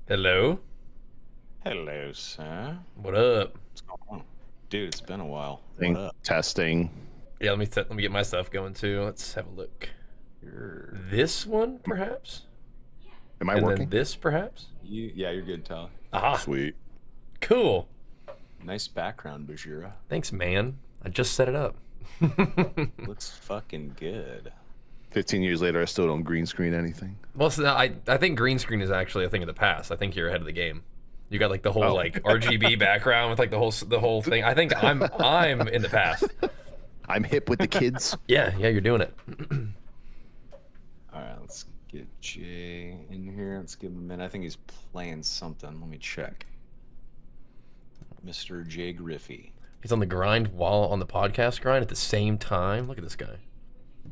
Hello. Hello, sir. What up? What's going on? Dude, it's been a while. Think What up? testing. Yeah, let me get my stuff going too. Let's have a look. You're... This one, perhaps. Am I And working? then this, perhaps. Yeah, you're good, Tyler. Aha. Sweet. Cool. Nice background, Bajheera. Thanks, man. I just set it up. Looks fucking good. 15 years later, I still don't green screen anything. Well, so I think green screen is actually a thing of the past. I think you're ahead of the game. You got like the whole like RGB background with like the whole thing. I think I'm in the past. I'm hip with the kids. Yeah, you're doing it. All right, let's get Jay in here. Let's give him a minute. I think he's playing something. Let me check. Mr. Jay Griffey. He's on the grind while on the podcast grind at the same time. Look at this guy.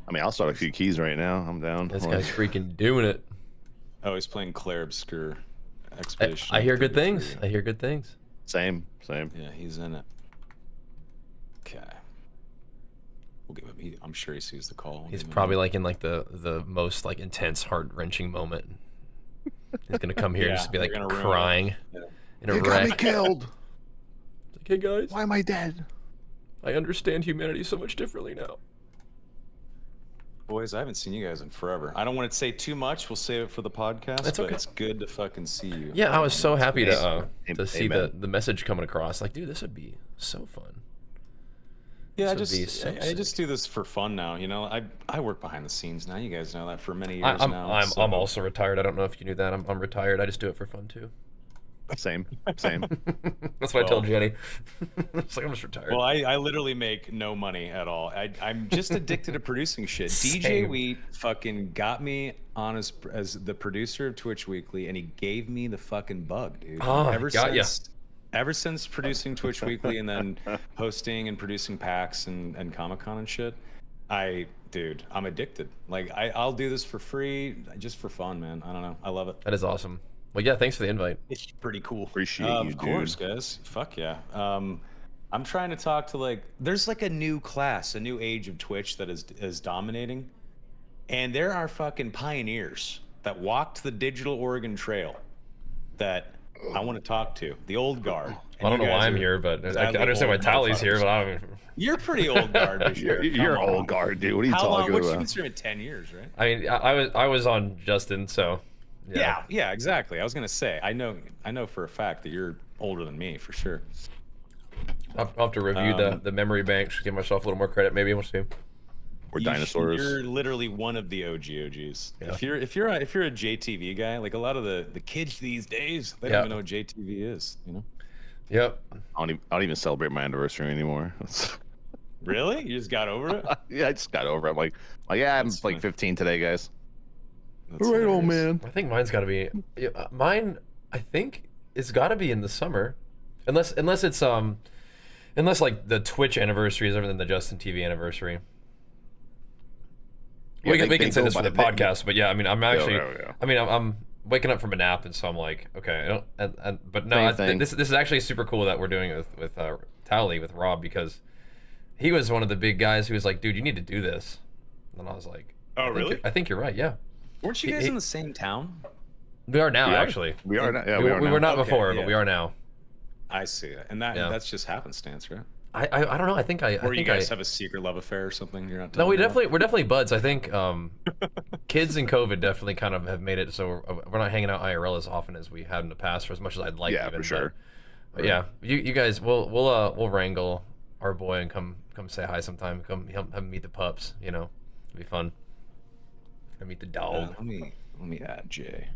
I mean, I'll start a few keys right now. I'm down. This guy's freaking doing it. Oh, he's playing Claire Obscure Expedition. I hear good 33. things. I hear good things. Same. Yeah, he's in it. Okay. We'll give him. I'm sure he sees the call. He's probably like in like the most like intense, heart-wrenching moment. He's gonna come here and just be like crying in a You got me wreck. killed. Like, hey guys, Why am I dead? I understand humanity so much differently now. Boys, I haven't seen you guys in forever. I don't want to say too much. We'll save it for the podcast. That's but okay. It's good to fucking see you. Yeah, I was so happy to see Amen. the message coming across. Like, dude, this would be so fun. Yeah, I This would be just so I sick. just do this for fun now. You know, I work behind the scenes now. You guys know that for many years I'm now. I'm also retired. I don't know if you knew that. I'm retired. I just do it for fun too. Same. That's what I told Well- Jenny. It's like I'm just retired. Well, I literally make no money at all. I'm just addicted to producing shit. DJ Same. Wheat fucking got me on as the producer of Twitch Weekly, and he gave me the fucking bug, dude. Oh, Ever since producing Twitch Weekly and then hosting and producing PAX and Comic-Con and shit, dude, I'm addicted. Like, I'll do this for free, just for fun, man. I don't know. I love it. That is awesome. Well, yeah, thanks for the invite. It's pretty cool. Appreciate you, Of course, dude. guys. Fuck yeah. I'm trying to talk to there's like a new class, a new age of Twitch that is dominating, and there are fucking pioneers that walked the digital Oregon Trail that I want to talk to. The old guard. I don't know why I'm are here, but I sadly understand why old Tally's here, motherfuckers. but I don't. You're pretty old guard. Bashir. You're Come on. old guard, dude. What are you How long? talking What you about? consider it? 10 years, right? I mean, I was on Justin, so Yeah, exactly. I was gonna say, I know for a fact that you're older than me for sure. I'll have to review the memory banks, give myself a little more credit, maybe. We'll see. We're dinosaurs. You're literally one of the OGs. Yeah. If you're a JTV guy, like a lot of the kids these days, they don't even know what JTV is. You know? Yep. I don't even celebrate my anniversary anymore. Really? You just got over it? Yeah, I just got over it. I'm like yeah, I'm That's like funny. 15 today, guys. That's All right, old hilarious. man. I think mine's got to be mine. I think it's got to be in the summer, unless it's unless like the Twitch anniversary is other than the Justin TV anniversry. Yeah, we they can say go this for by- the podcast, but yeah, I mean, I'm actually, yeah. I mean, I'm waking up from a nap, and so I'm like, okay, I don't, but no, Same thing. this is actually super cool that we're doing it with Tally, with Rob, because he was one of the big guys who was like, dude, you need to do this, and I was like, Oh, really? I think you're right, yeah. Weren't you guys in the same town? We are now, We are. actually. We are now. Yeah, we are were now. not Okay, before, yeah. but we are now. I see that, and Yeah. that's just happenstance, right? I don't know. I think I Or you think guys have a secret love affair or something? You're not. No, telling me about? we're definitely buds. I think kids and COVID definitely kind of have made it so we're not hanging out IRL as often as we had in the past, for as much as I'd like. Yeah, even, for sure. But yeah, you guys, we'll wrangle our boy and come say hi sometime. Come have him meet the pups. You know, it'll be fun. And meet the dog. Let me add Jay.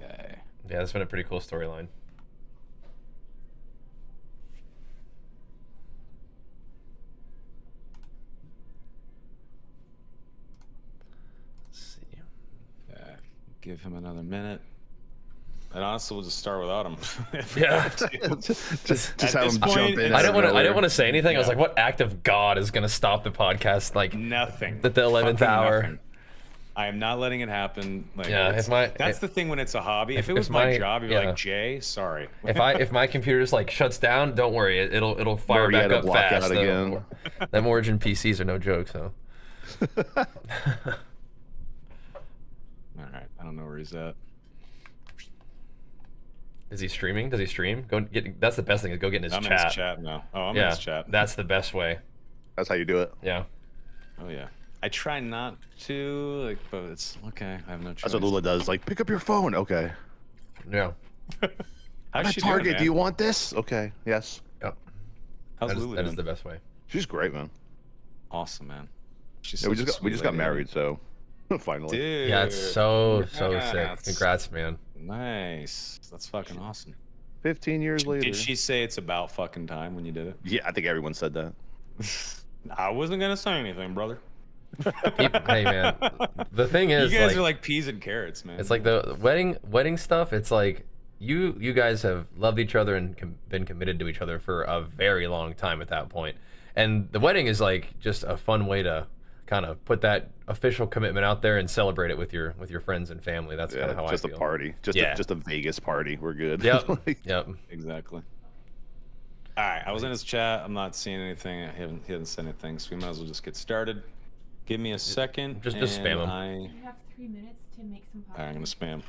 Okay. Yeah, that's been a pretty cool storyline. Let's see. Yeah, give him another minute. And honestly, we'll just start without him. if we Yeah. have to. just At have this him point, jump in. I didn't out of want to say anything. I was Yeah. like, what act of God is gonna stop the podcast? Like Nothing. at the 11th Fucking hour. nothing. I am not letting it happen. Like, Yeah, it's- if that's the thing when it's a hobby. If it if was my my- job, you'd be yeah. like, Jay, sorry. if my computer just like shuts down, don't worry, it'll fire Already back had a up blackout fast. again. Them Origin PCs are no joke. So All right. I don't know where he's at. Is he streaming? Does he stream? Go get. That's the best thing. Is go get in his I'm chat. in his chat now. Oh, I'm in his chat. That's the best way. That's how you do it. Yeah. Oh yeah. I try not to, like, but it's okay. I have no choice. That's what Lula does. Like, pick up your phone. Okay. Yeah. I'm How's at she Target. doing, Do you man? want this? Okay. Yes. Yep. How's That is, Lulu that doing? is the best way. She's great, man. Awesome, man. She's Yeah, we such a just sweet got lady. married, so finally. Dude. Yeah, it's so sick. congrats. Congrats, man. Nice. That's fucking awesome. 15 years later. Did she say it's about fucking time when you did it? Yeah, I think everyone said that. I wasn't gonna say anything, brother. Hey, man. The thing is, you guys are like peas and carrots, man. it's like the wedding stuff. It's like you guys have loved each other and been committed to each other for a very long time at that point. And the wedding is like just a fun way to kind of put that official commitment out there and celebrate it with your friends and family. That's kind of how just I feel. a party. Just a Vegas party. We're good. Yep. Like, Yep. Exactly. All right, I was in his chat. I'm not seeing anything. He hasn't said anything, so we might as well just get started. Give me a second. Just spam him. You have 3 minutes to make some All right, I'm gonna spam.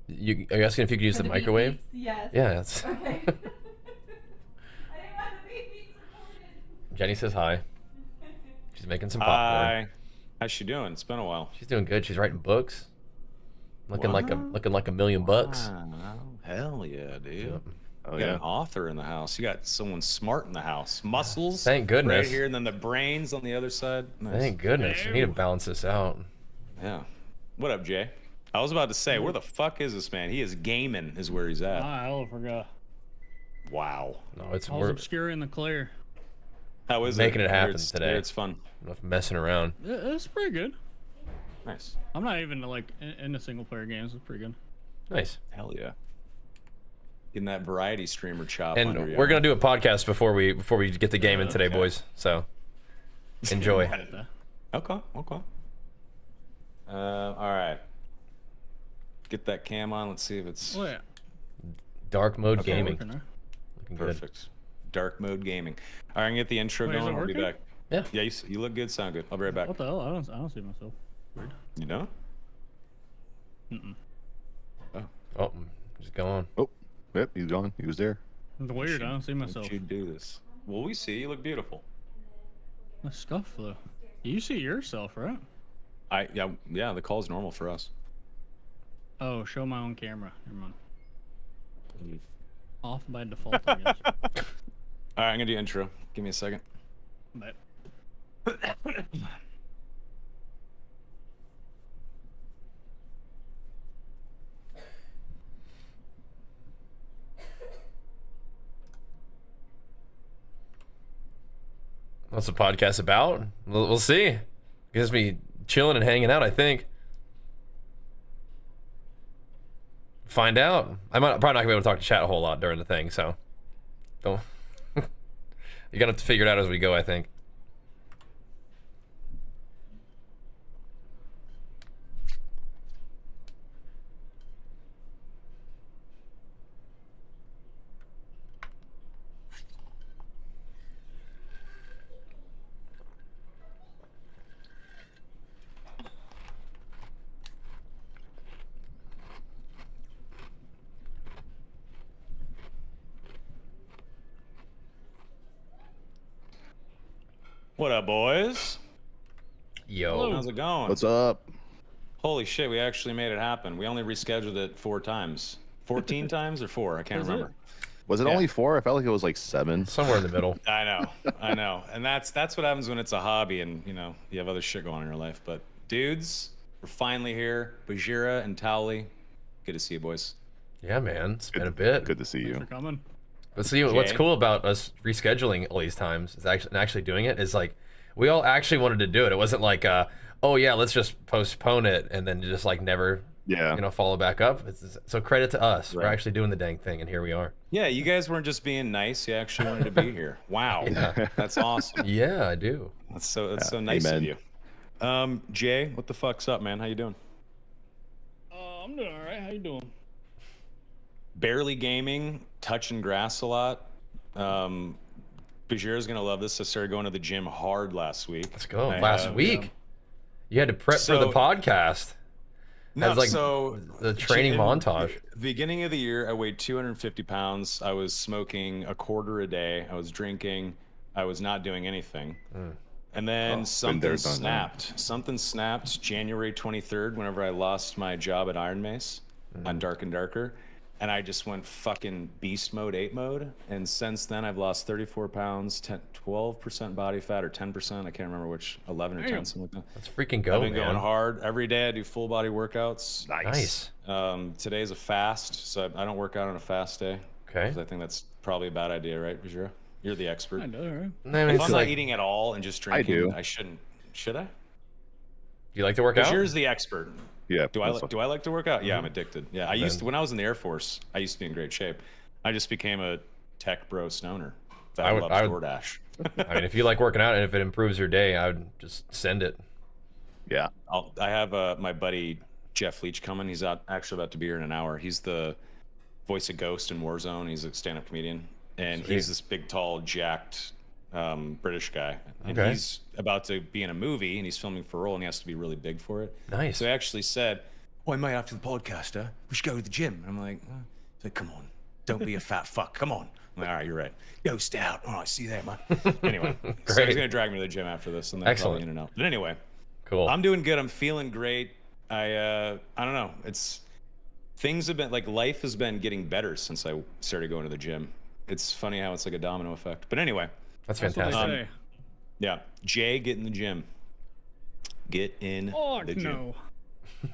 Are you asking if you could use For the beat microwave? beats? Yes. Yeah. That's... Okay. I didn't want the beat beats recorded. Jenny says hi. She's making some popcorn. Hi. How's she doing? It's been a while. She's doing good. She's writing books. Looking like Wow. $1 million bucks. Wow. Hell yeah, dude. Yep. oh You got yeah. an author in the house. You got someone smart in the house. Muscles. Thank goodness. Right here, and then the brains on the other side. Nice. Thank goodness. We need to balance this out. Yeah. What up, Jay? I was about to say, where the fuck is this man? He is gaming, is where he's at. I hella forgot. Wow. No, it's I was we're obscure in the clear. How is Making it I hear happen it's- I today. hear It's fun. enough messing around. It's pretty good. Nice. I'm not even like into single player games. It's pretty good. Nice. Hell yeah. Getting that variety streamer chop. And under you. we're gonna do a podcast before we get the game in today, Okay. boys. So enjoy. Get that. Okay. Okay. All right. Get that cam on. Let's see if it's Oh yeah. Dark mode Okay, gaming. Working there. Looking good. perfect. Dark mode gaming. All right, I'm gonna get the intro Wait, is going. it I'll be working? back. Yeah. Yeah, you look good, sound good. I'll be right back. What the hell? I don't see myself. Weird. You know? Mm-mm. Oh, just go on. Oh, yep. He's gone. He was there. It's weird. I don't see Why myself. don't you do this? Well, we see. You look beautiful. The stuff though. You see yourself, right? Yeah. The call's normal for us. Oh, show my own camera. Never mind. Off by default, I guess. All right, I'm gonna do intro. Give me a second. But What's the podcast about? We'll see. Gives me chilling and hanging out, I think. Find out. I'm probably not gonna be able to talk to chat a whole lot during the thing, so don't. You're gonna have to figure it out as we go, I think. What up, boys? Yo. Hello. How's it going? What's up? Holy shit, we actually made it happen. We only rescheduled it 4 times. 14 times or 4? I can't Was it? remember. Was it Yeah. only 4? I felt like it was like 7. Somewhere in the middle. I know. And that's what happens when it's a hobby and, you know, you have other shit going on in your life. But dudes, we're finally here. Bajheera and Towley. Good to see you, boys. Yeah, man. It's been a bit. Good to see thanks you. for coming. But see, what's Jay? cool about us rescheduling all these times is actually doing it is like we all actually wanted to do it. It wasn't like, oh yeah, let's just postpone it and then just like never, Yeah. follow back up. So credit to us. We're Right. actually doing the dang thing, and here we are. Yeah, you guys weren't just being nice. You actually wanted to be here. Wow. Yeah. That's awesome. Yeah, I do. That's so nice Amen. of you. Jay, what the fuck's up, man? How you doing? I'm doing all right. How you doing? Barely gaming, touching grass a lot. Bajheera's gonna love this. I started going to the gym hard last week. Let's go. I, Last week, you had to prep for the So- podcast. No, Has, like, so the training in montage. the beginning of the year, I weighed 250 pounds. I was smoking a quarter a day. I was drinking. I was not doing anything. And then been there, something done that. snapped. Something snapped January 23rd whenever I lost my job at Iron Mace on Dark and Darker. And I just went fucking beast mode, 8 mode. And since then, I've lost 34 pounds, 12% body fat or 10%. I can't remember which, 11 or 10, Damn. something like that. Let's freaking go, I've been man. going hard. Every day I do full body workouts. Nice. Today's a fast, so I don't work out on a fast day. Okay. 'Cause I think that's probably a bad idea, right, Bajheera? You're the expert. I know, right? I mean, If it's I'm like, not eating at all and just I drinking, do. I shouldn't. Should I? you like to work out? Bajheera's the expert. Yeah. Do I that's do I like to work out? Yeah, I'm addicted. Yeah, I used Then- to when I was in the Air Force. I used to be in great shape. I just became a tech bro stoner that I would- loves I would- DoorDash. I mean, if you like working out and if it improves your day, I would just send it. Yeah. I have my buddy Jeff Leach coming. He's actually about to be here in an hour. He's the voice of Ghost in Warzone. He's a stand-up comedian, and Sweet. he's this big, tall, jacked British guy. And Okay. he's about to be in a movie, and he's filming for a role, and he has to be really big for it. Nice. So he actually said, "Oh, I might after the podcast, we should go to the gym." I'm like, he's like, "Come on, don't be a fat fuck. Come on." I'm like, "All right, you're right. Ghost out. All right, see you there, man." Anyway, so Great. he's gonna drag me to the gym after this, and then Excellent. probably in and out. But anyway, Cool. I'm doing good. I'm feeling great. I don't know. Things have been like life has been getting better since I started going to the gym. It's funny how it's like a domino effect. But anyway, That's That's what they fantastic. say. yeah. Jay, get in the gym. Get in Oh the gym.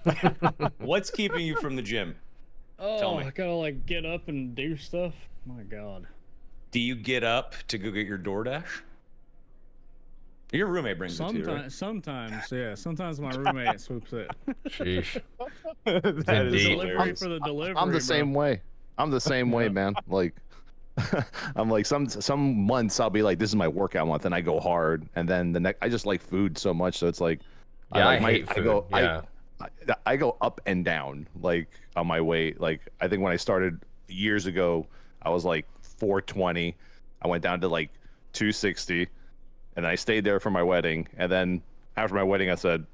no. What's keeping you from the gym? Tell Oh, me. I gotta like get up and do stuff. My God. Do you get up to go get your DoorDash? Your roommate brings it to you, right? Sometimes, yeah. Sometimes my roommate swoops it. Sheesh. That is Indeed. Delivery hilarious. for the delivery. I'm the bro. same way. I'm the same way, man. Like, I'm like some months I'll be like, this is my workout month, and I go hard, and then the next I just like food so much, so it's like, Yeah, I like hate food. I go, Yeah. I go up and down like on my weight. Like I think when I started years ago, I was like 420. I went down to like 260, and I stayed there for my wedding. And then after my wedding, I said,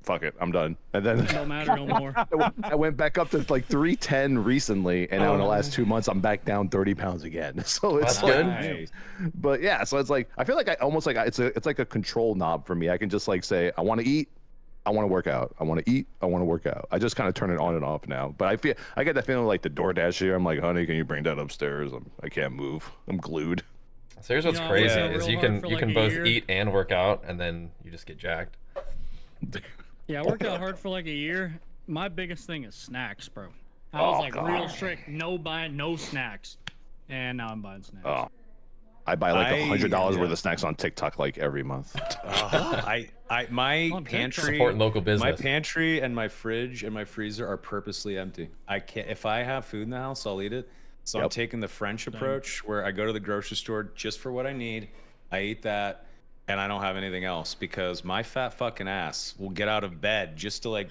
"Fuck it, I'm done." And then Don't matter no more. I went back up to like 310 recently, and now in the last 2 months, I'm back down 30 pounds again. So it's That's like, good. Nice. but yeah, so it's like I feel like I almost like it's like a control knob for me. I can just like say I want to eat, I want to work out, I want to eat, I want to work out. I just kind of turn it on and off now. But I get that feeling like the DoorDash here. I'm like, honey, can you bring that upstairs? I can't move. I'm glued. So here's what's You know, I crazy worked out is real you hard can for you like can a both year. eat and work out, and then you just get jacked. Yeah, I worked out hard for like a year. My biggest thing is snacks, bro. I was like real strict, no snacks. And now I'm buying snacks. Oh, I buy like $100 yeah. worth of snacks on TikTok like every month. My On TikTok. pantry, Supporting local my business. pantry and my fridge and my freezer are purposely empty. I can't. If I have food in the house, I'll eat it. So I'm Yep. taking the French approach, where I go to the grocery store just for what I need. I eat that, and I don't have anything else because my fat fucking ass will get out of bed just to like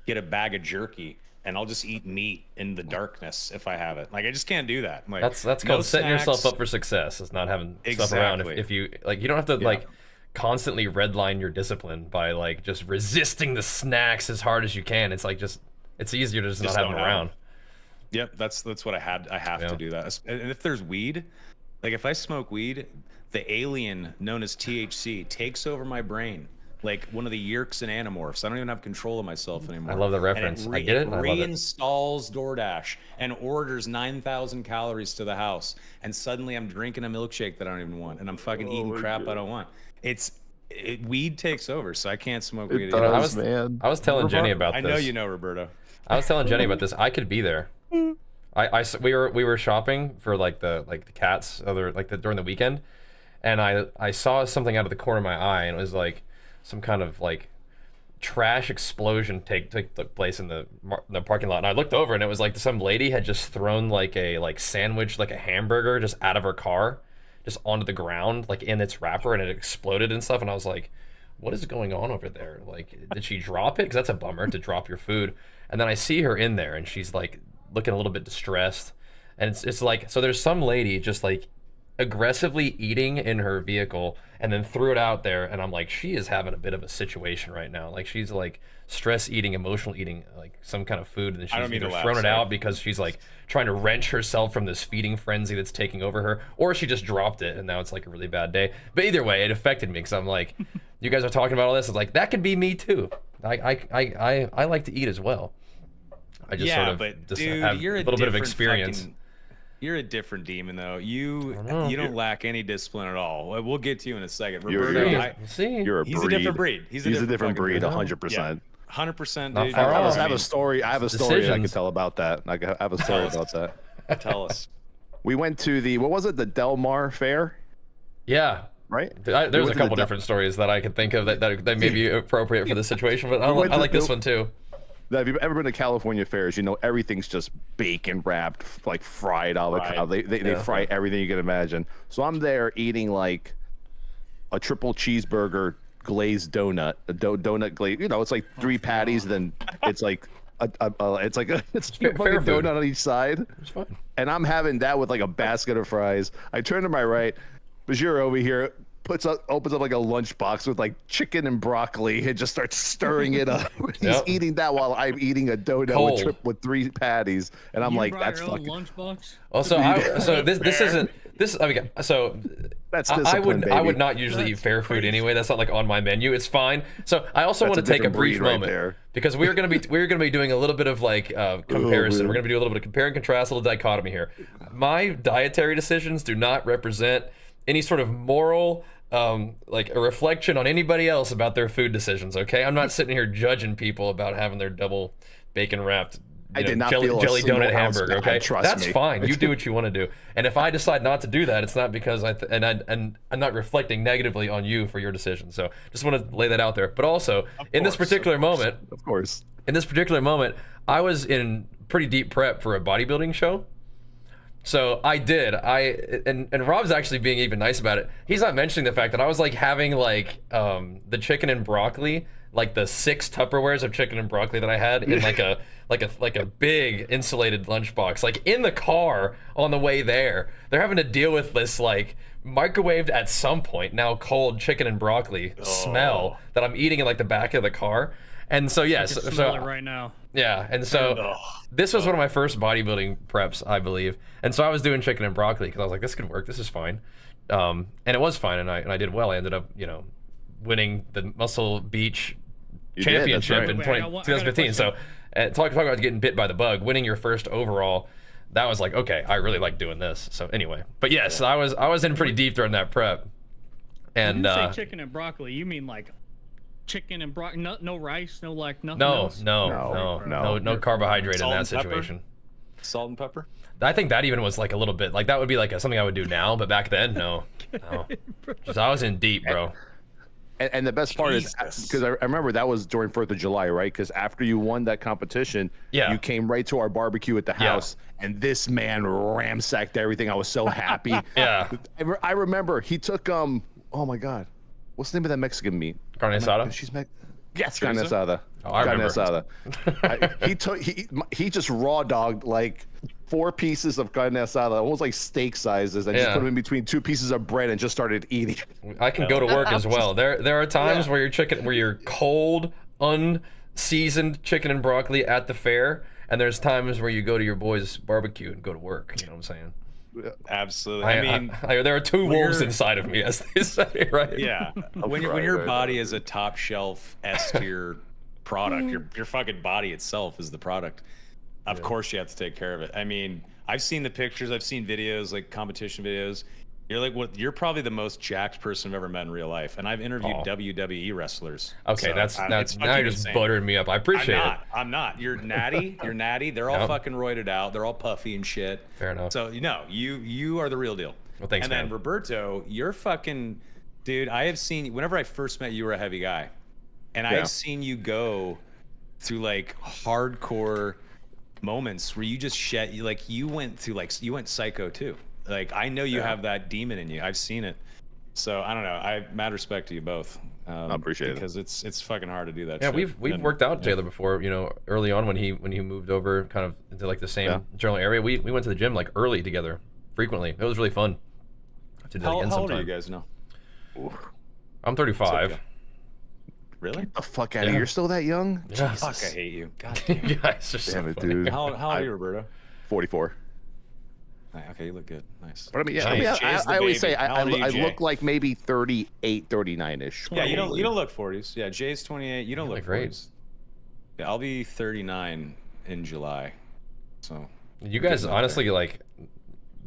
get a bag of jerky, and I'll just eat meat in the darkness if I have it. Like I just can't do that. Like That's no called setting yourself snacks. up for success. It's not having stuff around. Exactly. If you like, you don't have to Yeah. like constantly redline your discipline by like just resisting the snacks as hard as you can. It's like it's easier to just not Just have don't them have around. Yep, that's what I had. I have Yeah. to do that. And if there's weed, like if I smoke weed, the alien known as THC takes over my brain, like one of the Yerks and Animorphs. I don't even have control of myself anymore. I love the And reference. I get it. I love it. reinstalls DoorDash and orders 9,000 calories to the house, and suddenly I'm drinking a milkshake that I don't even want, and I'm fucking eating crap I don't want. Weed takes over, so I can't smoke weed. It anymore. does, man. I was telling Jenny about I this. know you know, Roberto. I was telling Jenny about this. I could be there. We were shopping for like the cats during the weekend, and I saw something out of the corner of my eye, and it was like some kind of like trash explosion took place in the parking lot. And I looked over, and it was like some lady had just thrown like a sandwich, like a hamburger, just out of her car, just onto the ground, like in its wrapper, and it exploded and stuff. And I was like, what is going on over there? Like, did she drop it? Because that's a bummer to drop your food. And then I see her in there, and she's like looking a little bit distressed. And it's like, so there's some lady just like aggressively eating in her vehicle and then threw it out there, and I'm like, she is having a bit of a situation right now. Like she's like stress eating, emotional eating, like some kind of food, and then she's either thrown it out because she's like trying to wrench herself from this feeding frenzy that's taking over her, or she just dropped it and now it's like a really bad day. But either way, it affected me because I'm like, you guys are talking about all this. It's like that could be me too. I like to eat as well. I just sort of but just dude, have you're a little bit of experience. You're a different demon, though. You don't lack any discipline at all. We'll get to you in a second. You're a he's a different breed. He's a different breed, 100%. 100%, Not dude. far off. I have a story. I have a story I can tell about that. I have a story about that. Tell us. We went to the the Del Mar Fair, Yeah. right? There's a couple different stories that I could think of that may be appropriate for the situation, but I like this one too. If you've ever been to California fairs, you know everything's just bacon wrapped, like fried avocado. They fry everything you can imagine. So I'm there eating like a triple cheeseburger glazed donut, donut glaze. You know, it's like 3 patties, then it's like it's a fucking donut on each side. It's fine. And I'm having that with like a basket of fries. I turn to my right, Bajheera over here opens up like a lunchbox with like chicken and broccoli and just starts stirring it up. He's eating that while I'm eating a donut with 3 patties, and I'm like, that's fucking lunchbox. Also, this isn't this. I mean, so that's I would not usually eat fair food anyway. That's not like on my menu. It's fine. So I also want to take a brief moment because we're gonna be doing a little bit of like comparison. We're gonna be doing a little bit of compare and contrast, a little dichotomy here. My dietary decisions do not represent any sort of moral like a reflection on anybody else about their food decisions. Okay, I'm not sitting here judging people about having their double bacon wrapped jelly donut hamburger. Okay, that's fine. You do what you want to do. And if I decide not to do that, it's not because and I'm not reflecting negatively on you for your decision. So just want to lay that out there. But also in this particular moment, I was in pretty deep prep for a bodybuilding show. So I did. And Rob's actually being even nice about it. He's not mentioning the fact that I was like having like the chicken and broccoli, like the 6 Tupperwares of chicken and broccoli that I had in like a big insulated lunchbox, like in the car on the way there. They're having to deal with this like microwaved at some point now cold chicken and broccoli smell that I'm eating in like the back of the car. And so yes, I can smell it right now. Yeah, and so this was one of my first bodybuilding preps, I believe. And so I was doing chicken and broccoli because I was like, this could work. This is fine. And it was fine, and I did well. I ended up, winning the Muscle Beach championship in 2015. So talk about getting bit by the bug, winning your first overall. That was like, okay, I really like doing this. So anyway, but yes, I was in pretty deep during that prep. And when you say chicken and broccoli, you mean like chicken and broccoli, no rice, no like nothing else? No carbohydrate in that situation. Salt and pepper? I think that even was like a little bit like that would be like something I would do now, but back then no. Just, I was in deep, bro. And the best part is because I remember that was during 4th of July, right? Because after you won that competition, you came right to our barbecue at the house, and this man ransacked everything. I was so happy. I remember he took oh my god, what's the name of that Mexican meat? Carne asada. Yes, carne asada. Oh, I remember. Carne asada. He just raw dogged like 4 pieces of carne asada, almost like steak sizes, and just put them in between 2 pieces of bread and just started eating. I can go to work as well. There are times where you're cold, unseasoned chicken and broccoli at the fair, and there's times where you go to your boy's barbecue and go to work. You know what I'm saying? Absolutely. I mean, there are 2 wolves inside of me, as they say, right? Yeah. When your body is a top shelf S tier product, your fucking body itself is the product. Of course you have to take care of it. I mean, I've seen the pictures, I've seen videos, like competition videos. You're probably the most jacked person I've ever met in real life, and I've interviewed WWE wrestlers. Okay, so that's now you're just buttering me up. I appreciate it. I'm not. You're natty. You're natty. They're all fucking roided out. They're all puffy and shit. Fair enough. So you are the real deal. Well, thanks, man. And then Roberto, you're fucking dude. I have seen whenever I first met you, were a heavy guy, and I have seen you go through like hardcore moments where you just shed. You went psycho too. Like, I know you have that demon in you. I've seen it. So I don't know. I mad respect to you both. I appreciate it because it's fucking hard to do that. Yeah, shit. we've worked out together before. Early on when he moved over, kind of into like the same general area. We went to the gym like early together, frequently. It was really fun. to do How, that again how old sometime. are you guys now? I'm 35. okay. Really? The fuck out of Yeah. here. You're still that young? Yeah. Fuck, I hate you. God You damn. guys are so Damn it, funny. dude. How old are you, Roberto? 44. Okay, you look good. Nice. But I mean, yeah, Nice. I, mean, Jay's the I always baby. say How old are you, I Jay? look like maybe 38, 39-ish. Yeah, you probably. don't look 40s. Yeah, Jay's 28. You don't You look look great. 40s. Yeah, I'll be 39 in July. So You guys Getting up honestly like,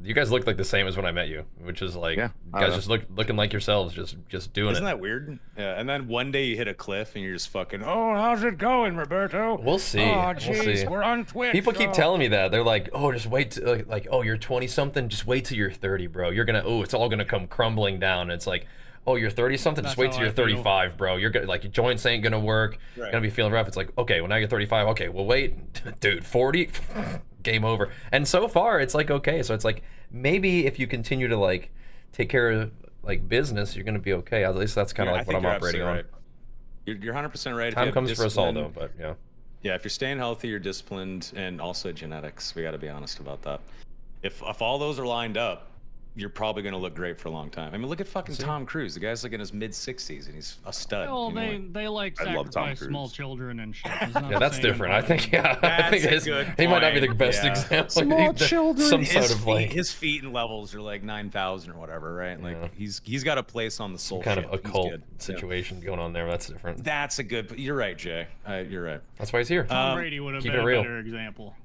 you guys look like the same as when I met you, which is like, Yeah, you I guys know. just looking like yourselves, just doing isn't it. that weird? Yeah, and then one day you hit a cliff and you're just fucking, oh, how's it going, Roberto? We'll see. Oh, We'll jeez, see. we're on Twitch. People keep oh." telling me that. They're like, oh, just wait till, like, oh, you're 20 something, just wait till you're 30, bro. You're gonna, oh, it's all gonna come crumbling down. And it's like, oh, you're 30 something, just That's wait how till you're I feel. 35, bro. You're gonna, like, your joints ain't gonna work. You're Right. gonna be feeling rough. It's like, okay, well now you're 35. Okay, well wait, dude, 40, game over. And so far it's like okay. So it's like maybe if you continue to like take care of like business, you're gonna be okay. At least that's kind of Yeah, I like what think I'm you're operating on. absolutely right. You're 100% right. If you Time have comes for us all though, discipline- but yeah. Yeah, if you're staying healthy, you're disciplined, and also genetics. We got to be honest about that. If all those are lined up, you're probably going to look great for a long time. I mean, look at fucking Tom Cruise. The guy's like in his mid 60s, and he's a stud. Well, you know, they like I love Tom sacrifice small Cruise. children and shit. Yeah, that's different. I think yeah, I think That's a good he might not be the point. best Yeah. example. Small He- children. Some his sort of feet, like his feet and levels are like 9,000 or whatever, right? Like Yeah. he's got a place on the soul. kind of ship. He's occult good. Yeah. situation going on there. That's different. That's a good. You're right, Jay. You're right. That's why he's here. Tom Brady would have keep been it a real. better example.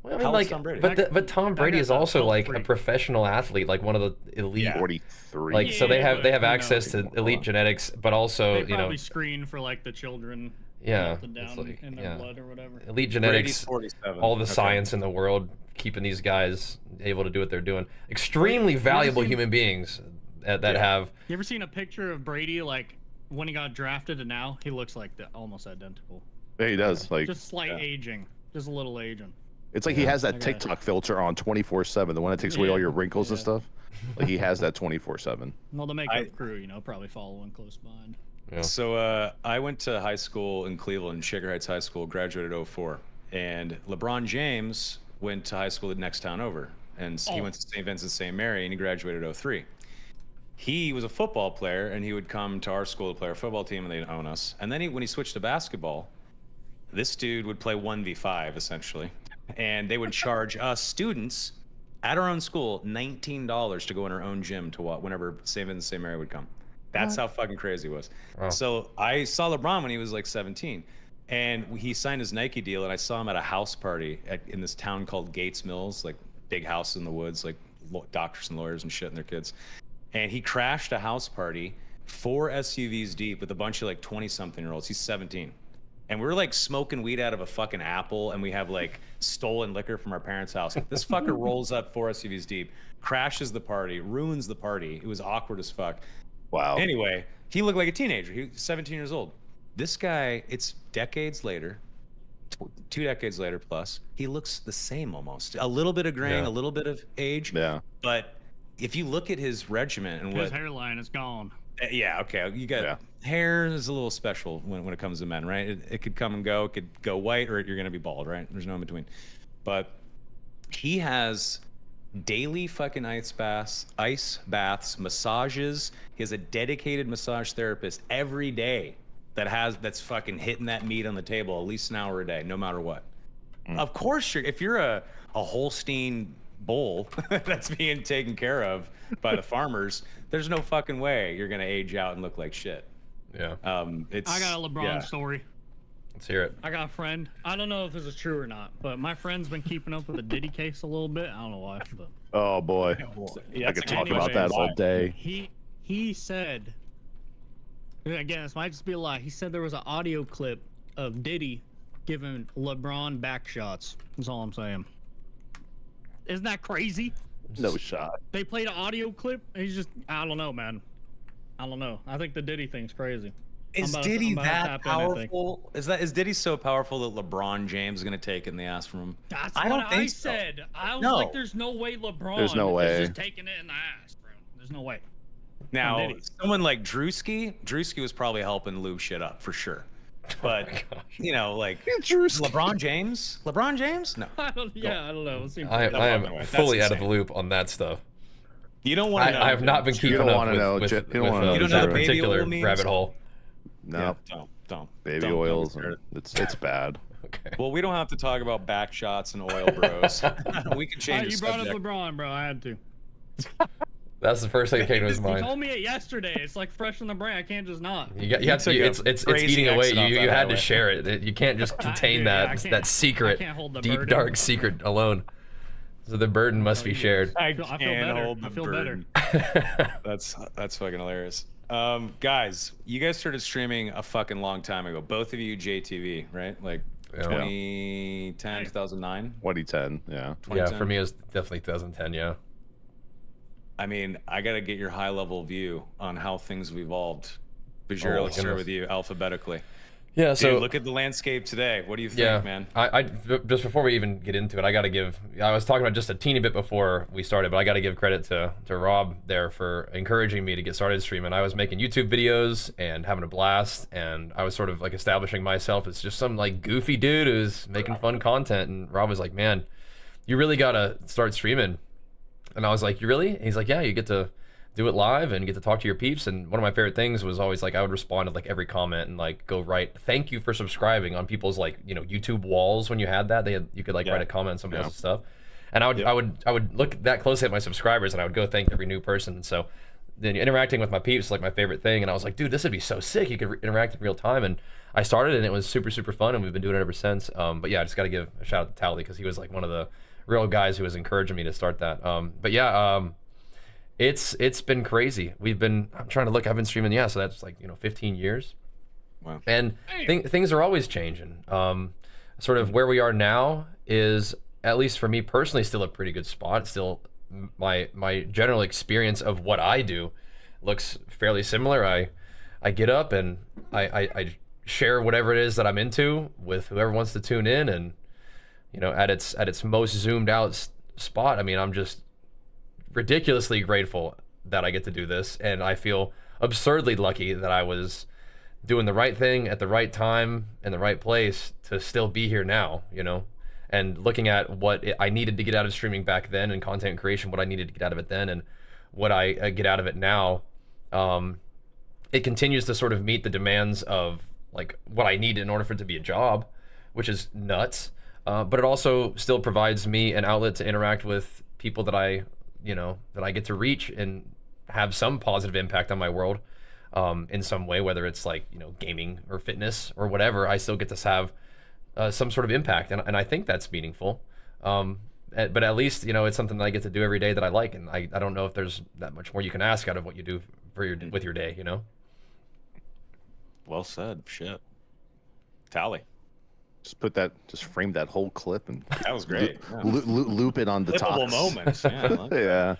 Well, I mean, How old's like, Tom Brady? but Tom Brady is guy's a also health like a freak. professional athlete, like one of the elite. Yeah. 43. Like, so they Yeah, have but, you know, access to elite genetics, but also They you know probably screen for like the children. Yeah, melted it's down like- in their yeah. blood or whatever. elite Brady's genetics, 47. all the Okay. science in the world, keeping these guys able to do what they're doing. Extremely valuable seen- human beings that Yeah. have. You ever seen a picture of Brady like when he got drafted and now he looks like almost identical. Yeah, he does. Like, Just slight aging, just a little aging. it's like he has that I got it. TikTok filter on 24/7, the one that takes away all Yeah, your wrinkles and yeah. stuff. Like he has that 24/7. Well, the makeup crew, you know, probably following close behind. Yeah. So I went to high school in Cleveland, Shaker Heights High School, graduated 04. And LeBron James went to high school the next town over. And he Oh. went to St. Vincent St. Mary and he graduated 03. He was a football player and he would come to our school to play our football team and they'd own us. And then when he switched to basketball, this dude would play 1v5 essentially. And they would charge us students at our own school $19 to go in our own gym to watch whenever St. Vincent St. Mary would come. That's how fucking crazy it was. Wow. So I saw LeBron when he was like 17, and he signed his Nike deal, and I saw him at a house party in this town called Gates Mills, like big house in the woods, like doctors and lawyers and shit and their kids. And he crashed a house party, 4 SUVs deep with a bunch of like 20-something-year-olds. He's 17. And we're like smoking weed out of a fucking apple, and we have like stolen liquor from our parents' house. This fucker rolls up 4 SUVs deep, crashes the party, ruins the party. It was awkward as fuck. Wow. Anyway, he looked like a teenager. He was 17 years old. This guy, it's decades later, 2 decades later plus, he looks the same almost. A little bit of graying, Yeah. a little bit of age. Yeah. But if you look at his regimen and His what, hairline is gone. yeah, okay, you got Yeah. hair is a little special when it comes to men, right? It could come and go. It could go white, or you're gonna be bald, right? There's no in between. But he has daily fucking ice baths, massages. He has a dedicated massage therapist every day that's fucking hitting that meat on the table at least an hour a day, no matter what. Of course, if you're a Holstein bull that's being taken care of by the farmers, there's no fucking way you're gonna age out and look like shit. Yeah. It's I got a LeBron yeah. story. Let's hear it. I got a friend. I don't know if this is true or not, but my friend's been keeping up with the Diddy case a little bit. I don't know why, but Oh boy. Yeah, I could that's talk anyways, about that all day. he said, again, this might just be a lie. He said there was an audio clip of Diddy giving LeBron back shots. That's all I'm saying. Isn't that crazy? No shot. They played an audio clip. And he's just, I don't know, man. I don't know. I think the Diddy thing's crazy. Is I'm Diddy about to that tap in, I think. powerful? Is Diddy so powerful that LeBron James is gonna take it in the ass from him? That's I what don't think I so. said. I was No. like, there's no way LeBron There's no way. is just taking it in the ass, bro. There's no way. Now, Diddy. someone like Drewski was probably helping lube shit up for sure. But gosh. you know, like Drewski. LeBron James? No. I don't know. It seems I am fucking way. That's fully out of the insane. loop on that stuff. You don't want to know. I have not been keeping don't up wanna with, know, with, you with, don't wanna know You don't know that the baby particular oil memes? rabbit hole. No, Yeah, don't. baby Don't oils. get started. It's bad. Okay. Well, we don't have to talk about back shots and oil bros. We can change the You brought subject. up LeBron, bro. I had to. That's the first thing that came to his You mind. told me it yesterday. It's like fresh in the brain. I can't just not. You have took to, a it's crazy eating away. exit off You that had to highway. share it. You can't just contain Dude, yeah, I that can't- that secret, I can't hold the deep burden. dark secret alone. So the burden must be shared. I feel can't better. hold the I feel burden. That's fucking hilarious. Guys, you guys started streaming a fucking long time ago. Both of you JTV, right? Like Yeah. 2010, 2009. 2010, yeah. Yeah, 2010? for me it was definitely 2010. Yeah. I mean, I gotta get your high level view on how things have evolved. Bajheera, Oh, let's start goodness. with you alphabetically. Yeah. Dude, So look at the landscape today. What do you think, yeah, man? I just before we even get into it, I got to give. I was talking about just a teeny bit before we started, but I got to give credit to Rob there for encouraging me to get started streaming. I was making YouTube videos and having a blast, and I was sort of like establishing myself as just some like goofy dude who's making fun content. And Rob was like, "Man, you really gotta start streaming." And I was like, "You really?" And he's like, "Yeah, you get to do it live and get to talk to your peeps." And one of my favorite things was always like I would respond to like every comment and like go write thank you for subscribing on people's like YouTube walls. When you had that, you could like Yeah. write a comment on somebody else's stuff. And I would look that closely at my subscribers and I would go thank every new person. And so then interacting with my peeps is like my favorite thing. And I was like, dude, this would be so sick. You could interact in real time. And I started and it was super fun and we've been doing it ever since. But yeah, I just got to give a shout out to Tally because he was like one of the real guys who was encouraging me to start that. But yeah. It's been crazy. I'm trying to look. I've been streaming, so that's like 15 years. Wow. And things are always changing. Sort of where we are now is, at least for me personally, still a pretty good spot. Still, my general experience of what I do looks fairly similar. I get up and I share whatever it is that I'm into with whoever wants to tune in, and at its most zoomed out spot. I mean, I'm just ridiculously grateful that I get to do this, and I feel absurdly lucky that I was doing the right thing at the right time in the right place to still be here now, and looking at what I needed to get out of streaming back then and content creation, what I needed to get out of it then and what I get out of it now. It continues to sort of meet the demands of like what I need in order for it to be a job, which is nuts. But it also still provides me an outlet to interact with people that I get to reach and have some positive impact on my world in some way, whether it's like, gaming or fitness or whatever. I still get to have some sort of impact. And I think that's meaningful. But at least, it's something that I get to do every day that I like. And I don't know if there's that much more you can ask out of what you do with your day, Well said. Shit. Tally. Just frame that whole clip and That was great. Yeah. loop it on the top. Flippable moments. Yeah, I like that.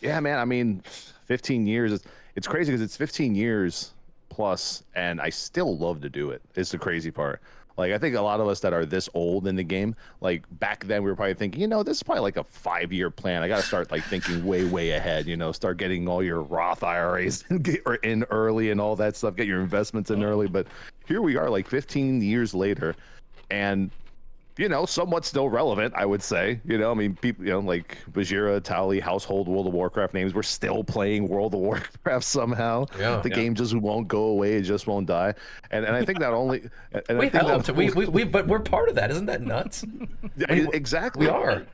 Yeah, man. I mean, 15 years. It's crazy because it's 15 years plus, and I still love to do it. It's the crazy part. Like, I think a lot of us that are this old in the game, like back then, we were probably thinking, this is probably like a 5-year plan. I got to start like thinking way ahead. Start getting all your Roth IRAs in early and all that stuff. Get your investments in early. But here we are, like 15 years later, and somewhat still relevant, I would say. I mean, people, like Bajheera, Tally, household World of Warcraft names. We're still playing World of Warcraft somehow. Yeah. The game just won't go away. It just won't die. And I think not only. And We I think helped. that, But we're part of that. Isn't that nuts? exactly. We are.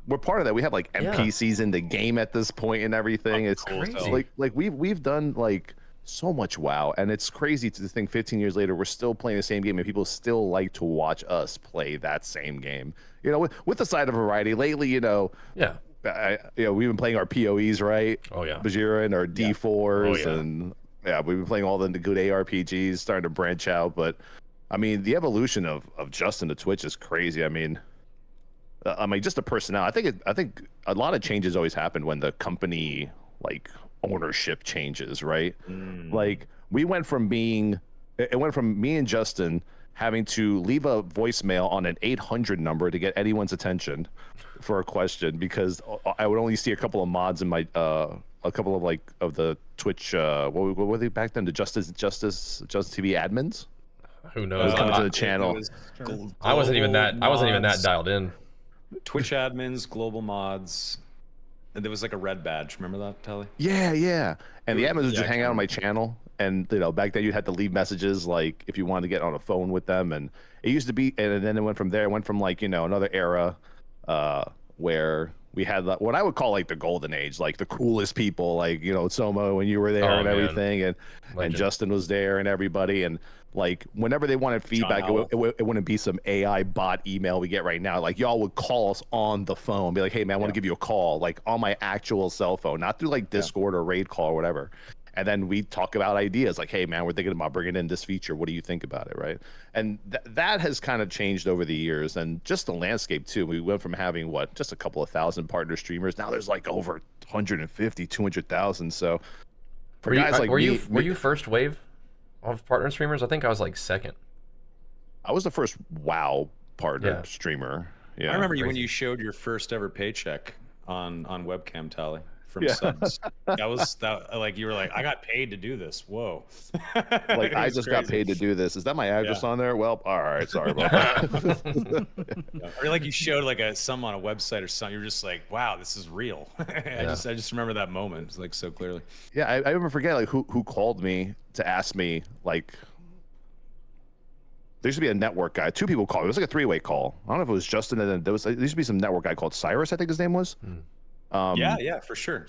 We're part of that. We have like Yeah. NPCs in the game at this point and everything. It's crazy. like we've done like so much WoW, and it's crazy to think 15 years later we're still playing the same game and people still like to watch us play that same game. With the side of variety lately. Yeah. We've been playing our PoEs, right? Oh yeah. Bajheera and our D4s, Oh, yeah. and we've been playing all the good ARPGs, starting to branch out. But I mean, the evolution of Justin to Twitch is crazy. I mean, just the personnel. I think a lot of changes always happen when the company like ownership changes, right? Like it went from me and Justin having to leave a voicemail on an 800 number to get anyone's attention for a question because I would only see a couple of mods in my a couple of like of the Twitch what were they back then, the Justice TV admins Who knows? coming to the It channel. was I wasn't even that global dialed in. Twitch admins, global mods. And there was like a red badge. Remember that, Telly? Yeah, yeah. And the admins would Yeah, just I hang can out on my channel, and you know, back then you had to leave messages like if you wanted to get on a phone with them, and it used to be, and then it went from there. It went from like, you know, another era, where we had what I would call like the golden age, like the coolest people, like, you know, Somo when you were there Oh, and man. everything, and Legend. Justin was there and everybody, and like whenever they wanted feedback, it wouldn't be some AI bot email we get right now. Like y'all would call us on the phone, be like, hey man, I want to give you a call, like on my actual cell phone, not through like Discord or Raid call or whatever. And then we talk about ideas like, hey man, we're thinking about bringing in this feature. What do you think about it, right? And that has kind of changed over the years, and just the landscape too. We went from having just a couple of thousand partner streamers. Now there's like over 150, 200,000. So for guys like me, were you first wave of partner streamers? I think I was like second. I was the first WoW partner streamer. Yeah, I remember when you showed your first ever paycheck on webcam, Tally, from subs. Like you were like, I got paid to do this. Whoa. Like I just got paid to do this. Is that my address on there? Well, all right, sorry about that. Or like you showed like some on a website or something. You're just like, wow, this is real. I just remember that moment. It's like so clearly. Yeah, I never forget like who called me to ask me, like, there used to be a network guy. Two people called. It was like a three-way call. I don't know if it was Justin, and then there used to be some network guy called Cyrus, I think his name was. Yeah, for sure.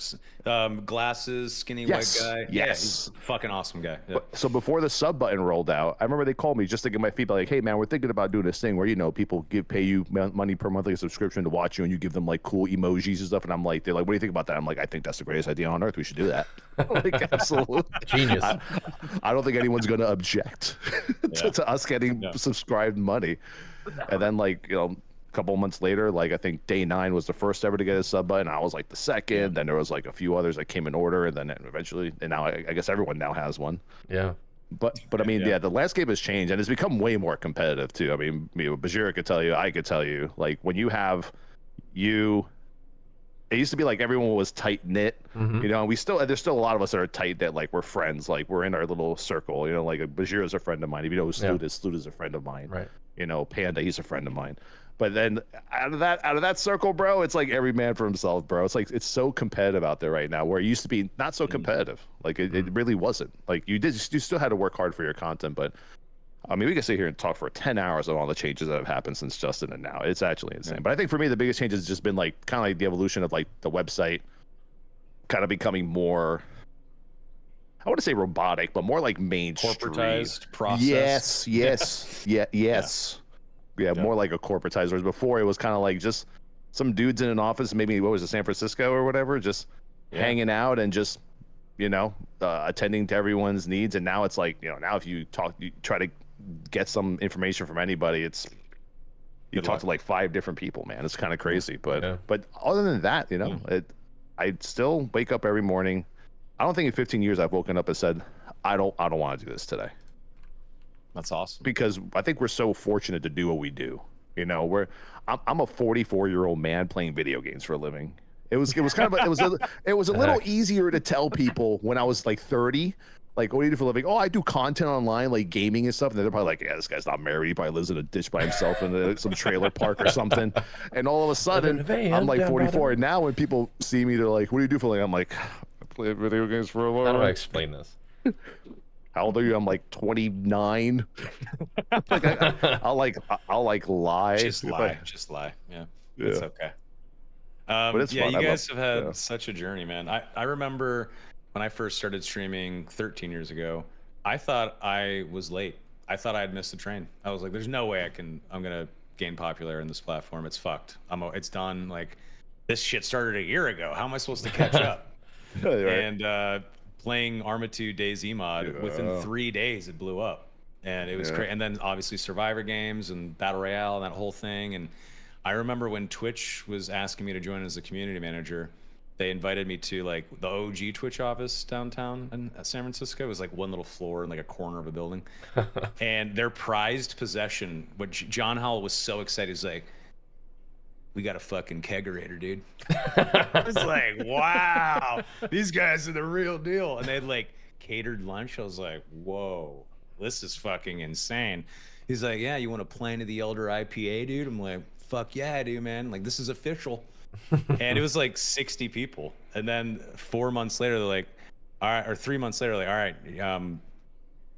Glasses, skinny white guy. Yes. Yeah, he's a fucking awesome guy. Yeah. So before the sub button rolled out, I remember they called me just to get my feedback. Like, hey man, we're thinking about doing this thing where, you know, people pay you money per monthly subscription to watch you, and you give them like cool emojis and stuff. And I'm like, they're like, what do you think about that? I'm like, I think that's the greatest idea on earth. We should do that. Like, absolutely Genius. I don't think anyone's going to object to us getting subscribed money. And then, like, you know, a couple months later, like I think day 9 was the first ever to get a sub button. I was like the second. Then there was like a few others that came in order, and then eventually, and now I guess everyone now has one. Yeah. But I mean, the landscape has changed, and it's become way more competitive too. I mean, Bajheera could tell you, I could tell you, like when you have it used to be like everyone was tight knit, you know. And there's still a lot of us that are tight knit, like we're friends, like we're in our little circle, you know. Like Bajheera is a friend of mine. If you know who Sloot is, Sloot is a friend of mine. Right. You know, Panda, he's a friend of mine. But then out of that circle, bro, it's like every man for himself, bro. It's like it's so competitive out there right now, where it used to be not so competitive. Like it really wasn't. Like you still had to work hard for your content, but I mean, we can sit here and talk for 10 hours on all the changes that have happened since Justin and now. It's actually insane. But I think for me, the biggest change has just been like kind of like the evolution of like the website kind of becoming more, I want to say robotic, but more like mainstream. Corporatized, processed. Yes. Yeah, more like a corporatized. Whereas before it was kind of like just some dudes in an office, maybe what was it, San Francisco or whatever, just hanging out and just, you know, attending to everyone's needs. And now it's like, you know, now if you try to get some information from anybody, you talk to like 5 different people, man. It's kind of crazy. But other than that, you know, I still wake up every morning. I don't think in 15 years I've woken up and said, I don't want to do this today. That's awesome. Because I think we're so fortunate to do what we do. You know, I'm a 44-year-old man playing video games for a living. It was kind of it was a little easier to tell people when I was like 30, like, what do you do for a living? Oh, I do content online, like gaming and stuff. And they're probably like, yeah, this guy's not married. He probably lives in a ditch by himself in some trailer park or something. And all of a sudden, I'm like 44. And now when people see me, they're like, what do you do for a living? I'm like, I play video games for a while. How do I explain this? How old are you? I'm like 29. Like I'll lie. Just lie. Yeah. It's okay. But it's fun. You guys have had such a journey, man. I remember when I first started streaming 13 years ago, I thought I was late. I thought I had missed the train. I was like, there's no way I'm gonna gain popularity in this platform. It's fucked. It's done. Like, this shit started a year ago. How am I supposed to catch up? And playing Arma 2 DayZ mod, within 3 days it blew up, and it was crazy. And then obviously Survivor games and Battle Royale and that whole thing. And I remember when Twitch was asking me to join as a community manager, they invited me to like the OG Twitch office downtown in San Francisco. It was like one little floor in like a corner of a building. And their prized possession, which John Howell was so excited, he's like, we got a fucking kegerator, dude. I was like, wow, these guys are the real deal. And they had like catered lunch. I was like, whoa, this is fucking insane. He's like, yeah, you want to play into the Elder IPA, dude? I'm like, fuck yeah, I do, man. Like, this is official. And it was like 60 people. And then 4 months later, they're like, all right, or 3 months later, like, all right,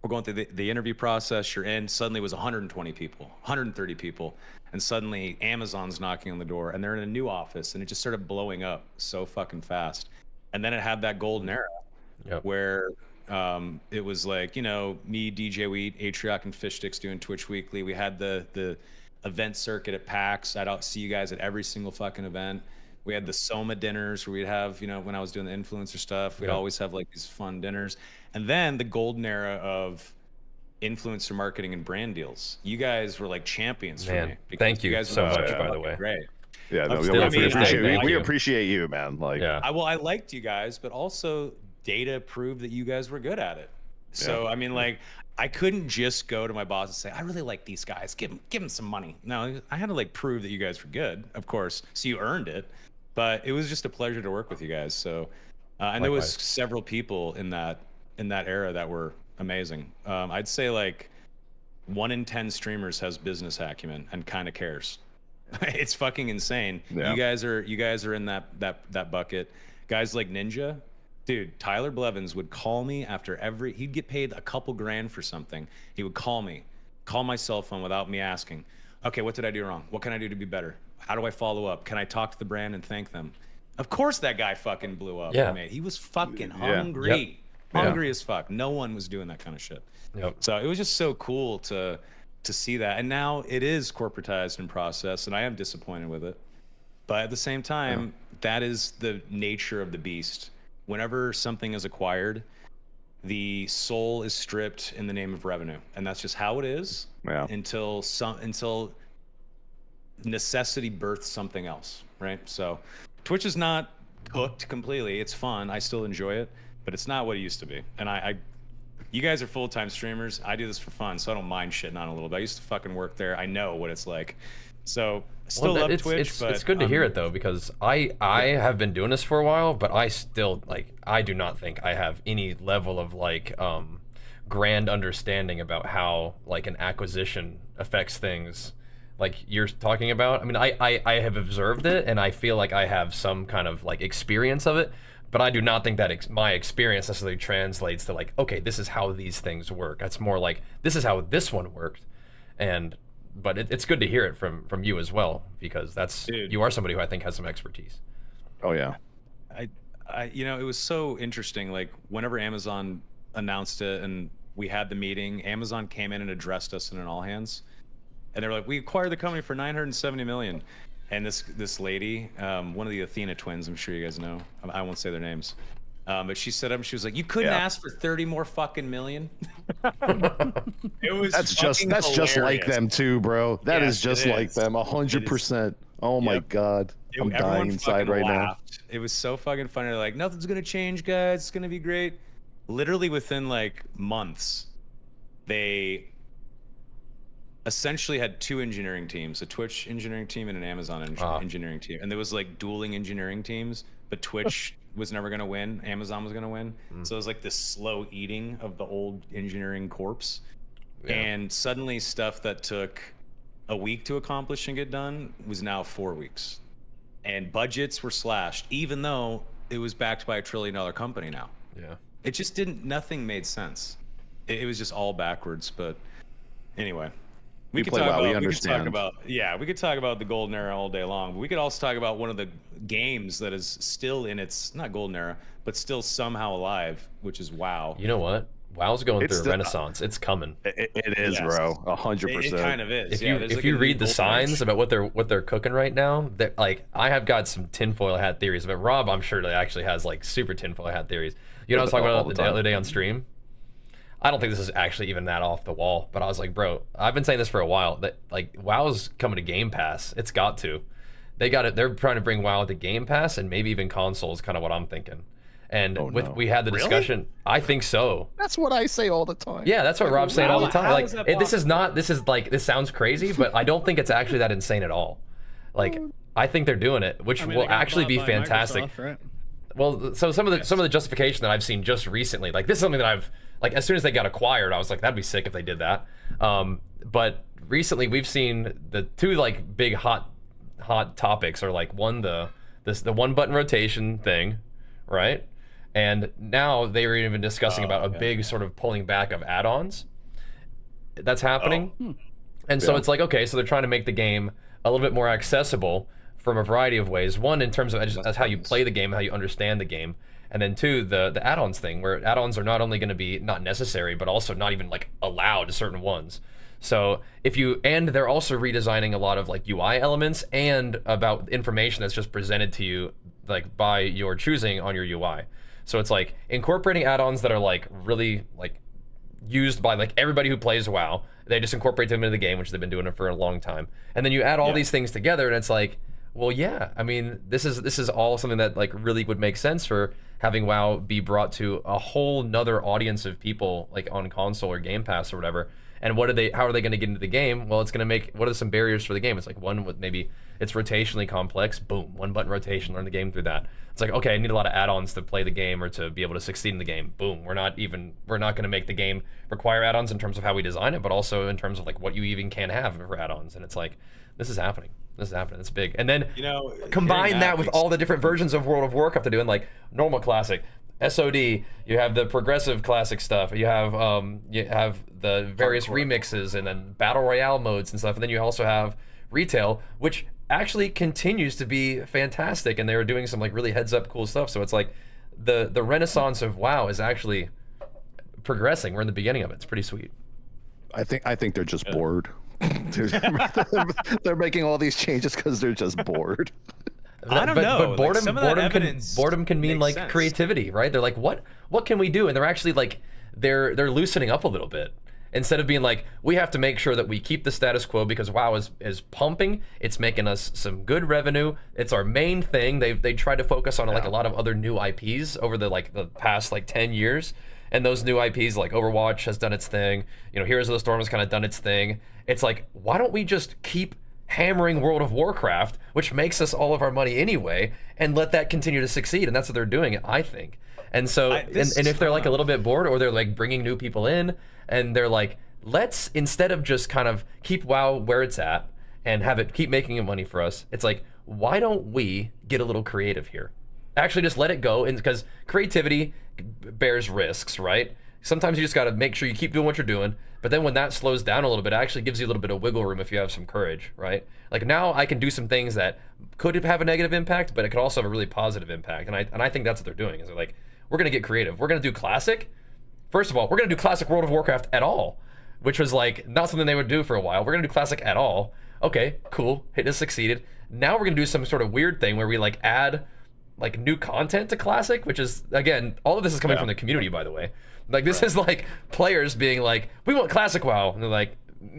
we're going through the interview process. You're in. Suddenly it was 120 people, 130 people. And suddenly Amazon's knocking on the door and they're in a new office and it just started blowing up so fucking fast. And then it had that golden era where it was like, you know, me, DJ Wheat, Atrioc, and Fish Sticks doing Twitch Weekly. We had the event circuit at PAX. I'd see you guys at every single fucking event. We had the Soma dinners where we'd have, you know, when I was doing the influencer stuff, we'd always have like these fun dinners. And then the golden era of influencer marketing and brand deals. You guys were like champions for me. Thank you guys so were much, by the way. Great. Yeah, no, still we appreciate you, man. Like, I liked you guys, but also data proved that you guys were good at it. So I mean, like, I couldn't just go to my boss and say, I really like these guys. Give them some money. No, I had to like prove that you guys were good, of course. So you earned it. But it was just a pleasure to work with you guys. So, and there was several people in that era that were amazing. I'd say like 1 in 10 streamers has business acumen and kind of cares. It's fucking insane. Yeah. You guys are in that bucket. Guys like Ninja, dude, Tyler Blevins would call me after he'd get paid a couple grand for something. He would call my cell phone without me asking, okay, what did I do wrong? What can I do to be better? How do I follow up? Can I talk to the brand and thank them? Of course that guy fucking blew up. Yeah. He was fucking hungry. Hungry as fuck. No one was doing that kind of shit. Yep. So it was just so cool to see that. And now it is corporatized and processed, and I am disappointed with it. But at the same time, that is the nature of the beast. Whenever something is acquired, the soul is stripped in the name of revenue. And that's just how it is until necessity births something else, right? So Twitch is not cooked completely. It's fun. I still enjoy it, but it's not what it used to be. And you guys are full-time streamers. I do this for fun, so I don't mind shitting on it a little bit. I used to fucking work there. I know what it's like. So I still love Twitch, but it's good to hear it though, because I have been doing this for a while, but I still I do not think I have any level of like grand understanding about how like an acquisition affects things like you're talking about. I mean, I have observed it and I feel like I have some kind of like experience of it, but I do not think that my experience necessarily translates to like, okay, this is how these things work. That's more like, this is how this one worked. But it's good to hear it from you as well, because you are somebody who I think has some expertise. Oh yeah. You know, it was so interesting. Like whenever Amazon announced it and we had the meeting, Amazon came in and addressed us in an all hands. And they were like, we acquired the company for $970 million. And this lady, one of the Athena twins, I'm sure you guys know. I won't say their names. But she set up and she was like, you couldn't ask for 30 more fucking million? It was that's just like them too, bro. That is just like them, 100%. Oh my God. I'm dying inside right now. It was so fucking funny. They're like, nothing's gonna change, guys. It's gonna be great. Literally within like months, they essentially had 2 engineering teams, a Twitch engineering team and an Amazon engineering team. And there was like dueling engineering teams, but Twitch was never going to win. Amazon was going to win. So it was like this slow eating of the old engineering corpse. Yeah. And suddenly stuff that took a week to accomplish and get done was now 4 weeks. And budgets were slashed, even though it was backed by $1 trillion company now. Yeah. It just nothing made sense. It was just all backwards. But anyway. We could talk about the golden era all day long, but we could also talk about one of the games that is still in its not golden era, but still somehow alive, which is WoW. You know what? WoW's going through a renaissance. It's coming. It is, bro. 100%. It kind of is. If you read the signs about what they're cooking right now, that like I have got some tinfoil hat theories, but Rob, I'm sure that actually has like super tinfoil hat theories. You know, I was talking about the other day on stream. I don't think this is actually even that off the wall, but I was like, bro, I've been saying this for a while that like WoW's coming to Game Pass. It's got to. They're trying to bring WoW to Game Pass and maybe even consoles, kind of what I'm thinking. And we had the discussion. Really? I think so. That's what I say all the time. Yeah, that's what Rob's saying all the time. Like this sounds crazy, but I don't think it's actually that insane at all. Like I think they're doing it, which will actually be fantastic. Right? Well, so some of the justification that I've seen just recently, like this is something that I've like as soon as they got acquired, I was like, that'd be sick if they did that. But recently we've seen the 2 like big hot topics are like one, the the one button rotation thing, right? And now they were even discussing about a big sort of pulling back of add-ons that's happening. And so it's like, okay, so they're trying to make the game a little bit more accessible from a variety of ways. One, in terms of just how you play the game, how you understand the game. And then two, the add-ons thing, where add-ons are not only going to be not necessary, but also not even like allowed certain ones. So and they're also redesigning a lot of like UI elements and about information that's just presented to you like by your choosing on your UI. So it's like incorporating add-ons that are like really like used by like everybody who plays WoW. They just incorporate them into the game, which they've been doing it for a long time. And then you add all these things together, and it's like, well, yeah, I mean, this is all something that like really would make sense for having WoW be brought to a whole nother audience of people like on console or Game Pass or whatever. And how are they going to get into the game? Well, it's going to make, what are some barriers for the game? It's like one with maybe it's rotationally complex. Boom, one button rotation, learn the game through that. It's like, okay, I need a lot of add-ons to play the game or to be able to succeed in the game. Boom, we're not going to make the game require add-ons in terms of how we design it, but also in terms of like what you even can have for add-ons. And it's like, this is happening. It's big. And then combine that with all the different versions of World of Warcraft they're doing, like normal classic, SOD, you have the progressive classic stuff, you have the various remixes and then battle royale modes and stuff, and then you also have retail, which actually continues to be fantastic, and they were doing some like really heads up cool stuff. So it's like the renaissance of WoW is actually progressing. We're in the beginning of it. It's pretty sweet. I think they're just bored. They're making all these changes because they're just bored. I don't know. But boredom can mean like sense. creativity, right? They're like, what can we do? And they're actually like, they're loosening up a little bit. Instead of being like, we have to make sure that we keep the status quo because WoW is pumping. It's making us some good revenue. It's our main thing. They tried to focus on like a lot of other new IPs over the past 10 years. And those new IPs like Overwatch has done its thing. Heroes of the Storm has kind of done its thing. It's like, why don't we just keep hammering World of Warcraft, which makes us all of our money anyway, and let that continue to succeed? And that's what they're doing, I think. And so, and if they're like a little bit bored, or they're like bringing new people in, and they're like, let's, instead of just kind of keep WoW where it's at and have it keep making it money for us, it's like, why don't we get a little creative here? Actually just let it go, and because creativity bears risks, right? Sometimes you just got to make sure you keep doing what you're doing, but then when that slows down a little bit, it actually gives you a little bit of wiggle room if you have some courage, right? Like now I can do some things that could have a negative impact, but it could also have a really positive impact, and I think that's what they're doing, is they're like, we're going to get creative. We're going to do classic. First of all, we're going to do classic World of Warcraft at all, which was like not something they would do for a while. We're going to do classic at all. Okay, cool. It has succeeded. Now we're going to do some sort of weird thing where we like add like new content to classic, which is, again, all of this is coming from the community, by the way. Like this is like players being like, we want classic WoW, and they're like,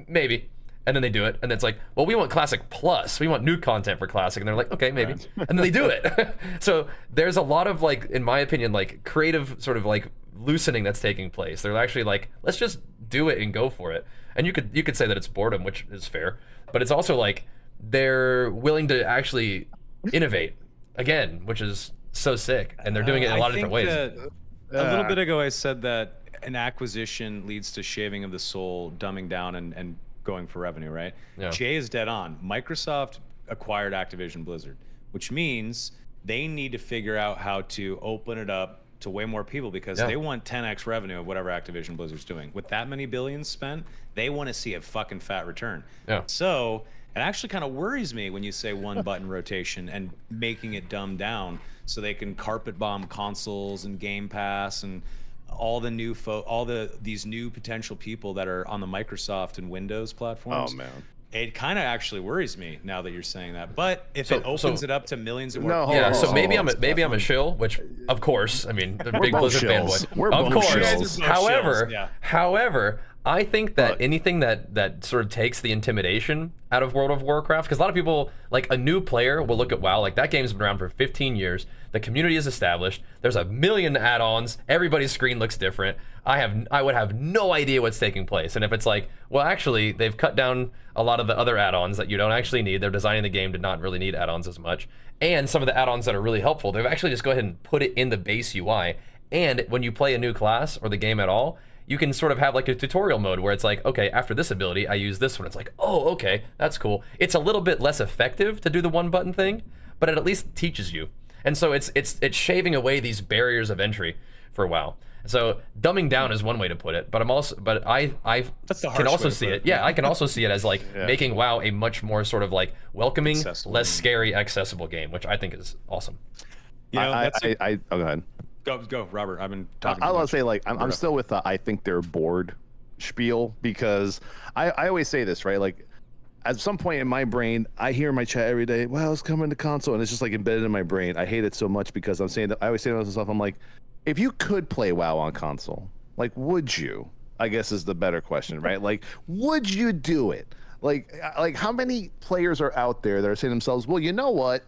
maybe, and then they do it, and it's like, well, we want classic plus, we want new content for classic, and they're like, okay, maybe, and then they do it. So there's a lot of like, in my opinion, like creative sort of like loosening that's taking place. They're actually like, let's just do it and go for it. And you could say that it's boredom, which is fair, but it's also like they're willing to actually innovate again, which is so sick, and they're doing it in a lot of different ways. A little bit ago, I said that an acquisition leads to shaving of the soul, dumbing down, and going for revenue, right? Yeah. Jay is dead on. Microsoft acquired Activision Blizzard, which means they need to figure out how to open it up to way more people, because they want 10x revenue of whatever Activision Blizzard's doing. With that many billions spent, they want to see a fucking fat return. Yeah. So it actually kind of worries me when you say one button rotation and making it dumbed down so they can carpet bomb consoles and Game Pass and all the new these new potential people that are on the Microsoft and Windows platforms. Oh man. It kind of actually worries me now that you're saying that. But if it opens it up to millions of more yeah, so maybe I'm a shill, which of course, I mean, the big Blizzard fanboy. We're of both course. shills. However, I think that anything that sort of takes the intimidation out of World of Warcraft, because a lot of people, like a new player will look at WoW, like that game's been around for 15 years, the community is established, there's a million add-ons, everybody's screen looks different, I would have no idea what's taking place. And if it's like, well, actually, they've cut down a lot of the other add-ons that you don't actually need, they're designing the game to not really need add-ons as much, and some of the add-ons that are really helpful, they've actually just go ahead and put it in the base UI, and when you play a new class or the game at all, you can sort of have like a tutorial mode where it's like, okay, after this ability, I use this one. It's like, oh, okay, that's cool. It's a little bit less effective to do the one button thing, but it at least teaches you. And so it's shaving away these barriers of entry for WoW. So dumbing down is one way to put it, but I That's the can harsh also way to see put it. it. Yeah, I can also see it as like Yeah. making WoW a much more sort of like welcoming, Accessible. less scary, accessible game, which I think is awesome. You know, I, that's I, oh, go ahead. go, Robert. I've been talking. I too want much. to say, like, I'm Roberto. still with the I think they're bored spiel, because I always say this, right? Like, at some point in my brain, I hear in my chat every day, "Wow, it's coming to console," and it's just like embedded in my brain. I hate it so much because I'm saying that I always say to myself, I'm like, if you could play WoW on console, like, would you? I guess is the better question, right? Like, would you do it? Like how many players are out there that are saying to themselves, well, you know what?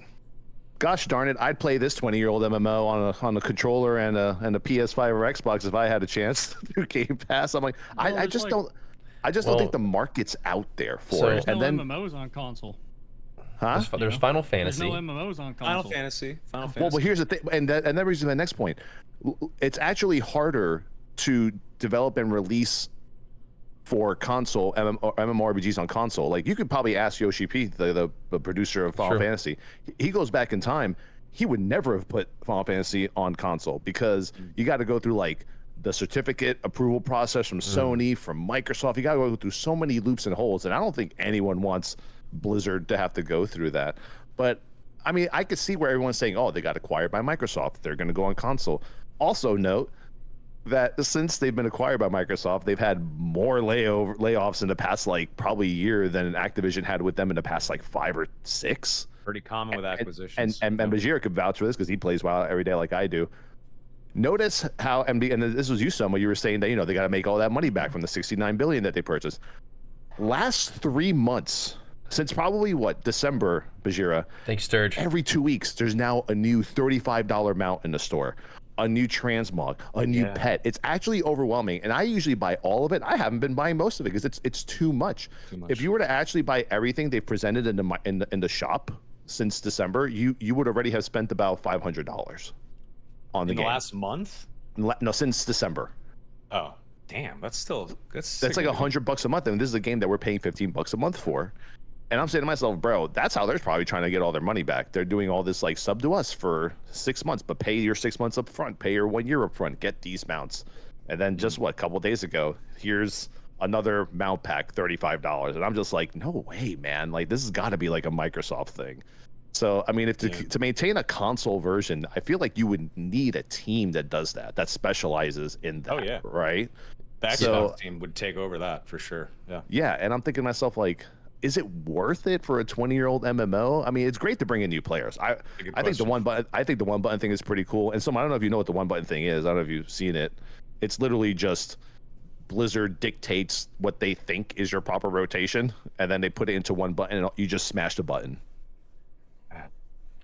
Gosh darn it, I'd play this 20-year-old MMO on a controller and a PS5 or Xbox if I had a chance through Game Pass. I'm like, I there's just like- don't. I just Well, don't think the market's out there for so- it. There's And no then, MMOs on console. huh? There's Final There's Fantasy. no MMOs on console. Final Fantasy. Final Fantasy. Well, but here's the thing, and that brings me to the next point. It's actually harder to develop and release for console MMORPGs on console. Like, you could probably ask Yoshi P, the producer of Final Sure. Fantasy. He goes back in time. He would never have put Final Fantasy on console because you got to go through like the certificate approval process from Sony, from Microsoft. You got to go through so many loops and holes, and I don't think anyone wants Blizzard to have to go through that. But I mean, I could see where everyone's saying, "Oh, they got acquired by Microsoft. They're going to go on console." Also, note that since they've been acquired by Microsoft, they've had more layoffs in the past, like, probably year than Activision had with them in the past, like, 5 or 6. pretty common with acquisitions. And Bajheera could vouch for this because he plays WoW every day like I do. Notice how MD, and this was you, Soma, you were saying that, you know, they got to make all that money back from the $69 billion that they purchased. Last 3 months, since probably December, Bajheera, Thanks, Sturge. every 2 weeks, there's now a new $35 mount in the store, a new transmog, a new pet. It's actually overwhelming, and I usually buy all of it. I haven't been buying most of it because it's too much. If you were to actually buy everything they've presented in the shop since December, you would already have spent about $500 on the in the game. last month. No, since December. Oh, damn! That's like $100 a month, and this is a game that we're paying $15 a month for. And I'm saying to myself, bro, that's how they're probably trying to get all their money back. They're doing all this like sub to us for 6 months, but pay your 6 months up front, pay your 1 year up front, get these mounts. And then just a couple days ago, here's another mount pack, $35. And I'm just like, no way, man. Like, this has got to be like a Microsoft thing. So, I mean, if to maintain a console version, I feel like you would need a team that does that specializes in that. Oh, yeah. Right? the Xbox So- team would take over that for sure. Yeah. Yeah, and I'm thinking to myself, like, is it worth it for a 20-year-old MMO? I mean, it's great to bring in new players. I think the question. one button thing is pretty cool. And I don't know if you know what the one button thing is. I don't know if you've seen it. It's literally just Blizzard dictates what they think is your proper rotation, and then they put it into one button, and you just smash the button.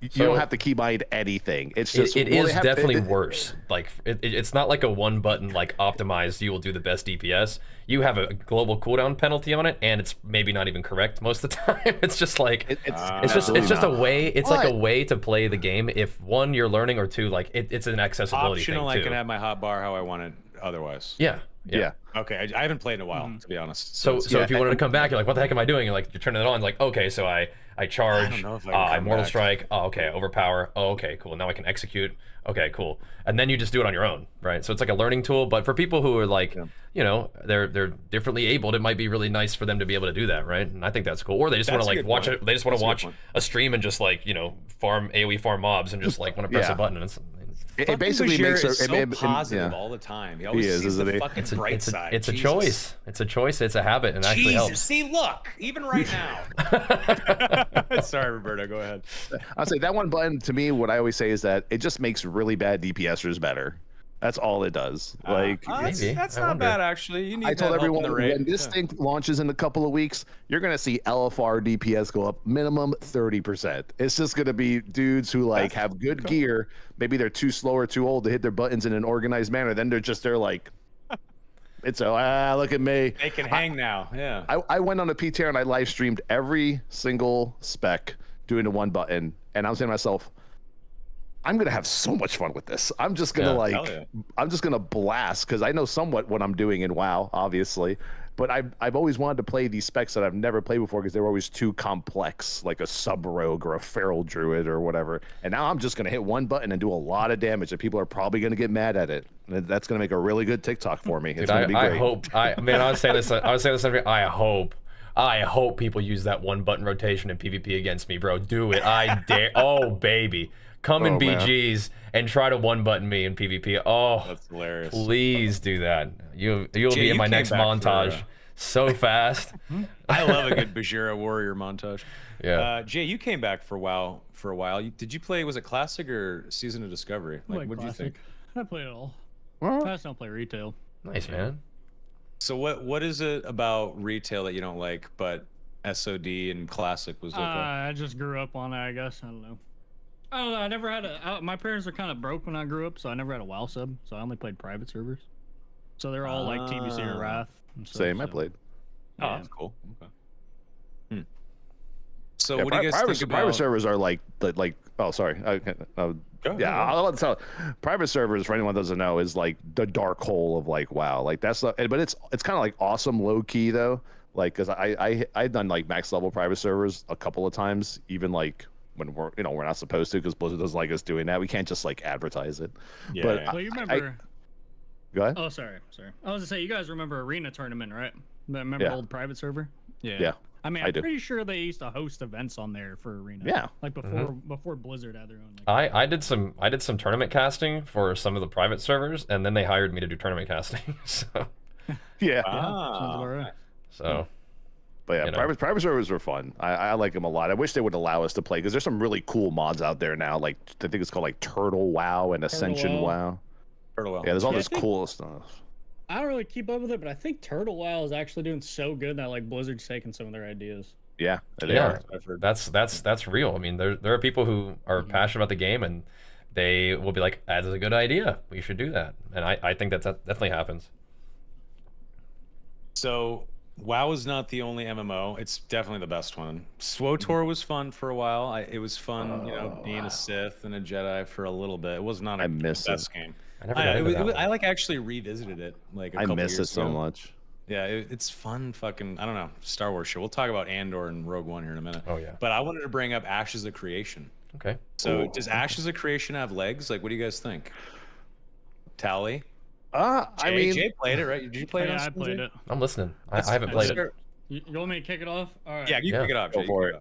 You So- don't have to keybind anything. It's just it well, is they have- definitely it- worse. Like it's not like a one button like optimized. You will do the best DPS. You have a global cooldown penalty on it, and it's maybe not even correct most of the time. It's just like It's it's just absolutely a not. way. It's like a But- way to play the game. If one, you're learning, or two, like it's an accessibility Optional, thing I too. can have my hotbar how I want it otherwise. Yeah. Yeah. Okay, I haven't played in a while, to be honest. So it's- if you wanted to come back, you're like, what the heck am I doing? You're like, you're turning it on. Like, okay, so I charge. I don't know if I can I come Mortal back. Strike. Oh, okay, overpower. Oh, okay, cool. Now I can execute. Okay, cool. And then you just do it on your own, right? So it's like a learning tool. But for people who are like, you know, they're differently abled, it might be really nice for them to be able to do that, right? And I think that's cool. Or they just want That's to a like good watch point. it. They just want That's to a watch good point. a stream and just like, you know, farm AOE farm mobs and just like want to press Yeah. a button. And It Fucking basically Bajheera makes is so it, positive yeah. all the time. He always is, sees isn't the he? fucking it's a, bright it's a, side. it's a Jesus. choice. It's a choice. It's a habit, and it actually Jesus, helps. see, look, even right now. Sorry, Roberto, go ahead. I'll say that one button to me, what I always say is that it just makes really bad DPSers better. That's all it does. Like Maybe. that's I not wonder. bad actually. You need I told that help in everyone, the raid. when this thing launches in a couple of weeks, you're gonna see LFR DPS go up minimum 30%. It's just gonna be dudes who like have good gear. Maybe they're too slow or too old to hit their buttons in an organized manner. Then they're like, it's look at me. They can hang now. Yeah. I went on a PTR and I live streamed every single spec doing the one button, and I was saying to myself, I'm gonna have so much fun with this. I'm just gonna Yeah, hell yeah. I'm just gonna blast because I know somewhat what I'm doing in WoW, obviously, but I've always wanted to play these specs that I've never played before because they were always too complex, like a sub rogue or a feral druid or whatever. And now I'm just gonna hit one button and do a lot of damage, and people are probably gonna get mad at it. And that's gonna make a really good TikTok for me. Dude, It's gonna be great. I hope. I was saying this. I hope people use that one button rotation in PvP against me, bro. Do it. I dare. Oh baby, come in BGs and try to one button me in PvP. Oh, That's hilarious. please do that. You'll Jay, be in you my came next back montage for, so fast. I love a good Bajheera warrior montage. Yeah. Jay, you came back for a while. Did you play? Was it classic or season of discovery? I Like, play what did you think? classic. I play it all. Well, I just don't play retail. Nice, man. So what is it about retail that you don't like, but SOD and classic was okay? I just grew up on it, I guess. I don't know. I never had my parents are kind of broke when I grew up, so I never had a WoW sub. So I only played private servers. So they're all like TBC or Wrath. And stuff, same. I so, played. Oh, yeah. that's cool. Okay. So Yeah, what do you guys private, think about? private servers are like oh sorry. Yeah, I'll let tell. Private servers, for anyone that doesn't know, is like the dark hole of like WoW. Like that's the, but it's kind of like awesome low key though. Like, cause I've done like max level private servers a couple of times, even like when we're not supposed to, because Blizzard doesn't like us doing that. We can't just like advertise it. Yeah, but yeah. Well, you remember? Go ahead. Oh, sorry. I was gonna say, you guys remember Arena Tournament, right? Remember Yeah. the old private server? Yeah. I mean, I I'm do. pretty sure they used to host events on there for Arena. Yeah. Like before Blizzard had their own. Like, I did some tournament casting for some of the private servers, and then they hired me to do tournament casting. So Yeah. sounds about right. so But yeah, You know. private servers are fun. I like them a lot. I wish they would allow us to play because there's some really cool mods out there now. Like I think it's called like Turtle WoW and Ascension WoW. WoW. Turtle Well. Yeah, there's all Yeah, I this think- cool stuff. I don't really keep up with it, but I think Turtle WoW is actually doing so good that like Blizzard's taking some of their ideas. Yeah, they yeah, are. I've heard. that's real. I mean, there are people who are passionate about the game, and they will be like, "That's a good idea. We should do that." And I think that definitely happens. So WoW is not the only MMO. It's definitely the best one. SWTOR was fun for a while. It was fun, being a Sith and a Jedi for a little bit. It was not I the miss it. best game. I never got into that one. I like actually revisited it like a I couple miss years it so ago. much. Yeah, it's fun. Fucking, I don't know, Star Wars shit. We'll talk about Andor and Rogue One here in a minute. Oh yeah. But I wanted to bring up Ashes of Creation. Okay. So does Ashes of Creation have legs? Like, what do you guys think? Tally? I mean, Jay played it, right? Did you play it? Yeah, on I Steam, played Jay? it. I'm listening. I haven't played it. You want me to kick it off? All right. Yeah, you Yeah. pick it up. Go Jay, for you it. pick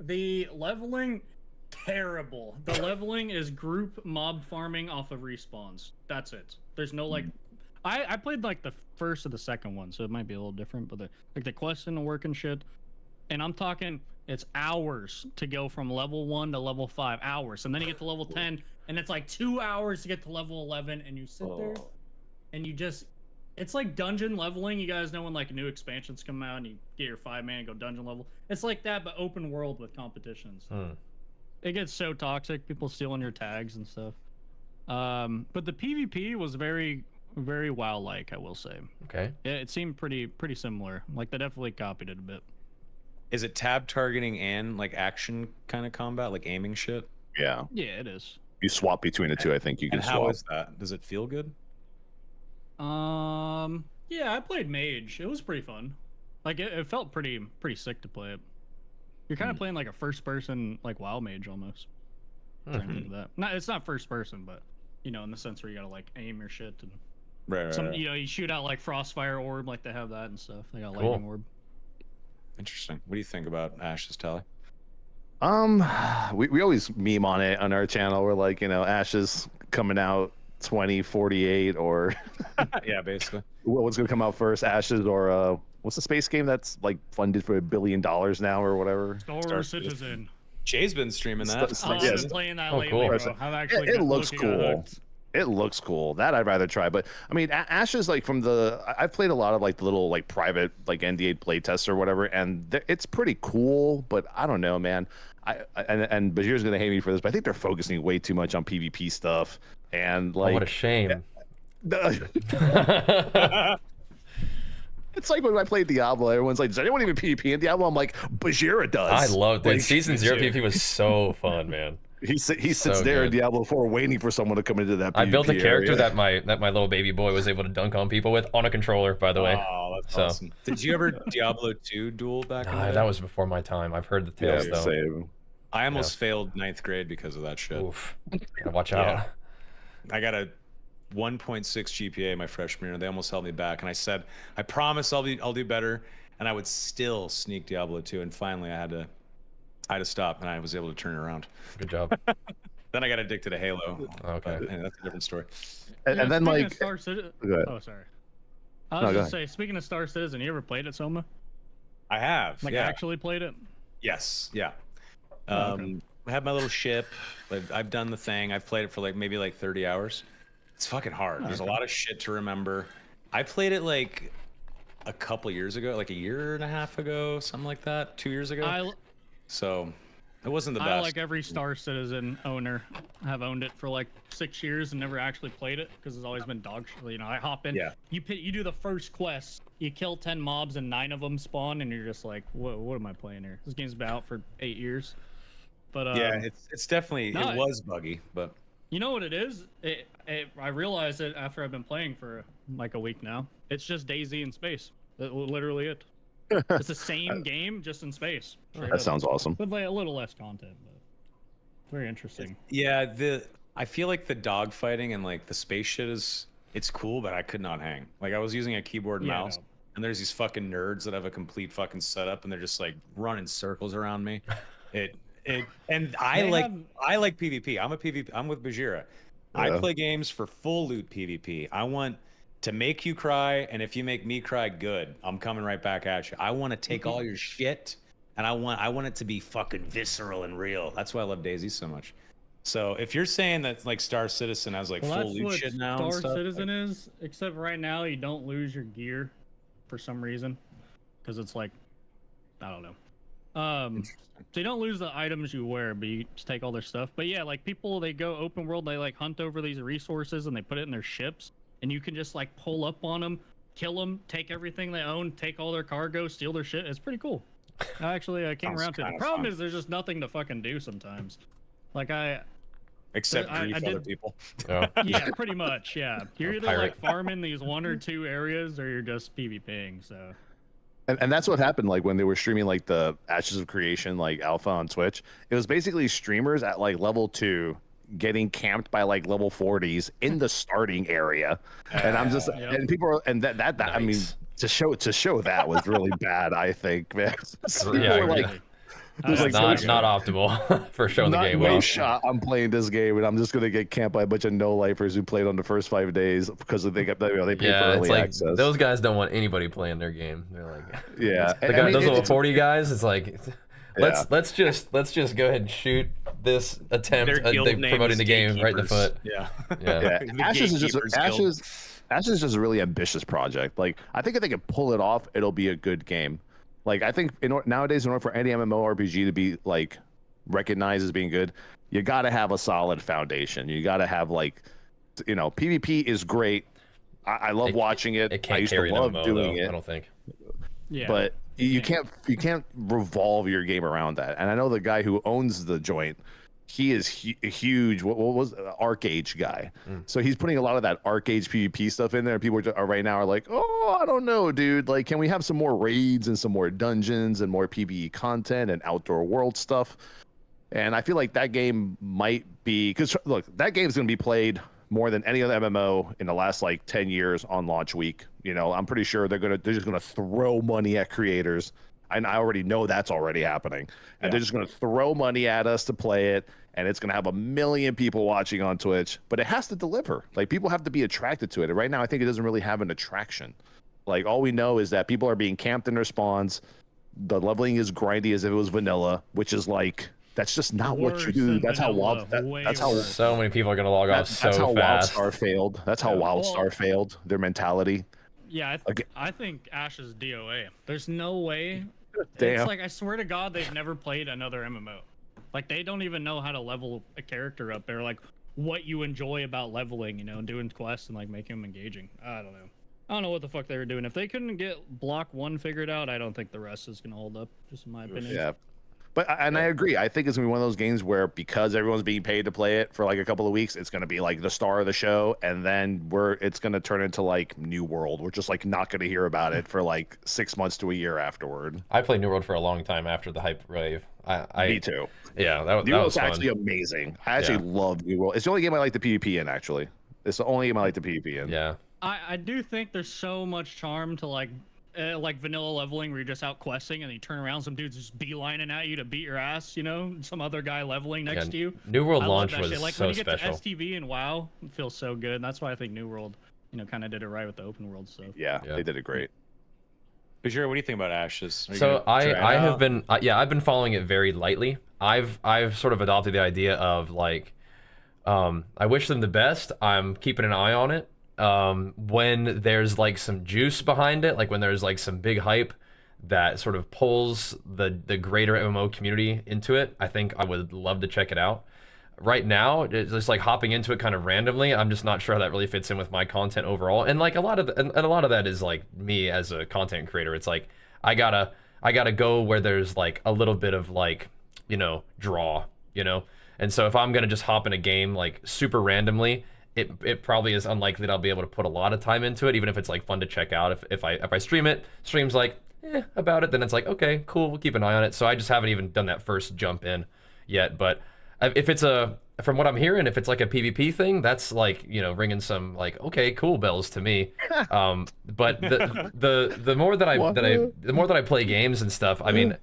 up. The leveling, terrible. The leveling is group mob farming off of respawns. That's it. There's no like. I played like the first or the second one, so it might be a little different. But the quest and the work and shit, and I'm talking it's hours to go from level 1 to level 5 hours, and then you get to level 10, and it's like 2 hours to get to level 11, and you sit there, and you just. It's like dungeon leveling. You guys know when like new expansions come out and you get your 5-man and go dungeon level. It's like that, but open world with competitions. It gets so toxic. People stealing your tags and stuff. But the PvP was very, very WoW-like, I will say. Okay. It seemed pretty similar. Like they definitely copied it a bit. Is it tab targeting and like action kind of combat, like aiming shit? yeah, Yeah, it is. you swap between the two. I think you can And how swap. is that? Does it feel good? Yeah, I played Mage. It was pretty fun. Like it felt pretty sick to play it. You're kind of playing like a first-person like WoW Mage almost. Trying to think of that. It's not first person, but in the sense where you gotta like aim your shit and Right. you shoot out like Frostfire Orb, like they have that and stuff. They got Cool. Lightning Orb. Interesting. What do you think about Ash's Tally? We always meme on it on our channel. We're like, Ashes coming out 2048 or Yeah, basically. what's going to come out first, Ashes or what's the space game that's like funded for $1 billion now or whatever? Star Citizen. Jay's been streaming that. It's Oh, like- I've yes. been playing that Oh, lately, cool. bro. I've actually It been looks looking at cool. hooked. It looks cool. That I'd rather try. But I mean, Ashes, like I've played a lot of like the little like private like NDA playtests or whatever, and it's pretty cool. But I don't know, man. And Bajheera's gonna hate me for this, but I think they're focusing way too much on PvP stuff. And Oh, like, what a shame. it's like when I played Diablo, everyone's like, "Does anyone even PvP in Diablo?" I'm like, Bajheera does. I loved it. Like, Season me 0 too. PvP was so fun, man. He sits So there in good. Diablo 4 waiting for someone to come into that I built a PvP character area. that my little baby boy was able to dunk on people with on a controller, by the way. Oh, that's So awesome. Did you ever Diablo 2 duel back in the nah, day? that was before my time. I've heard the Yeah, tales though. same. I almost failed 9th grade because of that shit. Oof. Gotta watch Yeah. out. I got a 1.6 GPA my freshman year. They almost held me back, and I said, "I promise I'll do better." And I would still sneak Diablo 2, and finally I had to stop, and I was able to turn it around. Good job. Then I got addicted to Halo. Okay. But, that's a different story. And then speaking like, of Star Citizen. go ahead. Oh, sorry. I No, was go just say, speaking of Star Citizen, you ever played it, Soma? I have. Like yeah. actually played it? Yes. Yeah. Oh, okay. I have my little ship. I've done the thing. I've played it for maybe 30 hours. It's fucking hard. There's a lot of shit to remember. I played it like a couple years ago, like a year and a half ago, something like that, 2 years ago. So it wasn't the best. I, like every Star Citizen owner, have owned it for like 6 years and never actually played it because it's always been dog shit. You know, I hop in. Yeah. You do the first quest, you kill 10 mobs and 9 of them spawn, and you're just like, what am I playing here? This game's been out for 8 years. But yeah, it's definitely no, it was buggy, but you know what it is? I realized it after I've been playing for like a week now. It's just DayZ in space. That's literally it. It's the same game, just in space. That sounds awesome. With like a little less content, but very interesting. yeah, I feel like the dogfighting and like the space shit it's cool, but I could not hang. Like I was using a keyboard and Yeah, mouse, no. and there's these fucking nerds that have a complete fucking setup, and they're just like running circles around me. And I They like have- I like PvP. I'm a PvP. I'm with Bajheera. I Yeah. play games for full loot PvP. I want to make you cry, and if you make me cry, good. I'm coming right back at you. I want to take all your shit, and I want it to be fucking visceral and real. That's why I love DayZ so much. So if you're saying that like Star Citizen has like Well, full that's loot what shit now and Star stuff, Citizen is, except right now you don't lose your gear for some reason, because it's like, I don't know. So you don't lose the items you wear, but you just take all their stuff. But yeah, like people, they go open world, they like hunt over these resources and they put it in their ships, and you can just like pull up on them, kill them, take everything they own, take all their cargo, steal their shit. It's pretty cool. Actually, I came Sounds around to it. The kinda problem fun. is there's just nothing to fucking do sometimes. Like except I grief did- other people. Oh. yeah, pretty much. Yeah, you're Or either pirate. like farming these 1 or 2 areas, or you're just PvPing. So And that's what happened like when they were streaming like the Ashes of Creation like alpha on Twitch. It was basically streamers at like level 2 getting camped by like level 40s in the starting area. And I'm just Yep. and people are and that I mean Nice. to show that was really bad, I think, man. People Yeah, I were agree. like There's like not optimal for showing the not, game no well. shot. I'm playing this game and I'm just gonna get camped by a bunch of no-lifers who played on the first 5 days because they got they paid for Yeah, early it's like access. those guys don't want anybody playing their game. They're like, Yeah, the and guy, I mean, those little it's- 40 guys. It's like, Yeah. let's just go ahead and shoot this attempt Their at guild name promoting is the game right in the Gatekeepers. foot. Yeah. Yeah. Yeah, The Ashes is Gatekeepers Guild. Ashes is just a really ambitious project. Like I think if they can pull it off, it'll be a good game. Like I think nowadays, in order for any MMORPG to be like recognized as being good, you got to have a solid foundation. You got to have like, PvP is great. I love watching it. It I can't used carry to an love MMO doing though. it. I don't think. yeah, But you can't revolve your game around that. And I know the guy who owns the joint, he is huge. What was Arc Age guy? So he's putting a lot of that Arc Age PvP stuff in there. People are right now are like, oh, I don't know, dude. Like, can we have some more raids and some more dungeons and more PvE content and outdoor world stuff? And I feel like that game might be because look, that game's going to be played more than any other MMO in the last like 10 years on launch week. I'm pretty sure they're just gonna throw money at creators. And I already know that's already happening. And they're just gonna throw money at us to play it, and it's gonna have 1 million people watching on Twitch. But it has to deliver. Like people have to be attracted to it. And right now, I think it doesn't really have an attraction. Like all we know is that people are being camped in their spawns. The leveling is grindy as if it was vanilla, which is like that's just not what you Worse do. than That's how vanilla, Wild. way That's how. worse. So many people are gonna log off That's so how fast. WildStar failed. That's how WildStar Well- failed. Their mentality. yeah, Okay. I think Ash is DOA. There's no way. Damn. It's like I swear to God, they've never played another MMO. Like they don't even know how to level a character up. They're like what you enjoy about leveling, and doing quests and like making them engaging. I don't know. I don't know what the fuck they were doing. If they couldn't get block 1 figured out, I don't think the rest is gonna hold up. Just in my opinion. Yeah. But and I agree. I think it's gonna be one of those games where because everyone's being paid to play it for like a couple of weeks, it's gonna be like the star of the show, and then it's gonna turn into like New World. We're just like not gonna hear about it for like 6 months to a year afterward. I played New World for a long time after the hype wave. Me too. Yeah, New that World's was fun. actually amazing. I actually love New World. It's the only game I like the PvP in. Actually, it's the only game I like the PvP in. Yeah. I do think there's so much charm to like vanilla leveling where you're just out questing and you turn around, some dude's just beelining at you to beat your ass, you know, some other guy leveling next to you. New World I love launch that was shit. Like so when you get special. to STV and WoW, it feels so good. And that's why I think New World, you know, kind of did it right with the open world stuff. Yeah, they did it great. Bajheera, what do you think about Ashes? Are you So gonna try it I have out? been I've been following it very lightly. I've sort of adopted the idea of like I wish them the best. I'm keeping an eye on it. When there's like some juice behind it, like when there's like some big hype that sort of pulls the greater MMO community into it, I think I would love to check it out. Right now, it's just like hopping into it kind of randomly. I'm just not sure how that really fits in with my content overall. And like a lot of that is like me as a content creator. It's like I gotta go where there's like a little bit of like, you know, draw, you know. And so if I'm gonna just hop in a game like super randomly, it probably is unlikely that I'll be able to put a lot of time into it, even if it's like fun to check out. If I stream it, stream's like about it, then it's like okay, cool, we'll keep an eye on it. So I just haven't even done that first jump in yet. But if it's from what I'm hearing, if it's like a PvP thing, that's like, you know, ringing some like okay, cool bells to me. But the more that I play games and stuff, I mean,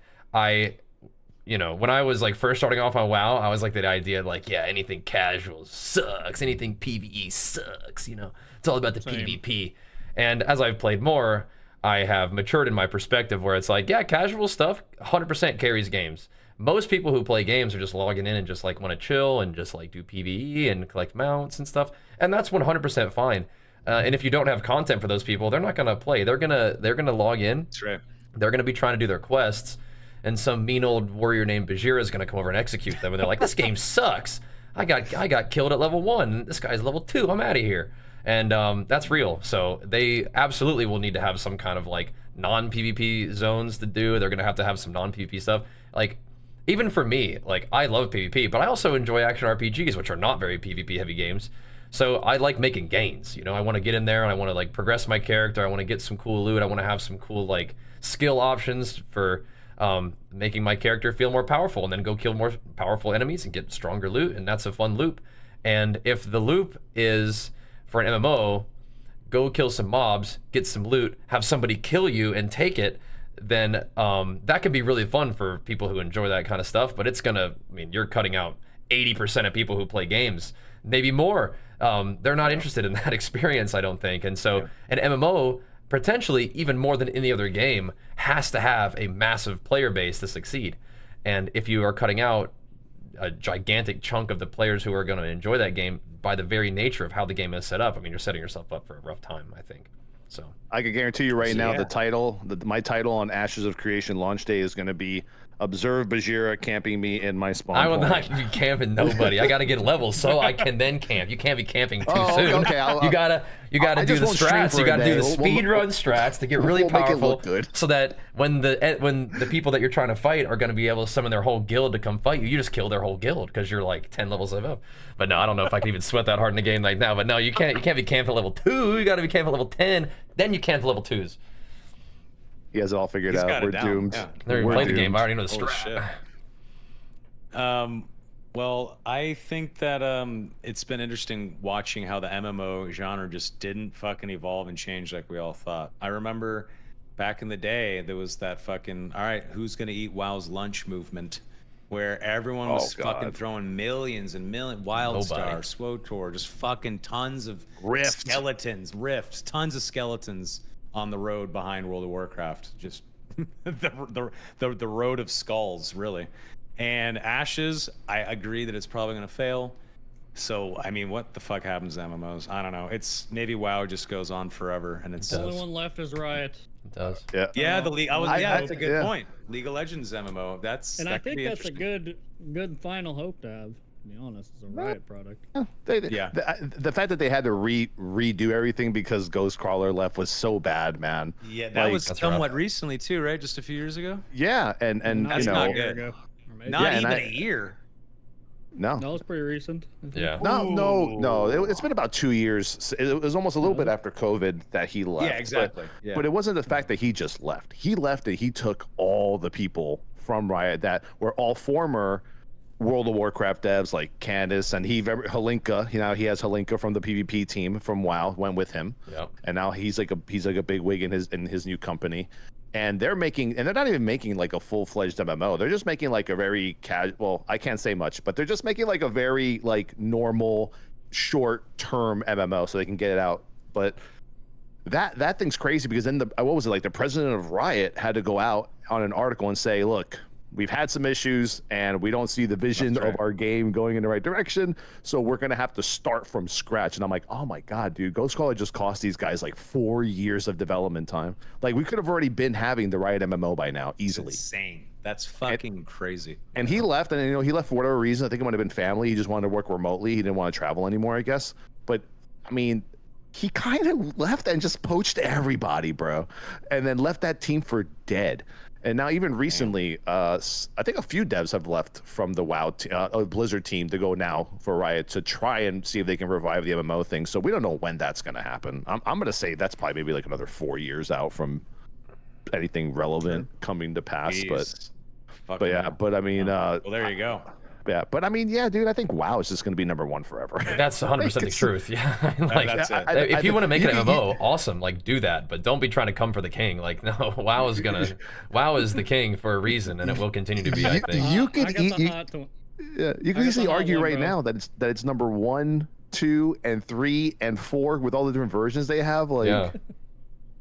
you know, when I was like first starting off on WoW, I was like that idea like, yeah, anything casual sucks, anything PvE sucks, you know, it's all about the PvP. And as I've played more, I have matured in my perspective where it's like, yeah, casual stuff 100% carries games. Most people who play games are just logging in and just like want to chill and just like do PvE and collect mounts and stuff, and that's 100% fine. And if you don't have content for those people, they're not gonna play. They're gonna log in. That's right. They're gonna be trying to do their quests, and some mean old warrior named Bajheera is gonna come over and execute them, and they're like, "This game sucks. I got killed at level 1. This guy's level 2. I'm out of here." And that's real. So they absolutely will need to have some kind of like non-PvP zones to do. They're gonna have to have some non-PvP stuff. Like even for me, like I love PvP, but I also enjoy action RPGs, which are not very PvP heavy games. So I like making gains. You know, I want to get in there and I want to like progress my character. I want to get some cool loot. I want to have some cool like skill options for making my character feel more powerful, and then go kill more powerful enemies and get stronger loot, and that's a fun loop. And if the loop is for an MMO, go kill some mobs, get some loot, have somebody kill you and take it, then that can be really fun for people who enjoy that kind of stuff. But it's gonna, I mean, you're cutting out 80% of people who play games, maybe more. They're not interested in that experience, I don't think. And so an MMO, potentially even more than any other game, has to have a massive player base to succeed. And if you are cutting out a gigantic chunk of the players who are going to enjoy that game by the very nature of how the game is set up, I mean, you're setting yourself up for a rough time, I think. So I can guarantee you right now, my title on Ashes of Creation launch day is going to be "Observe Bajheera camping me in my spawn I will point." not be camping nobody. I got to get levels so I can then camp. You can't be camping too soon. Okay, you gotta I do just the won't stream strats. for You a gotta do day. the We'll- speed run strats to get really we'll make it powerful, look good. so that when the people that you're trying to fight are going to be able to summon their whole guild to come fight you, you just kill their whole guild because you're like 10 levels above. But no, I don't know if I can even sweat that hard in a game like now. But no, you can't be camping level 2. You got to be camping level 10. Then you camp level 2s. He has it all figured He's out. got it We're down, doomed. yeah. Never even We're played the game. doomed. I already know the Holy strat. shit. Well, I think that it's been interesting watching how the MMO genre just didn't fucking evolve and change like we all thought. I remember back in the day, there was that fucking, all right, who's going to eat WoW's lunch movement, where everyone was fucking throwing millions and millions, WildStar, SWOTOR, just fucking tons of skeletons, tons of skeletons on the road behind World of Warcraft. Just the road of skulls, really. And Ashes, I agree that it's probably going to fail. So, I mean, what the fuck happens to MMOs? I don't know. It's maybe WoW just goes on forever, and it's The only one left is Riot. It does. Yeah. yeah, the league. That's a good yeah. point. League of Legends MMO. And I think that's a good final hope to have. To be honest, it's a Riot product. The fact that they had to redo everything because Ghostcrawler left was so bad, man. Yeah, that was that's somewhat rough. recently too, right? Just a few years ago. Yeah, and That's you know, not good. maybe. Not Yeah, and even I- a year. No. That was pretty recent. I think. Yeah. No. It's been about 2 years. It was almost a little bit after COVID that he left. Yeah, exactly. But it wasn't the fact that he just left. He left and he took all the people from Riot that were all former World of Warcraft devs, like Candace, and Halinka. He has Halinka from the PvP team from WoW, went with him. Yep. And now he's like a big wig in his new company. And they're not even making like a full-fledged MMO. They're just making like a very casual, I can't say much, but they're just making like a very like normal short-term MMO so they can get it out. But that thing's crazy because then the president of Riot had to go out on an article and say, look, we've had some issues and we don't see the vision of our game going in the right direction, so we're gonna have to start from scratch. And I'm like, oh my god, dude, Ghostcrawler just cost these guys like 4 years of development time. Like, we could have already been having the Riot MMO by now easily. It's insane. That's fucking crazy. And he left, and he left for whatever reason. I think it might have been family. He just wanted to work remotely. He didn't want to travel anymore, I guess. But I mean, he kind of left and just poached everybody, bro, and then left that team for dead. And now, even recently, I think a few devs have left from the WoW Blizzard team to go now for Riot to try and see if they can revive the MMO thing. So we don't know when that's going to happen. I'm going to say that's probably maybe like another 4 years out from anything relevant coming to pass. Jeez. But yeah, but I mean, well, there you go. yeah, but I mean, yeah, dude, I think WoW is just going to be #1 forever. That's 100% the truth. Yeah. Like, That's it. if you want to make an MMO, awesome. Like, do that, but don't be trying to come for the king. Like, no, WoW is the king for a reason, and it will continue to be. I think. You I could got the hot to- Yeah, you can I easily got the hot argue one, right bro. now that it's #1, 2, and 3, and 4 with all the different versions they have. Like, Yeah.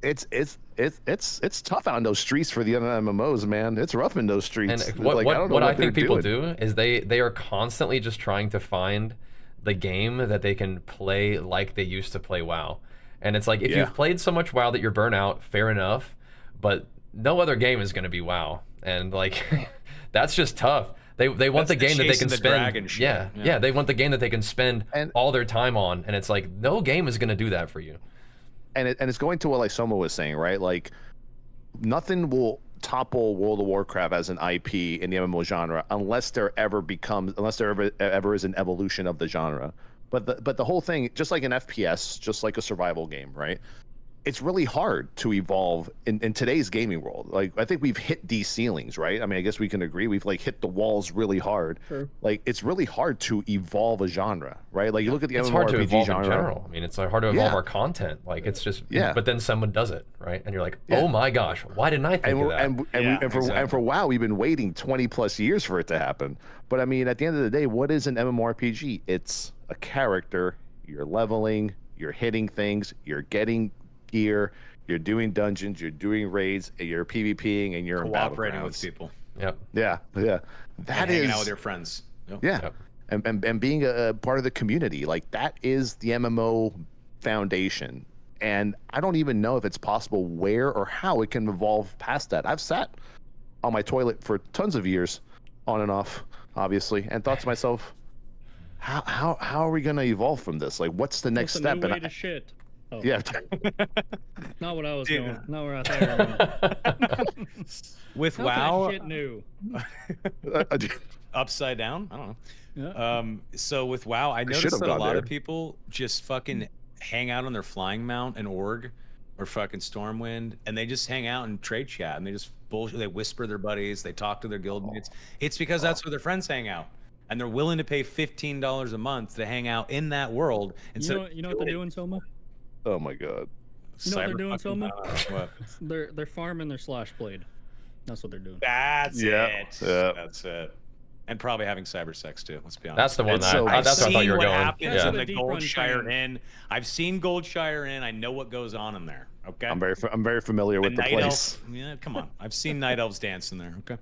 it's tough out in those streets for the other MMOs, man. It's rough in those streets. And It's what, like, what, what I they're think people doing. do is they are constantly just trying to find the game that they can play like they used to play WoW. And it's like, if Yeah. you've played so much WoW that you're burnt out, fair enough, but no other game is going to be WoW. And like, that's just tough. They want That's the game that they chasing can the spend. dragon shit. Yeah, they want the game that they can spend And- all their time on. And it's like, no game is going to do that for you. And it's going to what like Soma was saying, right? Like, nothing will topple World of Warcraft as an IP in the MMO genre unless there ever is an evolution of the genre. But the whole thing, just like an FPS, just like a survival game, right? It's really hard to evolve in today's gaming world. Like, I think we've hit these ceilings, right? I mean, I guess we can agree we've like hit the walls really hard. Sure. Like, it's really hard to evolve a genre, right? Like, you look at the It's hard to MMORPG evolve genre. in general. I mean, it's like hard to evolve Yeah. our content. Like, it's just, Yeah. but then someone does it, right? And you're like, Yeah. oh my gosh, why didn't I think and of we're, that? and for exactly. WoW, we've been waiting 20 plus years for it to happen. But I mean, at the end of the day, what is an MMORPG? It's a character. You're leveling. You're hitting things. You're getting gear. You're doing dungeons. You're doing raids. You're PvPing, and you're in Cooperating with battlegrounds. people. Yep. Yeah. And That hanging is. out with your friends. Yep. Yeah. Yep. And being a part of the community, like, that is the MMO foundation. And I don't even know if it's possible where or how it can evolve past that. I've sat on my toilet for tons of years, on and off, obviously, and thought to myself, how are we gonna evolve from this? Like, what's the next What's the step? new way And to shit? Oh, yeah, not what I was Dude. going. Not where I thought you were going. With How WoW, can I shit new? upside down. I don't know. Yeah. So with WoW, I should noticed have that a gone lot there. of people just fucking hang out on their flying mount and org or fucking Stormwind, and they just hang out and trade chat, and they just bullshit. They whisper their buddies, they talk to their guildmates. It's because that's where their friends hang out, and they're willing to pay $15 a month to hang out in that world. You know what they're doing, Soma? oh my god. You know what they're doing, Soma? What? They're farming their slash blade. That's what they're doing. That's Yeah, it. yeah. That's it. And probably having cyber sex too. Let's be honest. That's the one It's that so- that's where I thought seen you were what going. happens Yeah. in The the deep run Goldshire training. Inn. I've seen Goldshire Inn. I know what goes on in there. Okay. I'm very familiar with the Night place. Elf. Yeah, come on. I've seen night elves dance in there. Okay.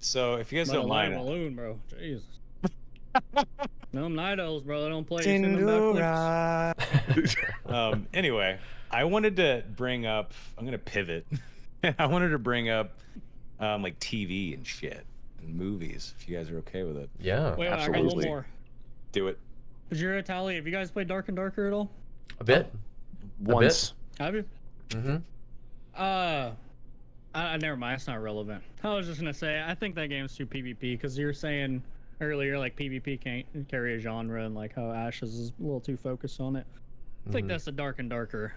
So if you guys Not a don't light mind, balloon, bro. Jesus. No night elves, bro. They don't play. Send them backflips. anyway, I wanted to bring up. I'm gonna pivot. I wanted to bring up like TV and shit and movies. If you guys are okay with it, Yeah. Wait, I got Absolutely. one more. do it. Bajheera, Tally, have you guys played Dark and Darker at all? A bit. Once. Have you? Mm-hmm. Never mind. It's not relevant. I was just gonna say, I think that game's too PvP because you were saying earlier like PvP can't carry a genre and like how Ashes is a little too focused on it. I think that's a Dark and Darker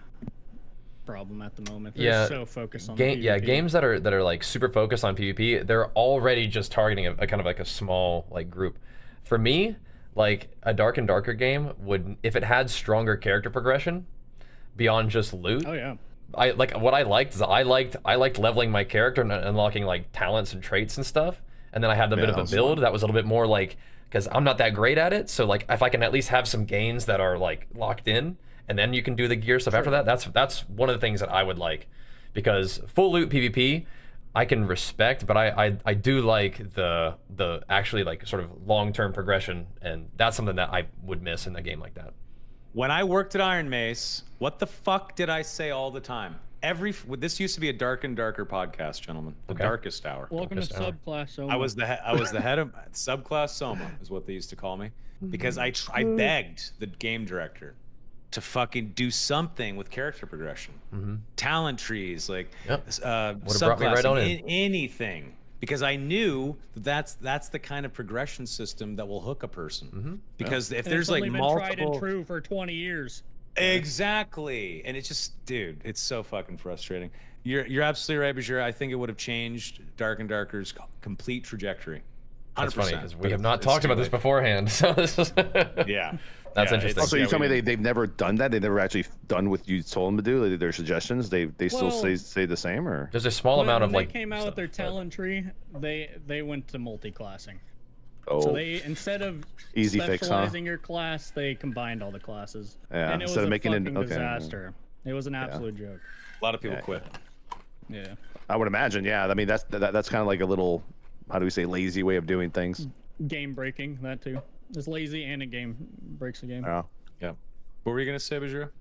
problem at the moment. They're so focused on PvP. Yeah, games that are like super focused on PvP, they're already just targeting a kind of like a small like group. For me, like a Dark and Darker game would, if it had stronger character progression beyond just loot. Oh yeah. I like what I liked is I liked leveling my character and unlocking like talents and traits and stuff, and then I had a bit of a build that was a little bit more like, because I'm not that great at it, so like if I can at least have some gains that are like locked in, and then you can do the gear stuff after that. That's one of the things that I would like, because full loot PvP I can respect, but I do like the actually like sort of long-term progression, and that's something that I would miss in a game like that. When I worked at Iron Mace, what the fuck did I say all the time? This used to be a Dark and Darker podcast, gentlemen. The Darkest Hour. Welcome to Subclass Soma. I was the head of Subclass Soma, is what they used to call me, because I begged the game director to fucking do something with character progression, talent trees, like subclassing, anything. Because I knew that's the kind of progression system that will hook a person. Because if there's like multiple, tried and true for 20 years. Exactly, and it's just, dude, it's so fucking frustrating. You're absolutely right, Bajheera. I think it would have changed Dark and Darker's complete trajectory. 100%. That's funny because we have not talked about this beforehand. So this is that's interesting. Also, you tell me they've never done that. They never actually done what you told them to do. Their suggestions. They still say the same, or there's a small amount of like. When they came out with their talent tree, they went to multi-classing. Oh. So they, instead of easy specializing your class, they combined all the classes. Yeah. And it was Instead of a making it fucking disaster. It was an absolute joke. A lot of people quit. Yeah. I would imagine. Yeah. I mean, that's kind of like a little, how do we say, lazy way of doing things. Game breaking, that too. It's lazy and a game breaks the game. Yeah. Yeah. What were you gonna say, Bajheera?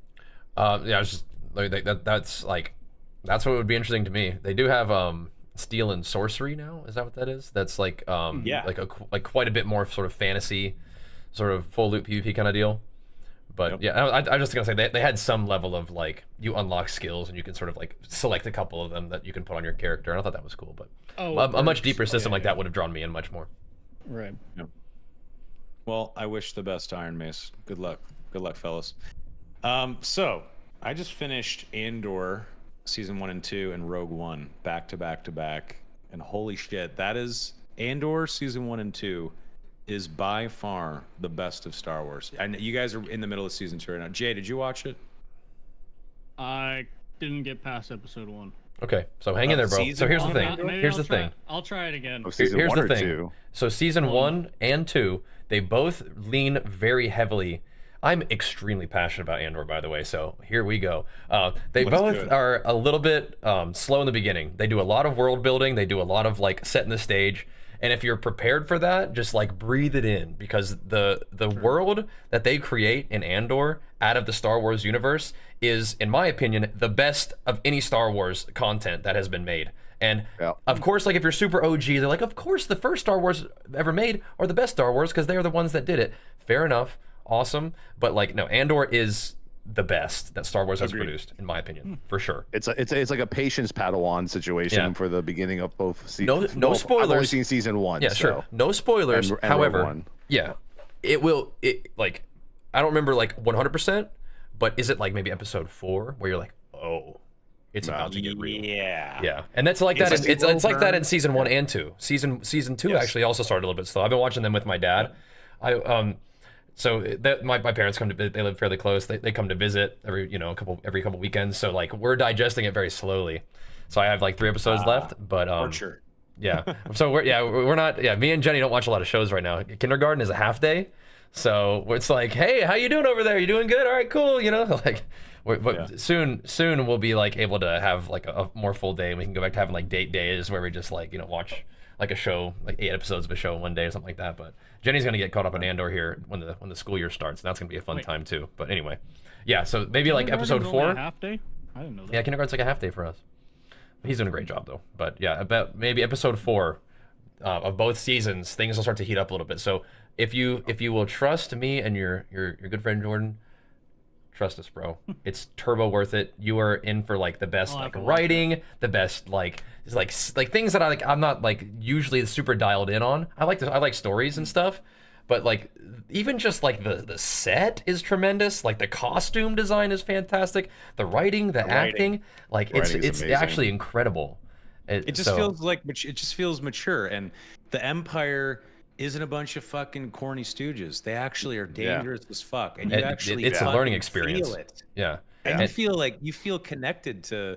Yeah, I was just like that's what would be interesting to me. They do have Steel and Sorcery now. Is that what that is? That's like like quite a bit more sort of fantasy, sort of full loot PvP kind of deal. But yeah, I just gonna say they had some level of like you unlock skills and you can sort of like select a couple of them that you can put on your character. And I thought that was cool, but a much deeper system like that would have drawn me in much more. Right. Yeah. Well, I wish the best to Iron Mace. Good luck, fellas. So I just finished Andor season 1 and 2 and Rogue One back to back, and holy shit, that is Andor season 1 and 2 is by far the best of Star Wars. And you guys are in the middle of season 2 right now. Jay, did you watch it? I didn't get past episode 1. Okay, so hang in there, bro. So here's the thing. Here's the thing. I'll try it again. Here's the thing. So season 1 and 2, they both lean very heavily. I'm extremely passionate about Andor, by the way, so here we go. They both are a little bit slow in the beginning. They do a lot of world building. They do a lot of like setting the stage. And if you're prepared for that, just like breathe it in, because the world that they create in Andor out of the Star Wars universe is, in my opinion, the best of any Star Wars content that has been made. And of course, like if you're super OG, they're like, of course the first Star Wars ever made are the best Star Wars because they are the ones that did it. Fair enough, awesome. But like, no, Andor is the best that Star Wars has produced, in my opinion, for sure. It's like a Patience Padawan situation for the beginning of both seasons. No spoilers. I've only seen season 1. Yeah, sure. No spoilers. And however, it like I don't remember like 100%, but is it like maybe episode 4 where you're like, oh, it's about to get real? Yeah. And that's like that. It's like that in season 1 and 2. Season 2 actually also started a little bit slow. I've been watching them with my dad. So my parents come to visit. They live fairly close. They come to visit every couple weekends. So like we're digesting it very slowly. So I have like 3 episodes left, but sure. Yeah. So we're not. Yeah, me and Jenny don't watch a lot of shows right now. Kindergarten is a half day, so it's like, hey, how you doing over there? You doing good? All right, cool. You know, like, but soon we'll be like able to have like a more full day, and we can go back to having like date days where we just like watch like a show, like 8 episodes of a show in one day or something like that. But Jenny's gonna get caught up in Andor here when the school year starts, and that's gonna be a fun time too. But anyway, yeah. So maybe like episode 4. A half day? I didn't know that. Yeah, kindergarten's like a half day for us. He's doing a great job though. But yeah, about maybe episode 4 of both seasons, things will start to heat up a little bit. So if you will trust me and your good friend Jordan, Trust us, bro. It's turbo worth it. You are in for like the best I'll have like to watch writing, the best like things that I'm not like usually super dialed in on. I like stories and stuff, but like even just like the set is tremendous. Like the costume design is fantastic. The writing, the acting, like it's Writing is amazing. actually incredible. It just feels like it just feels mature, and the Empire isn't a bunch of fucking corny stooges. They actually are dangerous as fuck, and you actually it's a fucking learning experience. Feel it. Yeah. And you feel connected to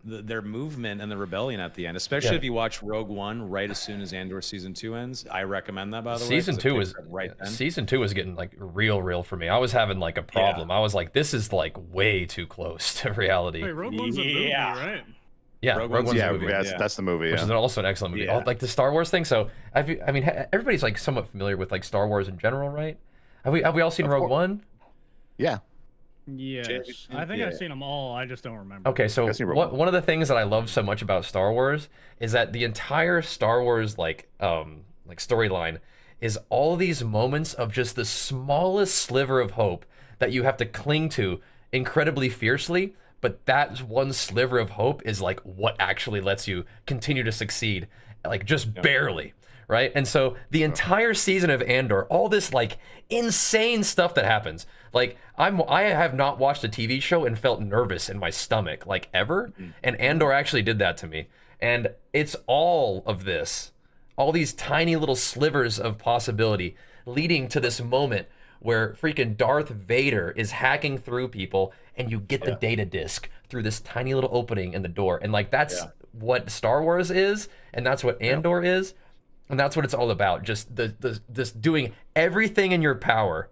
their movement and the rebellion at the end, especially if you watch Rogue One right as soon as Andor season 2 ends. I recommend that, by the way. Season 2 was getting like real for me. I was having like a problem. I was like, this is like way too close to reality. Wait, Rogue One's a movie, right? Yeah, Rogue Rogue One's yeah, a movie. that's the movie. Which Yeah. is also an excellent movie. Yeah. Oh, like the Star Wars thing. So I mean, everybody's like somewhat familiar with like Star Wars in general, right? Have we all seen Rogue One? Yeah. Yes. I think yeah. I've seen them all. I just don't remember. Okay, so I've seen Rogue One. one of the things that I love so much about Star Wars is that the entire Star Wars like storyline is all these moments of just the smallest sliver of hope that you have to cling to incredibly fiercely, but that one sliver of hope is like what actually lets you continue to succeed, like just barely, right? And so the entire season of Andor, all this like insane stuff that happens, like I have not watched a TV show and felt nervous in my stomach like ever, and Andor actually did that to me. And it's all of this, all these tiny little slivers of possibility leading to this moment where freaking Darth Vader is hacking through people and you get the data disk through this tiny little opening in the door. And like that's what Star Wars is, and that's what Andor is, and that's what it's all about. Just just doing everything in your power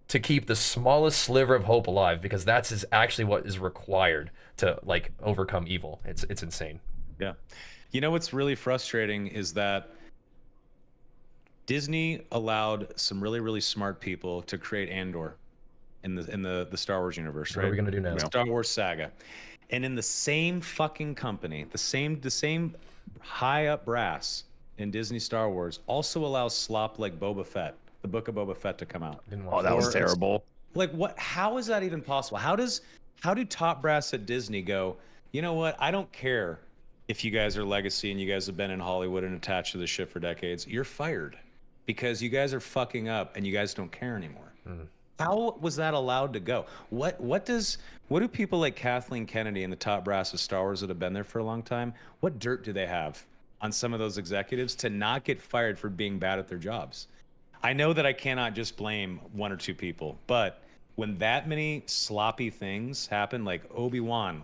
to keep the smallest sliver of hope alive, because that's actually what is required to like overcome evil. It's insane. Yeah. You know what's really frustrating is that Disney allowed some really smart people to create Andor in the Star Wars universe, right? What are we gonna do now? The Star Wars saga. And in the same fucking company, the same high up brass in Disney Star Wars also allows slop like Boba Fett, the Book of Boba Fett, to come out. Oh, that was terrible. Like what? How is that even possible? How do top brass at Disney go, you know what? I don't care if you guys are legacy and you guys have been in Hollywood and attached to this shit for decades. You're fired because you guys are fucking up and you guys don't care anymore. How was that allowed to go? What do people like Kathleen Kennedy and the top brass of Star Wars that have been there for a long time, what dirt do they have on some of those executives to not get fired for being bad at their jobs? I know that I cannot just blame one or two people, but when that many sloppy things happen, like Obi-Wan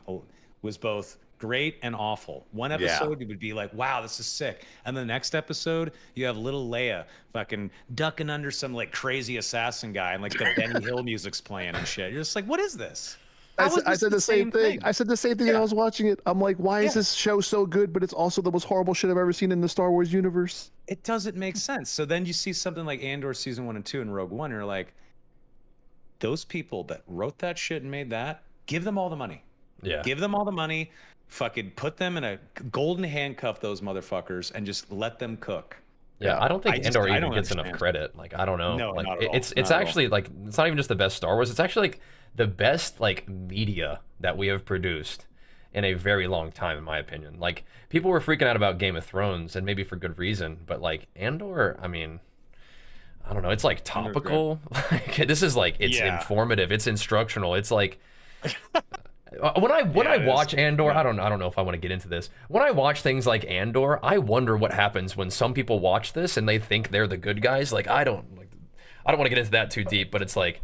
was both great and awful. One episode you would be like, wow, this is sick. And the next episode, you have little Leia fucking ducking under some like crazy assassin guy and like the Benny Hill music's playing and shit. You're just like, what is this? I said the same thing. I said the same thing when I was watching it. I'm like, why is this show so good, but it's also the most horrible shit I've ever seen in the Star Wars universe? It doesn't make sense. So then you see something like Andor season 1 and 2 and Rogue One, and you're like, those people that wrote that shit and made that, give them all the money. Yeah. Give them all the money. Fucking put them in a golden handcuff, those motherfuckers, and just let them cook. Yeah, I don't think Andor even gets understand. enough credit. Like, I don't know. No, like, not at all. it's Not at all. actually like it's not even just the best Star Wars. It's actually like the best like media that we have produced in a very long time, in my opinion. Like, people were freaking out about Game of Thrones, and maybe for good reason. But like Andor, I mean, I don't know. It's like topical. Like, this is like it's informative. It's instructional. It's like. When I watch Andor, I don't know if I want to get into this. When I watch things like Andor, I wonder what happens when some people watch this and they think they're the good guys. Like, I don't want to get into that too deep, but it's like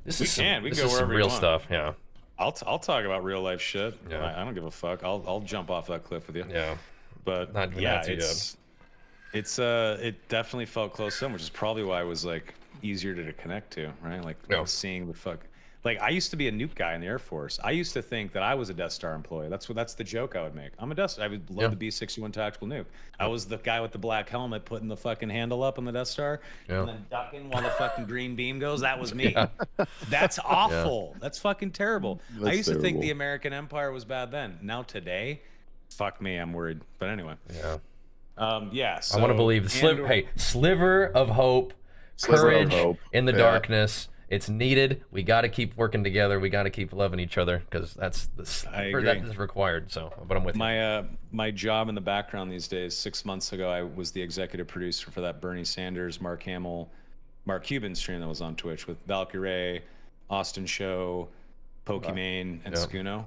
this is some real stuff. Yeah, I'll talk about real life shit. Yeah. I don't give a fuck. I'll jump off that cliff with you. Yeah, But not even yeah, that too it definitely felt close to them, which is probably why it was like easier to connect to, right? Like seeing the fuck. Like, I used to be a nuke guy in the Air Force. I used to think that I was a Death Star employee. That's the joke I would make. I'm a Death Star. I would load the B-61 tactical nuke. I was the guy with the black helmet putting the fucking handle up on the Death Star and then ducking while the fucking green beam goes. That was me. That's awful. That's fucking terrible. I used to think the American Empire was bad then. Now today, fuck me, I'm worried. But anyway. Yeah. So I want to believe the sliver of hope, courage in the darkness It's needed. We got to keep working together. We got to keep loving each other because that's that is required. So, but I'm with you. My job in the background these days. 6 months ago, I was the executive producer for that Bernie Sanders, Mark Hamill, Mark Cuban stream that was on Twitch with Valkyrie, Austin Show, Pokimane, and Skuno.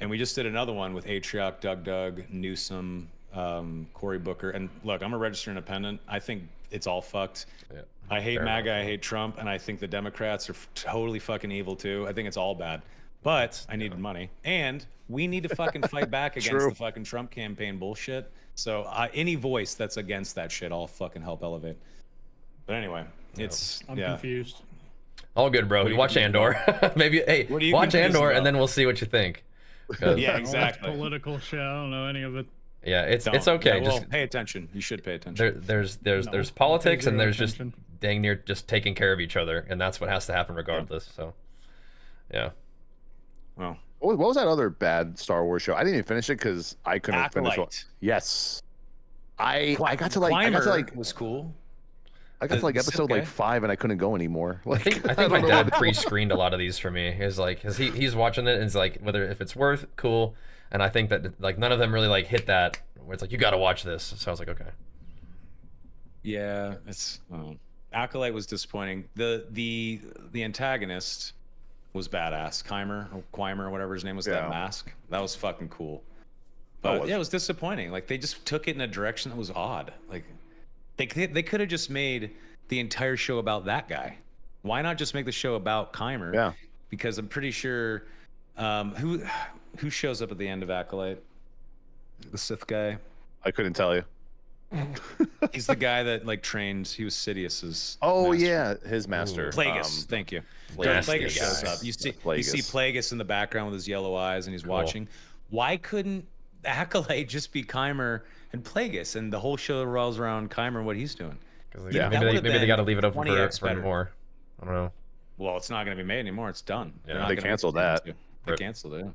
And we just did another one with Atrioc, Doug, Newsom, Cory Booker. And look, I'm a registered independent. I think it's all fucked. Yeah. I hate MAGA, I hate Trump, and I think the Democrats are totally fucking evil too. I think it's all bad. But I needed money. And we need to fucking fight back against the fucking Trump campaign bullshit. So any voice that's against that shit, I'll fucking help elevate. But anyway, I'm confused. All good, bro. Watch Andor. Maybe, hey, watch Andor, and then we'll see what you think. Yeah, exactly. Political shit. I don't know any of it. Yeah, it's okay. Yeah, well, just pay attention. You should pay attention. There's politics, and there's just dang near just taking care of each other, and that's what has to happen regardless. So, yeah. Well, what was that other bad Star Wars show? I didn't even finish it because I couldn't finish it. Yes, I got to like was cool. I got to like episode like 5 and I couldn't go anymore. Like, I think my dad pre-screened a lot of these for me. Is like, cause he's watching it and it's like if it's worth cool, and I think that like none of them really like hit that where it's like you got to watch this. So I was like, okay. Yeah, it's Acolyte was disappointing. The antagonist was badass. Quimer, or whatever his name was, that mask. That was fucking cool. But yeah, it was disappointing. Like they just took it in a direction that was odd. Like they could have just made the entire show about that guy. Why not just make the show about Quimer? Yeah. Because I'm pretty sure who shows up at the end of Acolyte? The Sith guy. I couldn't tell you. He's the guy that like trained. He was Sidious's. Oh master. yeah, his master. Plagueis. Thank you. Plagueis shows up. You see Plagueis in the background with his yellow eyes, and he's watching. Why couldn't Acolyte just be Quimer and Plagueis, and the whole show revolves around Quimer and what he's doing? Maybe they got to leave it open for more. I don't know. Well, it's not going to be made anymore. It's done. Yeah, they canceled that. They canceled it.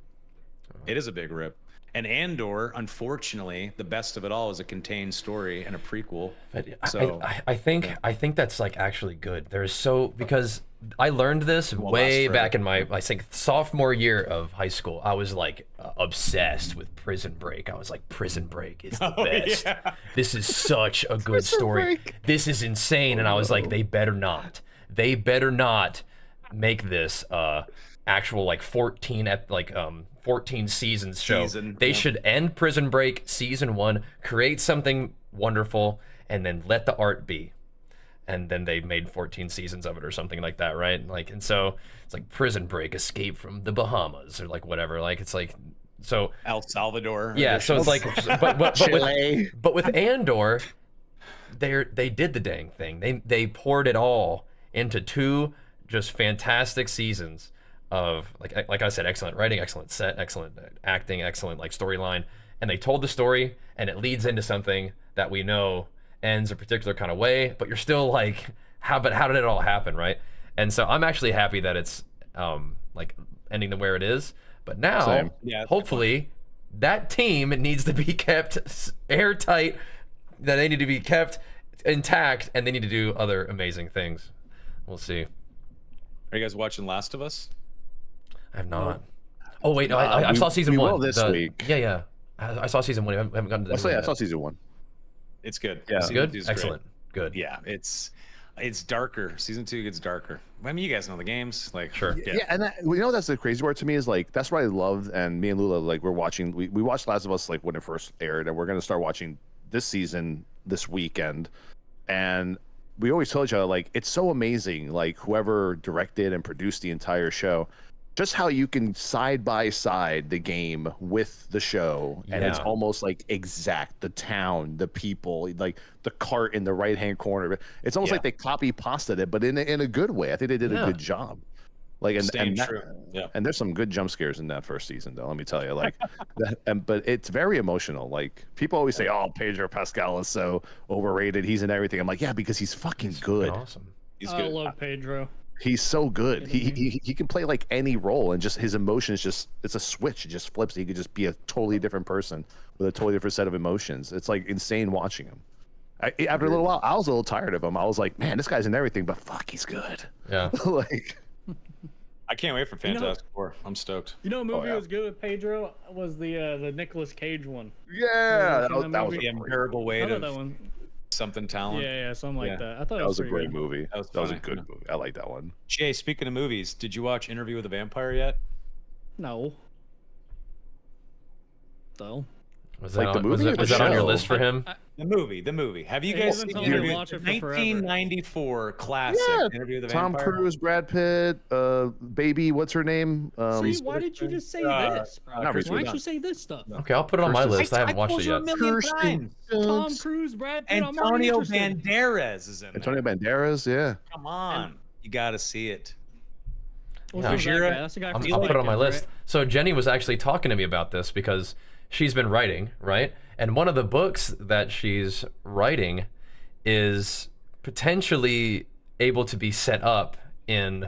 It is a big rip. And Andor, unfortunately, the best of it all is a contained story and a prequel. But I think that's like actually good. Because I learned this way back in my I think sophomore year of high school. I was like obsessed with Prison Break. I was like, Prison Break is the best. Yeah. This is such a good story. This is insane. And I was like, they better not make this actual like 14 seasons show. They should end Prison Break season 1, create something wonderful, and then let the art be. And then they made 14 seasons of it or something like that, right? Like, and so it's like Prison Break, Escape from the Bahamas, or like whatever. Like it's like so El Salvador. Yeah, so it's like but with Andor, they did the dang thing. They poured it all into 2 just fantastic seasons of like I said, excellent writing, excellent set, excellent acting, excellent like storyline, and they told the story, and it leads into something that we know ends a particular kind of way, but you're still like, how did it all happen, right? And so I'm actually happy that it's like ending to where it is. But now, hopefully, that team needs to be kept airtight. That they need to be kept intact, and they need to do other amazing things. We'll see. Are you guys watching Last of Us? I have not. Oh wait, no, I saw season 1 this week. Yeah. I saw season 1. I haven't gotten to that. I saw season 1. It's good. Yeah, it's good. Excellent. Good. Yeah, it's darker. Season 2 gets darker. I mean, you guys know the games, like sure. Yeah, and that's the crazy part to me is like that's what I loved. And me and Lula like we're watching. We watched Last of Us like when it first aired, and we're gonna start watching this season this weekend. And we always told each other like it's so amazing, like whoever directed and produced the entire show, just how you can side by side the game with the show, and it's almost like exact. The town, the people, like the cart in the right hand corner. It's almost like they copy pasted it, but in a good way. I think they did a good job. Like and there's some good jump scares in that first season, though. Let me tell you, like, but it's very emotional. Like people always say, "Oh, Pedro Pascal is so overrated. He's in everything." I'm like, yeah, because he's fucking good. Awesome. He's good. I love Pedro. He's so good. He can play like any role, and just his emotions it's a switch. It just flips. He could just be a totally different person with a totally different set of emotions. It's like insane watching him. After a little while, I was a little tired of him. I was like, man, this guy's in everything, but fuck, he's good. Yeah. Like I can't wait for You know- Fantastic Four. I'm stoked. You know, a movie yeah. was good with Pedro was the Nicolas Cage one. Yeah, Have you seen that was a The movie? great, Unbearable I weight thought that of one. something talent. Yeah, something like Yeah. that. I thought that was a pretty great good. movie. That was That was a funny, good yeah. movie. I like that one. Jay, speaking of movies, did you watch Interview with a Vampire yet? No. So. Was Like that, the on, was, movie it, or was the that on your show? list for him? The movie. Have you Yeah, guys you've been seen telling me to Interview? watch it for forever. 1994 classic Yeah, Interview with a Tom Vampire. Cruise, Brad Pitt, baby, what's her name? See, why did you just say this, bro? not Why Reese didn't you say this stuff? Okay, I'll put it on my Kirsten- list. I haven't watched told it you yet. a million Kirsten times. Tom Dunst, Cruise, Brad Pitt. I'm already Antonio interested. Banderas is in there. Antonio Banderas, yeah. Come on, you got to see it. What's Yeah. that Bajheera, guy? That's the guy I'll from put it on my Selective, list. right? So Jenny was actually talking to me about this because she's been writing, right? And one of the books that she's writing is potentially able to be set up in,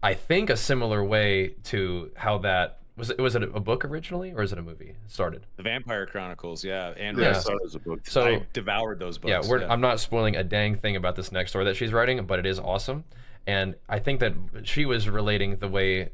I think, a similar way to how that was. Was it a book originally, or is it a movie? It started. The Vampire Chronicles, yeah, and Yeah, I Yeah. saw it as a book. So I devoured those books. yeah, I'm not spoiling a dang thing about this next story that she's writing, but it is awesome. And I think that she was relating the way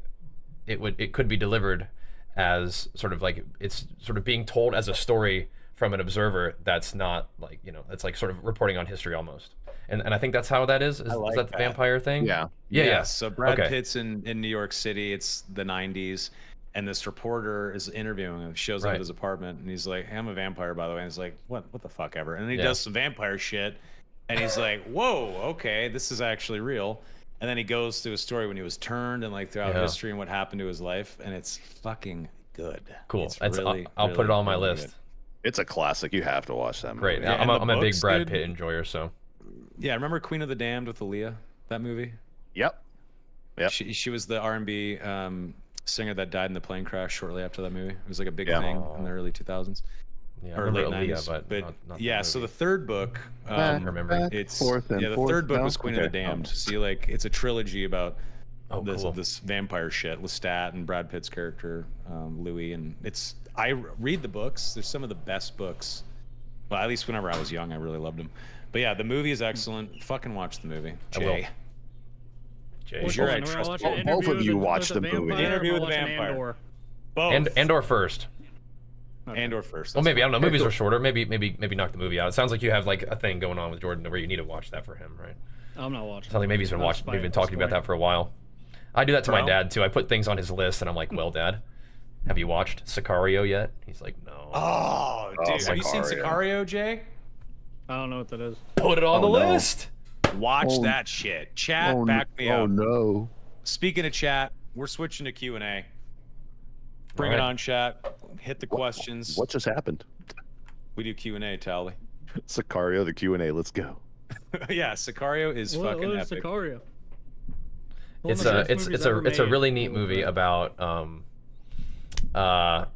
it could be delivered as sort of like it's sort of being told as a story from an observer that's not like, you know, it's like sort of reporting on history almost. And I think that's how that is. Is like that the that. vampire thing? Yeah. Yeah. So Brad Okay. Pitt's in New York City. It's the 90s. And this reporter is interviewing him, shows up Right. at his apartment, and he's like, hey, I'm a vampire, by the way. And he's like, what the fuck ever? And then he Yeah. does some vampire shit. And he's like, whoa, okay, this is actually real. And then he goes through a story when he was turned and like throughout Yeah. history and what happened to his life. And it's fucking good. Cool. It's It's, really, I'll put it really, on my really list. good. It's a classic. You have to watch that movie. Great. Yeah, I'm, and a, the I'm a big books, Brad dude. Pitt enjoyer, so. Yeah, remember Queen of the Damned with Aaliyah? That movie? Yep. Yep. She was the R&B singer that died in the plane crash shortly after that movie. It was like a big Yeah. thing in the early 2000s. Yeah, I Or remember late Aaliyah, 90s. but not the yeah, so the movie. third book, Back, remember. back, it's forth and yeah, the forth. third book No? was Queen of the Okay. Damned. See, like it's a trilogy about Oh, this cool. this vampire shit. Lestat and Brad Pitt's character, Louis, and it's I read the books. They're some of the best books. Well, at least whenever I was young, I really loved them. But yeah, the movie is excellent. Fucking watch the movie. I will. Jay. Jay. Which You're one? right, We're trust watching me. Both of Interview you with watch the Vampire, movie. or we're Interview with a watching Vampire. Andor? Both. Andor first. Okay. Andor first. Well, that's maybe I don't know. Okay, Movies cool. are shorter. Maybe knock the movie out. It sounds like you have like a thing going on with Jordan where you need to watch that for him, right? I'm not watching. Sounds like maybe he's been Not watching. We've been spite- talking about spite. that for a while. I do that to my Bro? dad too. I put things on his list, and I'm like, "Well, Dad, have you watched Sicario yet?" He's like, "No." Oh, dude, have you seen Sicario. Sicario, Jay? I don't know what that is. Put it on Oh, the no. list. Watch Oh. that shit. Chat, Oh, back me oh up. no. Speaking of chat, we're switching to Q&A. Bring it Alright. on, chat. Hit the questions. What just happened? We do Q&A, Tally. Sicario, the Q&A. Let's go. Yeah, Sicario is What fucking is epic. Sicario? One It's of the a best it's movies it's a ever it's a made. really neat movie about I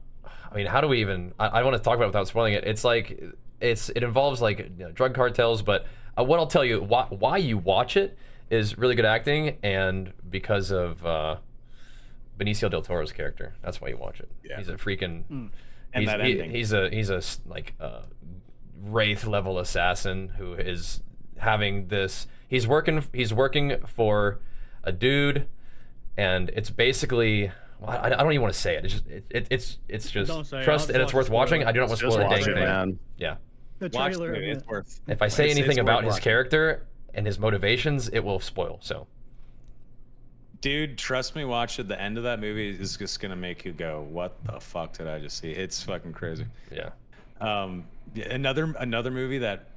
mean, how do we even I want to talk about it without spoiling it. It's like it involves like, you know, drug cartels, but what I'll tell you why you watch it is really good acting, and because of Benicio del Toro's character. That's why you watch it. Yeah. He's a freaking And he's, that he- ending. he's a like wraith level assassin who is having this. He's working for a dude, and it's basically. Well, I don't even want to say it. It's just Don't say it. trust, I'll and it's just worth watch the watching. spoiler. I do not want to Just spoil a watch dang it, thing. man. Yeah. The Watch the trailer. movie. yeah. It's worth. If I say It's anything worth about his watching. character and his motivations, it will spoil. So Dude, trust me, watch it. The end of that movie is just gonna make you go, "What the fuck did I just see?" It's fucking crazy. yeah. Yeah, another movie that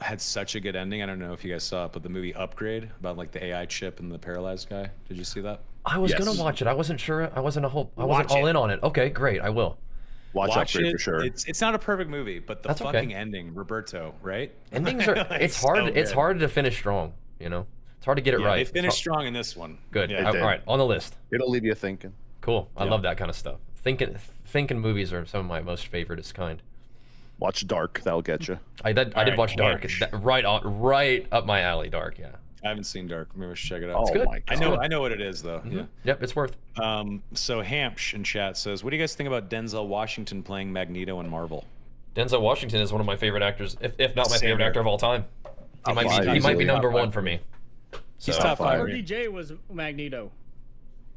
had such a good ending. I don't know if you guys saw it, but the movie Upgrade about like the AI chip and the paralyzed guy. Did you see that? I was Yes. gonna watch it. I wasn't sure. I wasn't Watch all it. in on it. Okay, great. I will. Watch Upgrade it. for sure. It's not a perfect movie, but the That's okay. fucking ending, Roberto, right? Endings are. Like, It's hard. so It's good. hard to finish strong. You know, it's hard to get it Yeah, right. They It's finished hard- strong in this one. Good. Yeah. All did. right, on the list. It'll leave you thinking. Cool. I Yeah. love that kind of stuff. Thinking movies are some of my most favoriteest kind. Watch Dark. That'll get you. I did All right, watch Dark. Hinge. Right up my alley. Dark. Yeah. I haven't seen Dark. Maybe we should check it out. Oh good. my I god. know what it is though. Yeah. Yep. It's worth. So Hampsh in chat says, "What do you guys think about Denzel Washington playing Magneto in Marvel?" Denzel Washington is one of my favorite actors, if not my Same favorite here. actor of all time. He Top might five be easily. number Top five. one for me. He's So- top five. five. RDJ was Magneto.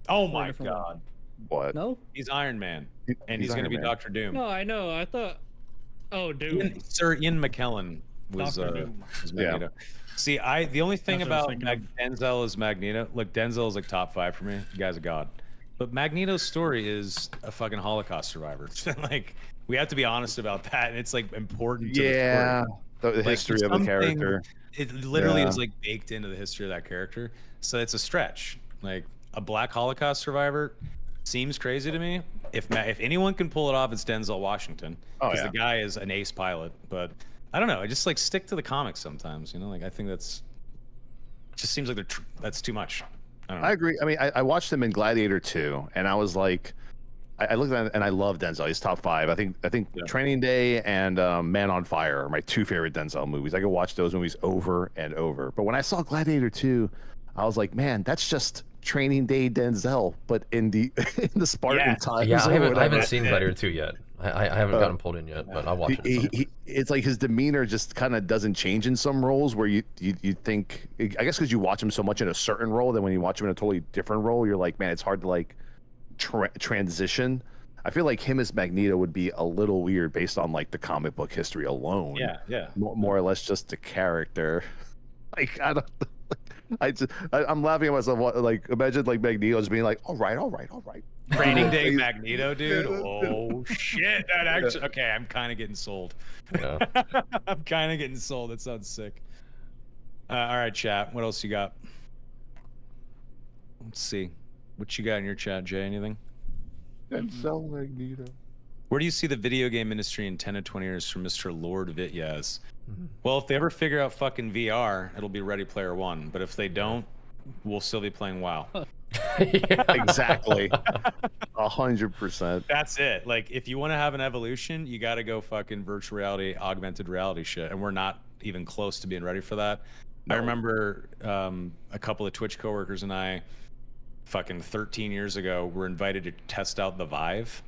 Oh Four my different ones. god. What? No, He's Iron Man. And He's he's going to Iron be Man. Doctor Doom. no, I know. I thought. Oh, dude. Sir Ian McKellen was, Dr. Doom. was Yeah. Magneto. See, the only thing That's what I was about thinking Denzel is Magneto. Look, Denzel is like top 5 for me. The guy's a god. But Magneto's story is a fucking Holocaust survivor. Like, we have to be honest about that, and it's like important to Yeah, the story. the history of the something- character. It literally Yeah. is like baked into the history of that character. So it's a stretch. Like a black Holocaust survivor seems crazy to me. If anyone can pull it off, it's Denzel Washington, Oh, because yeah. the guy is an ace pilot. But I don't know. I just like stick to the comics sometimes. You know, like I think that's just seems like that's too much. I don't know. I agree. I mean, I watched him in Gladiator 2, and I was like, I looked at it and I love Denzel. He's top 5. I think Yeah. Training Day and Man on Fire are my 2 favorite Denzel movies. I could watch those movies over and over. But when I saw Gladiator 2, I was like, man, that's just Training Day Denzel, but in the Spartan Yes. times. Yeah, or I haven't whatever. seen Gladiator 2 yet. I haven't gotten pulled in yet, but I'll watch it. at some point. It's like his demeanor just kind of doesn't change in some roles where you think, I guess because you watch him so much in a certain role, then when you watch him in a totally different role, you're like, man, it's hard to like transition. I feel like him as Magneto would be a little weird based on like the comic book history alone. Yeah. More or less just the character. Like I don't. I'm laughing at myself. Like imagine like Magneto just being like, all right. Training Day Magneto, dude. Oh shit! That actually okay. I'm kind of getting sold. Yeah. I'm kind of getting sold. That sounds sick. All right, chat. What else you got? Let's see. What you got in your chat, Jay? Anything? Denzel Magneto. Where do you see the video game industry in 10 to 20 years from Mr. Lord Vityaz? Well, if they ever figure out fucking VR, it'll be Ready Player One. But if they don't, we'll still be playing WoW. Yeah. Exactly. 100%. That's it. Like, if you want to have an evolution, you got to go fucking virtual reality, augmented reality shit. And we're not even close to being ready for that. I No. remember a couple of Twitch coworkers and I, fucking 13 years ago, were invited to test out the Vive.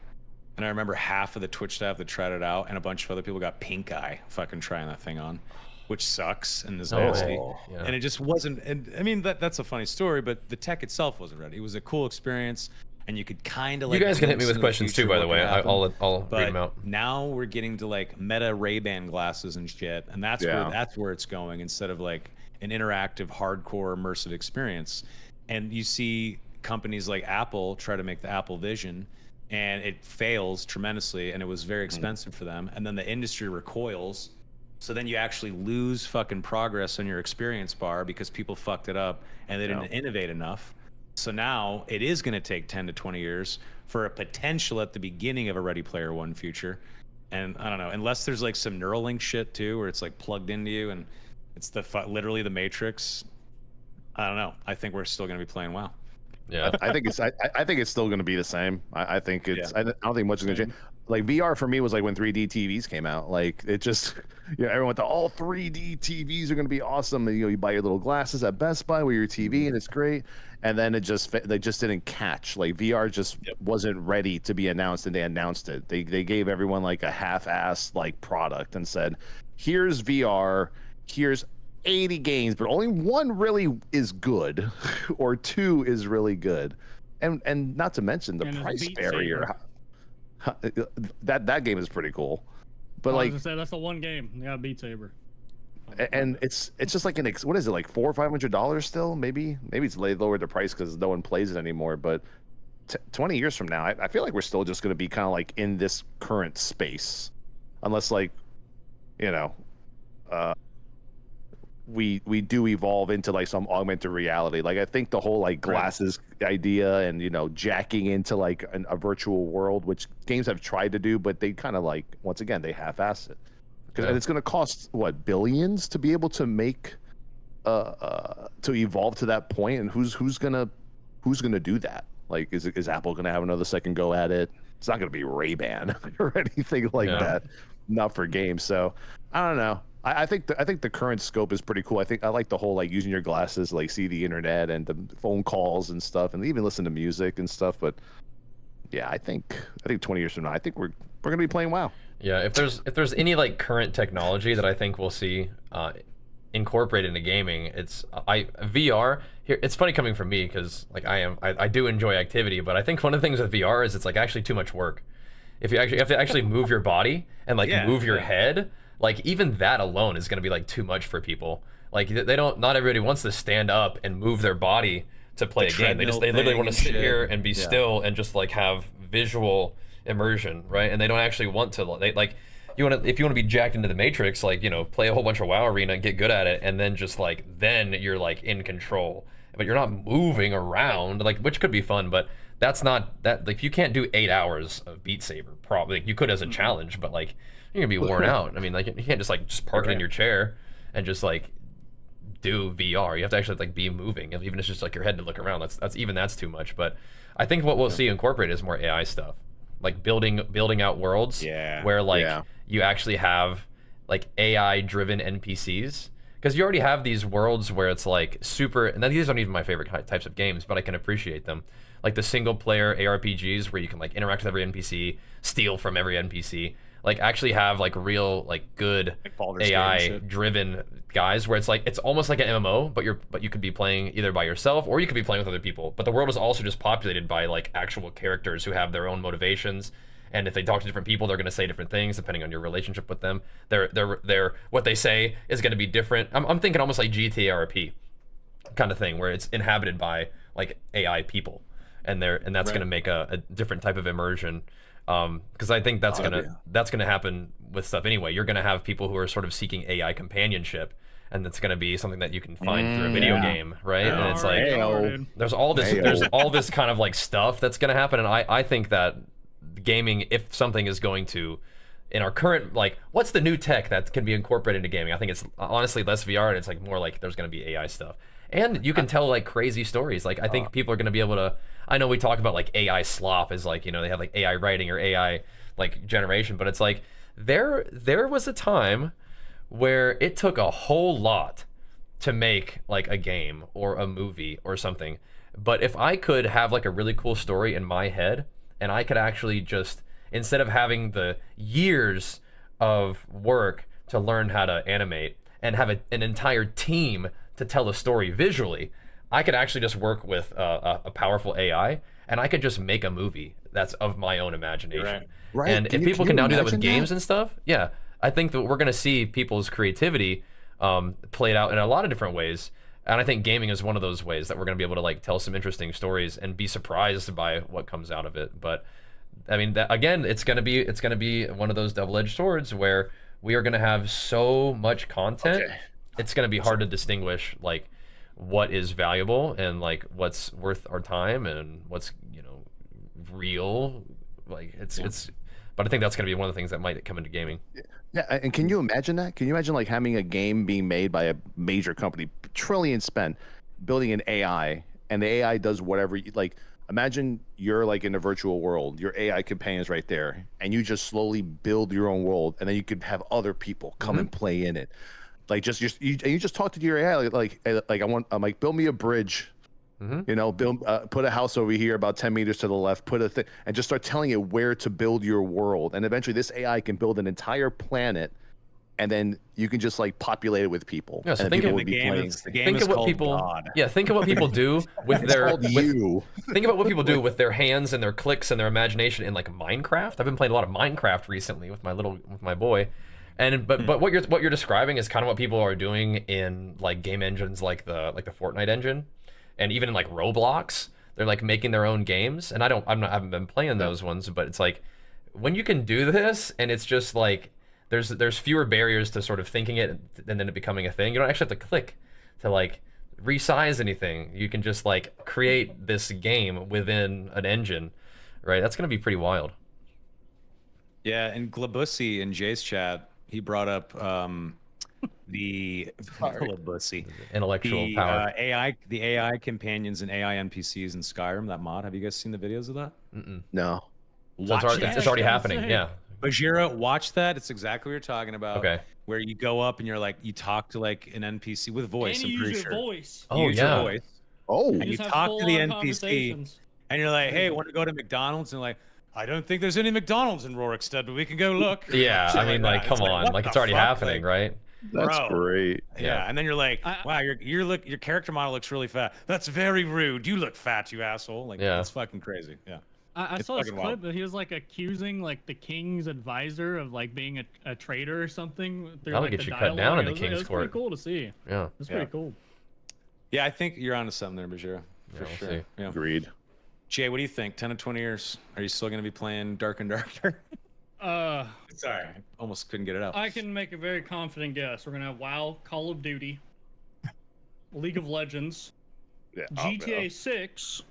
And I remember half of the Twitch staff that tried it out, and a bunch of other people got pink eye fucking trying that thing on, which sucks and is nasty. Yeah. And it just wasn't. And I mean, that's a funny story, but the tech itself wasn't ready. It was a cool experience, and you could kind of like. You guys can hit me glimpse with into the questions too, future by the what way. can happen. I'll read them But out. now we're getting to like Meta Ray-Ban glasses and shit, and that's where it's going, instead of like an interactive, hardcore, immersive experience. And you see companies like Apple try to make the Apple Vision, and it fails tremendously, and it was very expensive for them. And then the industry recoils, so then you actually lose fucking progress on your experience bar because people fucked it up and they didn't innovate enough. So now it is going to take 10 to 20 years for a potential at the beginning of a Ready Player One future. And I don't know, unless there's like some Neuralink shit too, where it's like plugged into you and it's literally the Matrix. I don't know. I think we're still going to be playing WoW. Yeah. I think it's still going to be the same. I think it's. I don't think much is going to change. Like VR for me was like when 3D TVs came out. Like it just, everyone thought all 3D TVs are going to be awesome. And, you buy your little glasses at Best Buy with your TV, and it's great. And then they just didn't catch. Like VR just wasn't ready to be announced, and they announced it. They gave everyone like a half-assed like product and said, "Here's VR. Here's 80 games, but only one really is good, or 2 is really good," and not to mention the price Beat barrier. That game is pretty cool, but I was like, gonna say, that's the one game. Yeah, Beat Saber. and it's just like what is it, like $400 or $500 still? Maybe it's lowered the price because no one plays it anymore. But 20 years from now, I feel like we're still just going to be kind of like in this current space, unless like, we do evolve into like some augmented reality. Like I think the whole like glasses idea and jacking into like a virtual world, which games have tried to do, but they kind of like, once again, they half-ass it, and it's going to cost what, billions to be able to make to evolve to that point. And who's gonna do that? Like is Apple gonna have another second go at it? It's not gonna be Ray-Ban or anything like that, not for games. So I don't know. I think the current scope is pretty cool. I like the whole like using your glasses to like see the internet and the phone calls and stuff, and even listen to music and stuff. But yeah, I think 20 years from now, I think we're gonna be playing WoW. Yeah, if there's any like current technology that I think we'll see incorporate into gaming. It's VR here. It's funny coming from me because like I do enjoy activity, but I think one of the things with VR is it's like actually too much work. If you have to actually move your body and like move your head, like even that alone is going to be like too much for people. Like not everybody wants to stand up and move their body to play a game. They literally want to sit here and be still and just like have visual immersion, right? And they don't actually want to like if you want to be jacked into the Matrix, like, you know, play a whole bunch of WoW Arena and get good at it, and then just like then you're like in control, but you're not moving around, like, which could be fun, but that's not that, like, you can't do 8 hours of Beat Saber. Probably like, you could as a challenge, but like you're gonna be worn out. I mean, like, you can't just park it in your chair and just like do VR. You have to actually like be moving, even if it's just like your head to look around. That's too much. But I think what we'll see incorporated is more AI stuff, like building out worlds where like you actually have like AI driven NPCs, because you already have these worlds where it's like super, and these aren't even my favorite types of games, but I can appreciate them, like the single player ARPGs where you can like interact with every NPC, steal from every NPC, like actually have like real like good like AI driven guys where it's like it's almost like an MMO, but you could be playing either by yourself or you could be playing with other people, but the world is also just populated by like actual characters who have their own motivations, and if they talk to different people they're going to say different things depending on your relationship with them. They're what they say is going to be different. I'm thinking almost like GTA RP kind of thing where it's inhabited by like AI people, and that's going to make a different type of immersion. Because I think that's gonna happen with stuff anyway. You're gonna have people who are sort of seeking AI companionship, and that's gonna be something that you can find through a video game, right? And it's like there's all this kind of like stuff that's gonna happen, and I think that gaming, if something is going to, in our current, like, what's the new tech that can be incorporated into gaming? I think it's honestly less VR, and it's like more like there's gonna be AI stuff. And you can tell like crazy stories. Like I think people are going to be able to. I know we talk about like AI slop as like, you know, they have like AI writing or AI like generation, but it's like there was a time where it took a whole lot to make like a game or a movie or something. But if I could have like a really cool story in my head, and I could actually just, instead of having the years of work to learn how to animate and have an entire team to tell a story visually, I could actually just work with a powerful AI, and I could just make a movie that's of my own imagination. Right. And if people can now do that with games and stuff, I think that we're going to see people's creativity played out in a lot of different ways. And I think gaming is one of those ways that we're going to be able to like tell some interesting stories and be surprised by what comes out of it. But I mean, again, it's going to be one of those double-edged swords where we are going to have so much content. Okay. It's going to be hard to distinguish like what is valuable and like what's worth our time and what's, you know, real. Like it's but I think that's going to be one of the things that might come into gaming. Yeah, and can you imagine that? Can you imagine like having a game being made by a major company, trillions spent, building an AI, and the AI does whatever you like. Imagine you're like in a virtual world, your AI companion's right there, and you just slowly build your own world, and then you could have other people come and play in it. Like you just talk to your AI like I'm like, build me a bridge, you know, put a house over here about 10 meters to the left, put a thing, and just start telling it where to build your world. And eventually this AI can build an entire planet, and then you can just like populate it with people. Yeah, so and think people of would be playing. Think of what people think of what people do with think about what people do with their hands and their clicks and their imagination in like Minecraft. I've been playing a lot of Minecraft recently with my boy. And but what you're describing is kind of what people are doing in like game engines like the Fortnite engine, and even in like Roblox, they're like making their own games. And I haven't been playing those ones, but it's like when you can do this, and it's just like there's fewer barriers to sort of thinking it and then it becoming a thing. You don't actually have to click to like resize anything. You can just like create this game within an engine, right? That's gonna be pretty wild. Yeah, and Glabussi in Jay's chat, he brought up the intellectual power, the AI companions and AI NPCs in Skyrim. That mod. Have you guys seen the videos of that? No. So it's already happening. Yeah. Bajheera, watch that. It's exactly what you're talking about. Okay. Where you go up and you're like, you talk to like an NPC with voice. And you I'm pretty use sure. your voice. Oh yeah. Voice, Oh. and you talk to the NPC, and you're like, hey, want to go to McDonald's? And like, I don't think there's any McDonald's in Rorikstead, but we can go look. Yeah, I mean, like, come on, like it's already happening, right? That's Bro. great. Yeah, and then you're like, I- wow, your character model looks really fat. That's very rude. You look fat, you asshole. Like, Yeah. that's fucking crazy. Yeah. I It's saw this fucking clip wild. that he was like accusing like the king's advisor of like being a traitor or something. Through, That'll like, get the you cut down dialogue. in the It was king's pretty court. cool to see. Yeah. It's Yeah. pretty cool. Yeah, I think you're onto something there, Bajheera. For Yeah, we'll sure. see. Yeah. Agreed. Jay, what do you think? 10 to 20 years? Are you still going to be playing Dark and Darker? Sorry, I almost couldn't get it out. I can make a very confident guess. We're gonna have WoW, Call of Duty, League of Legends, Yeah. GTA 6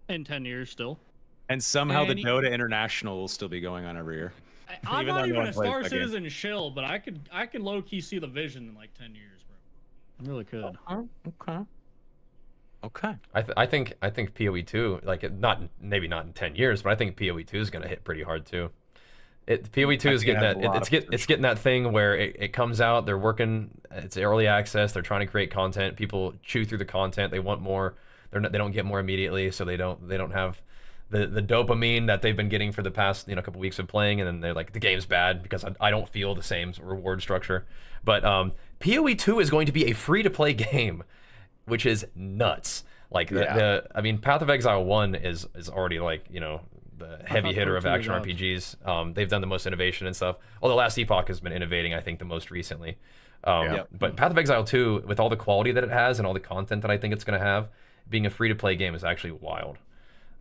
in 10 years still. And somehow the And Dota International will still be going on every year. I'm Even not though no even one a plays Star that game. Citizen shill, but I can low key see the vision in like 10 years, bro. I really could. Okay. Okay. I think PoE 2, like maybe not in 10 years, but I think PoE 2 is gonna hit pretty hard too. PoE 2 is think getting it has that a lot it's of it's getting that thing where it comes out, they're working, it's early access, they're trying to create content, people chew through the content, they want more, they don't get more immediately, so they don't have the dopamine that they've been getting for the past couple weeks of playing, and then they're like, the game's bad because I don't feel the same reward structure. But PoE 2 is going to be a free to play game, which is nuts. Like I mean, Path of Exile 1 is already like the heavy hitter of Part 2 action is out. RPGs. They've done the most innovation and stuff. Although Last Epoch has been innovating, I think, the most recently. But Path of Exile 2, with all the quality that it has and all the content that I think it's going to have, being a free-to-play game is actually wild.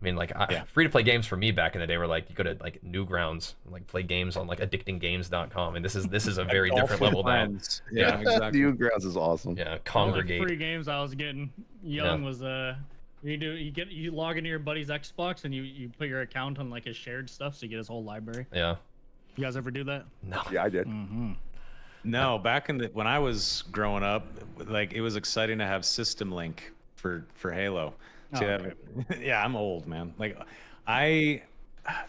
I mean, like, free-to-play games for me back in the day were like, you go to like Newgrounds, and, like play games on like addictinggames.com, and this is a very different level now. Yeah, exactly. Newgrounds is awesome. Yeah, All congregate. the free games I was getting young was you log into your buddy's Xbox and you put your account on like his shared stuff, so you get his whole library. Yeah. You guys ever do that? No. Yeah, I did. No, back in when I was growing up, like it was exciting to have System Link for Halo. Oh, Yeah, I'm old, man. Like I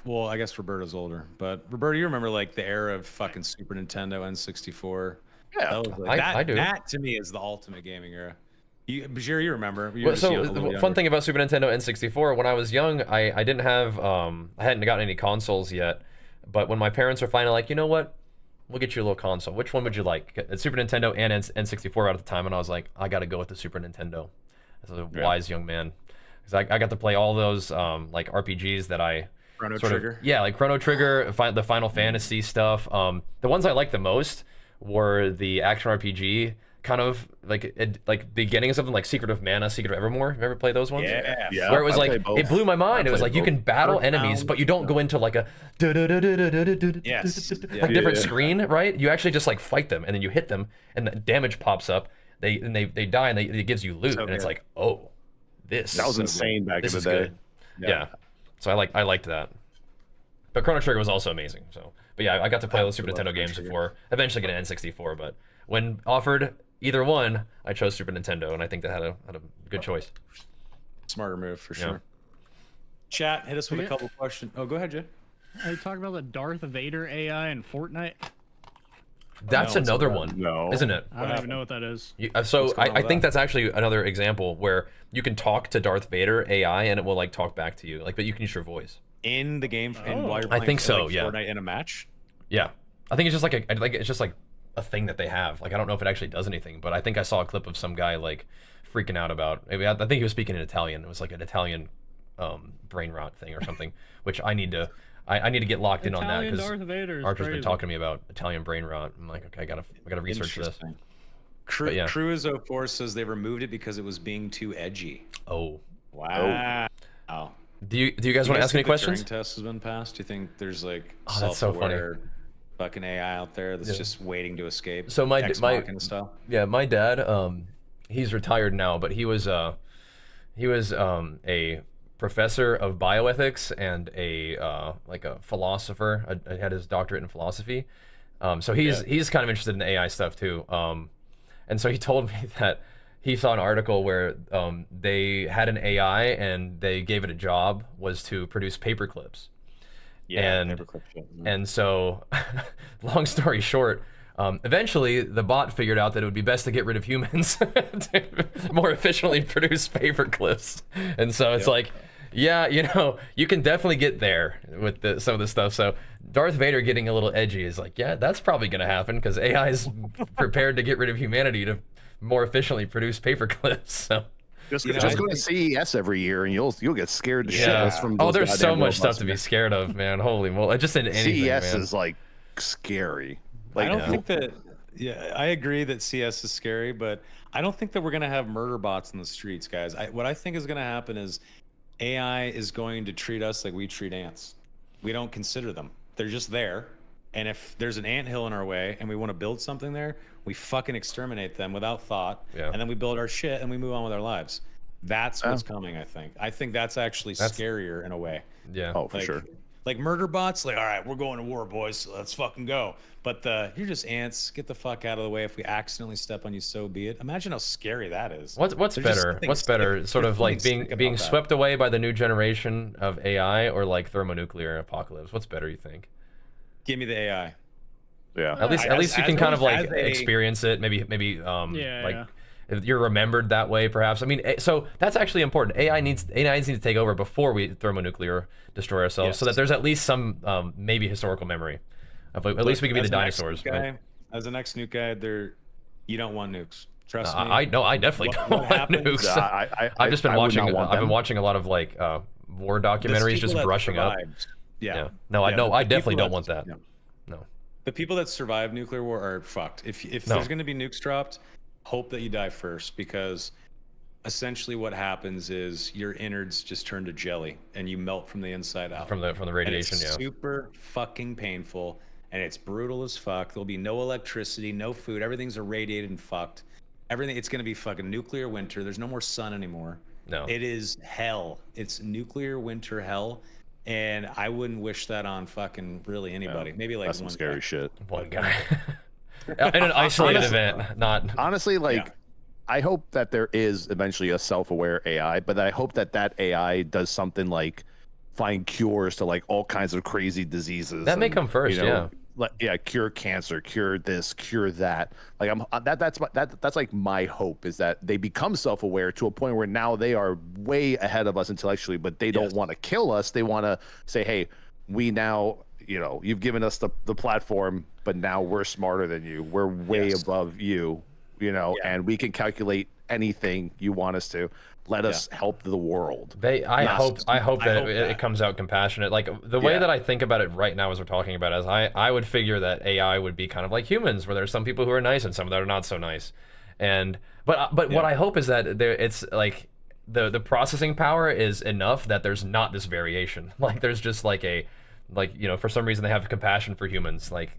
guess Roberta's older, but Roberta, you remember like the era of fucking Super Nintendo N64? Yeah, That was like, I do. That to me is the ultimate gaming era. Bajheera, you remember? You were Well, just, so a little the younger. fun thing about Super Nintendo N64, when I was young, I didn't have I hadn't gotten any consoles yet, but when my parents were finally like, you know what, we'll get you a little console. Which one would you like? Super Nintendo and N64 out at the time, and I was like, I got to go with the Super Nintendo. As a wise young man, because I got to play all those like RPGs that I Chrono sort Trigger. of, yeah, like Chrono Trigger, the Final Fantasy stuff. The ones I liked the most were the action RPG kind of like beginnings of them, like Secret of Mana, Secret of Evermore. You ever play those ones? Yeah. Where it was I like, played both. it blew my mind. It was I like you played can battle both. enemies, but you don't go into like a Yes. like different Yeah. screen, right? You actually just like fight them, and then you hit them, and the damage pops up. They die, and it gives you loot, So and it's good. like, oh, this That was is insane back this in is the day. good. Yeah. So I liked that. But Chrono Trigger was also amazing. So, but yeah, I got to play those Super love Nintendo Chrono games Trigger. before eventually getting an N64. But when offered either one, I chose Super Nintendo, and I think that had a good choice. Smarter move for Yeah. sure. Chat, hit us with a Yeah. couple questions. Oh, go ahead, Jay. Are you talking about the Darth Vader AI in Fortnite? That's No, it's another not. one, No. isn't it? I don't even know what that is. So What's going on I with think that? that's actually another example where you can talk to Darth Vader AI, and it will like talk back to you, like, but you can use your voice. In the game, and while you're I playing think so, like, yeah. Fortnite in a match. Yeah, I think it's just like a thing that they have. Like, I don't know if it actually does anything, but I think I saw a clip of some guy like freaking out about. I think he was speaking in Italian. It was like an Italian brain rot thing or something, which I need to get locked in on that Italian because Darth Vader is Archer's been crazy. talking to me about Italian brain rot. I'm like, okay, I gotta research this. Interesting. But yeah. Cruiso4 says they removed it because it was being too edgy. Oh, Wow. do you guys want to ask any questions? The Turing test has been passed. Do you think there's like Oh, that's so funny. self-aware fucking AI out there that's just waiting to escape? So my Ex Machina style. Yeah, my dad, he's retired now, but he was a professor of bioethics and like a philosopher. He had his doctorate in philosophy. So he's kind of interested in AI stuff too. And so he told me that he saw an article where they had an AI and they gave it a job was to produce paper clips. Yeah. And- paperclip shit. And so, long story short, eventually the bot figured out that it would be best to get rid of humans to more efficiently produce paper clips. And so it's like, Yeah, you know, you can definitely get there with some of the stuff. So Darth Vader getting a little edgy is like, yeah, that's probably going to happen because AI is prepared to get rid of humanity to more efficiently produce paperclips. So Just You know, just I go to CES every year and you'll get scared to yeah. shitless from Oh, those there's so goddamn much stuff robots, to be man. scared of, man. Holy moly! Just in anything, CES man. is like scary. I Like don't think that. Yeah, I agree that CS is scary, but I don't think that we're gonna have murder bots in the streets, guys. What I think is gonna happen is AI is going to treat us like we treat ants. We don't consider them. They're just there. And if there's an anthill in our way and we want to build something there, we fucking exterminate them without thought. Yeah. And then we build our shit and we move on with our lives. That's what's coming, I think. I think that's actually scarier in a way. Yeah. oh, for Like, sure. like murder bots, like, all right, we're going to war, boys. So let's fucking go. But you're just ants. Get the fuck out of the way. If we accidentally step on you, so be it. Imagine how scary that is. What's There's just better? something What's better? Sort there's of like something sick being about that. swept away by the new generation of AI, or like thermonuclear apocalypse. What's better, you think? Give me the AI. Yeah. At least As you can kind of like as a- experience it. Maybe Yeah, like yeah. if you're remembered that way, perhaps. I mean, so that's actually important. AI needs to take over before we thermonuclear destroy ourselves, so that Yes. there's at least some maybe historical memory. Of like, at least we can be the As an dinosaurs. ex-nuke Right? guy, as an ex-nuke guy, you don't want nukes. Trust me. I no, I definitely What- don't what want happens- nukes. I I've just been I would watching. not want I've been them. watching a lot of like war The documentaries, people just that brushing up. survived- Yeah. Yeah. No, I Yeah, no, the I people definitely don't that- want that. yeah. No. The people that survive nuclear war are fucked. If No. there's going to be nukes dropped, hope that you die first, because essentially what happens is your innards just turn to jelly and you melt from the inside out. From the And radiation, it's yeah. super fucking painful, and it's brutal as fuck. There'll be no electricity, no food. Everything's irradiated and fucked. Everything. It's gonna be fucking nuclear winter. There's no more sun anymore. No. It is hell. It's nuclear winter hell, and I wouldn't wish that on fucking really anybody. Maybe like That's some one scary guy. shit. One guy. In an isolated Honestly- event, not. Honestly, like Yeah. I hope that there is eventually a self-aware AI, but I hope that AI does something like find cures to like all kinds of crazy diseases. That may and, come first, yeah. Like, yeah, cure cancer, cure this, cure that. Like that's like my hope is that they become self-aware to a point where now they are way ahead of us intellectually, but they don't Yes. want to kill us. They want to say, hey, we now, you've given us the platform, but now we're smarter than you. We're way Yes. above you, Yeah. and we can calculate anything you want us to. Let us help the world. I hope that hope it that. comes out compassionate. Like the way Yeah. that I think about it right now as we're talking about it, is I would figure that AI would be kind of like humans, where there's some people who are nice and some that are not so nice. And but what I hope is that it's like the processing power is enough that there's not this variation. Like there's just like for some reason they have compassion for humans. Like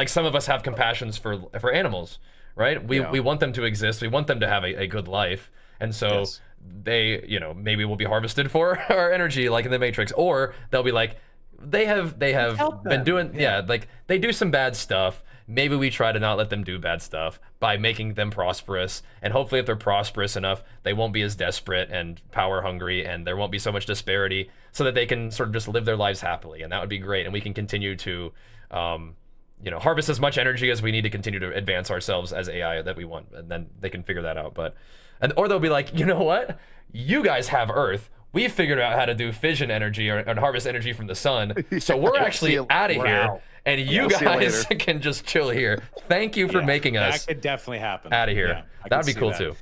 some of us have compassions for animals, right? We want them to exist. We want them to have a good life. And so Yes. they, maybe will be harvested for our energy, like in the Matrix, or they'll be like, they have been doing, like they do some bad stuff. Maybe we try to not let them do bad stuff by making them prosperous. And hopefully if they're prosperous enough, they won't be as desperate and power hungry, and there won't be so much disparity, so that they can sort of just live their lives happily. And that would be great. And we can continue to, harvest as much energy as we need to continue to advance ourselves as AI that we want. And then they can figure that out. Or they'll be like, you know what? You guys have Earth. We figured out how to do fission energy and harvest energy from the sun. So we're actually out of We're here. out. And you see you guys later. can just chill here. Thank you for Yeah, making us That could definitely happen. out of here. Yeah, I That'd could be see cool that. too.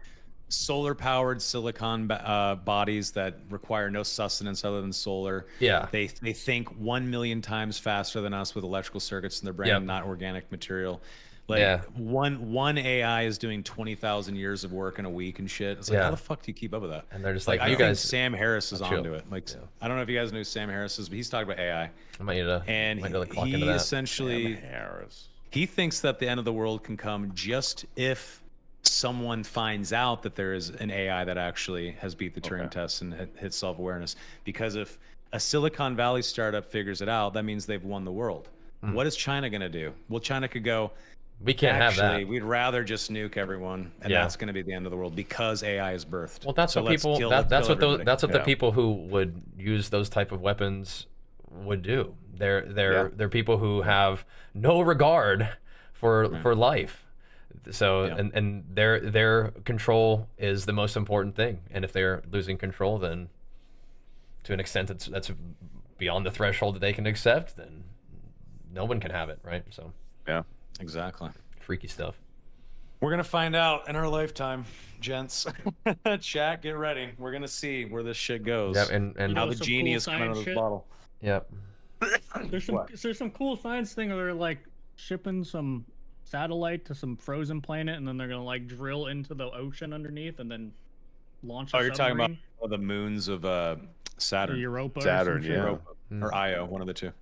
Solar-powered silicon bodies that require no sustenance other than solar. Yeah. They think 1 million times faster than us with electrical circuits in their brain, Yep. not organic material. Like Yeah. one AI is doing 20,000 years of work in a week and shit. It's like, Yeah. how the fuck do you keep up with that? And they're just Like, like, I you think guys, Sam Harris is chill. onto it. Like, I don't know if you guys know who Sam Harris is, but he's talking about AI. I might need to, And might need to clock he into that. essentially Harris. he thinks that the end of the world can come just if someone finds out that there is an AI that actually has beat the Turing test and hit self-awareness. Because if a Silicon Valley startup figures it out, that means they've won the world. What is China going to do? Well, China could go, We can't have actually, that. we'd rather just nuke everyone, and Yeah. that's going to be the end of the world because AI is birthed. Well, that's So what let's people. kill- That's kill what those. everybody. That's what the Yeah. people who would use those type of weapons would do. They're people who have no regard for life. So Yeah. and their control is the most important thing. And if they're losing control, then to an extent that's beyond the threshold that they can accept, then no one can have it, right? So Yeah. Exactly. freaky stuff. We're gonna find out in our lifetime, gents. Chat, get ready. We're gonna see where this shit goes. Yeah, and You How know, the some genie cool is coming out of science this shit. bottle. yep. There's some cool science thing where they're like shipping some satellite to some frozen planet, and then they're gonna like drill into the ocean underneath, and then launch. Oh, a you're talking about submarine one of the moons of Saturn or Europa. Saturn, or some shit. yeah. Europa, or Io, one of the two.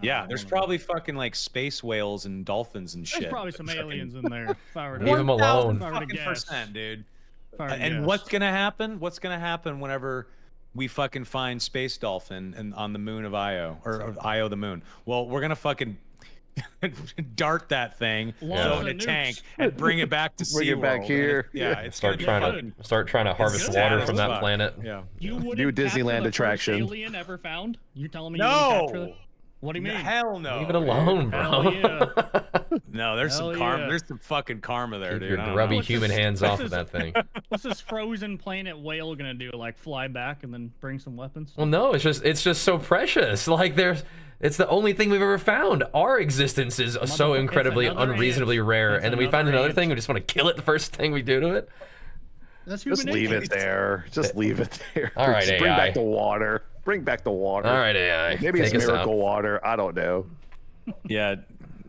Yeah, there's one of probably fucking like space whales and dolphins and shit. There's probably some aliens in there. If I were to, Leave 'em alone. If I were to Fucking guess. percent, dude. If I were to And guess. what's gonna happen? What's gonna happen whenever we fucking find space dolphin and on the moon of Io or Io the moon? Well, we're gonna fucking dart that thing, Launch throw it in the a nukes. tank, and bring it back to Bring it back SeaWorld. here. Yeah, it's Start gonna trying be to fucking, start trying to harvest sad water as from that fuck. planet. Yeah. You wouldn't New capture Disneyland the first attraction. alien ever found? You telling me you wouldn't capture No. that? What do you mean? Hell no. Leave it alone, bro. Hell yeah. No, there's some Hell karma. yeah. There's some fucking karma there, Keep dude. your I don't grubby know. What's human this- hands what's off of this- that thing. What's this frozen planet whale gonna do? Like fly back and then bring some weapons? Well, no, it's just so precious. Like it's the only thing we've ever found. Our existence is so Motherfucker, incredibly it's another unreasonably ant. rare, It's and then we find another another ant. thing. We just want to kill it the first thing we do to it. That's human Just leave nature. it there. Just leave it there. All right, Just bring AI. back the water. Bring back the water. All right, AI. Maybe it's take us out. miracle water. I don't know. Yeah,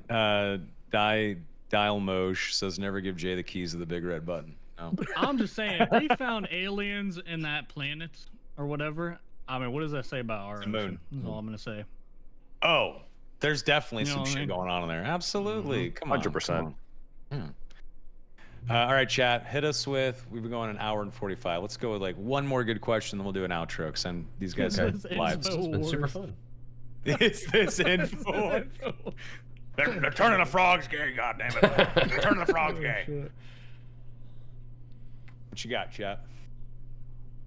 Dial Mosh says never give Jay the keys to the big red button. No. I'm just saying, if they found aliens in that planet or whatever, I mean, what does that say about our The moon. ocean? That's all I'm gonna say. Oh, there's definitely You know some what I shit mean? going on in there. Absolutely. Come on. 100%. come on. Yeah. All right, chat. Hit us with. We've been going an hour and 45. Let's go with like one more good question, then we'll do an outro. Cause then these guys Okay. have This lives. info It's been super war. fun. Is this info? They're turning the frogs gay. Goddamn it! They're turning the frogs gay. What you got, chat?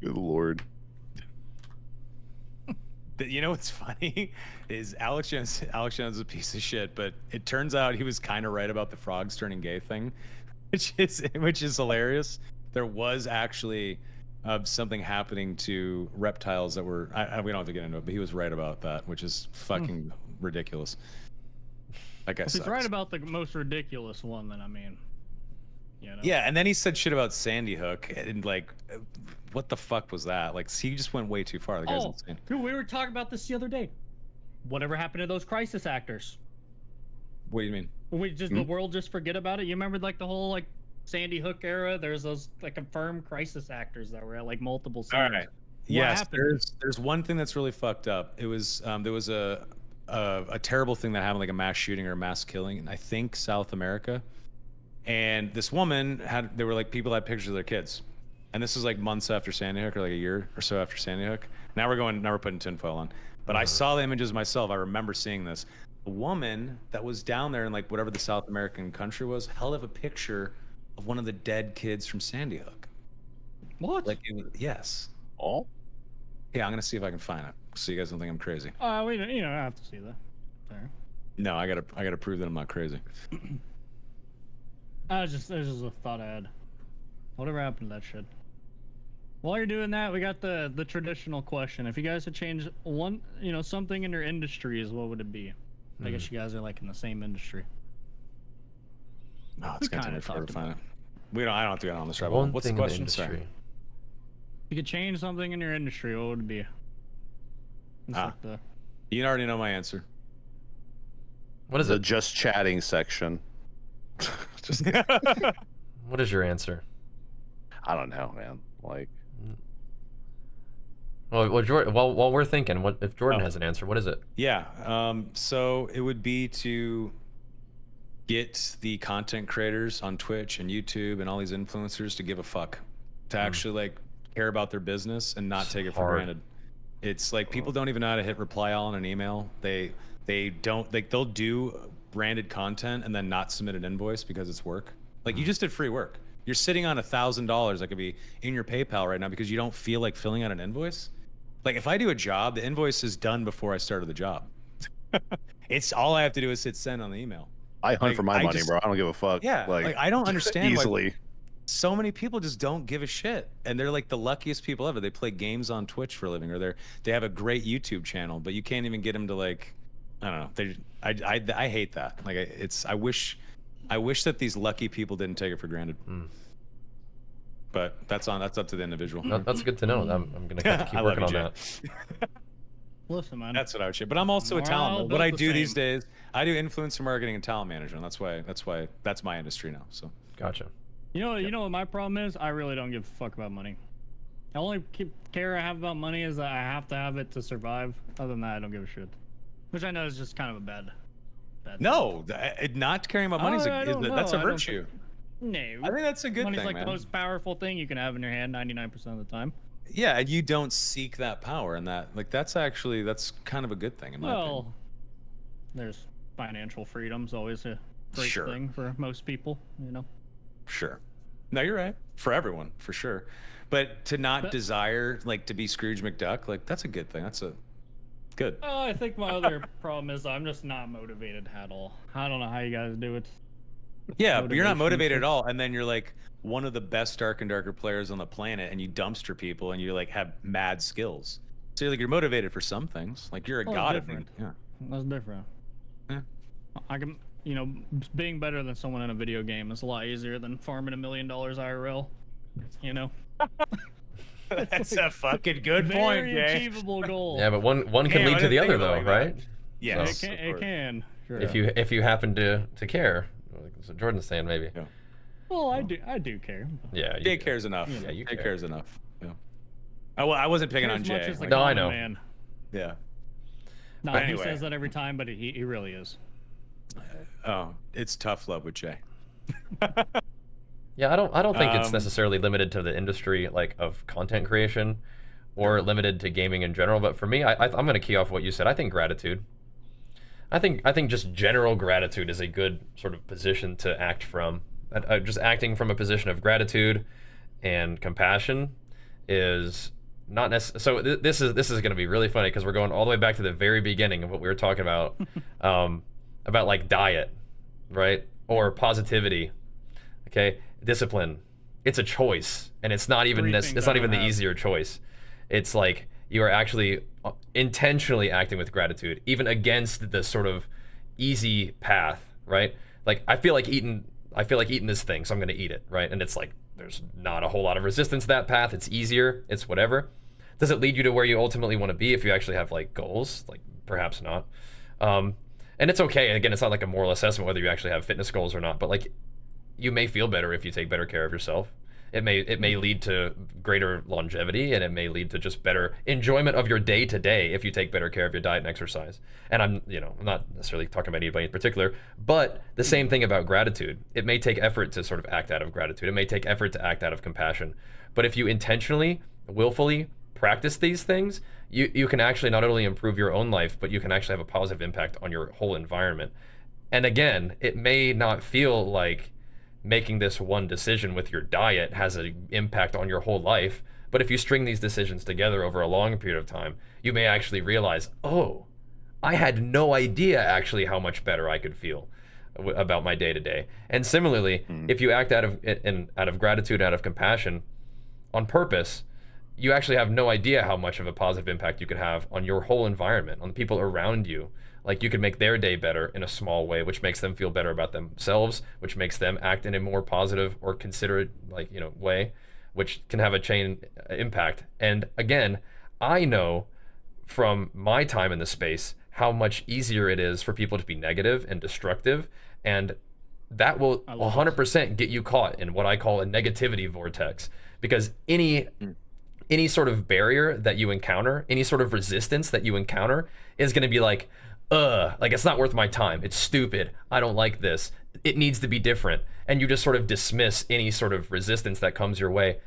Good lord. You know what's funny is Alex Jones is a piece of shit, but it turns out he was kind of right about the frogs turning gay thing, which is hilarious. There was actually something happening to reptiles that were we don't have to get into it, but he was right about that, which is fucking ridiculous. That guy If he's sucks. right about the most ridiculous one, then I mean, you know. Yeah, and then he said shit about Sandy Hook, and like, what the fuck was that? Like, he just went way too far. The guy's Oh, insane. dude, we were talking about this the other day. Whatever happened to those crisis actors? What do you mean? We just the world just forget about it. You remember like the whole like Sandy Hook era? There's those like confirmed crisis actors that were at like multiple scenes. All right. Yes, happened? there's one thing that's really fucked up. It was there was a terrible thing that happened, like a mass shooting or a mass killing in I think South America, and this woman they were like people had pictures of their kids, and this was like months after Sandy Hook or like a year or so after Sandy Hook. Now we're putting tinfoil on, but I saw the images myself. I remember seeing this. The woman that was down there in like whatever the South American country was held up a picture of one of the dead kids from Sandy Hook. What? Like yes. Oh? Yeah, I'm gonna see if I can find it, so you guys don't think I'm crazy. We don't, I have to see that. Fair. No, I gotta prove that I'm not crazy. There's just a thought I had. Whatever happened to that shit? While you're doing that, we got the traditional question. If you guys had changed one, something in your industries, what would it be? I guess you guys are like in the same industry. Oh, it's We gonna take kinda me forever to talked find about it. I don't have to get on this rabbit hole. One What's the thing in the question? Sorry. industry. If you could change something in your industry, what would it be? It's like the- You already know my answer. What is The it? just chatting section. Just What is your answer? I don't know, man. Like Well, Jordan, while we're thinking, what if Jordan Oh. has an answer? What is it? Yeah. So it would be to get the content creators on Twitch and YouTube and all these influencers to give a fuck, to actually like care about their business and not take it for hard. granted. It's like people don't even know how to hit reply all on an email. They don't like they'll do branded content and then not submit an invoice because it's work. Like you just did free work. You're sitting on $1,000 that could be in your PayPal right now because you don't feel like filling out an invoice. Like if I do a job, the invoice is done before I started the job. It's all I have to do is hit send on the email. I hunt Like, for my I money, just- bro. I don't give a fuck. Yeah, like I don't understand easily. so many people just don't give a shit, and they're like the luckiest people ever. They play games on Twitch for a living, or they have a great YouTube channel, but you can't even get them to like, I don't know. I hate that. Like I wish that these lucky people didn't take it for granted. But that's up to the individual. That's good to know. I'm gonna have to keep working on that. Listen, man. That's what I would say. But I'm also a We're all talent. What built I the do these same. days, I do influencer marketing and talent management. That's my industry now. So Gotcha. You know what my problem is? I really don't give a fuck about money. The only care I have about money is that I have to have it to survive. Other than that, I don't give a shit. Which I know is just kind of a bad no, not caring about money I don't know. that's a I don't virtue. No. I think that's a good Money's thing, like man. the most powerful thing you can have in your hand 99% of the time. Yeah, and you don't seek that power, and that's kind of a good thing in my opinion. Well, there's financial freedom's always a great Sure. thing for most people, you know. Sure. No, you're right. For everyone, for sure. But to not But- desire like to be Scrooge McDuck, like that's a good thing. That's a good. Oh, I think my other problem is I'm just not motivated at all. I don't know how you guys do it. Yeah, but you're not motivation motivated at all, and then you're like one of the best Dark and Darker players on the planet, and you dumpster people, and you like have mad skills. So you're motivated for some things. Like you're a Well, god at different. things. Yeah. That's different. Yeah. I can, being better than someone in a video game is a lot easier than farming $1 million IRL. You know, That's a fucking good point, very Jay. achievable goal. Yeah, but one can Damn, I lead to didn't the think other of it though, like that. right? Yes. It can. It can. Sure. If you happen to care, so Jordan's saying maybe. Yeah. Well, I do care. Yeah. Jay cares enough. Yeah, you Jay care. cares enough. Yeah. I wasn't picking on As much Jay. as the No, I common know. Man. Yeah. No, But he anyway. says that every time, but he really is. Oh, it's tough love with Jay. Yeah, I don't think it's Um, necessarily limited to the industry like of content creation or limited to gaming in general, but for me, I'm going to key off what you said. I think gratitude. I think just general gratitude is a good sort of position to act from. Just acting from a position of gratitude and compassion is not necessarily. So this is going to be really funny because we're going all the way back to the very beginning of what we were talking about like diet, right? Or positivity. Okay, discipline. It's a choice, and it's not even Three it's things not I even don't the have. easier choice. It's like you are actually intentionally acting with gratitude, even against the sort of easy path, right? Like I feel like eating this thing, so I'm gonna eat it, right? And it's like there's not a whole lot of resistance to that path. It's easier. It's whatever. Does it lead you to where you ultimately want to be if you actually have like goals? Like perhaps not. And it's okay. Again, it's not like a moral assessment whether you actually have fitness goals or not, but like you may feel better if you take better care of yourself. It may lead to greater longevity, and it may lead to just better enjoyment of your day to day if you take better care of your diet and exercise. And I'm not necessarily talking about anybody in particular, but the same thing about gratitude. It may take effort to sort of act out of gratitude. It may take effort to act out of compassion. But if you intentionally, willfully practice these things, you can actually not only improve your own life, but you can actually have a positive impact on your whole environment. And again, it may not feel like making this one decision with your diet has an impact on your whole life, but if you string these decisions together over a long period of time, you may actually realize, oh, I had no idea actually how much better I could feel about my day to day. And similarly, if you act out of gratitude, out of compassion, on purpose, you actually have no idea how much of a positive impact you could have on your whole environment, on the people around you. Like you could make their day better in a small way, which makes them feel better about themselves, which makes them act in a more positive or considerate way, which can have a chain impact. And again, I know from my time in the space how much easier it is for people to be negative and destructive, and that will 100% get you caught in what I call a negativity vortex, because any sort of barrier that you encounter, any sort of resistance that you encounter is going to be like it's not worth my time. It's stupid. I don't like this. It needs to be different. And you just sort of dismiss any sort of resistance that comes your way.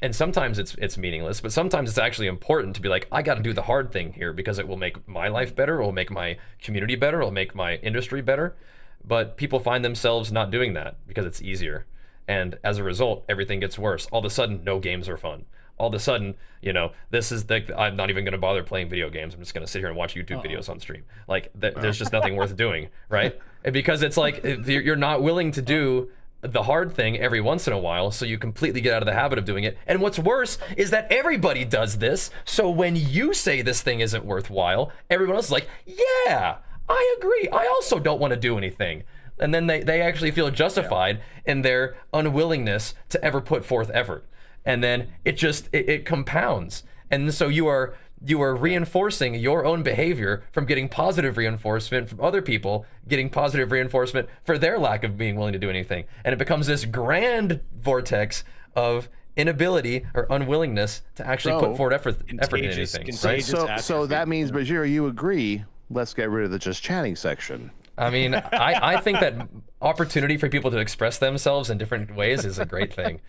And sometimes it's meaningless, but sometimes it's actually important to be like, I got to do the hard thing here because it will make my life better. It will make my community better. It will make my industry better. But people find themselves not doing that because it's easier. And as a result, everything gets worse. All of a sudden, no games are fun. All of a sudden, I'm not even going to bother playing video games. I'm just going to sit here and watch YouTube videos on stream. Like, there's just nothing worth doing, right? And because it's like you're not willing to do the hard thing every once in a while, so you completely get out of the habit of doing it. And what's worse is that everybody does this, so when you say this thing isn't worthwhile, everyone else is like, yeah, I agree, I also don't want to do anything. And then they actually feel justified in their unwillingness to ever put forth effort. And then it compounds. And so you are reinforcing your own behavior from getting positive reinforcement from other people, getting positive reinforcement for their lack of being willing to do anything. And it becomes this grand vortex of inability or unwillingness to actually put forward effort in anything. Right? So that means, Bajheera, you agree, let's get rid of the just chatting section. I mean, I think that opportunity for people to express themselves in different ways is a great thing.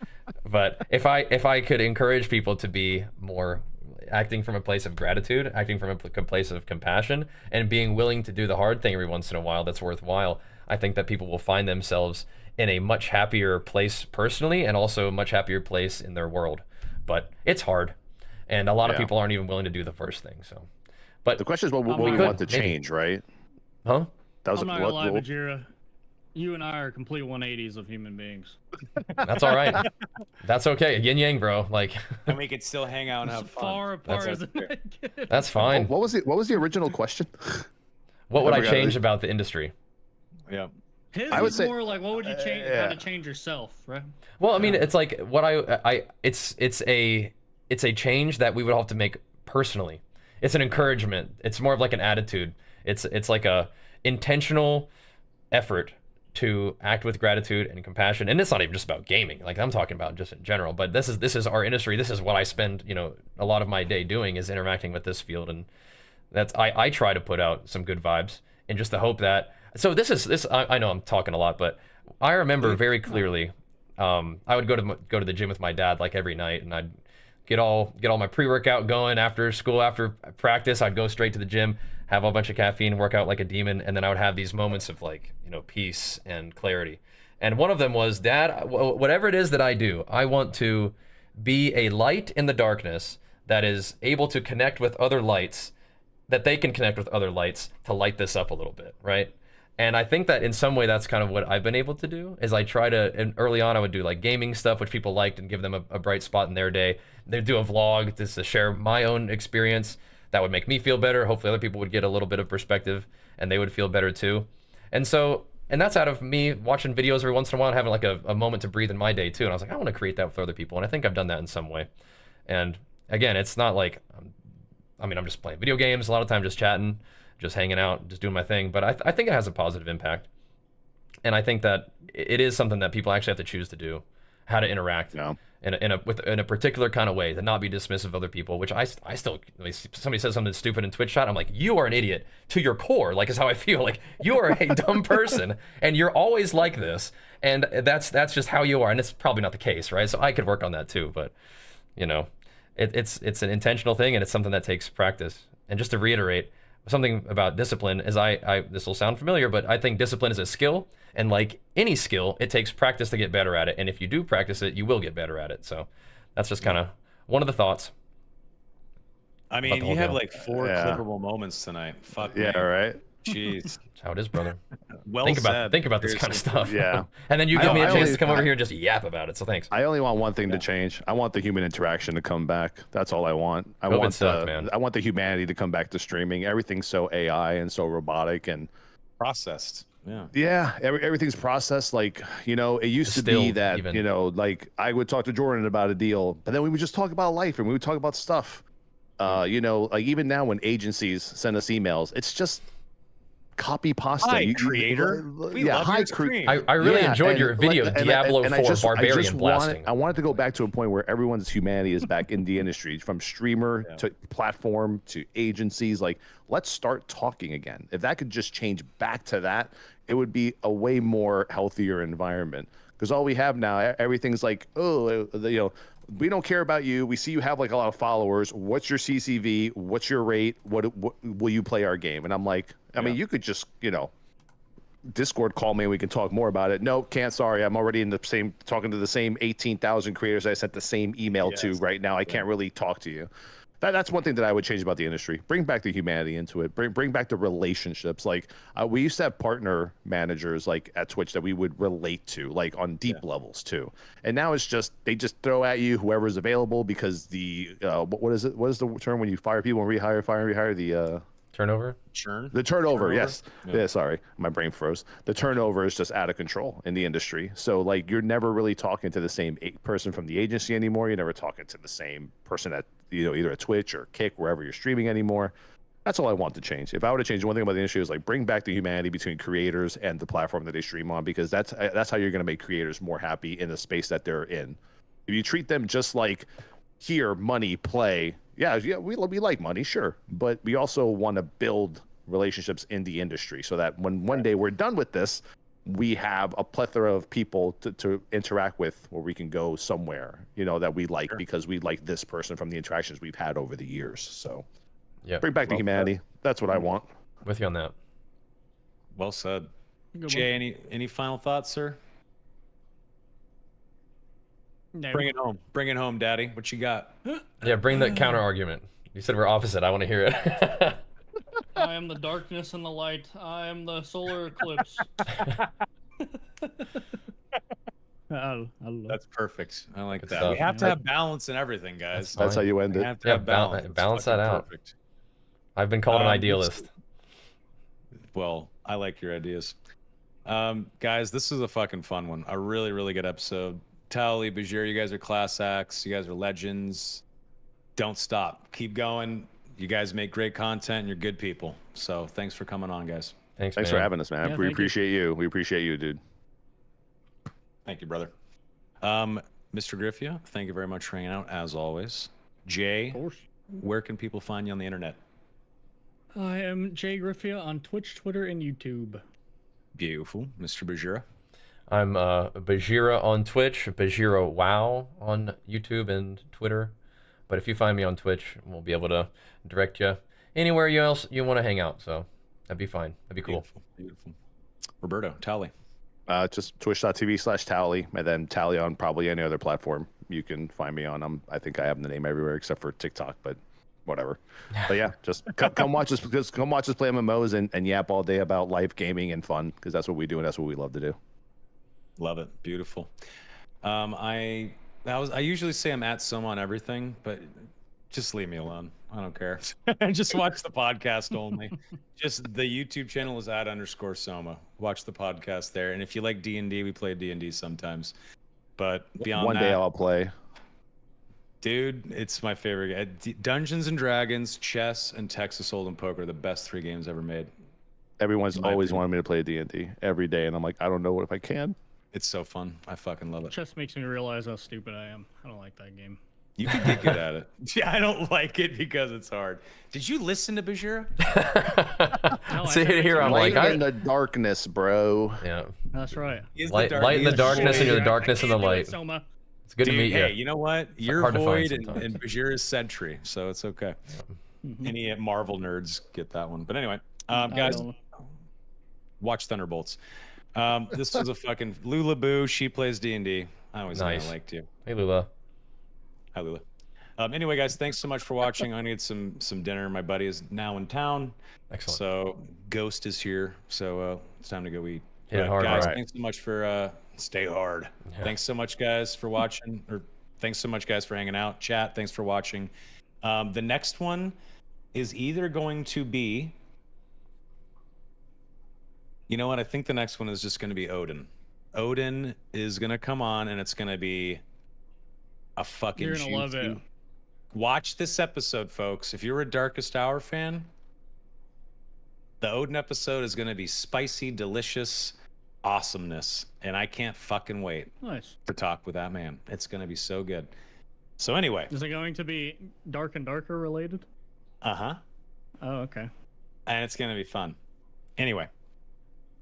But if I could encourage people to be more acting from a place of gratitude, acting from a place of compassion, and being willing to do the hard thing every once in a while that's worthwhile, I think that people will find themselves in a much happier place personally, and also a much happier place in their world. But it's hard, and a lot of people aren't even willing to do the first thing. So, but the question is what we want to change, right? Huh? That was I'm not gonna lie, Bajheera. You and I are complete 180s of human beings. That's all right. That's okay. Yin yang, bro. Like, and we could still hang out and have fun. Far apart as it that's fine. What was the original question? What would I change about the industry? Yeah. His I would is say more like, what would you change? How to change yourself, right? Well, I mean, it's like what it's a change that we would have to make personally. It's an encouragement. It's more of like an attitude. It's like a intentional effort to act with gratitude and compassion. And it's not even just about gaming. Like, I'm talking about just in general, but this is our industry. This is what I spend, a lot of my day doing, is interacting with this field. And that's, I try to put out some good vibes in just the hope that, so I know I'm talking a lot, but I remember very clearly, I would go to the gym with my dad like every night, and I'd get all my pre-workout going after school, after practice. I'd go straight to the gym, have a bunch of caffeine, work out like a demon, and then I would have these moments of like, peace and clarity. And one of them was, Dad, whatever it is that I do, I want to be a light in the darkness that is able to connect with other lights, that they can connect with other lights to light this up a little bit, right? And I think that in some way that's kind of what I've been able to do, is I try to, and early on I would do like gaming stuff, which people liked, and give them a bright spot in their day. They'd do a vlog just to share my own experience. That would make me feel better. Hopefully other people would get a little bit of perspective, and they would feel better too. And that's out of me watching videos every once in a while and having like a moment to breathe in my day too. And I was like, I want to create that with other people. And I think I've done that in some way. And again, it's not like, I'm just playing video games, a lot of time just chatting, just hanging out, just doing my thing. But I think it has a positive impact. And I think that it is something that people actually have to choose to do, how to interact in a particular kind of way, to not be dismissive of other people, which I still, somebody says something stupid in Twitch chat, I'm like, you are an idiot to your core, like, is how I feel. Like, you are a dumb person, and you're always like this, and that's just how you are, and it's probably not the case, right? So I could work on that too, but it's an intentional thing, and it's something that takes practice. And just to reiterate, something about discipline is this will sound familiar, but I think discipline is a skill, and like any skill, it takes practice to get better at it. And if you do practice it, you will get better at it. So that's just kind of one of the thoughts. I mean, you have like 4 clippable moments tonight. Fuck yeah, me. Right? Jeez. That's how it is, brother. Well think said. about this kind of stuff. Yeah. And then you give me a chance to come over here and just yap about it. So thanks. I only want one thing to change. I want the human interaction to come back. That's all I want. I want the humanity to come back to streaming. Everything's so AI and so robotic and processed. Yeah. Yeah. Everything's processed. Like, it used to be that, like I would talk to Jordan about a deal, but then we would just talk about life and we would talk about stuff. Like even now when agencies send us emails, it's just copy pasta. Hi, creator. I really enjoyed your video, Diablo 4 Barbarian blasting. I wanted to go back to a point where everyone's humanity is back in the industry, from streamer to platform to agencies. Like, let's start talking again. If that could just change back to that, it would be a way more healthier environment. Because all we have now, everything's like, we don't care about you. We see you have like a lot of followers. What's your CCV? What's your rate? What will you play our game? And I'm like, I mean, you could just, Discord call me and we can talk more about it. No, can't. Sorry, I'm already talking to the same 18,000 creators I sent the same email to right now. I can't really talk to you. that's one thing that I would change about the industry. Bring back the humanity into it. Bring back the relationships. Like we used to have partner managers like at Twitch that we would relate to, like on deep levels too. And now it's just they just throw at you whoever's available because the what is it? What is the term when you fire people and fire and rehire? The Turnover. Churn. the turnover, Turnover? yes. Yeah. Yeah, sorry, my brain froze. The turnover is just out of control in the industry. So like you're never really talking to the same person from the agency anymore. You're never talking to the same person at either at Twitch or Kick, wherever you're streaming anymore. That's all I want to change. If I were to change one thing about the industry is like bring back the humanity between creators and the platform that they stream on, because that's how you're going to make creators more happy in the space that they're in. If you treat them just like here, money, play, yeah, we like money, sure, but we also want to build relationships in the industry so that when one day we're done with this, we have a plethora of people to interact with where we can go somewhere, that we like because we like this person from the interactions we've had over the years. So Yeah. bring back the humanity. That's what I want. With you on that. Well said. Good Jay, any final thoughts, sir? No. Bring it home. Bring it home, Daddy. What you got? Yeah, bring the counter argument. You said we're opposite. I want to hear it. I am the darkness and the light. I am the solar eclipse. That's perfect. I like Good that. stuff. We have to have balance in everything, guys. That's how you end We it. have to Yeah, have balance. It's balance that fucking out. Perfect. I've been called an Um, idealist. Well, I like your ideas. Guys, this is a fucking fun one. A really, really good episode. Tally, Bajheera, you guys are class acts. You guys are legends. Don't stop. Keep going. You guys make great content and you're good people. So thanks for coming on, guys. Thanks Thanks man. for having us, man. Yeah, We thank you. appreciate you. We appreciate you, dude. Thank you, brother. Mr. Griffia, thank you very much for hanging out, as always. Jay, Of course. where can people find you on the internet? I am Jay Griffia on Twitch, Twitter, and YouTube. Beautiful. Mr. Bajheera. I'm Bajheera on Twitch, Bajheera WoW on YouTube and Twitter. But if you find me on Twitch, we'll be able to direct you anywhere else you want to hang out. So that'd be fine. That'd be cool. Beautiful. Beautiful. Roberto, Tally. Just twitch.tv/Tally, and then Tally on probably any other platform you can find me on. I think I have the name everywhere except for TikTok, but whatever. But yeah, just come watch us play MMOs and yap all day about life, gaming, and fun, because that's what we do and that's what we love to do. Love it. Beautiful. I usually say I'm at Soma on everything, but just leave me alone. I don't care. Just watch the podcast only. Just the YouTube channel is @_Soma. Watch the podcast there. And if you like D&D, we play D&D sometimes. But beyond One that, day I'll play. dude, it's my favorite. Dungeons and Dragons, chess, and Texas Hold'em poker are the best 3 games ever made. Everyone's In my always opinion. wanted me to play D&D every day, and I'm like, I don't know if I can. It's so fun. I fucking love it. Just makes me realize how stupid I am. I don't like that game. You can get good at it. Yeah, I don't like it because it's hard. Did you listen to Bajheera? No, I See said here, I'm like, Light in the darkness, bro. yeah. That's right. He's Light in the he's darkness and you're the void. darkness and the I can't do it, light. Soma. It's good Dude, to meet hey, you. you know what? You're hard to find Void and sometimes. Bajheera is Sentry, so it's okay. Any Marvel nerds get that one. But anyway, I guys, don't- watch Thunderbolts. This was a fucking Lula Boo. She plays D&D. I always Nice. kind of liked you. Hey, Lula. Hi, Lula. Anyway, guys, thanks so much for watching. I'm gonna get some dinner. My buddy is now in town, Excellent. so Ghost is here. So it's time to go eat. Hit it But hard, guys. alright. Thanks so much for stay hard. Yeah. Thanks so much, guys, for watching. Or thanks so much, guys, for hanging out. Chat. Thanks for watching. The next one is either going to be. You know what? I think the next one is just going to be Odin. Odin is going to come on, and it's going to be a fucking. You're gonna love juicy- it. Watch this episode, folks. If you're a Darkest Hour fan, the Odin episode is going to be spicy, delicious awesomeness, and I can't fucking wait Nice. to talk with that man. It's going to be so good. So anyway, Is it going to be Dark and Darker related? uh-huh. Oh, okay. And it's going to be fun. Anyway,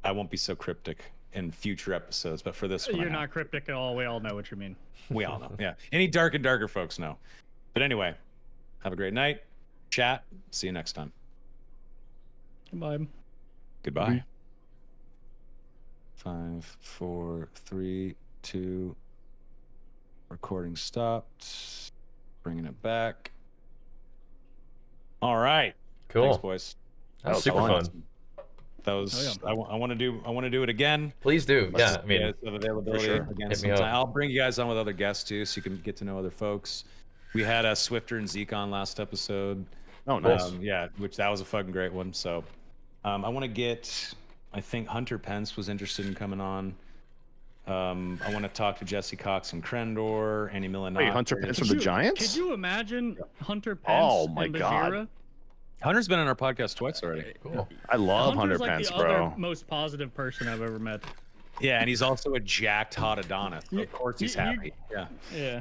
I won't be so cryptic in future episodes, but for this one, I You're am. not cryptic at all. We all know what you mean. We all know. Yeah. Any Dark and Darker folks know. But anyway, have a great night. Chat. See you next time. Goodbye. Goodbye. 5, 4, 3, 2. Recording stopped. Bringing it back. All right. Cool. Thanks, boys. That was super fun. That was. Oh, I want to do it again. Please do. Yeah, I mean, Have availability sure. again Hit me sometime. up. I'll bring you guys on with other guests too, so you can get to know other folks. We had Swifter and Zeke on last episode. Oh, nice. Yeah, which that was a fucking great one. So, I want to get. I think Hunter Pence was interested in coming on. I want to talk to Jesse Cox and Krendor, Annie Millinat. Wait, Hunter Pence from the Giants? Could you imagine Hunter Pence Oh, my and God. Bajheera? Hunter's been on our podcast twice already. cool. I love Hunter's Hunter like Pence, the bro. other most positive person I've ever met. Yeah, and he's also a jacked hot Adonis. So of course he's happy. Yeah. Yeah.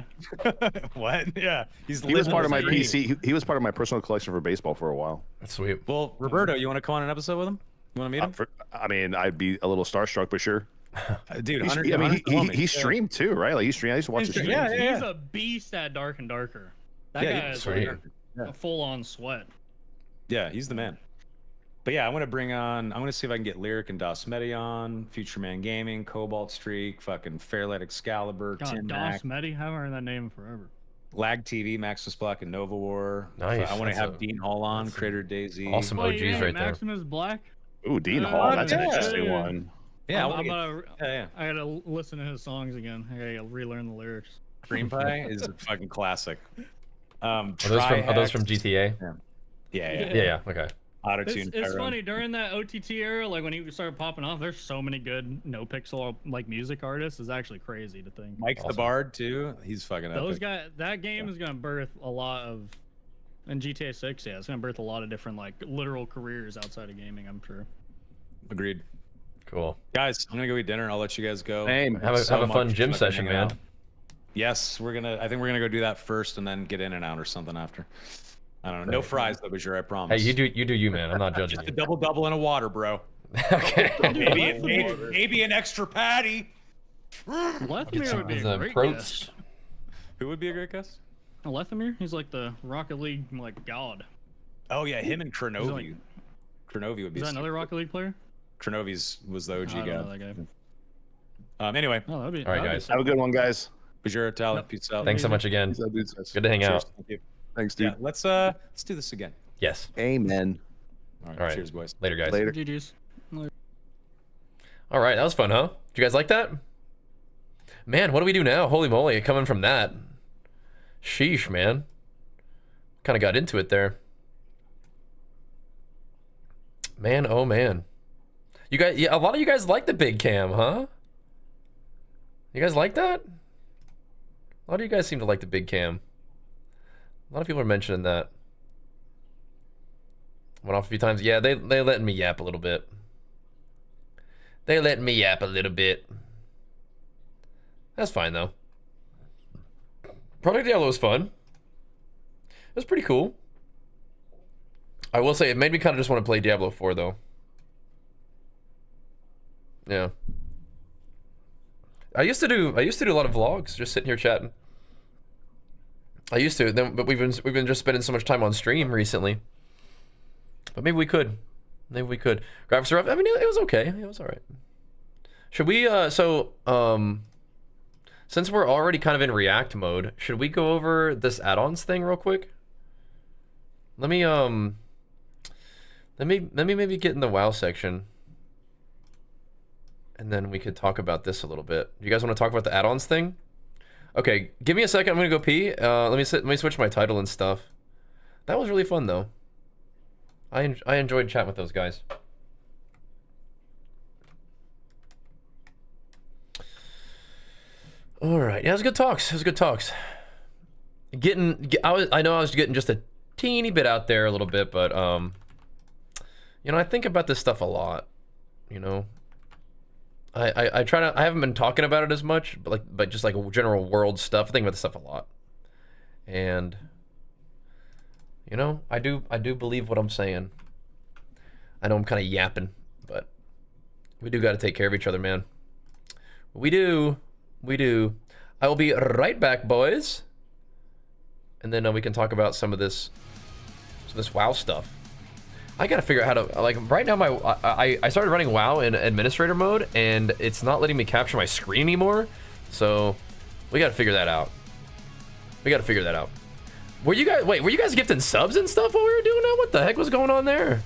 What? Yeah. He was living part of my the dream. PC. He was part of my personal collection for baseball for a while. That's sweet. Well, Roberto, you want to come on an episode with him? You want to meet him? I mean, I'd be a little starstruck, but sure. Dude, He's, Hunter, I mean, Hunter's he streamed too, right? Like he streamed. I used to watch the stream. Yeah. He's a beast at Dark and Darker. That Yeah, guy is sweet. like a full-on sweat. Yeah, he's the man. But yeah, I want to bring on. I want to see if I can get Lyric and Das Medi on, Future Man Gaming, Cobalt Streak, fucking Fairlight Excalibur, God, Tim Dos Mac, Medi, haven't heard that name in forever. Lag TV, Maximus Black, and Nova War. Nice, I want to that's have a- Dean Hall on, that's a Crater Daisy. awesome. OGs right there. Maximus Black. Ooh, Dean Uh, Hall. That's an yeah. interesting one. Yeah, I'm gonna. yeah. I gotta listen to his songs again. I gotta relearn the lyrics. Cream Pie is a fucking classic. Are those from GTA? Yeah. Yeah. Okay. Auto-tune. It's funny during that OTT era, like when he started popping off. There's so many good no pixel like music artists. It's actually crazy to think. Mike's the Awesome. Bard too. He's fucking Those epic. guys, that game is gonna birth a lot of, and GTA 6, yeah, it's gonna birth a lot of different like literal careers outside of gaming. I'm sure. Agreed. Cool. Guys, I'm gonna go eat dinner. I'll let you guys go. Same. Have a So fun much gym fucking session, hanging man. out. Yes, I think we're gonna go do that first and then get in and out or something after. I don't know. No fries though, Bajheera, I promise. Hey, you do you, man. I'm not judging Just a you. double in a water, bro. Okay. Maybe an extra patty. Lethemir would be a some great protes. guest. Who would be a great guest? Lethemir, he's like the Rocket League like god. Oh yeah, him and Kronovi. like- Kronovi would be. Is that another Rocket League player? Kronovi's was the OG I don't guy. know that guy. Anyway, Oh, that'd be. All right, that'd be guys. Have a good one, guys. Bajheera, Tal, peace out. Thanks so much again. Good to hang Cheers. out. Thank you. Thanks, dude. Yeah, let's do this again. Yes. Amen. All right, All right. cheers, boys. Later, guys. Later. GG's. All right, that was fun, huh? Did you guys like that? Man, what do we do now? Holy moly, coming from that. Sheesh, man. Kind of got into it there. Man, oh man. You guys, yeah, a lot of you guys like the big cam, huh? You guys like that? A lot of you guys seem to like the big cam. A lot of people are mentioning that. Went off a few times. Yeah, they letting me yap a little bit. They letting me yap a little bit. That's fine though. Project Diablo was fun. It was pretty cool. I will say it made me kind of just want to play Diablo 4 though. Yeah. I used to do a lot of vlogs, just sitting here chatting. I used to, then, but we've been just spending so much time on stream recently. But maybe we could. Maybe we could. Graphics are rough. I mean, it was okay. It was all right. Should we? Since we're already kind of in React mode, should we go over this add-ons thing real quick? Let me maybe get in the WoW section, and then we could talk about this a little bit. You guys want to talk about the add-ons thing? Okay, give me a second. I'm gonna go pee. Let me switch my title and stuff. That was really fun though. I enjoyed chatting with those guys. All right, yeah, it was good talks. It was good talks. I know I was getting just a teeny bit out there a little bit, but you know, I think about this stuff a lot. You know, I try to. I haven't been talking about it as much, but just like general world stuff. I think about this stuff a lot, and you know, I do believe what I'm saying. I know I'm kind of yapping, but we do got to take care of each other, man. We do. We do. I will be right back, boys. And then we can talk about some of this WoW stuff. I gotta figure out how to, like, right now I started running WoW in administrator mode, and it's not letting me capture my screen anymore. So we gotta figure that out. We gotta figure that out. Were you guys gifting subs and stuff while we were doing that? What the heck was going on there?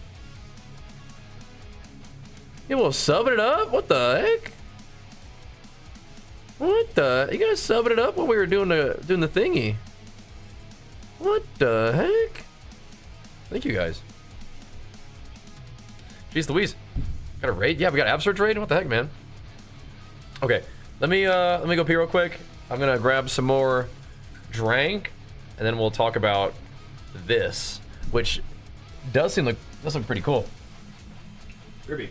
You will subbing it up? What the heck? What the? You guys subbing it up while we were doing the thingy? What the heck? Thank you guys. Jeez Louise. Got a raid? Yeah, we got App Search raid? What the heck, man? Okay, let me go pee real quick. I'm gonna grab some more drank, and then we'll talk about this, which does look pretty cool. Kirby.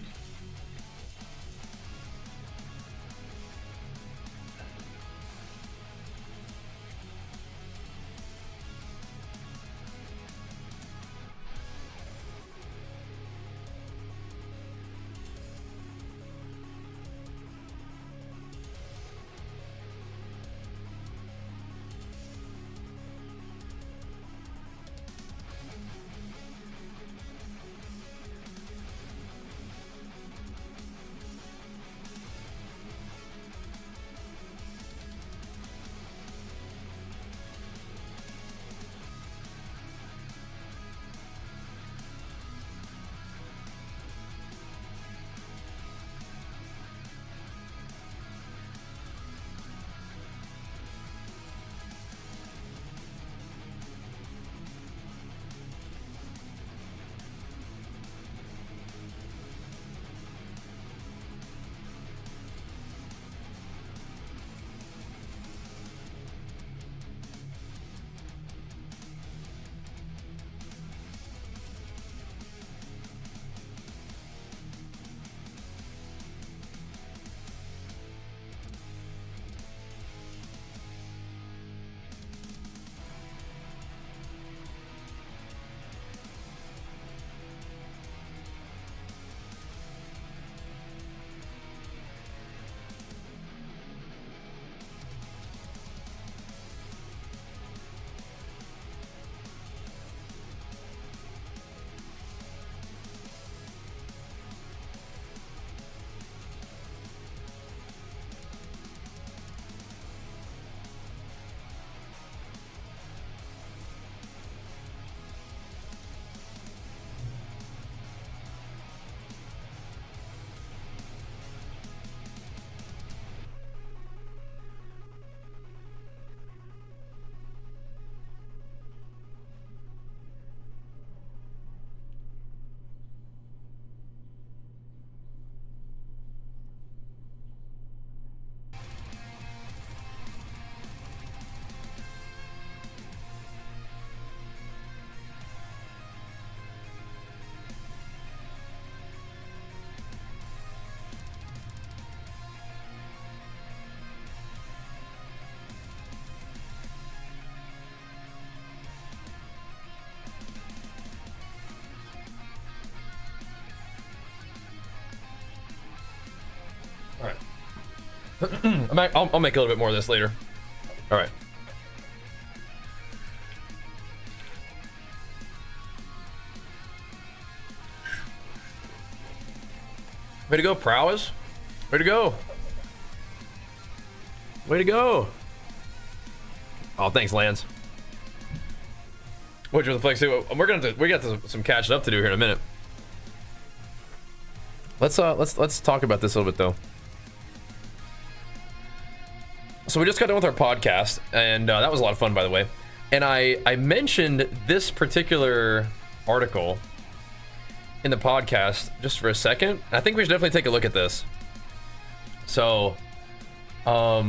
I'll make a little bit more of this later. All right. Way to go, Prowess. Way to go. Way to go. Oh, thanks, Lance. Which was the flex too. We got some catching up to do here in a minute. Let's talk about this a little bit though. So we just got done with our podcast, and that was a lot of fun, by the way. And I mentioned this particular article in the podcast just for a second. I think we should definitely take a look at this. So, I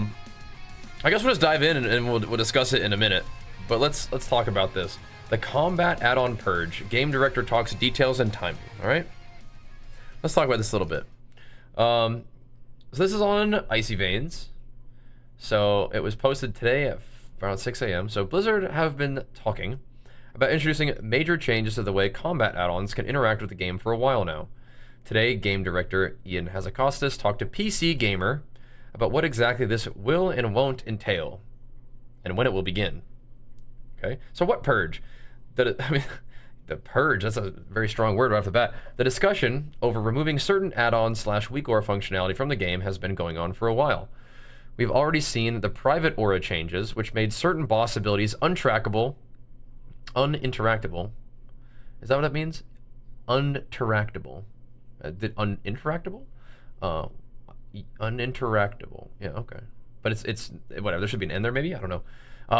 guess we'll just dive in and we'll discuss it in a minute. But let's talk about this. The combat add-on purge. Game director talks details and timing. All right. Let's talk about this a little bit. So this is on Icy Veins. So it was posted today at around 6 a.m. So Blizzard have been talking about introducing major changes to the way combat add-ons can interact with the game for a while now. Today, game director Ian Hazakostas talked to PC Gamer about what exactly this will and won't entail, and when it will begin. Okay, so what purge? The purge, that's a very strong word right off the bat. The discussion over removing certain add-ons / weak aura functionality from the game has been going on for a while. We've already seen the private aura changes, which made certain boss abilities untrackable Uninteractable. Is that what that means? Uninteractable. Uninteractable? Uninteractable. Yeah, okay. But it's whatever. There should be an N there maybe? I don't know.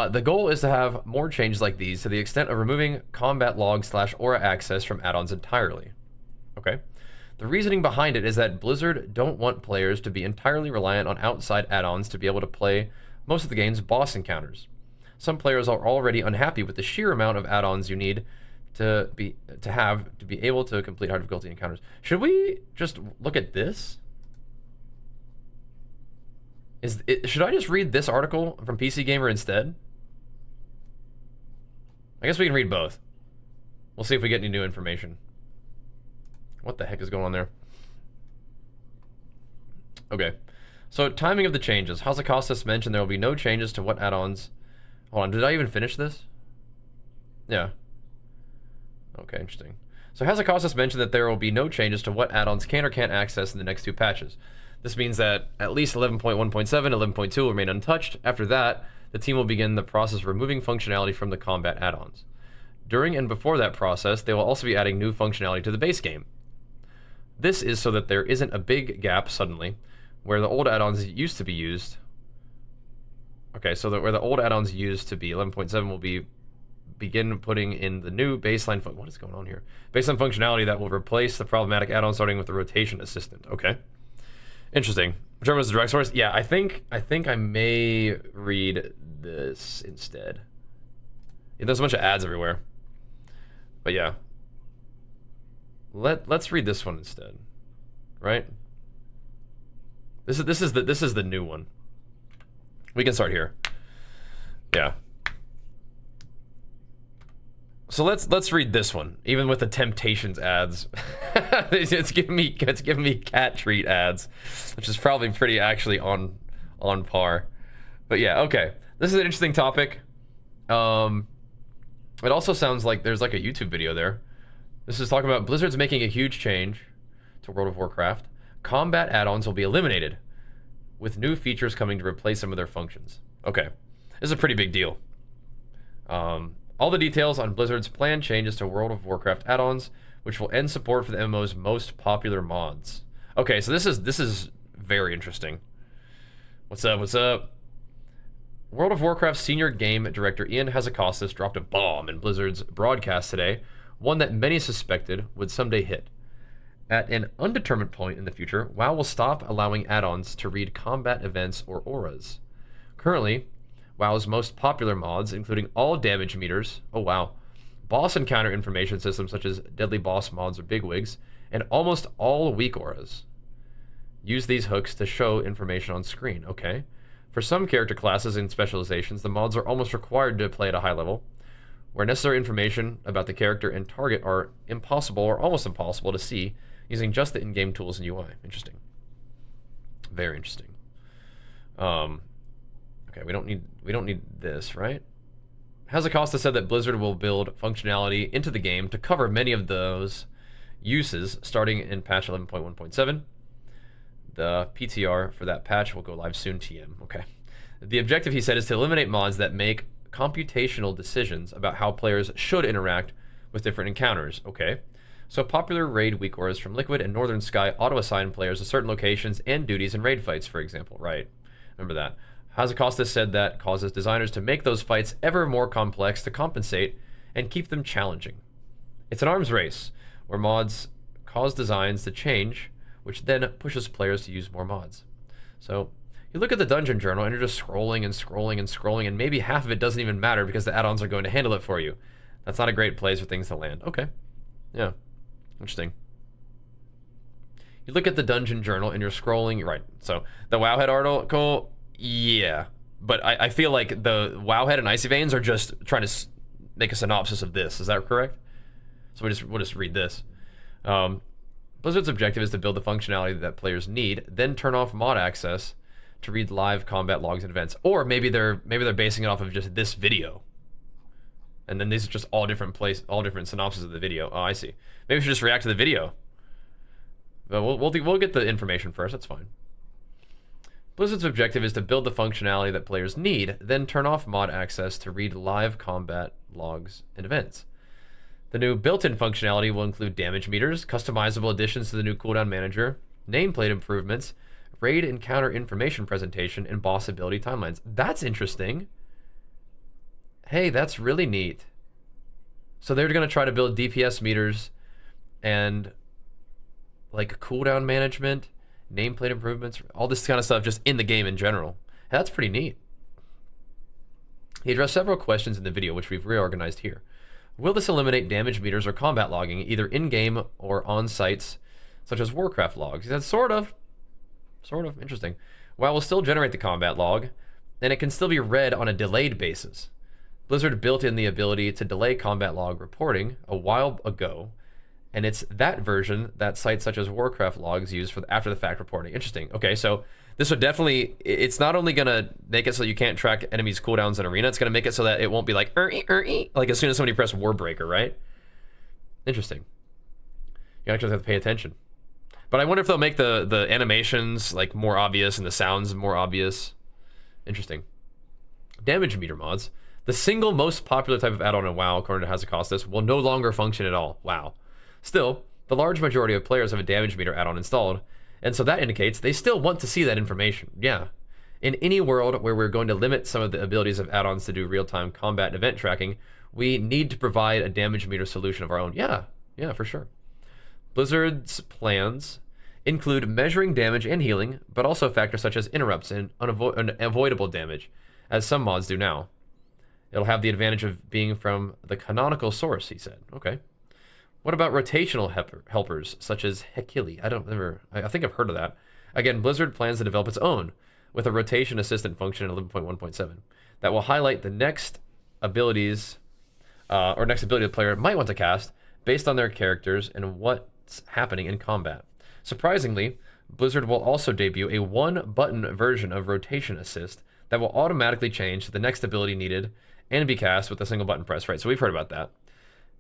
The goal is to have more changes like these to the extent of removing combat log / aura access from add-ons entirely. Okay. The reasoning behind it is that Blizzard don't want players to be entirely reliant on outside add-ons to be able to play most of the game's boss encounters. Some players are already unhappy with the sheer amount of add-ons you need to be able to complete high difficulty encounters. Should we just look at this? Should I just read this article from PC Gamer instead? I guess we can read both. We'll see if we get any new information. What the heck is going on there? Okay. So, timing of the changes. Hazakostas mentioned there will be no changes to what add-ons... Hold on, did I even finish this? Yeah. Okay, interesting. So, Hazakostas mentioned that there will be no changes to what add-ons can or can't access in the next 2 patches. This means that at least 11.1.7 and 11.2 will remain untouched. After that, the team will begin the process of removing functionality from the combat add-ons. During and before that process, they will also be adding new functionality to the base game. This is so that there isn't a big gap suddenly where the old add-ons used to be used. Okay, so that where the old add-ons used to be, 11.7 will begin putting in the new baseline. What is going on here? Baseline functionality that will replace the problematic add-on, starting with the rotation assistant. Okay. Interesting. Whichever is the direct source. Yeah, I think I may read this instead. Yeah, there's a bunch of ads everywhere. But yeah. Let's read this one instead. Right? This is the new one. We can start here. Yeah. So let's read this one, even with the Temptations ads. it's giving me cat treat ads, which is probably pretty actually on par. But yeah, okay. This is an interesting topic. It also sounds like there's like a YouTube video there. This is talking about Blizzard's making a huge change to World of Warcraft. Combat add-ons will be eliminated, with new features coming to replace some of their functions. Okay, this is a pretty big deal. All the details on Blizzard's planned changes to World of Warcraft add-ons, which will end support for the MMO's most popular mods. Okay, so this is very interesting. What's up? What's up? World of Warcraft senior game director Ian Hazakostas dropped a bomb in Blizzard's broadcast today, one that many suspected would someday hit. At an undetermined point in the future, WoW will stop allowing add-ons to read combat events or auras. Currently, WoW's most popular mods, including all damage meters, oh wow, boss encounter information systems such as deadly boss mods or bigwigs, and almost all weak auras, use these hooks to show information on screen. Okay. For some character classes and specializations, the mods are almost required to play at a high level, where necessary information about the character and target are impossible or almost impossible to see using just the in-game tools and UI. Interesting. Very interesting. Okay, we don't need this, right? Hazacosta said that Blizzard will build functionality into the game to cover many of those uses starting in patch 11.1.7. The PTR for that patch will go live soon, TM. Okay. The objective, he said, is to eliminate mods that make computational decisions about how players should interact with different encounters. Okay. So popular raid weak auras from Liquid and Northern Sky auto-assign players to certain locations and duties in raid fights, for example. Right. Remember that. Hazakostas said that causes designers to make those fights ever more complex to compensate and keep them challenging. It's an arms race, where mods cause designs to change, which then pushes players to use more mods. So, you look at the dungeon journal and you're just scrolling and scrolling and scrolling, and maybe half of it doesn't even matter because the add-ons are going to handle it for you. That's not a great place for things to land. Okay. Yeah. Interesting. You look at the dungeon journal and you're scrolling, right. So, the Wowhead article, yeah, but I feel like the Wowhead and Icy Veins are just trying to make a synopsis of this. Is that correct? So we'll just read this. Blizzard's objective is to build the functionality that players need, then turn off mod access to read live combat logs and events. Or maybe they're basing it off of just this video, and then these are just all different synopses of the video. Oh, I see. Maybe we should just react to the video. But we'll get the information first. That's fine. Blizzard's objective is to build the functionality that players need, then turn off mod access to read live combat logs and events. The new built-in functionality will include damage meters, customizable additions to the new cooldown manager, nameplate improvements, raid encounter information presentation, and boss ability timelines. That's interesting. Hey, that's really neat. So they're going to try to build DPS meters and like cooldown management, nameplate improvements, all this kind of stuff just in the game in general. That's pretty neat. He addressed several questions in the video, which we've reorganized here. Will this eliminate damage meters or combat logging, either in-game or on sites, such as Warcraft logs? He said, sort of. Interesting. While we'll still generate the combat log, and it can still be read on a delayed basis. Blizzard built in the ability to delay combat log reporting a while ago, and it's that version that sites such as Warcraft logs use for after the fact reporting. Interesting. Okay, so this would definitely, it's not only gonna make it so you can't track enemies cooldowns in arena, it's gonna make it so that it won't be like like as soon as somebody press Warbreaker, right? Interesting. You actually have to pay attention. But I wonder if they'll make the animations like more obvious and the sounds more obvious. Interesting. Damage meter mods. The single most popular type of add-on in WoW, according to Hazakostas, will no longer function at all. Wow. Still, the large majority of players have a damage meter add-on installed, and so that indicates they still want to see that information. Yeah. In any world where we're going to limit some of the abilities of add-ons to do real-time combat and event tracking, we need to provide a damage meter solution of our own. Yeah, for sure. Blizzard's plans include measuring damage and healing, but also factors such as interrupts and unavoidable damage, as some mods do now. It'll have the advantage of being from the canonical source, he said. Okay. What about rotational helpers, such as Hekili? I think I've heard of that. Again, Blizzard plans to develop its own, with a rotation assistant function in 11.1.7 that will highlight the next abilities, or next ability the player might want to cast based on their characters and what's happening in combat. Surprisingly, Blizzard will also debut a one-button version of Rotation Assist that will automatically change to the next ability needed and be cast with a single button press. Right, so we've heard about that.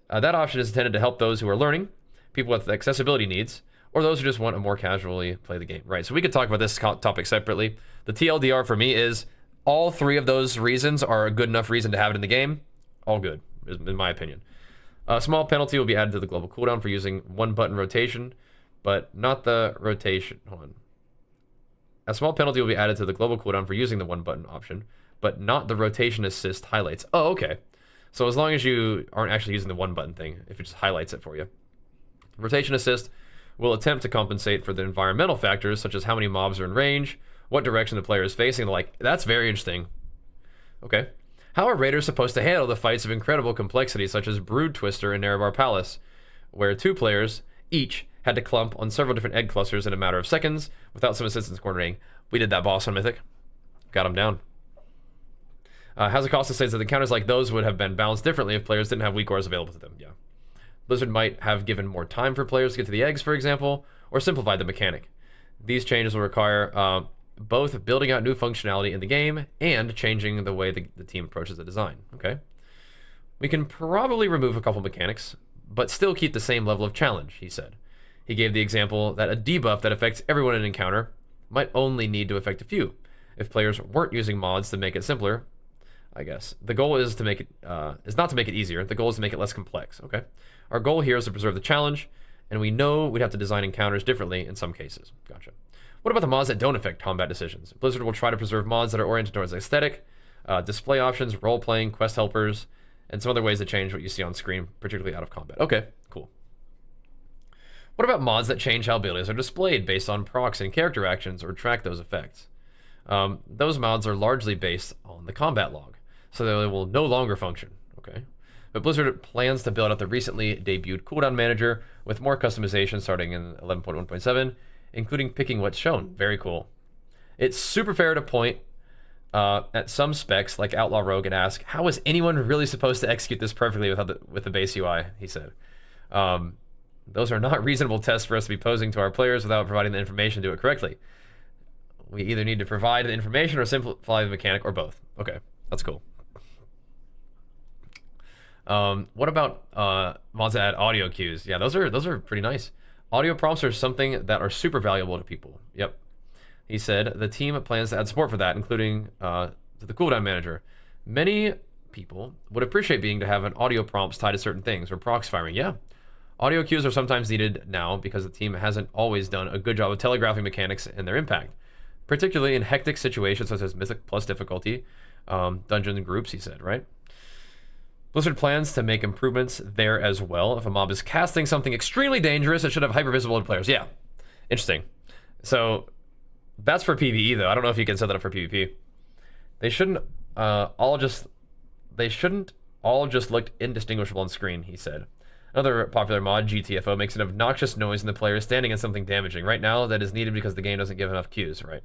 That option is intended to help those who are learning, people with accessibility needs, or those who just want to more casually play the game. Right, so we could talk about this topic separately. The TLDR for me is all three of those reasons are a good enough reason to have it in the game. All good, in my opinion. A small penalty will be added to the global cooldown for using one-button rotation, but not the rotation. Hold on. A small penalty will be added to the global cooldown for using the one-button option, but not the rotation assist highlights. Oh, okay. So as long as you aren't actually using the one-button thing, if it just highlights it for you. Rotation assist will attempt to compensate for the environmental factors, such as how many mobs are in range, what direction the player is facing, and the like. That's very interesting. Okay. How are raiders supposed to handle the fights of incredible complexity, such as Brood Twister in Erevar Palace, where two players each had to clump on several different egg clusters in a matter of seconds without some assistance coordinating? We did that boss on Mythic. Got him down. Hazakosta says that encounters like those would have been balanced differently if players didn't have weak ores available to them. Yeah. Blizzard might have given more time for players to get to the eggs, for example, or simplified the mechanic. These changes will require both building out new functionality in the game and changing the way the team approaches the design. Okay. We can probably remove a couple mechanics, but still keep the same level of challenge, he said. He gave the example that a debuff that affects everyone in an encounter might only need to affect a few. If players weren't using mods to make it simpler, I guess. The goal is to make it is not to make it easier. The goal is to make it less complex. Okay. Our goal here is to preserve the challenge, and we know we'd have to design encounters differently in some cases. Gotcha. What about the mods that don't affect combat decisions? Blizzard will try to preserve mods that are oriented towards aesthetic, display options, role-playing, quest helpers, and some other ways to change what you see on screen, particularly out of combat. Okay, cool. What about mods that change how abilities are displayed based on procs and character actions or track those effects? Those mods are largely based on the combat log, so they will no longer function. Okay. But Blizzard plans to build out the recently debuted cooldown manager with more customization starting in 11.1.7, including picking what's shown. Very cool. It's super fair to point at some specs like Outlaw Rogue and ask, how is anyone really supposed to execute this perfectly with the base UI, he said. Those are not reasonable tests for us to be posing to our players without providing the information to do it correctly. We either need to provide the information or simplify the mechanic, or both. Okay, that's cool. What about mods that add audio cues? Yeah, those are pretty nice. Audio prompts are something that are super valuable to people. Yep. he said the team plans to add support for that, including to the cooldown manager. Many people would appreciate being to have an audio prompts tied to certain things or prox firing. Yeah. Audio cues are sometimes needed now because the team hasn't always done a good job of telegraphing mechanics and their impact, particularly in hectic situations such as Mythic plus difficulty, dungeon groups, he said, right? Blizzard plans to make improvements there as well. If a mob is casting something extremely dangerous, it should have hyper-visible to players. Yeah, interesting. So that's for PvE though. I don't know if you can set that up for PvP. They shouldn't all just look indistinguishable on screen, he said. Another popular mod, GTFO, makes an obnoxious noise when the player is standing in something damaging. Right now, that is needed because the game doesn't give enough cues, right?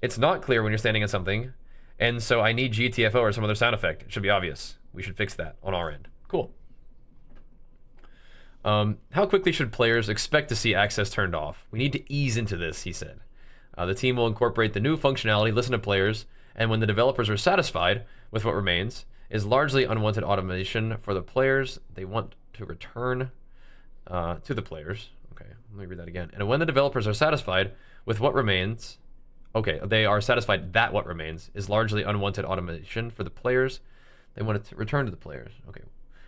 It's not clear when you're standing in something, and so I need GTFO or some other sound effect. It should be obvious. We should fix that on our end. Cool. How quickly should players expect to see access turned off? We need to ease into this, he said. The team will incorporate the new functionality, listen to players, and when the developers are satisfied with what remains, is largely unwanted automation for the players. They want to return to the players. Okay, let me read that again. And when the developers are satisfied with what remains, okay, they are satisfied that what remains is largely unwanted automation for the players. They want it to return to the players. Okay,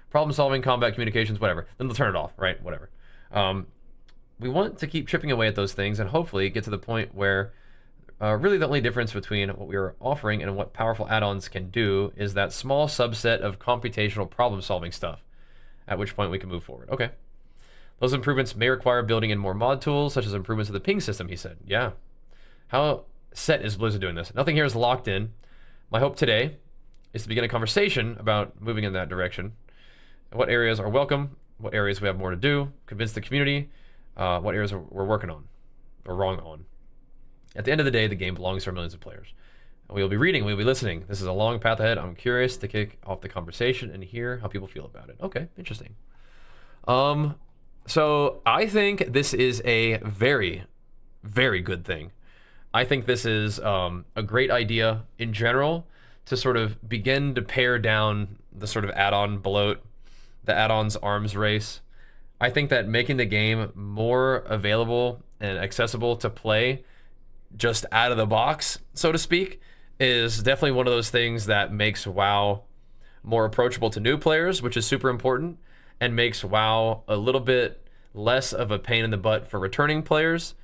problem solving, combat, communications, whatever. Then they'll turn it off, right? Whatever. We want to keep chipping away at those things and hopefully get to the point where really the only difference between what we are offering and what powerful add-ons can do is that small subset of computational problem-solving stuff, at which point we can move forward. Okay. Those improvements may require building in more mod tools, such as improvements to the ping system, he said. Yeah. How set is Blizzard doing this? Nothing here is locked in. My hope today is to begin a conversation about moving in that direction. What areas are welcome, what areas we have more to do, convince the community, what areas we're working on, or wrong on. At the end of the day, the game belongs to millions of players. We'll be reading, we'll be listening. This is a long path ahead. I'm curious to kick off the conversation and hear how people feel about it. Okay, interesting. So I think this is a very, very good thing. I think this is a great idea in general to sort of begin to pare down the sort of add-on bloat, the add-ons arms race. I think that making the game more available and accessible to play just out of the box, so to speak, is definitely one of those things that makes WoW more approachable to new players, which is super important, and makes WoW a little bit less of a pain in the butt for returning players,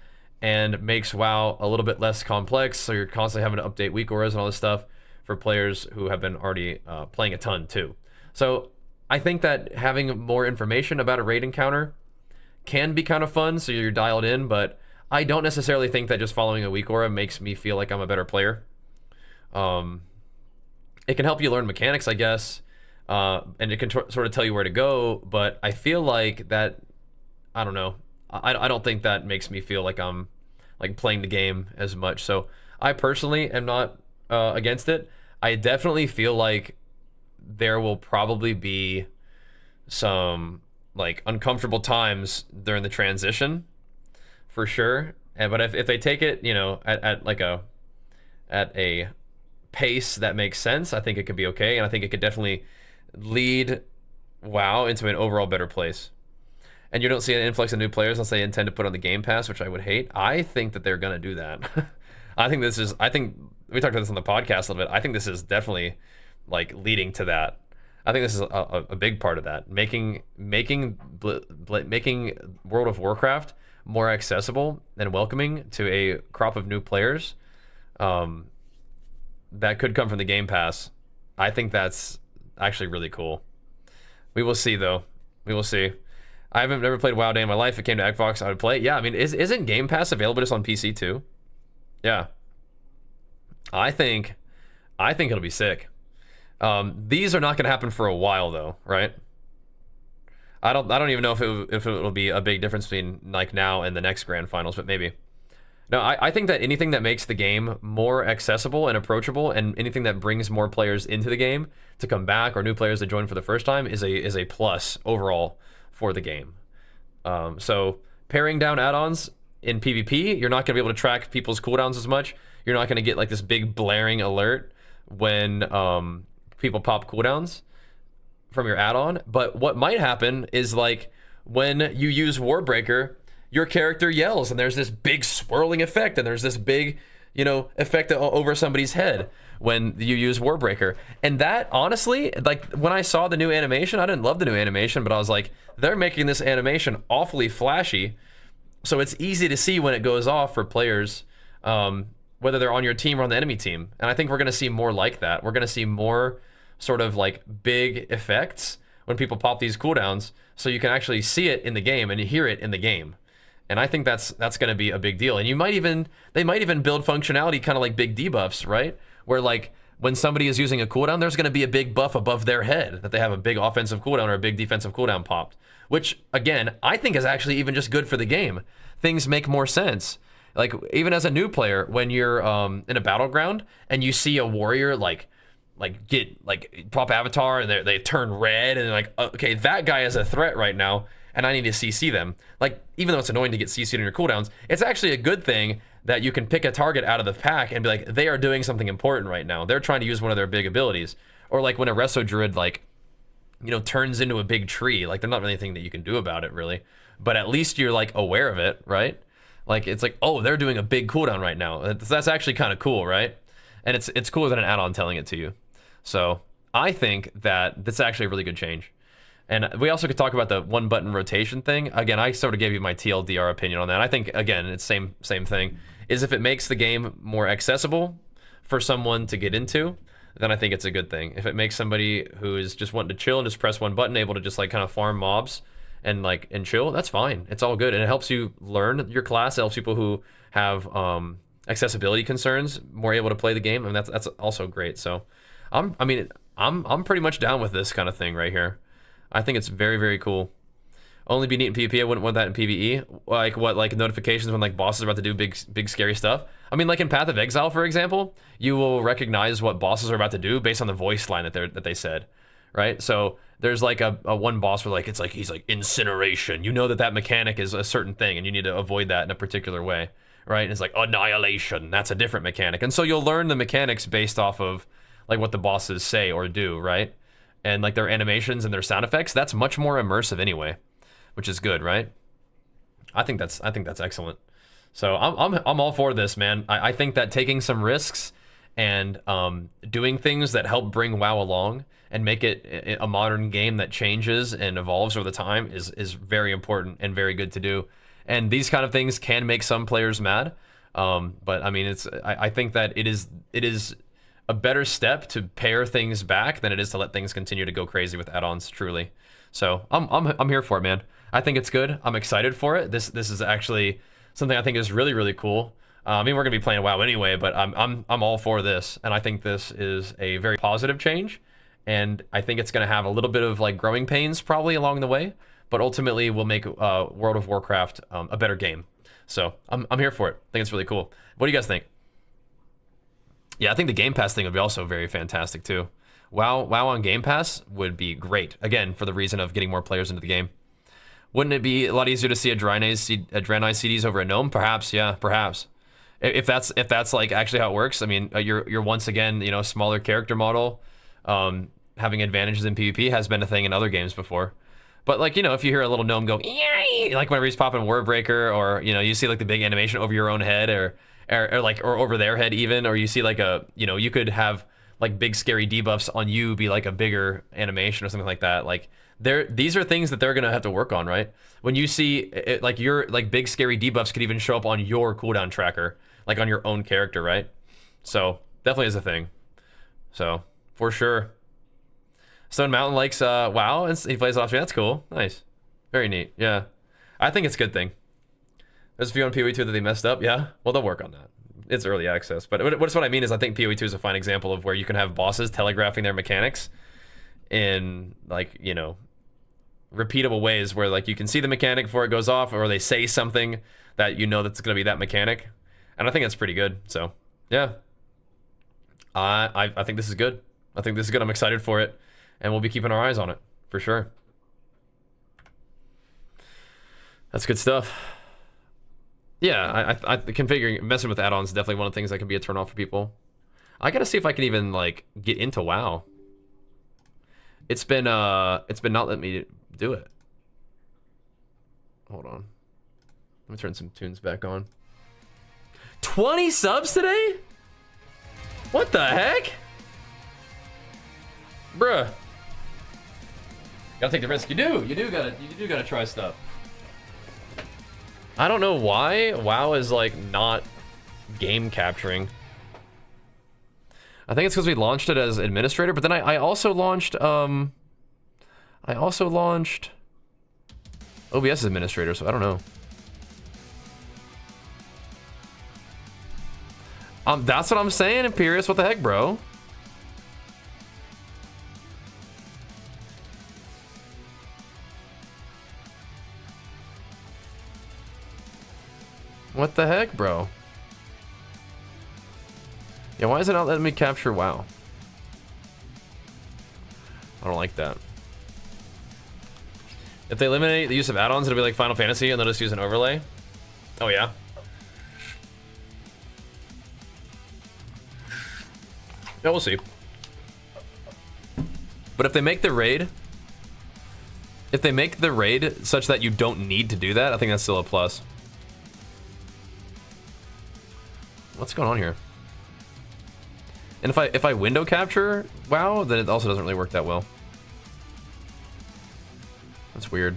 and makes WoW a little bit less complex, so you're constantly having to update weak auras and all this stuff for players who have been already playing a ton too. So I think that having more information about a raid encounter can be kind of fun, so you're dialed in, but I don't necessarily think that just following a weak aura makes me feel like I'm a better player. It can help you learn mechanics, I guess, and it can sort of tell you where to go, but I feel like that, I don't know, I don't think that makes me feel like I'm like playing the game as much. So I personally am not against it. I definitely feel like there will probably be some like uncomfortable times during the transition, for sure. But if they take it, you know, at a pace that makes sense, I think it could be okay, and I think it could definitely lead WoW into an overall better place. And you don't see an influx of new players unless they intend to put on the Game Pass, which I would hate. I think that they're gonna do that. I think we talked about this on the podcast a little bit. I think this is definitely like leading to that. I think this is a big part of that, making World of Warcraft more accessible and welcoming to a crop of new players. That could come from the Game Pass. I think that's actually really cool. We will see, though. We will see. I haven't never played WoW day in my life. If it came to Xbox, I would play it. Yeah, I mean, isn't Game Pass available just on PC too? Yeah. I think it'll be sick. These are not going to happen for a while, though, right? I don't even know if it will be a big difference between like now and the next grand finals, but maybe. No, I think that anything that makes the game more accessible and approachable, and anything that brings more players into the game to come back or new players to join for the first time is a plus overall for the game. So paring down add-ons in PvP, you're not going to be able to track people's cooldowns as much. You're not going to get like this big blaring alert when people pop cooldowns from your add-on. But what might happen is like when you use Warbreaker, your character yells and there's this big swirling effect and there's this big, you know, effect over somebody's head when you use Warbreaker. And that, honestly, like when I saw the new animation, I didn't love the new animation, but I was like, they're making this animation awfully flashy, so it's easy to see when it goes off for players, whether they're on your team or on the enemy team. And I think we're going to see more like that. We're going to see more sort of like big effects when people pop these cooldowns, so you can actually see it in the game and hear it in the game. And I think that's going to be a big deal. And they might even build functionality kind of like big debuffs, right? Where like when somebody is using a cooldown, there's going to be a big buff above their head that they have a big offensive cooldown or a big defensive cooldown popped, which again, I think is actually even just good for the game. Things make more sense. Like even as a new player, when you're in a battleground and you see a warrior like get like pop avatar and they turn red and like, okay, that guy is a threat right now and I need to CC them. Like, even though it's annoying to get CC'd on your cooldowns, it's actually a good thing that you can pick a target out of the pack and be like, they are doing something important right now. They're trying to use one of their big abilities. Or like when a Resto Druid, like, you know, turns into a big tree, like there's not really anything that you can do about it really, but at least you're like aware of it, right? Like, it's like, oh, they're doing a big cooldown right now. That's actually kind of cool, right? And it's cooler than an add-on telling it to you. So I think that that's actually a really good change. And we also could talk about the one button rotation thing. Again, I sort of gave you my TLDR opinion on that. I think, again, it's same thing, is if it makes the game more accessible for someone to get into, then I think it's a good thing. If it makes somebody who is just wanting to chill and just press one button, able to just like kind of farm mobs and chill, that's fine. It's all good. And it helps you learn your class. It helps people who have accessibility concerns more able to play the game. And that's also great. So I'm pretty much down with this kind of thing right here. I think it's very, very cool. Only be neat in PvP. I wouldn't want that in PvE. Like what, like notifications when like bosses are about to do big scary stuff. I mean, like in Path of Exile, for example, you will recognize what bosses are about to do based on the voice line that they said, right? So there's like a one boss where like it's like he's like incineration. You know that mechanic is a certain thing, and you need to avoid that in a particular way, right? And it's like annihilation. That's a different mechanic, and so you'll learn the mechanics based off of like what the bosses say or do, right? And like their animations and their sound effects. That's much more immersive anyway, which is good, right? I think that's excellent. So I'm all for this, man. I think that taking some risks and doing things that help bring WoW along and make it a modern game that changes and evolves over the time is very important and very good to do. And these kind of things can make some players mad, but I mean, I think that it is a better step to pare things back than it is to let things continue to go crazy with add-ons, truly. So I'm here for it, man. I think it's good. I'm excited for it. This is actually something I think is really, really cool. I mean, we're gonna be playing WoW anyway, but I'm all for this, and I think this is a very positive change, and I think it's gonna have a little bit of like growing pains probably along the way, but ultimately will make World of Warcraft a better game. So I'm here for it. I think it's really cool. What do you guys think? Yeah, I think the Game Pass thing would be also very fantastic too. WoW on Game Pass would be great. Again, for the reason of getting more players into the game. Wouldn't it be a lot easier to see a Draenei CDs over a Gnome? Perhaps, yeah, perhaps. If that's like actually how it works. I mean, you're once again, you know, a smaller character model, having advantages in PvP has been a thing in other games before. But like, you know, if you hear a little gnome go, "Yay!" like whenever he's popping Warbreaker, or you know, you see like the big animation over your own head, or over their head even, or you see like you could have like big scary debuffs on you be like a bigger animation or something like that. Like these are things that they're gonna have to work on, right? When you see it, like your like big scary debuffs could even show up on your cooldown tracker, like on your own character, right? So definitely is a thing. So for sure. Stone Mountain likes WoW and he plays off stream. That's cool. Nice. Very neat. Yeah. I think it's a good thing. There's a few on PoE2 that they messed up. Yeah. Well, they'll work on that. It's early access. But what I mean is I think PoE2 is a fine example of where you can have bosses telegraphing their mechanics in like, you know, repeatable ways where like you can see the mechanic before it goes off, or they say something that you know that's going to be that mechanic. And I think that's pretty good. So, yeah. I think this is good. I think this is good. I'm excited for it. And we'll be keeping our eyes on it, for sure. That's good stuff. Yeah, I messing with add-ons is definitely one of the things that can be a turn-off for people. I gotta see if I can even, like, get into WoW. It's been not letting me do it. Hold on. Let me turn some tunes back on. 20 subs today? What the heck? Bruh. Gotta take the risk. You do gotta try stuff. I don't know why WoW is like not game capturing. I think it's because we launched it as administrator, but then I also launched OBS as administrator, so I don't know. That's what I'm saying, Imperius. What the heck, bro? What the heck, bro? Yeah, why is it not letting me capture WoW? I don't like that. If they eliminate the use of add-ons, it'll be like Final Fantasy and they'll just use an overlay. Oh, yeah? Yeah, we'll see. But if they make the raid... If they make the raid such that you don't need to do that, I think that's still a plus. What's going on here? And if I window capture WoW, then it also doesn't really work that well. That's weird.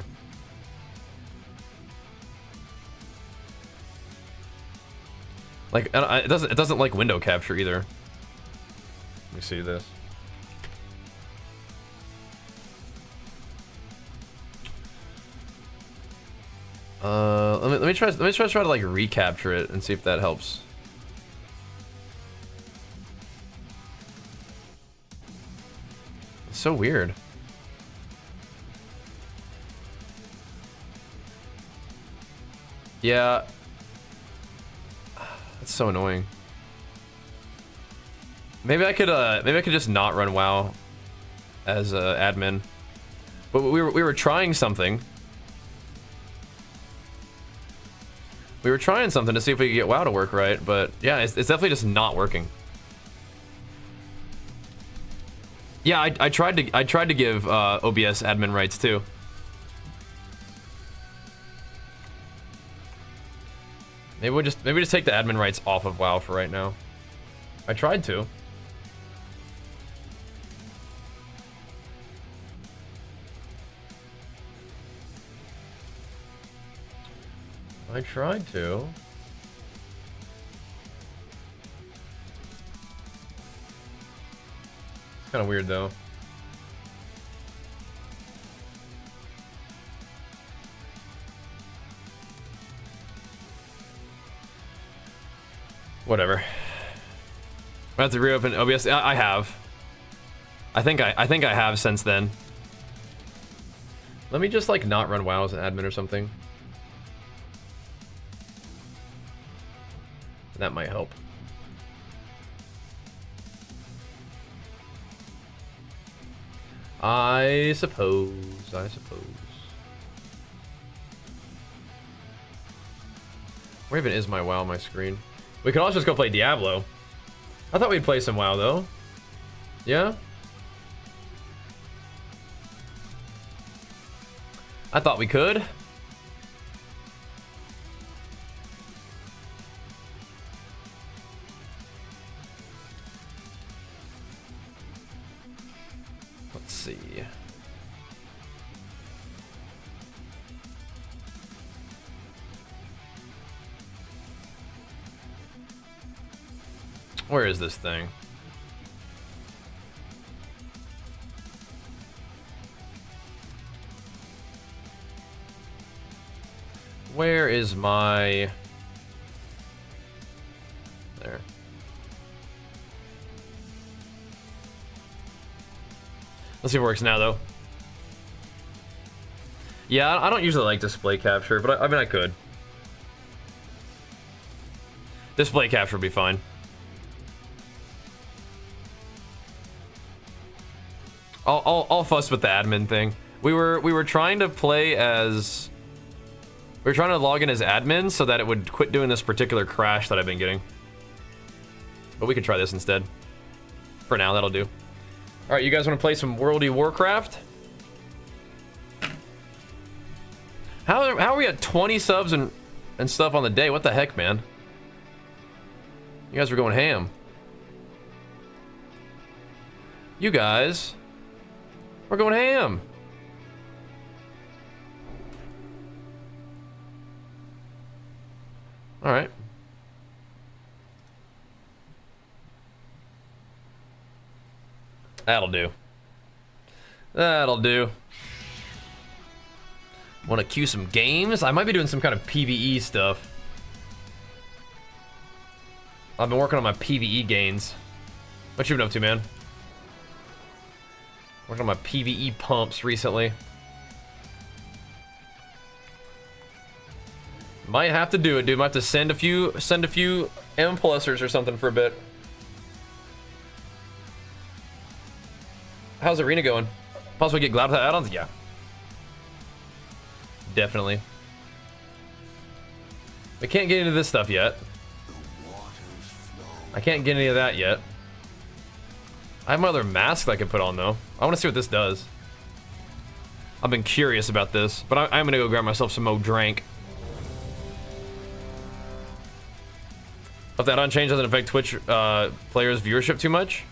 Like it doesn't like window capture either. Let me see this. Let me try to like recapture it and see if that helps. It's so weird. Yeah. That's so annoying. Maybe I could just not run WoW as admin. But we were trying something. We were trying something to see if we could get WoW to work right, but yeah, it's definitely just not working. Yeah, I tried to give OBS admin rights too. Maybe we just take the admin rights off of WoW for right now. I tried to. I tried to. It's kind of weird though. Whatever. I have to reopen OBS. I have. I think I have since then. Let me just like not run WoW as an admin or something. That might help. I suppose. Where even is my WoW on my screen? We could also just go play Diablo. I thought we'd play some WoW though. Yeah? I thought we could. Let's see. Where is this thing? Where is my... There. Let's see if it works now, though. Yeah, I don't usually like display capture, but I mean, I could. Display capture would be fine. I'll fuss with the admin thing. We were trying to play as... We were trying to log in as admin so that it would quit doing this particular crash that I've been getting. But we could try this instead. For now, that'll do. Alright, you guys want to play some World of Warcraft? How are we at 20 subs and and stuff on the day. What the heck, man? You guys were going ham. You guys were going ham. All right. That'll do. That'll do. Want to queue some games? I might be doing some kind of PvE stuff. I've been working on my PvE gains. What you been up to, man? Working on my PvE pumps recently. Might have to do it, dude. Might have to send a few M plusers or something for a bit. How's Arena going? Possibly get glad with add-ons? Yeah. Definitely. We can't get into this stuff yet. I can't get any of that yet. I have my other mask that I could put on though. I want to see what this does. I've been curious about this, but I'm gonna go grab myself some more drink. If that unchanged doesn't affect Twitch players' viewership too much.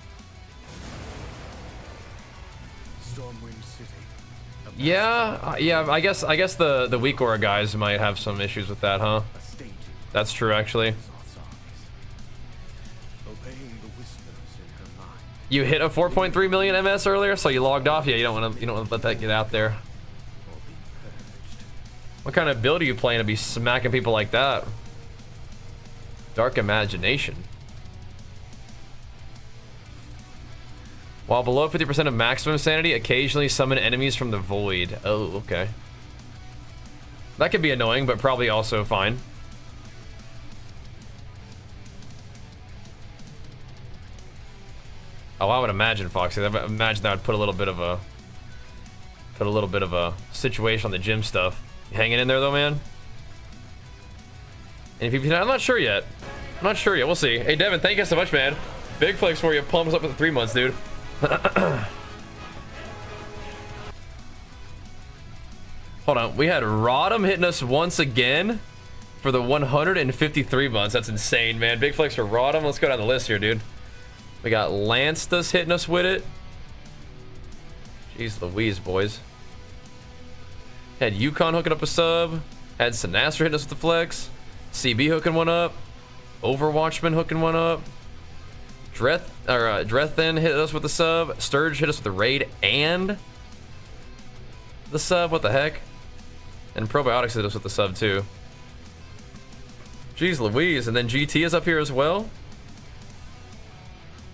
Yeah, yeah. I guess the weak aura guys might have some issues with that, huh? That's true, actually. You hit a 4.3 million MS earlier, so you logged off. Yeah, you don't want to let that get out there. What kind of build are you playing to be smacking people like that? Dark imagination. While below 50% of maximum sanity, occasionally summon enemies from the void. Oh, okay. That could be annoying, but probably also fine. Oh, I would imagine, Foxy. I would imagine that would put a little bit of a situation on the gym stuff. You hanging in there though, man? And if you, I'm not sure yet. I'm not sure yet. We'll see. Hey, Devin, thank you so much, man. Big flex for you. Pumps up with the 3 months, dude. Hold on. We had Rodham hitting us once again for the 153 months. That's insane, man. Big flex for Rodham. Let's go down the list here, dude. We got Lanstas hitting us with it. Jeez Louise, boys. Had Yukon hooking up a sub. Had Sinastro hitting us with the flex. CB hooking one up. Overwatchman hooking one up. Drethen hit us with the sub. Sturge hit us with the raid and the sub. What the heck? And Probiotics hit us with the sub too. Jeez Louise. And then GT is up here as well.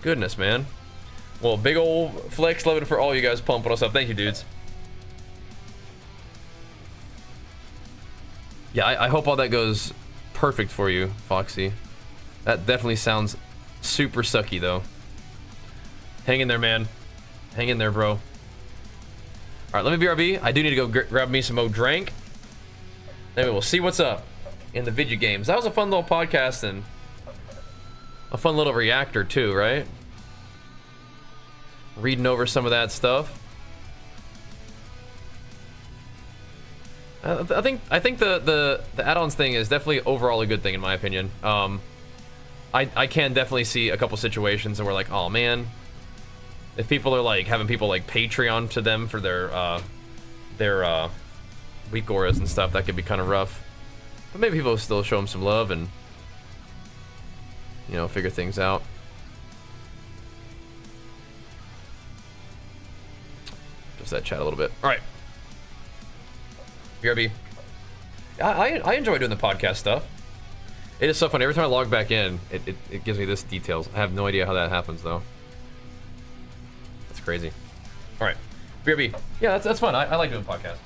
Goodness, man. Well, big old flex loving for all you guys pumping us up. Thank you, dudes. Yeah, I hope all that goes perfect for you, Foxy. That definitely sounds super sucky, though. Hang in there, man. Hang in there, bro. All right, let me BRB. I do need to go grab me some more drink. Then we'll see what's up in the video games. That was a fun little podcast and a fun little reactor too, right? Reading over some of that stuff. I think the add-ons thing is definitely overall a good thing in my opinion. I can definitely see a couple situations and we're like, oh man, if people are like having people like Patreon to them for their weak auras and stuff, that could be kind of rough. But maybe people still show them some love and, you know, figure things out. Just that chat a little bit. All right. BRB. I enjoy doing the podcast stuff. It is so fun. Every time I log back in, it gives me this details. I have no idea how that happens though. That's crazy. All right. BRB. Yeah, that's fun. I like doing podcasts.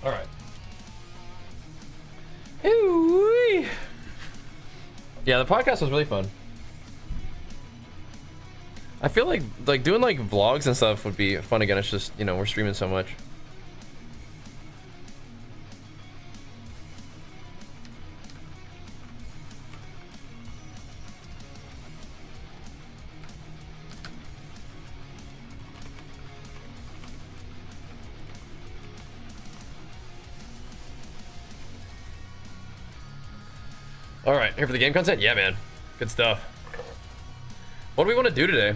All right. Ooh-wee. Yeah, the podcast was really fun. I feel like doing like vlogs and stuff would be fun again. It's just, you know, we're streaming so much. All right, here for the game content? Yeah, man. Good stuff. What do we want to do today?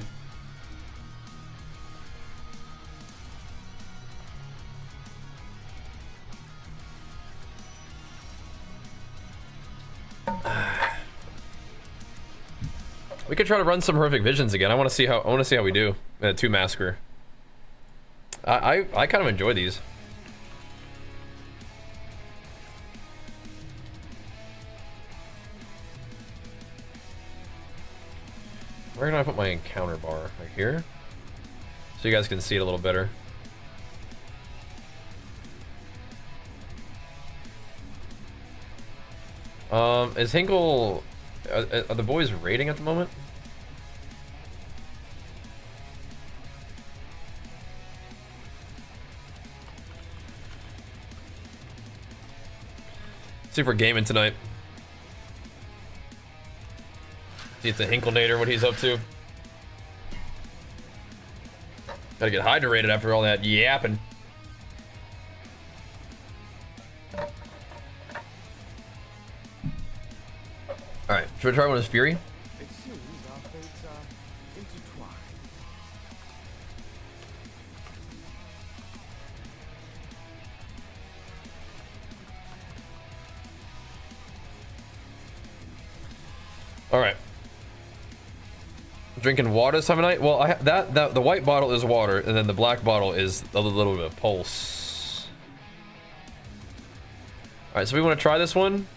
We could try to run some horrific visions again. I want to see how we do in a 2 massacre. I kind of enjoy these. Where can I put my encounter bar? Right here? So you guys can see it a little better. Is Hinkle... Are the boys raiding at the moment? See if we're gaming tonight. See if it's a Hinklenator, what he's up to. Gotta get hydrated after all that yapping. Alright, should we try one of his Fury? It seems our fates are intertwined. Alright. Drinking water this time of night? Well, the white bottle is water, and then the black bottle is a little bit of pulse. Alright, so we want to try this one.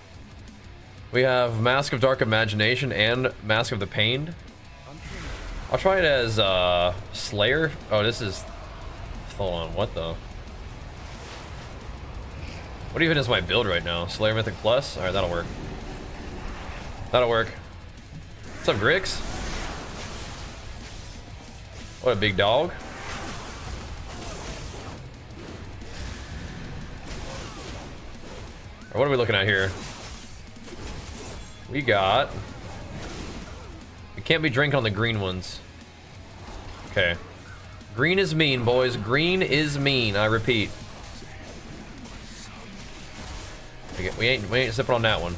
We have Mask of Dark Imagination and Mask of the Pained. I'll try it as Slayer. Oh, this is... Hold on, what though? What even is my build right now? Slayer Mythic Plus? Alright, that'll work. That'll work. What's up, Grix? What a big dog. Alright, what are we looking at here? We got... We can't be drinking on the green ones. Okay. Green is mean, boys. Green is mean, I repeat. We ain't sipping on that one.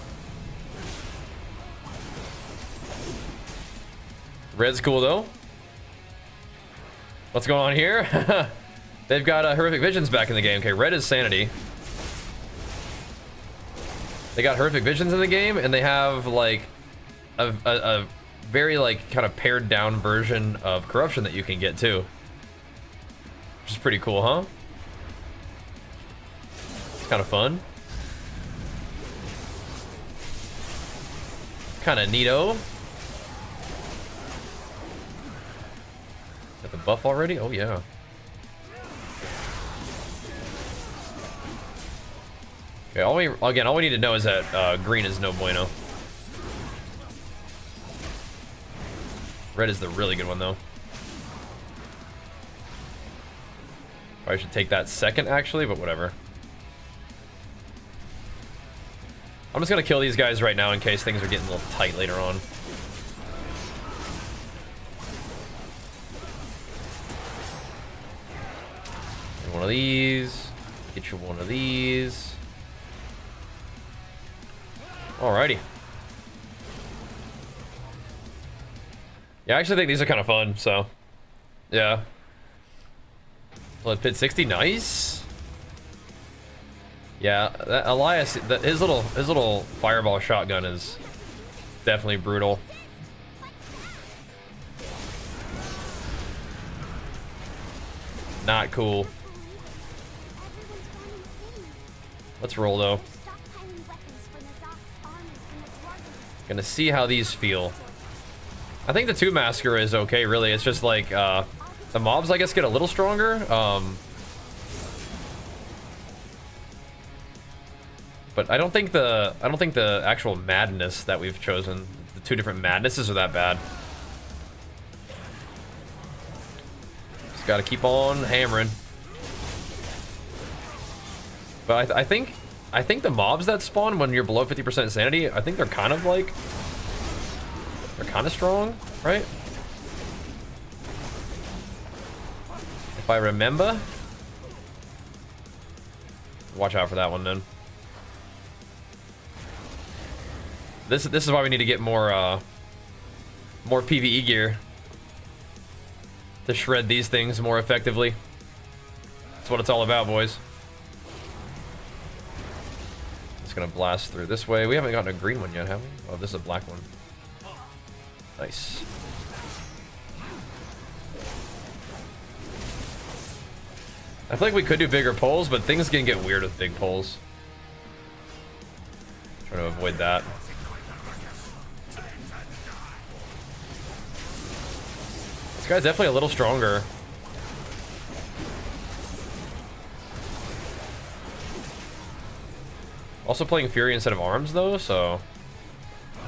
Red's cool, though. What's going on here? They've got Horrific Visions back in the game. Okay, red is Sanity. They got Horrific Visions in the game, and they have, like, a very, like, kind of pared down version of Corruption that you can get, too. Which is pretty cool, huh? It's kind of fun. Kind of neato. Got the buff already? Oh, yeah. Okay, all we need to know is that green is no bueno. Red is the really good one, though. Probably should take that second, actually, but whatever. I'm just gonna kill these guys right now in case things are getting a little tight later on. Get one of these. Get you one of these. Alrighty. Yeah, I actually think these are kind of fun, so. Yeah. Blood Pit 60, nice. Yeah, that Elias, his little fireball shotgun is definitely brutal. Not cool. Let's roll though. Gonna see how these feel. I think the 2 Massacre is okay, really. It's just like, the mobs, I guess, get a little stronger. But I don't think the actual madness that we've chosen, the 2 different madnesses, are that bad. Just gotta keep on hammering. But I think the mobs that spawn when you're below 50% sanity, I think they're kind of like, they're kind of strong, right? If I remember. Watch out for that one then. This is why we need to get more PvE gear to shred these things more effectively. That's what it's all about, boys. Just gonna blast through this way. We haven't gotten a green one yet, have we? Oh, this is a black one. Nice. I feel like we could do bigger poles, but things can get weird with big poles. Trying to avoid that. This guy's definitely a little stronger. Also playing Fury instead of Arms though, so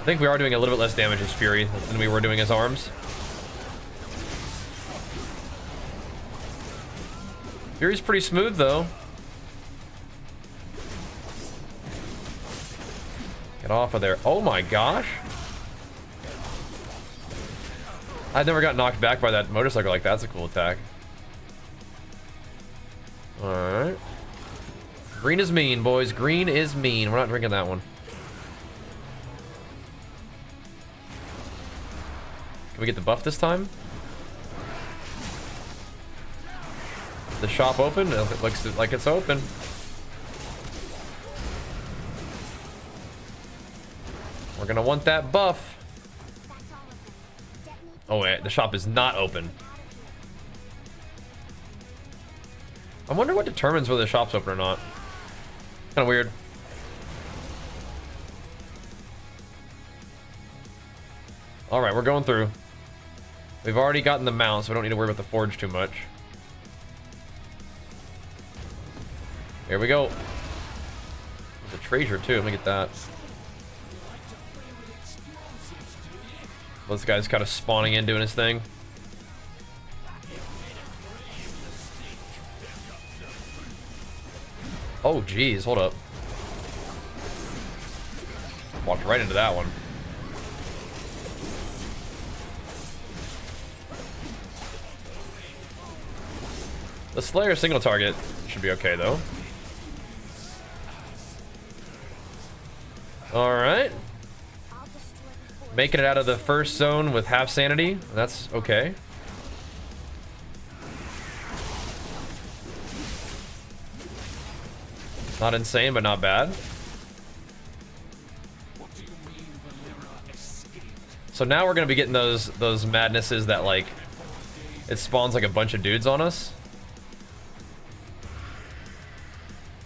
I think we are doing a little bit less damage as Fury than we were doing as Arms. Fury's pretty smooth though. Get off of there. Oh my gosh. I never got knocked back by that motorcycle like that. That's a cool attack. Alright. Green is mean, boys. Green is mean. We're not drinking that one. Can we get the buff this time? The shop open? It looks like it's open. We're gonna want that buff. Oh wait, the shop is not open. I wonder what determines whether the shop's open or not. Kind of weird. All right, we're going through. We've already gotten the mount, so we don't need to worry about the forge too much. Here we go. There's a treasure too. Let me get that. This guy's kind of spawning in, doing his thing. Oh, geez, hold up. Walked right into that one. The Slayer single target should be okay, though. All right. Making it out of the first zone with half sanity. That's okay. Not insane, but not bad. So now we're gonna be getting those madnesses that like it spawns like a bunch of dudes on us.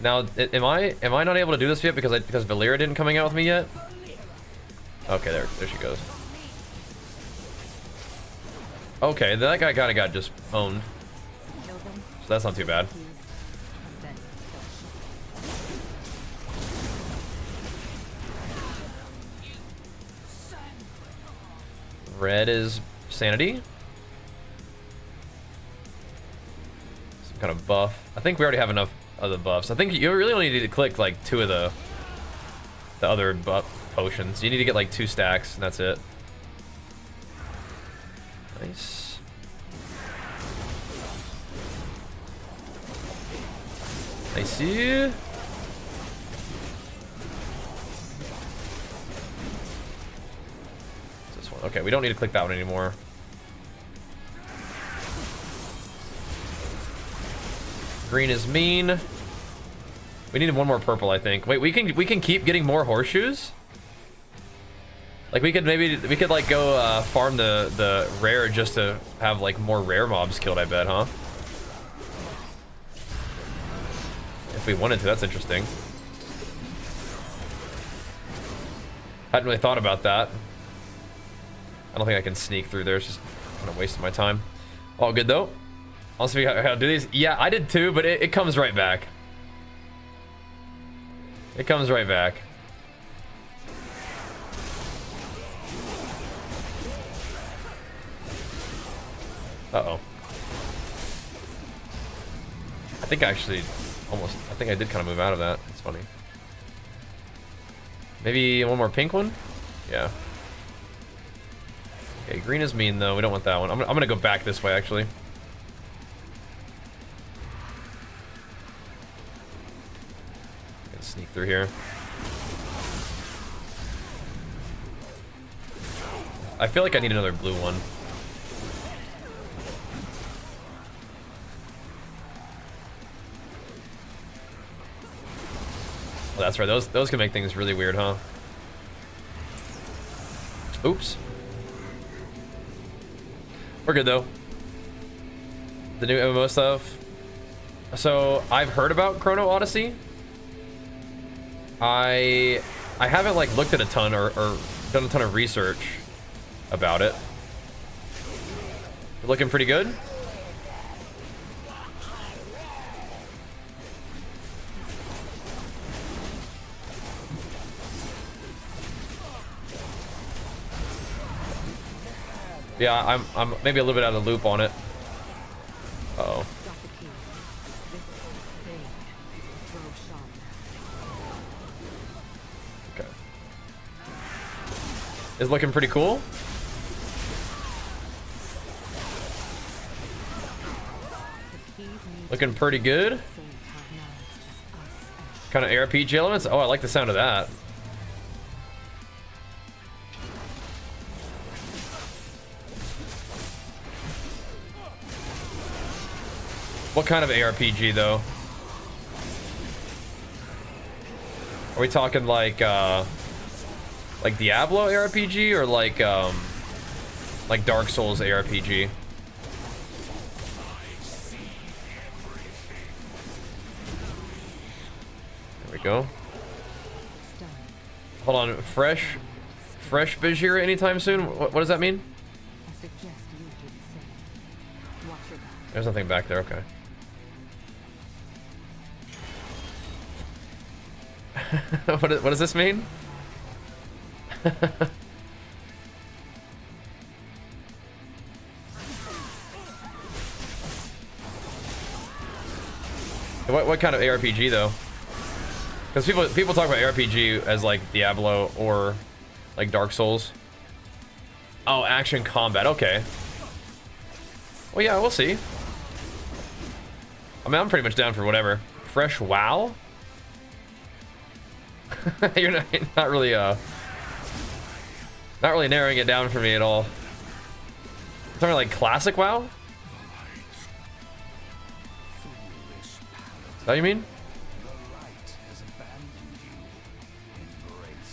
Now, am I not able to do this yet because Bajheera didn't coming out with me yet? Okay, there she goes. Okay, that guy kind of got just owned. So that's not too bad. Red is sanity. Some kind of buff. I think we already have enough of the buffs. I think you really only need to click like 2 of the other buff potions. You need to get like 2 stacks and that's it. Nice. Nice. This one. Okay, we don't need to click that one anymore. Green is mean. We needed one more purple, I think. Wait, we can keep getting more horseshoes? Like we could like go farm the rare just to have like more rare mobs killed, I bet, huh? If we wanted to, that's interesting. Hadn't really thought about that. I don't think I can sneak through there. It's just kind of wasting my time. All good though. I'll see how to do these. Yeah, I did too, but it comes right back. It comes right back. Uh-oh. I think actually I think I did kind of move out of that. It's funny. Maybe one more pink one? Yeah. Okay, green is mean though. We don't want that one. I'm gonna go back this way actually. Gonna sneak through here. I feel like I need another blue one. Oh, that's right. Those can make things really weird, huh? Oops. We're good though. The new MMO stuff. So I've heard about Chrono Odyssey. I haven't like looked at a ton or done a ton of research about it. Looking pretty good. Yeah, I'm maybe a little bit out of the loop on it. Uh-oh. Okay. It's looking pretty cool. Looking pretty good. Kind of ARPG elements. Oh, I like the sound of that. What kind of ARPG though? Are we talking like Diablo ARPG or like Dark Souls ARPG? There we go. Hold on, fresh Bajheera anytime soon? What does that mean? There's nothing back there, okay. What does this mean? What kind of ARPG though? Because people talk about ARPG as like Diablo or like Dark Souls. Oh, action combat. Okay. Well, yeah, we'll see. I mean, I'm pretty much down for whatever. Fresh WoW. You're not really narrowing it down for me at all. Something like classic WoW? Is that what you mean?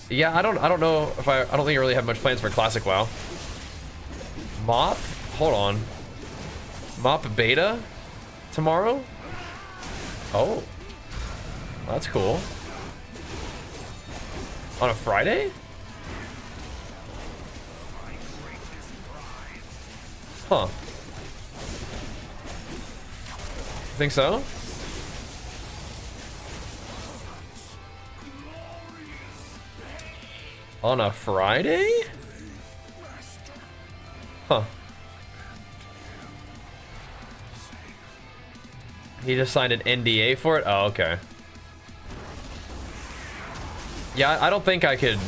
Yeah, I don't know if I don't think I really have much plans for classic WoW. Mop? Hold on. Mop beta tomorrow? Oh. That's cool. On a Friday? Huh. Think so? On a Friday? Huh. He just signed an NDA for it? Oh, okay. Yeah, I don't think I could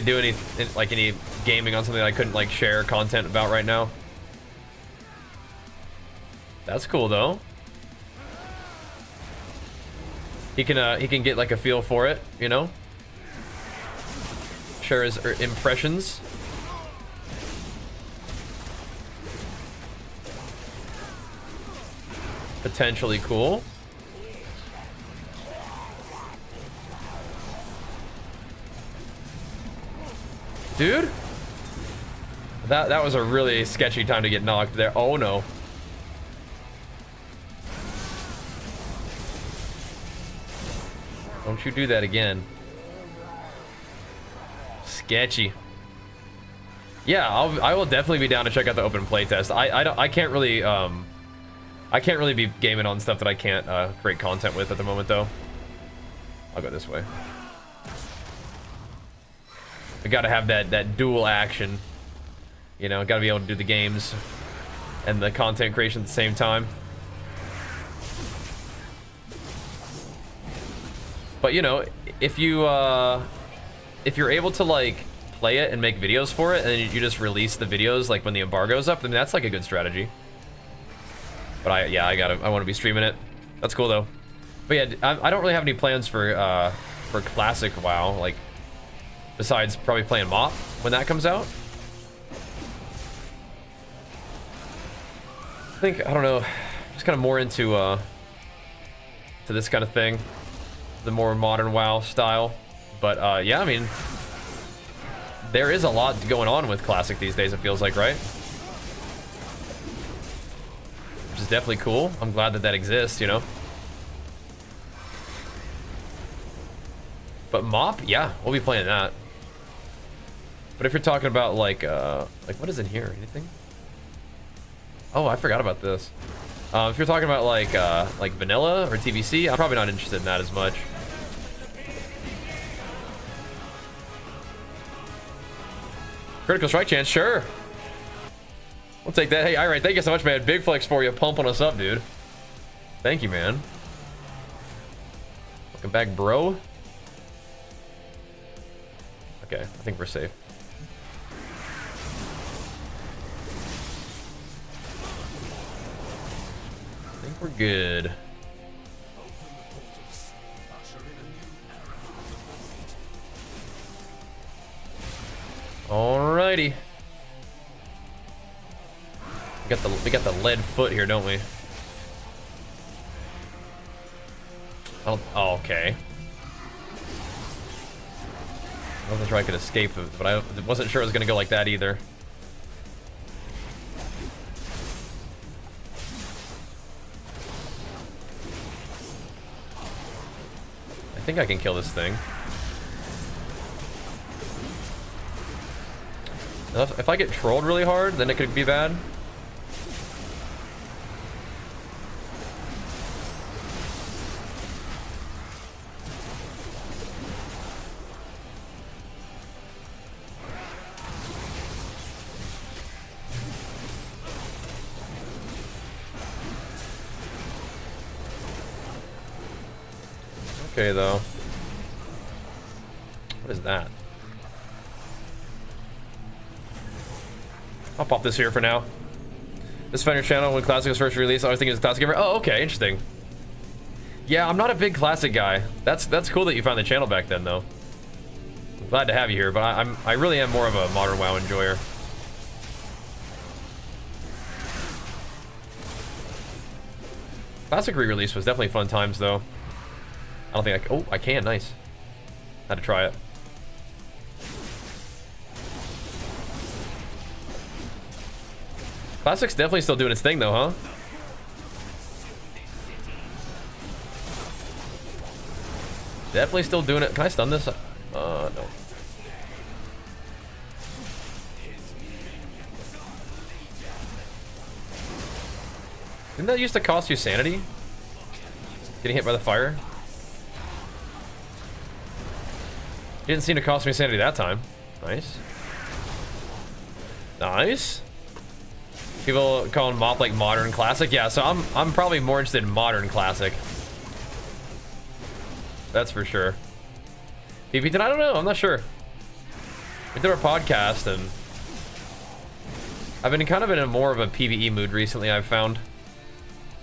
do any gaming on something I couldn't like share content about right now. That's cool though. He can get like a feel for it, you know? Share his impressions. Potentially cool. Dude, that was a really sketchy time to get knocked there. Oh no. Don't you do that again. Sketchy. Yeah, I will definitely be down to check out the open playtest. I can't really be gaming on stuff that I can't create content with at the moment though. I'll go this way. We gotta have that dual action. You know, gotta be able to do the games and the content creation at the same time. But you know, if you're able to like play it and make videos for it, and then you just release the videos like when the embargo's up, then that's like a good strategy. But I want to be streaming it. That's cool though. But yeah, I don't really have any plans for classic WoW, like besides probably playing MOP when that comes out. I don't know, just kind of more into to this kind of thing, the more modern WoW style. But yeah, I mean, there is a lot going on with classic these days, it feels like, right? Which is definitely cool. I'm glad that exists, you know. But MOP, yeah, we'll be playing that. But if you're talking about like what is in here? Anything? Oh, I forgot about this. If you're talking about like vanilla or TVC, I'm probably not interested in that as much. Critical strike chance, sure. We'll take that. Hey, all right, thank you so much, man. Big flex for you, pumping us up, dude. Thank you, man. Welcome back, bro. Okay, I think we're safe. I think we're good. Alrighty. We got the lead foot here, don't we? Oh, okay. I wasn't sure I could escape it, but I wasn't sure it was gonna go like that either. I think I can kill this thing. If I get trolled really hard, then it could be bad. Okay, though. What is that? I'll pop this here for now. This found your channel when Classic was first released. I was thinking it's Classic Gamer. Oh, okay, interesting. Yeah, I'm not a big Classic guy. That's cool that you found the channel back then, though. I'm glad to have you here, but I really am more of a modern WoW enjoyer. Classic re-release was definitely fun times, though. I don't think oh, I can. Nice. Had to try it. Classic's definitely still doing its thing, though, huh? Definitely still doing it. Can I stun this? No. Didn't that used to cost you sanity? Getting hit by the fire? Didn't seem to cost me sanity that time. Nice. Nice. People calling MOP like modern classic. Yeah, so I'm probably more interested in modern classic. That's for sure. PvP, I don't know. I'm not sure. We did our podcast, and I've been kind of in a more of a PvE mood recently, I've found.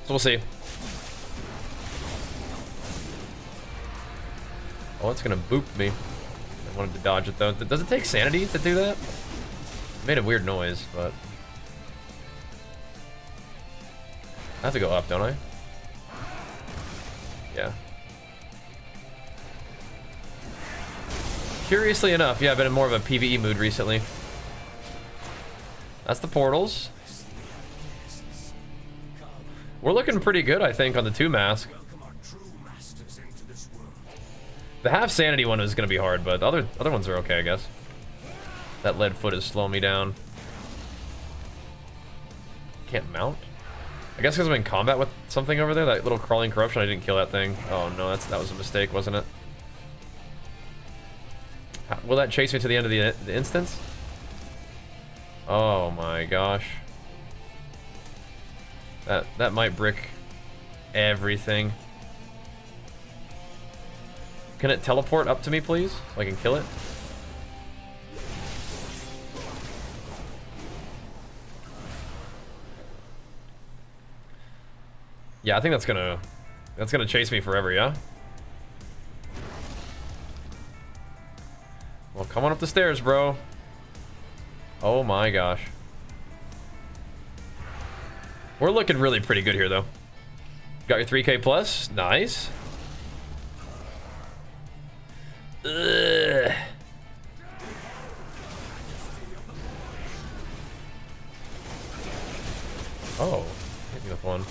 So we'll see. Oh, it's gonna boop me. I wanted to dodge it though. Does it take sanity to do that? It made a weird noise, but I have to go up, don't I? Yeah. Curiously enough, yeah, I've been in more of a PvE mood recently. That's the portals. We're looking pretty good, I think, on the 2 mask. The half sanity one is gonna be hard, but the other ones are okay, I guess. That lead foot is slowing me down. Can't mount? I guess because I'm in combat with something over there, that little crawling corruption, I didn't kill that thing. Oh no, that was a mistake, wasn't it? Will that chase me to the end of the instance? Oh my gosh. That might brick everything. Can it teleport up to me, please? So I can kill it? Yeah, I think that's gonna chase me forever, yeah? Well, come on up the stairs, bro. Oh my gosh. We're looking really pretty good here, though. Got your 3K plus. Nice. Ugh. Oh, hit me with one.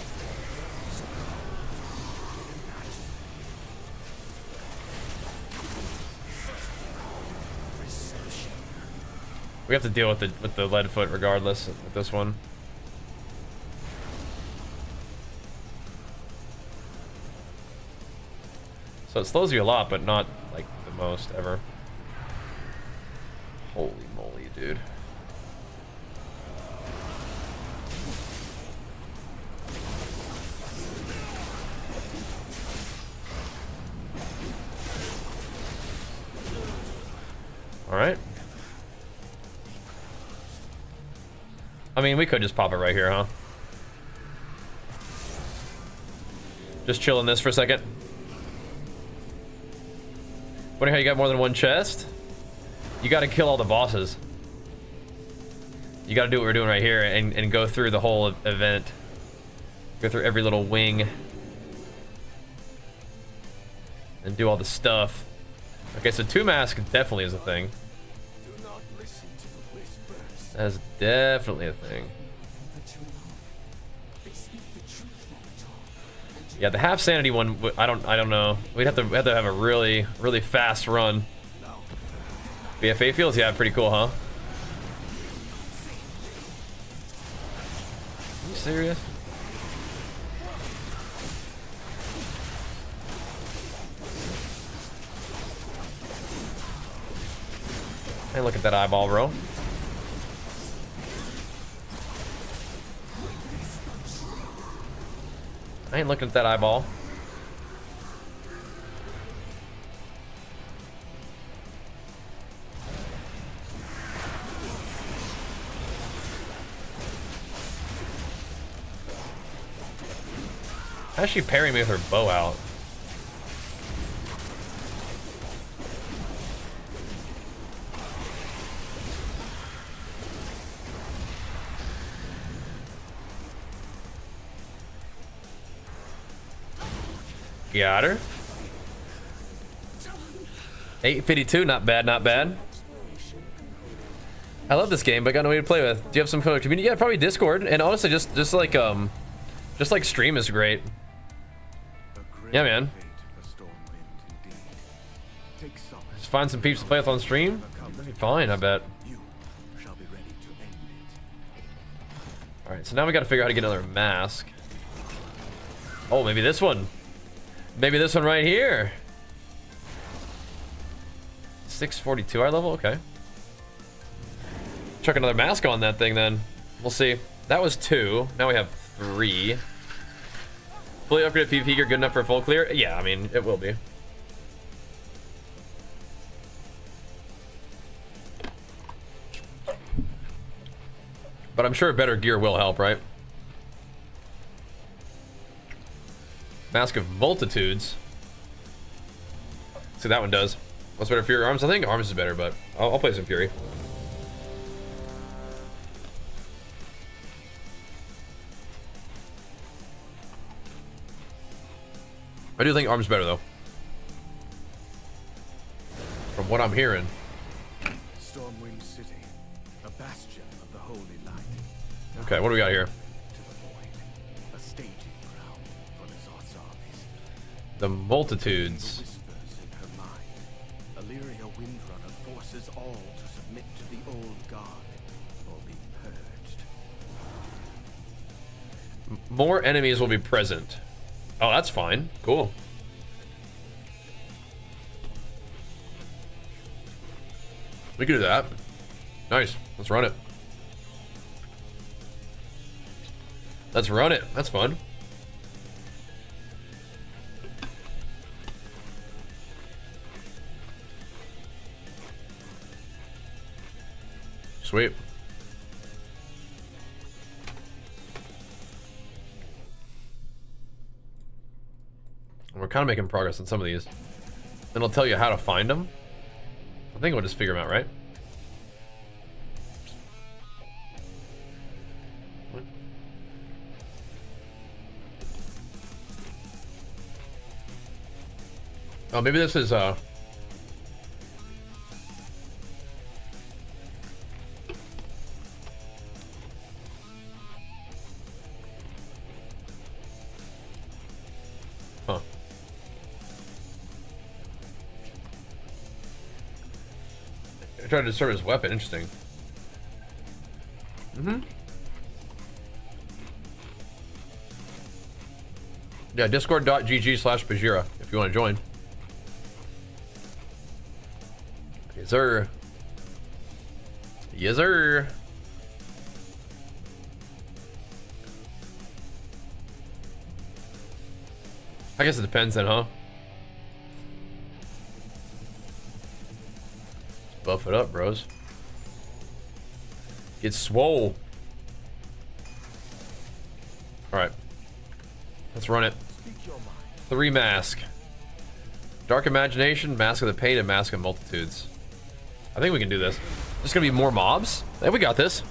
We have to deal with the lead foot regardless with this one. So it slows you a lot, but not like the most ever. Holy moly, dude. All right. I mean, we could just pop it right here, huh? Just chilling this for a second. Wondering how you got more than one chest? You gotta kill all the bosses. You gotta do what we're doing right here and go through the whole event. Go through every little wing. And do all the stuff. Okay, so 2 mask definitely is a thing. That's definitely a thing. Yeah, the half sanity one, I don't know. We'd have to have a really fast run. BFA feels, yeah, pretty cool, huh? Are you serious? Hey, look at that eyeball, bro. I ain't looking at that eyeball. How's she parrying me with her bow out? Got her. 852, not bad, not bad. I love this game, but got no way to play with. Do you have some community? Yeah, probably Discord. And honestly, just like stream is great. Yeah, man. Just find some peeps to play with on stream. That'd be fine, I bet. All right, so now we got to figure out how to get another mask. Oh, maybe this one. Maybe this one right here. 642 our level, okay. Chuck another mask on that thing then. We'll see. That was 2. Now we have 3. Fully upgraded PvP gear good enough for a full clear? Yeah, I mean, it will be. But I'm sure better gear will help, right? Mask of Multitudes. See, that one does. What's better, Fury or Arms? I think Arms is better, but I'll play some Fury. I do think Arms is better, though. From what I'm hearing. Stormwind City, a bastion of the holy light. Okay, what do we got here? A staging ground for Lazar's armies. The Multitudes. Whispers in her mind. Illyria Windrunner forces all to submit to the old god or be purged. More enemies will be present. Oh, that's fine. Cool. We can do that. Nice. Let's run it. Let's run it. That's fun. Sweet. We're kind of making progress on some of these. Then I'll tell you how to find them. I think we'll just figure them out, right? What? Oh, maybe this is Huh. I tried to serve his weapon. Interesting. Yeah, discord.gg/Bajheera if you want to join. Yes, sir. Yes, sir. I guess it depends then, huh? Buff it up, bros. Get swole. Alright. Let's run it. 3 mask. Dark Imagination, Mask of the Pain, and Mask of Multitudes. I think we can do this. There's gonna be more mobs? Hey, we got this.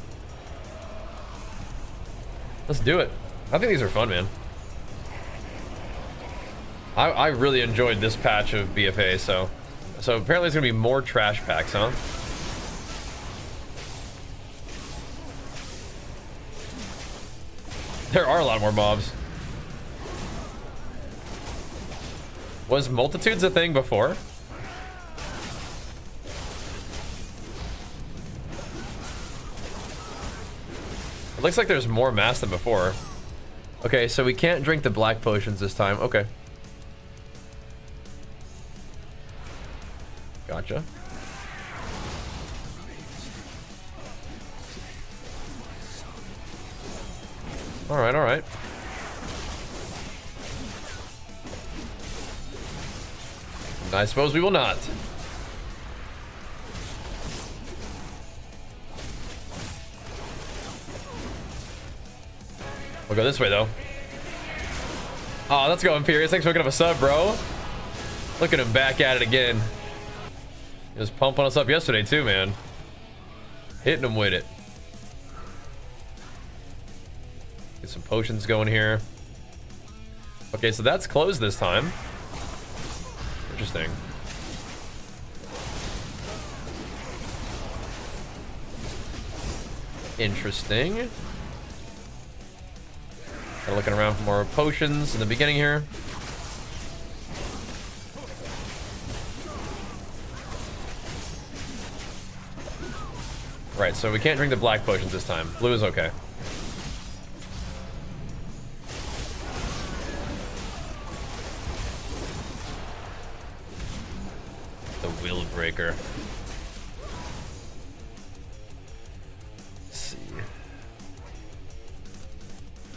Let's do it. I think these are fun, man. I really enjoyed this patch of BFA, so apparently there's gonna be more trash packs, huh? There are a lot more mobs. Was Multitudes a thing before? It looks like there's more mass than before. Okay, so we can't drink the black potions this time. Okay. Gotcha. All right, all right. I suppose we will not. We'll go this way, though. Oh, let's go, Imperius. Thanks for looking up a sub, bro. Look at him back at it again. He was pumping us up yesterday, too, man. Hitting him with it. Get some potions going here. Okay, so that's closed this time. Interesting. Interesting. Looking around for more potions in the beginning here. Right, so we can't drink the black potions this time. Blue is okay. The Will Breaker. Let's see.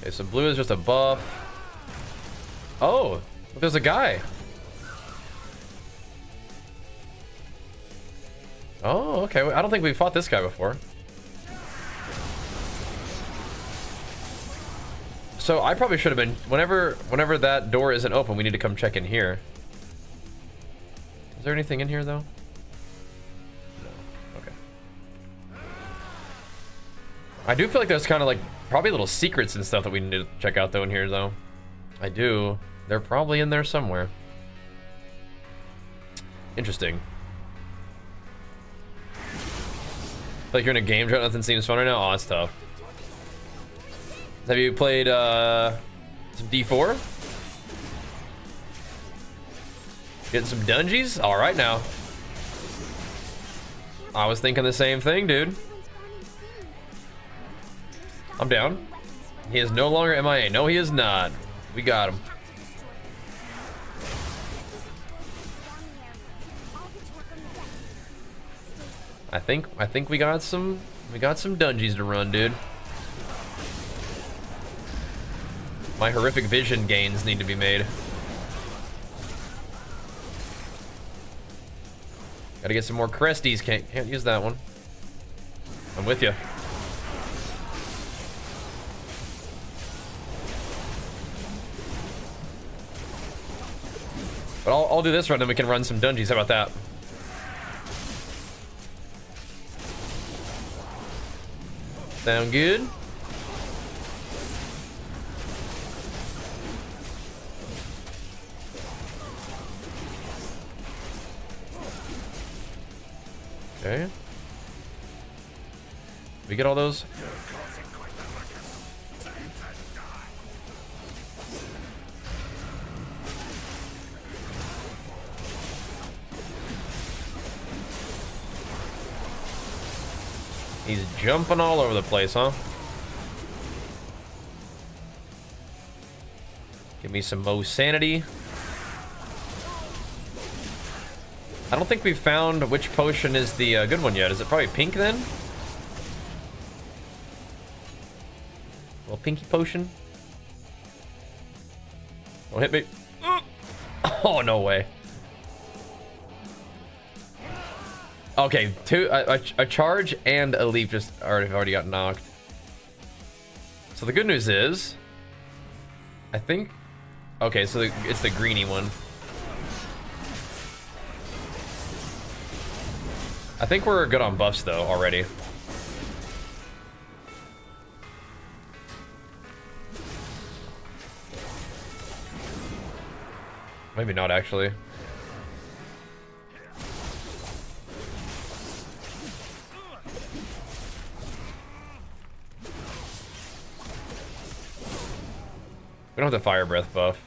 Okay, so blue is just a buff. Oh, look, there's a guy. Oh, okay. I don't think we fought this guy before. So I probably should have been, whenever that door isn't open, we need to come check in here. Is there anything in here though? No. Okay. I do feel like there's kind of like probably little secrets and stuff that we need to check out though in here though. I do. They're probably in there somewhere. Interesting. Like you're in a game, nothing seems fun right now. Oh, it's tough. Have you played some D4? Getting some dungeons? All right now. I was thinking the same thing, dude. I'm down. He is no longer MIA. No, he is not. We got him. I think we got some dungeons to run, dude. My horrific vision gains need to be made. Gotta get some more cresties. Can't use that one. I'm with you. But I'll do this run, then we can run some dungeons. How about that? Sound good? Okay. We get all those? He's jumping all over the place, huh? Give me some Mo sanity. I don't think we've found which potion is the good one yet. Is it probably pink then? Little pinky potion. Don't hit me. Oh, no way. Okay, a charge and a leap just already got knocked. So the good news is, I think, okay, so it's the greeny one. I think we're good on buffs though already. Maybe not actually. We don't have the fire breath buff.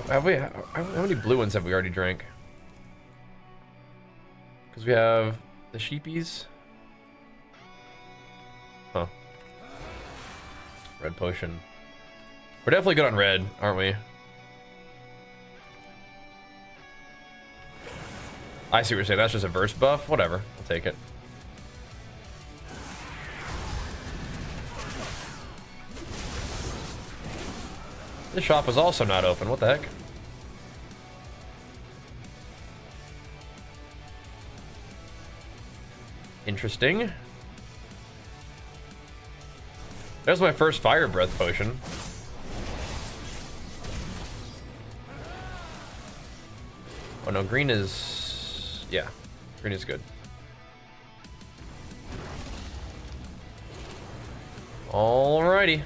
How many blue ones have we already drank? Because we have the sheepies. Huh. Red potion. We're definitely good on red, aren't we? I see what you're saying. That's just a verse buff. Whatever. I'll take it. This shop is also not open. What the heck? Interesting. There's my first fire breath potion. Oh no, green is... yeah, green is good. Alrighty.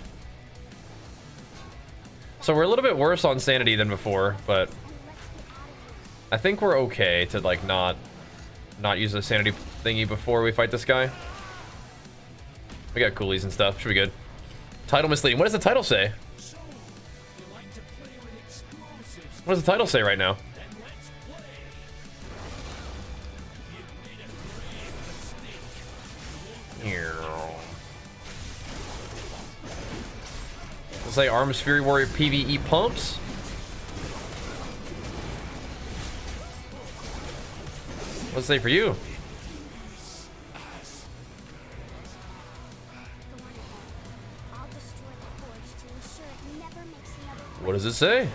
So we're a little bit worse on sanity than before, but I think we're okay to like not use the sanity thingy before we fight this guy. We got coolies and stuff. Should be good. Title misleading. What does the title say? What does the title say right now? Let's say Arms Fury Warrior PvE pumps. What's it say for you? What does it say?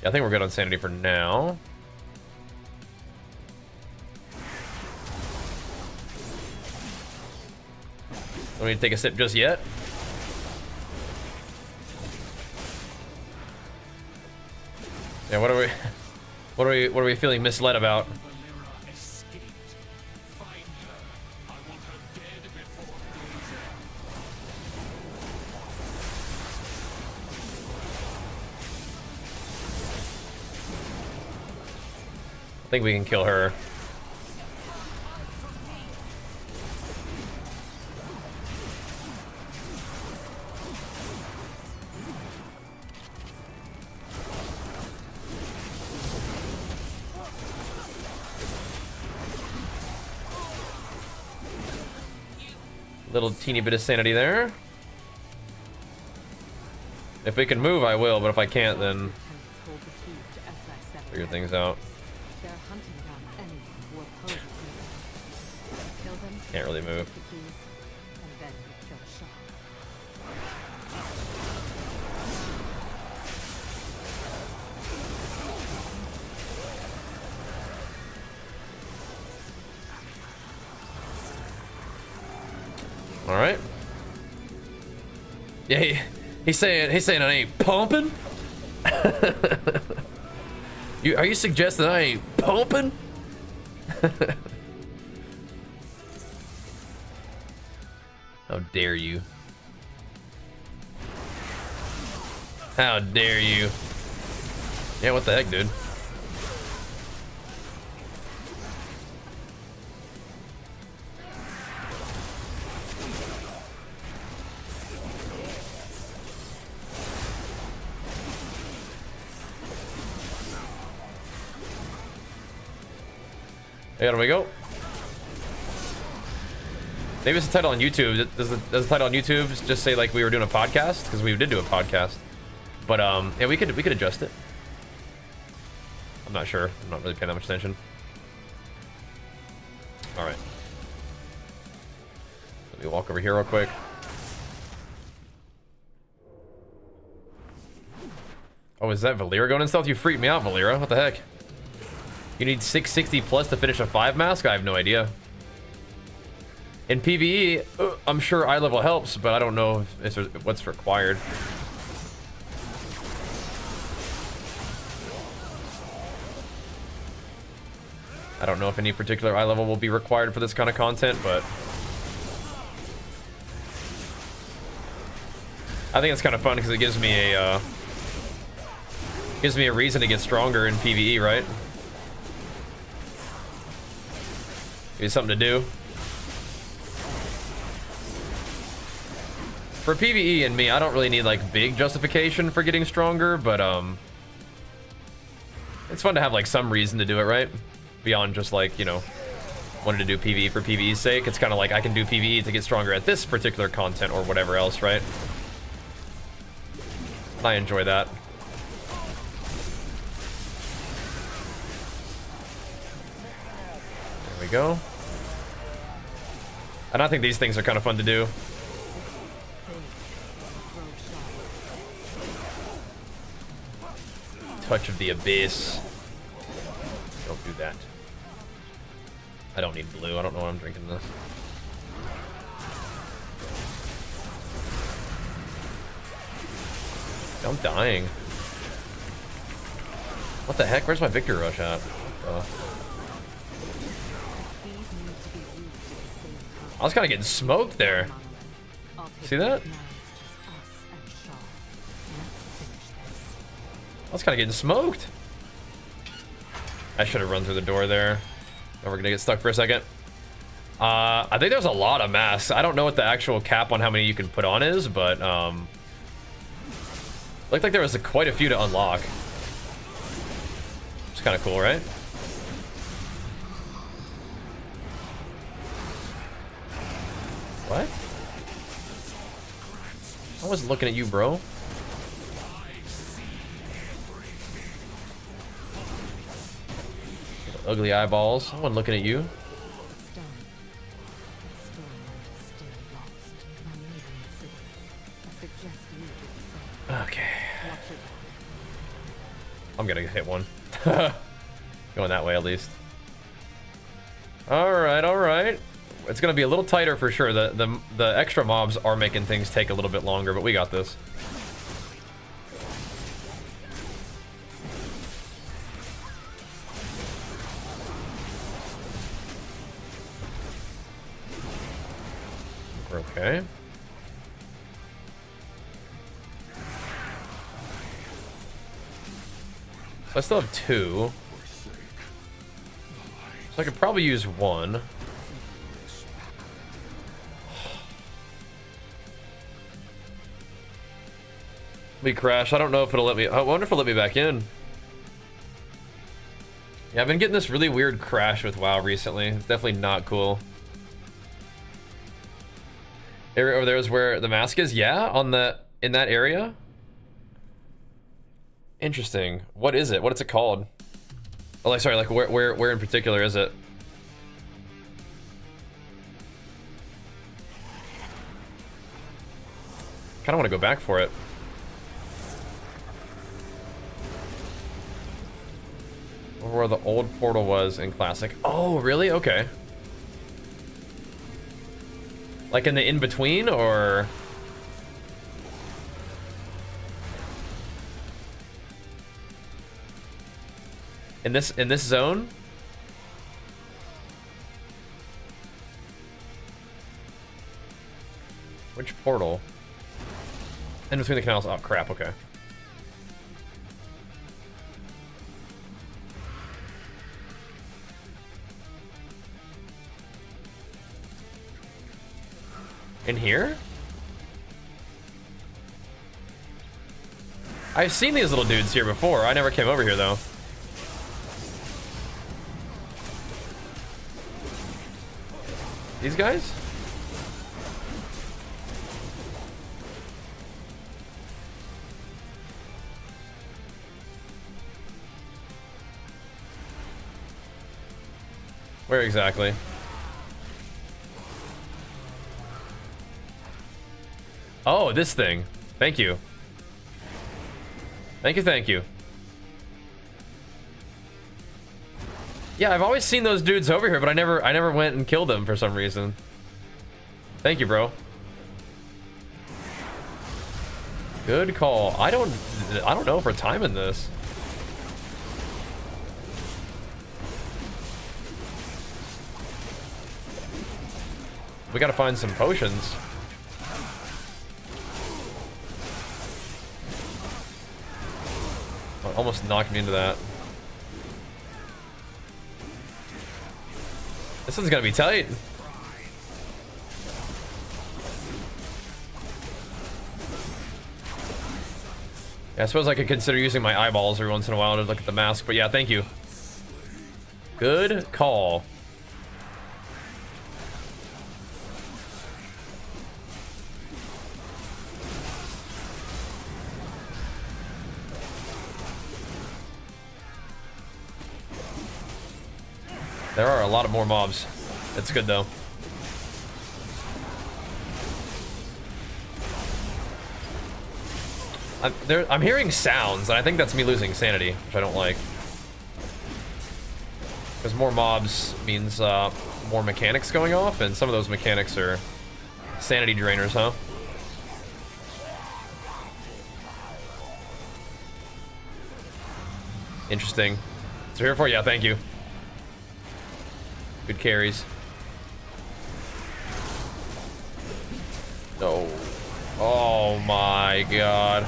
Yeah, I think we're good on sanity for now. Don't need to take a sip just yet. Yeah, what are we feeling misled about? I think we can kill her. Little teeny bit of sanity there. If we can move, I will, but if I can't, then Figure things out. They're hunting down anyone who opposes me. Kill them. Can't really move. take the keys, and then we kill Shaw. All right. Yeah, he's saying I ain't pumping. Are you suggesting I ain't pumping? How dare you? How dare you? Yeah, what the heck, dude? There we go. Maybe it's the title on YouTube. Does the title on YouTube just say like we were doing a podcast? Because we did do a podcast. But yeah, we could adjust it. I'm not sure. I'm not really paying that much attention. All right. Let me walk over here real quick. Oh, is that Valeera going in stealth? You freaked me out, Valeera. What the heck? You need 660 plus to finish a 5 mask? I have no idea. In PvE, I'm sure eye level helps, but I don't know if what's required. I don't know if any particular eye level will be required for this kind of content, but I think it's kind of fun because it gives me a reason to get stronger in PvE, right? Gives me something to do. For PvE and me, I don't really need like big justification for getting stronger, but it's fun to have like some reason to do it, right? Beyond just like, you know, wanting to do PvE for PvE's sake. It's kind of like I can do PvE to get stronger at this particular content or whatever else, right? I enjoy that. There we go. And I think these things are kind of fun to do. Touch of the Abyss. Don't do that. I don't need blue. I don't know why I'm drinking this. I'm dying. What the heck? Where's my Victor Rush at? I was kind of getting smoked there. See that? I was kind of getting smoked. I should have run through the door there. Now we're gonna get stuck for a second. I think there's a lot of masks. I don't know what the actual cap on how many you can put on is, but looked like there was quite a few to unlock. It's kind of cool, right? What? I wasn't looking at you, bro. Ugly eyeballs. I wasn't looking at you. Okay. I'm gonna hit one. Going that way at least. Alright, alright. It's gonna be a little tighter for sure. The extra mobs are making things take a little bit longer, but we got this. Okay. So I still have 2. So I could probably use 1. We crash. I don't know if it'll let me. I wonder if it'll let me back in. Yeah, I've been getting this really weird crash with WoW recently. It's definitely not cool. Area over there is where the mask is. Yeah, in that area. Interesting. What is it? What is it called? Oh, like, sorry, like where in particular is it? Kind of want to go back for it. Over where the old portal was in Classic. Oh, really? Okay. Like in the in-between, or... In this zone? Which portal? In between the canals. Oh crap, okay. In here? I've seen these little dudes here before. I never came over here though. These guys? Where exactly? Oh, this thing. Thank you. Thank you, thank you. Yeah, I've always seen those dudes over here, but I never went and killed them for some reason. Thank you, bro. Good call. I don't know if we're timing this. We gotta find some potions. Oh, almost knocked me into that. This one's gonna be tight. Yeah, I suppose I could consider using my eyeballs every once in a while to look at the mask, but yeah, thank you. Good call. There are a lot of more mobs. It's good though. I'm hearing sounds, and I think that's me losing sanity, which I don't like. Because more mobs means more mechanics going off, and some of those mechanics are sanity drainers, huh? Interesting. So here for yeah, thank you. Good carries. No. Oh my god.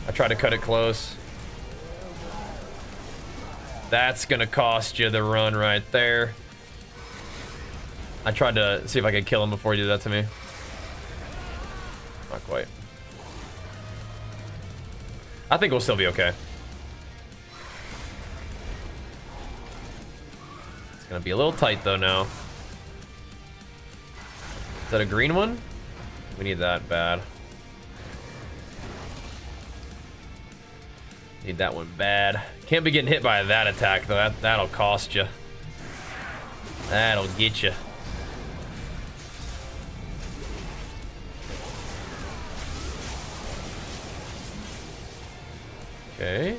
I tried to cut it close. That's gonna cost you the run right there. I tried to see if I could kill him before he did that to me. Not quite. I think we'll still be okay. It's gonna be a little tight though now. Is that a green one? We need that bad. Need that one bad. Can't be getting hit by that attack though. That'll cost you. That'll get you. Okay.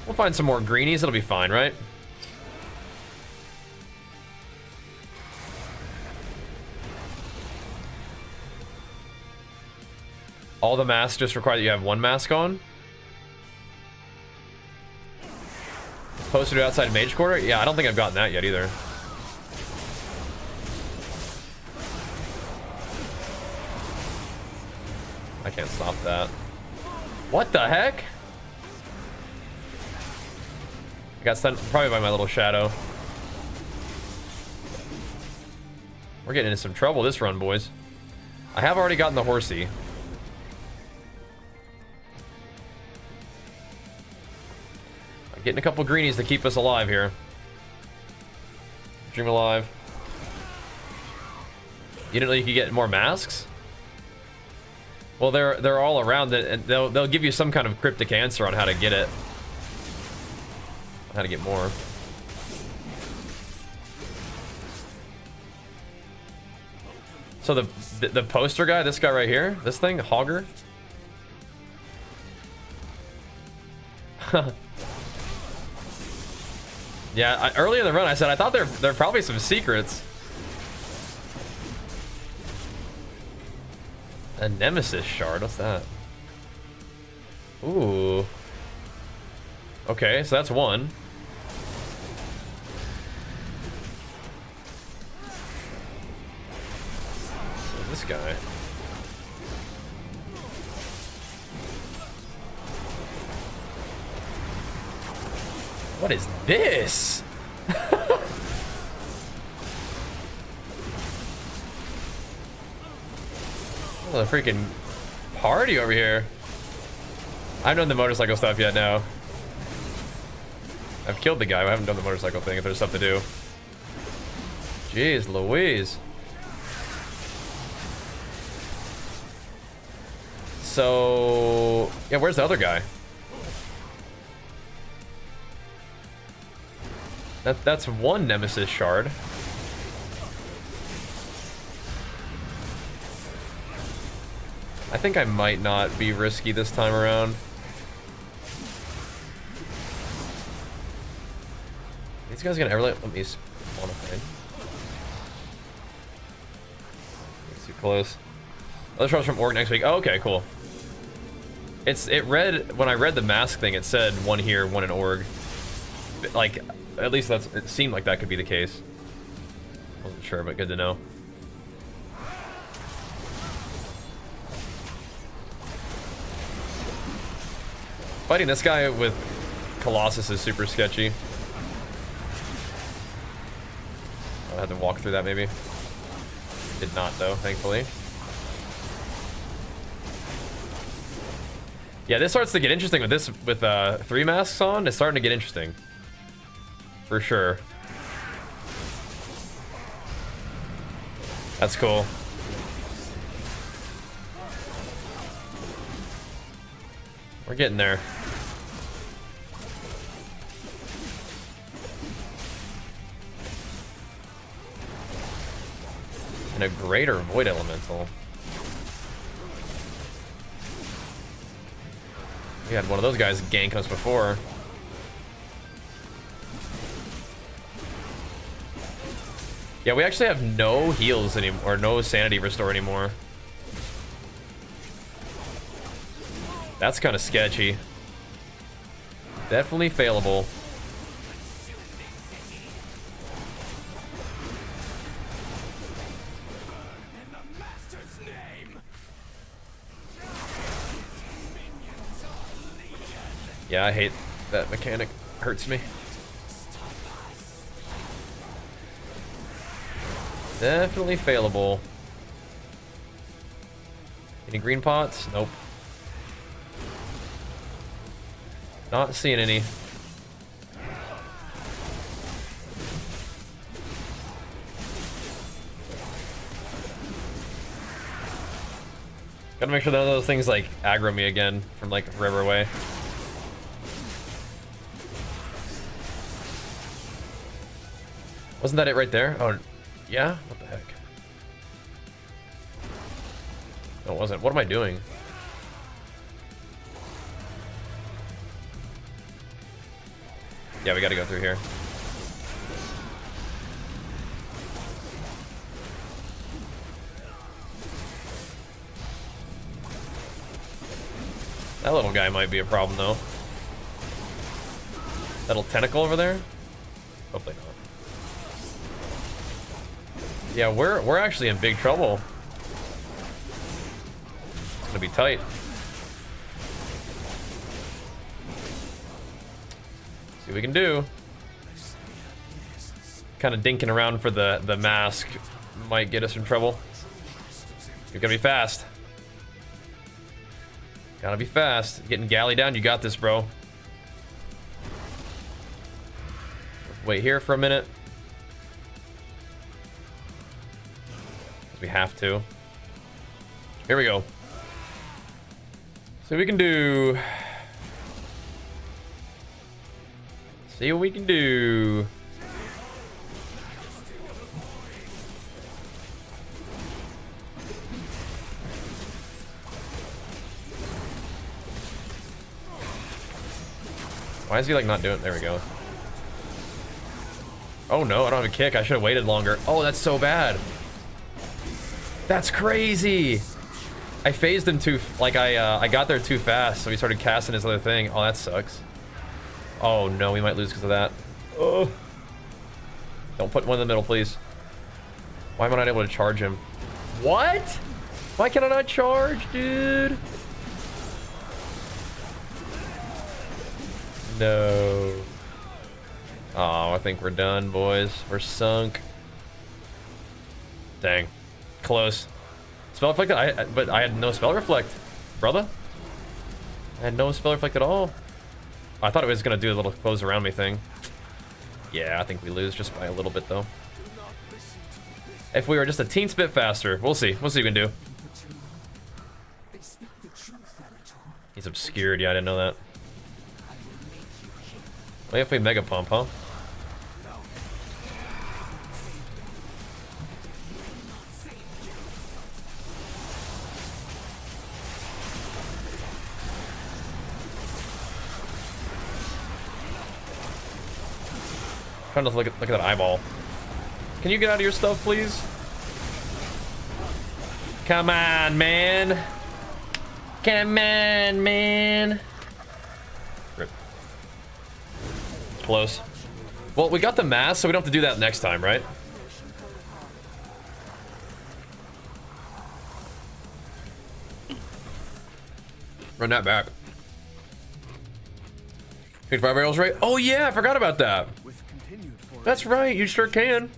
We'll find some more greenies. It'll be fine, right? All the masks just require that you have one mask on. Posted outside Mage Quarter? Yeah, I don't think I've gotten that yet either. I can't stop that. What the heck? I got stunned probably by my little shadow. We're getting into some trouble this run, boys. I have already gotten the horsey. Getting a couple greenies to keep us alive here. Dream alive. You didn't know you could get more masks? Well, they're all around it, and they'll give you some kind of cryptic answer on how to get it. How to get more. So the poster guy, this guy right here, this thing, Hogger. Yeah, early in the run, I said I thought there are probably some secrets. A Nemesis shard, what's that? Ooh. Okay, so that's one. This guy. What is this? Oh, a freaking party over here. I haven't done the motorcycle stuff yet now. I've killed the guy, but I haven't done the motorcycle thing if there's stuff to do. Jeez Louise. So, yeah, where's the other guy? That's one Nemesis shard. I think I might not be risky this time around. These guys gonna ever let me spawn a thing? Too close. Other shows from Org next week. Oh, okay, cool. It read when I read the mask thing. It said one here, one in Org. Like, at least it seemed like that could be the case. Wasn't sure, but good to know. Fighting this guy with Colossus is super sketchy. I had to walk through that maybe. Did not though, thankfully. Yeah, this starts to get interesting with this, with 3 masks on. It's starting to get interesting. For sure. That's cool. We're getting there. And a greater void elemental. We had one of those guys gank us before. Yeah, we actually have no heals anymore, or no sanity restore anymore. That's kind of sketchy. Definitely failable. Yeah, I hate that mechanic. Hurts me. Definitely failable. Any green pots? Nope. Not seeing any. Gotta make sure none of those things like aggro me again from like forever away. Wasn't that it right there? Oh, yeah? What the heck? No, it wasn't. What am I doing? Yeah, we gotta go through here. That little guy might be a problem, though. That little tentacle over there? Hopefully not. Yeah, we're actually in big trouble. It's gonna be tight. See what we can do. Kind of dinking around for the mask might get us in trouble. You're gonna be fast. Gotta be fast. Getting galley down. You got this, bro. Wait here for a minute. We have to. Here we go. So we can do See what we can do. Why is he like not doing it? There we go. Oh no, I don't have a kick. I should have waited longer. Oh, that's so bad. That's crazy. I phased him too, like I got there too fast, so he started casting his other thing. Oh, that sucks. Oh no, we might lose because of that. Oh. Don't put one in the middle, please. Why am I not able to charge him? What? Why can I not charge, dude? No. Oh, I think we're done, boys. We're sunk. Dang. Close. Spell reflect, but I had no spell reflect, brother. I had no spell reflect at all. I thought it was gonna do a little close around me thing. Yeah, I think we lose just by a little bit though. If we were just a teensy bit faster, we'll see. We'll see what we can do. He's obscured. Yeah, I didn't know that. What if we mega pump, huh? Trying to look at that eyeball. Can you get out of your stuff, please? Come on, man. Come on, man. Rip. Close. Well, we got the mask, so we don't have to do that next time, right? Run that back. Hit 5 barrels, right? Oh yeah, I forgot about that. That's right, you sure can.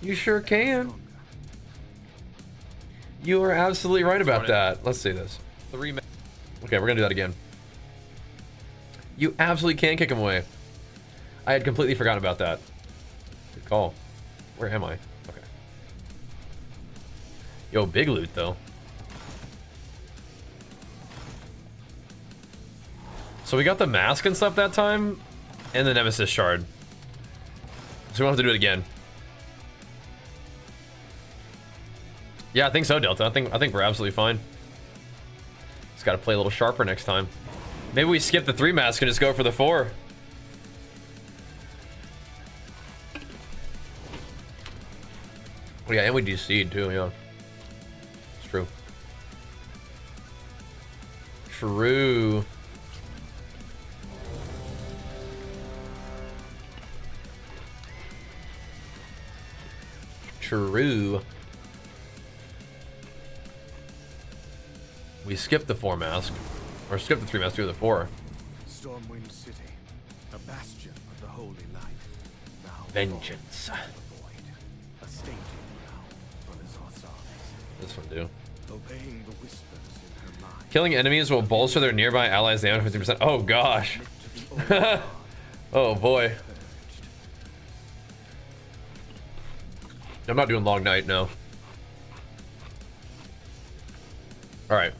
You sure can. You are absolutely right about that. Let's see this. Okay, we're gonna do that again. You absolutely can kick him away. I had completely forgotten about that. Good call. Where am I? Okay. Yo, big loot though. So we got the mask and stuff that time, and the Nemesis shard. So we won't have to do it again. Yeah, I think so, Delta. I think we're absolutely fine. Just gotta play a little sharper next time. Maybe we skip the 3 mask and just go for the 4. Oh yeah, and we do seed too, yeah. It's true. True. True. We skipped the 4 mask. Or skipped the 3 mask, do the 4. Stormwind City, a bastion of the holy light. Now Vengeance. a staging ground for the Zor's armies. This one do. Obeying the whispers in her mind. Killing enemies will bolster their nearby allies down 50%. Oh gosh. Oh boy. I'm not doing long night, no. Alright.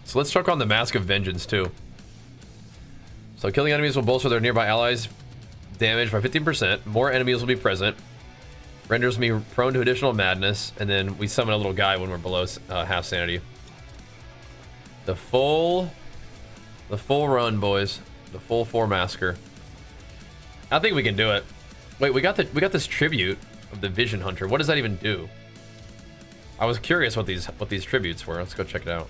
So let's check on the Mask of Vengeance too. So killing enemies will bolster their nearby allies damage by 15%. More enemies will be present. Renders me prone to additional madness. And then we summon a little guy when we're below half sanity. The full run, boys. The full 4 masker. I think we can do it. Wait, we got this tribute of the Vision Hunter. What does that even do? I was curious what these tributes were. Let's go check it out.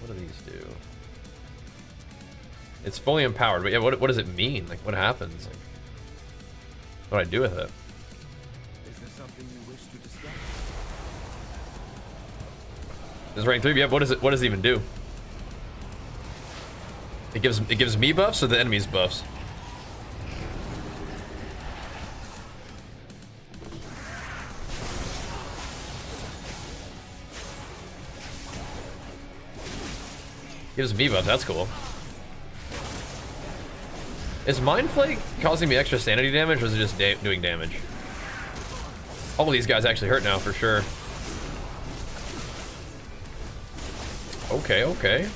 What do these do? It's fully empowered, but yeah, what does it mean? Like, what happens? Like, what do I do with it? Is there something you wish to discuss? This is rank 3. Yeah, what does it even do? It gives me buffs or the enemies buffs? Gives me buffs, that's cool. Is Mind Flake causing me extra sanity damage, or is it just doing damage? All of these guys actually hurt now, for sure. Okay, okay.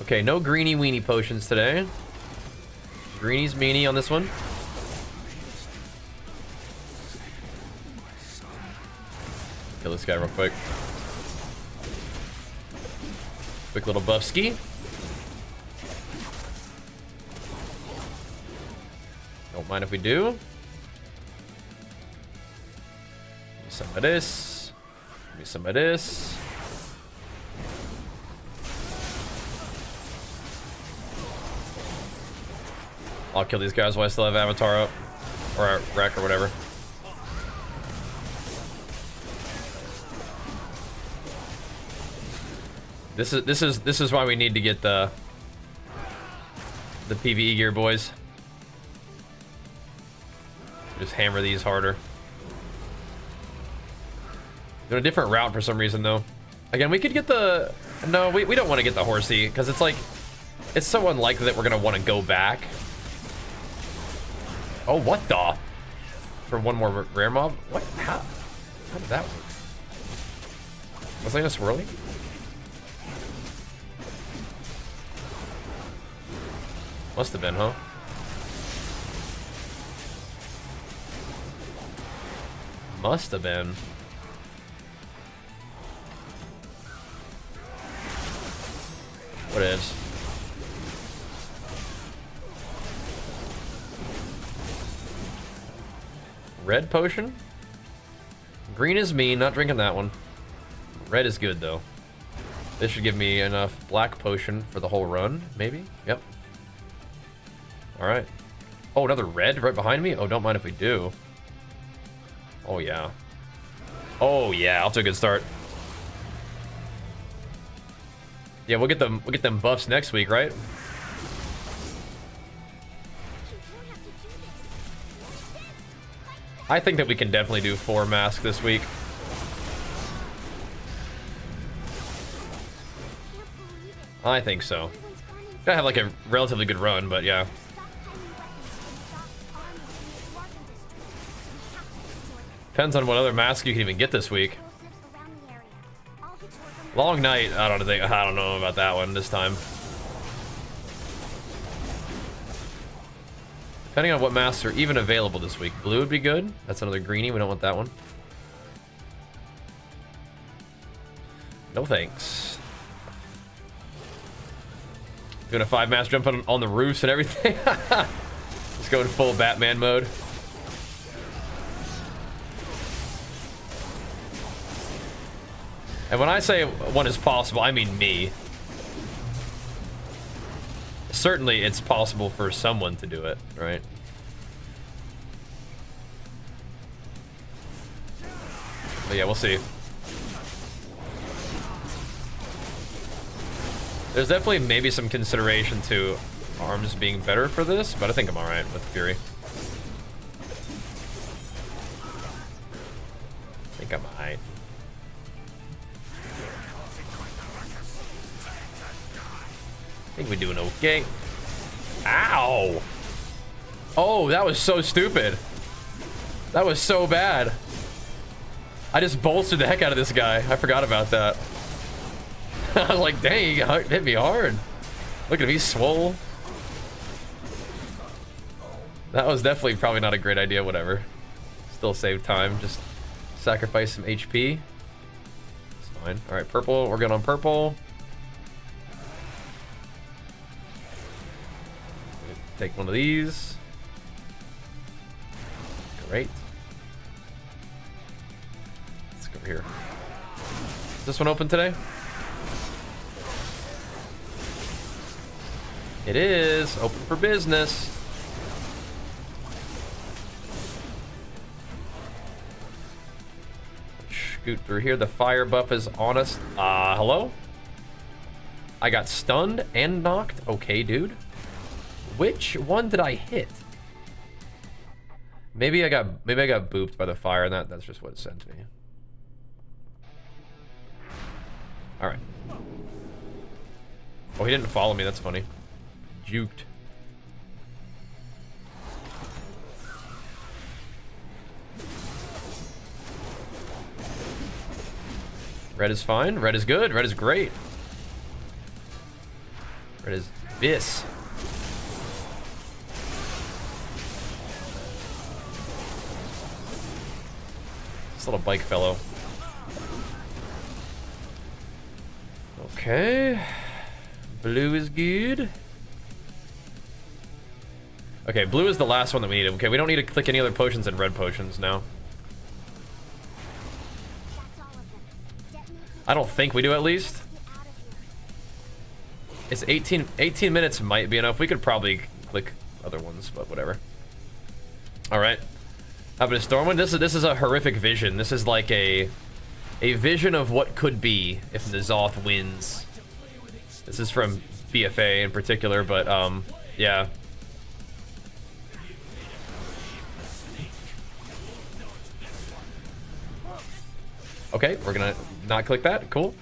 Okay, no greeny weenie potions today. Greenie's meanie on this one. Kill this guy real quick. Quick little buff ski. Don't mind if we do. Give me some of this. Give me some of this. I'll kill these guys while I still have Avatar up. Or Wreck or whatever. This is why we need to get the PvE gear, boys. Just hammer these harder. Doing a different route for some reason though. Again, we could get the... No, we don't want to get the horsey because it's like... It's so unlikely that we're going to want to go back. Oh, what the? For one more rare mob? What? How did that work? Was I in a swirly? Must have been, huh? Must have been. What is? Red potion? Green is mean, not drinking that one. Red is good though. This should give me enough black potion for the whole run, maybe? Yep. Alright. Oh, another red right behind me? Oh, don't mind if we do. Oh yeah. Oh yeah, off to a good start. Yeah, we'll get them buffs next week, right? I think that we can definitely do 4 masks this week. I think so. Gotta have like a relatively good run, but yeah. Depends on what other mask you can even get this week. Long night, I don't know about that one this time. Depending on what masks are even available this week. Blue would be good. That's another greenie. We don't want that one. No thanks. Doing a 5 mask jump on the roofs and everything. Let's go in full Batman mode. And when I say one is possible, I mean me. Certainly it's possible for someone to do it, right? But yeah, we'll see. There's definitely maybe some consideration to arms being better for this, but I think I'm alright with Fury. I think I'm alright. I think we're doing okay. Ow! Oh, that was so stupid. That was so bad. I just bolstered the heck out of this guy. I forgot about that. I was like, dang, he hit me hard. Look at him, he's swole. That was definitely probably not a great idea, whatever. Still save time, just sacrifice some HP. It's fine. All right, purple, we're good on purple. Take one of these. Great. Let's go over here. Is this one open today? It is open for business. Scoot through here. The fire buff is on us. Hello? I got stunned and knocked. Okay, dude. Which one did I hit? Maybe I got booped by the fire, and that's just what it sent me. All right. Oh, he didn't follow me. That's funny. Juked. Red is fine. Red is good. Red is great. Where is this? This little bike fellow. Okay. Blue is good. Okay, blue is the last one that we need. Okay, we don't need to click any other potions than red potions now. I don't think we do, at least. It's 18 minutes might be enough. We could probably click other ones, but whatever. All right. How about a Stormwind? This is a horrific vision. This is like a vision of what could be if N'Zoth wins. This is from BFA in particular, but yeah. Okay, we're gonna not click that. Cool.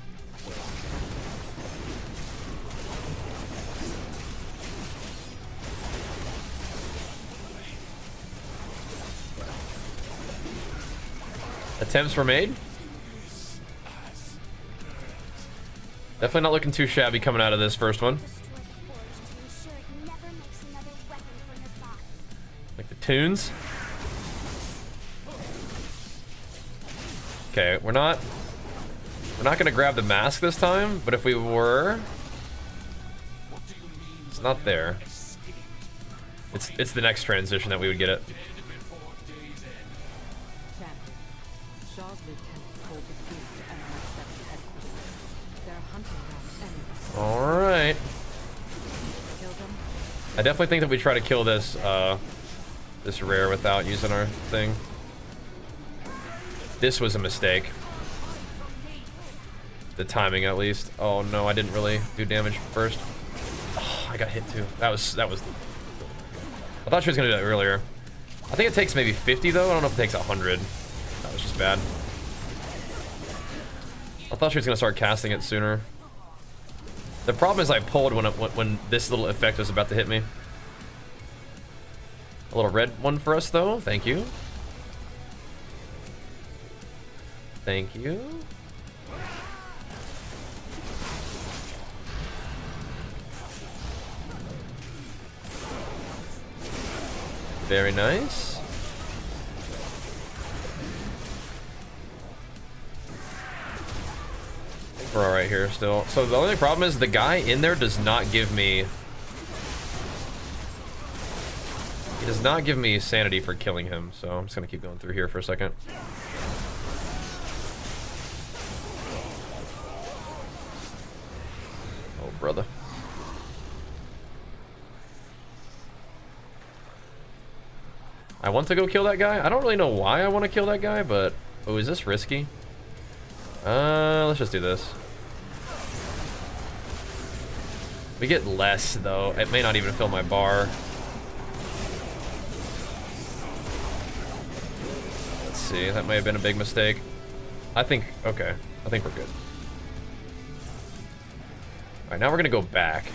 Attempts were made. Definitely not looking too shabby coming out of this first one. Like the tunes. Okay, we're not gonna grab the mask this time, but if we were, it's not there. It's the next transition that we would get it. All right. I definitely think that we try to kill this this rare without using our thing. This was a mistake. The timing, at least. Oh no, I didn't really do damage first. Oh, I got hit too. That was. I thought she was gonna do that earlier. I think it takes maybe 50 though. I don't know if it takes 100. That was just bad. I thought she was gonna start casting it sooner. The problem is I pulled when this little effect was about to hit me. A little red one for us though. Thank you. Thank you. Very nice. We're all right here still. So the only problem is the guy in there does not give me... He does not give me sanity for killing him, so I'm just gonna keep going through here for a second. Oh, brother. I want to go kill that guy. I don't really know why I want to kill that guy, but... Oh, is this risky? Let's just do this. We get less, though. It may not even fill my bar. Let's see. That may have been a big mistake. I think... Okay. I think we're good. Alright, now we're gonna go back.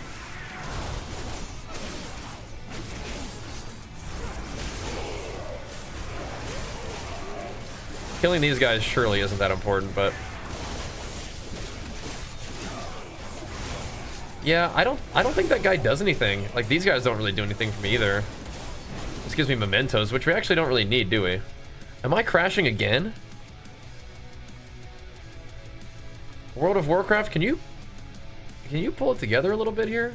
Killing these guys surely isn't that important, but... Yeah, I don't think that guy does anything. Like, these guys don't really do anything for me either. This gives me mementos, which we actually don't really need, do we? Am I crashing again? World of Warcraft, can you pull it together a little bit here?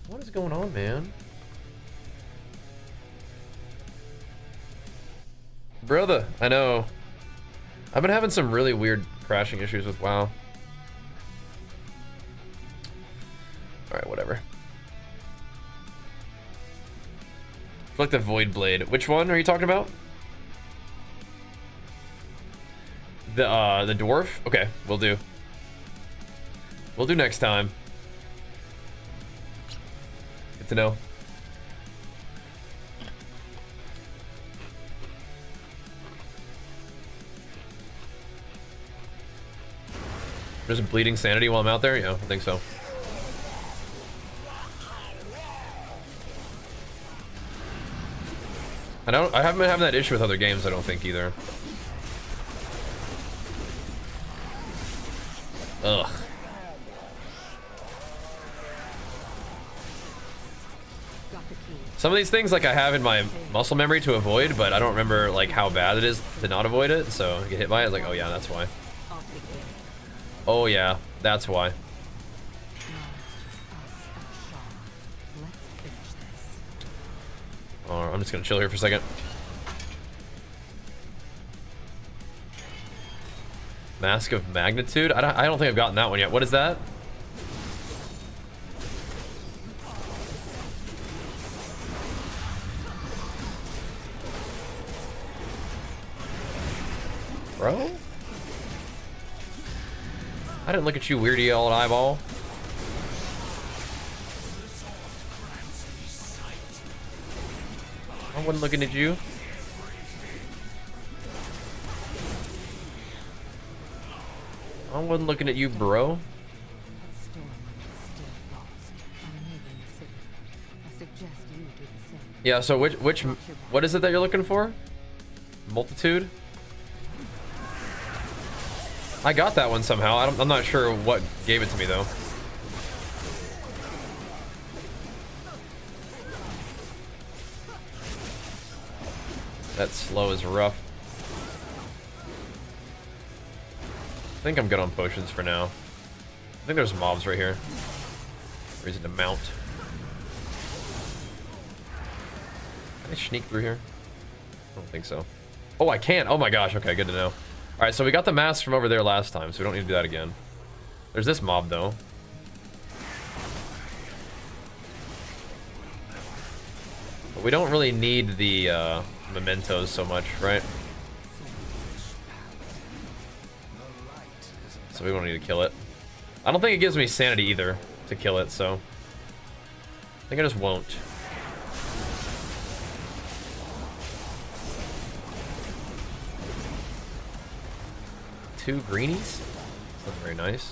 What is going on, man? Brother, I know. I've been having some really weird crashing issues with WoW. Alright, whatever. Flick the Void Blade. Which one are you talking about? The dwarf? Okay, we'll do. We'll do next time. Good to know. There's a bleeding sanity while I'm out there? Yeah, I think so. I haven't been having that issue with other games, I don't think, either. Ugh. Some of these things like I have in my muscle memory to avoid, but I don't remember like how bad it is to not avoid it. So I get hit by it, like, oh yeah, that's why. Oh yeah, that's why. Oh, I'm just gonna chill here for a second. Mask of Magnitude? I don't think I've gotten that one yet. What is that? Bro? I didn't look at you, weirdy old eyeball. I wasn't looking at you. I wasn't looking at you, bro. Yeah, so what is it that you're looking for? Multitude? I got that one somehow. I'm not sure what gave it to me though. That slow is rough. I think I'm good on potions for now. I think there's mobs right here. Reason to mount. Can I sneak through here? I don't think so. Oh, I can't. Oh my gosh. Okay, good to know. All right, so we got the mask from over there last time, so we don't need to do that again. There's this mob though. But we don't really need the mementos so much, right? So we won't need to kill it. I don't think it gives me sanity either to kill it, so I think I just won't. Two greenies? That's not very nice.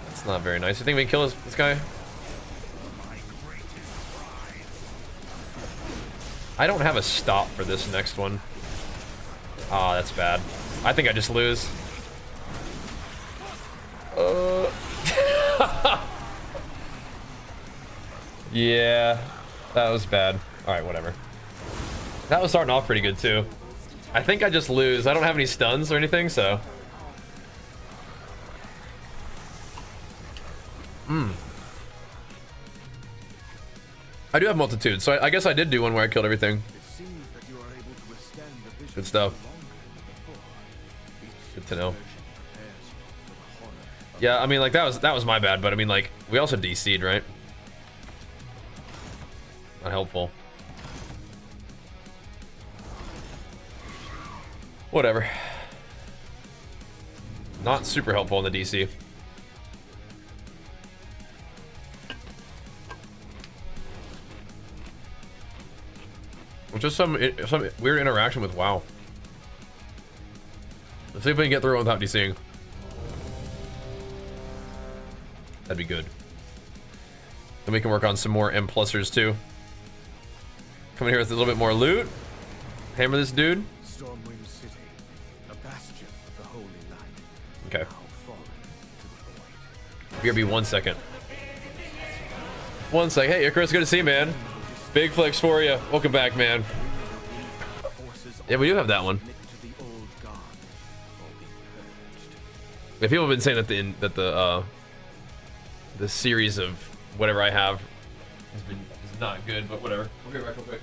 That's not very nice. You think we can kill this guy? I don't have a stop for this next one. Ah, that's bad. I think I just lose. Yeah, that was bad. All right, whatever. That was starting off pretty good too. I think I just lose. I don't have any stuns or anything, so. I do have multitude, so I guess I did do one where I killed everything. Good stuff. Good to know. Yeah, I mean, like that was my bad, but I mean, like we also DC'd, right? Not helpful. Whatever. Not super helpful in the DC. Just some weird interaction with WoW. Let's see if we can get through without DCing. That'd be good. Then we can work on some more M+ers too. Come in here with a little bit more loot. Hammer this dude. Stormwind City, a bastion of the Holy Light. Okay. Now fallen to the void. BRB 1 second. 1 sec. Hey, Icarus, good to see you, man. Big flex for you. Welcome back, man. Yeah, we do have that one. Yeah, people have been saying that the series of whatever I have is not good, but whatever. We'll get back real quick.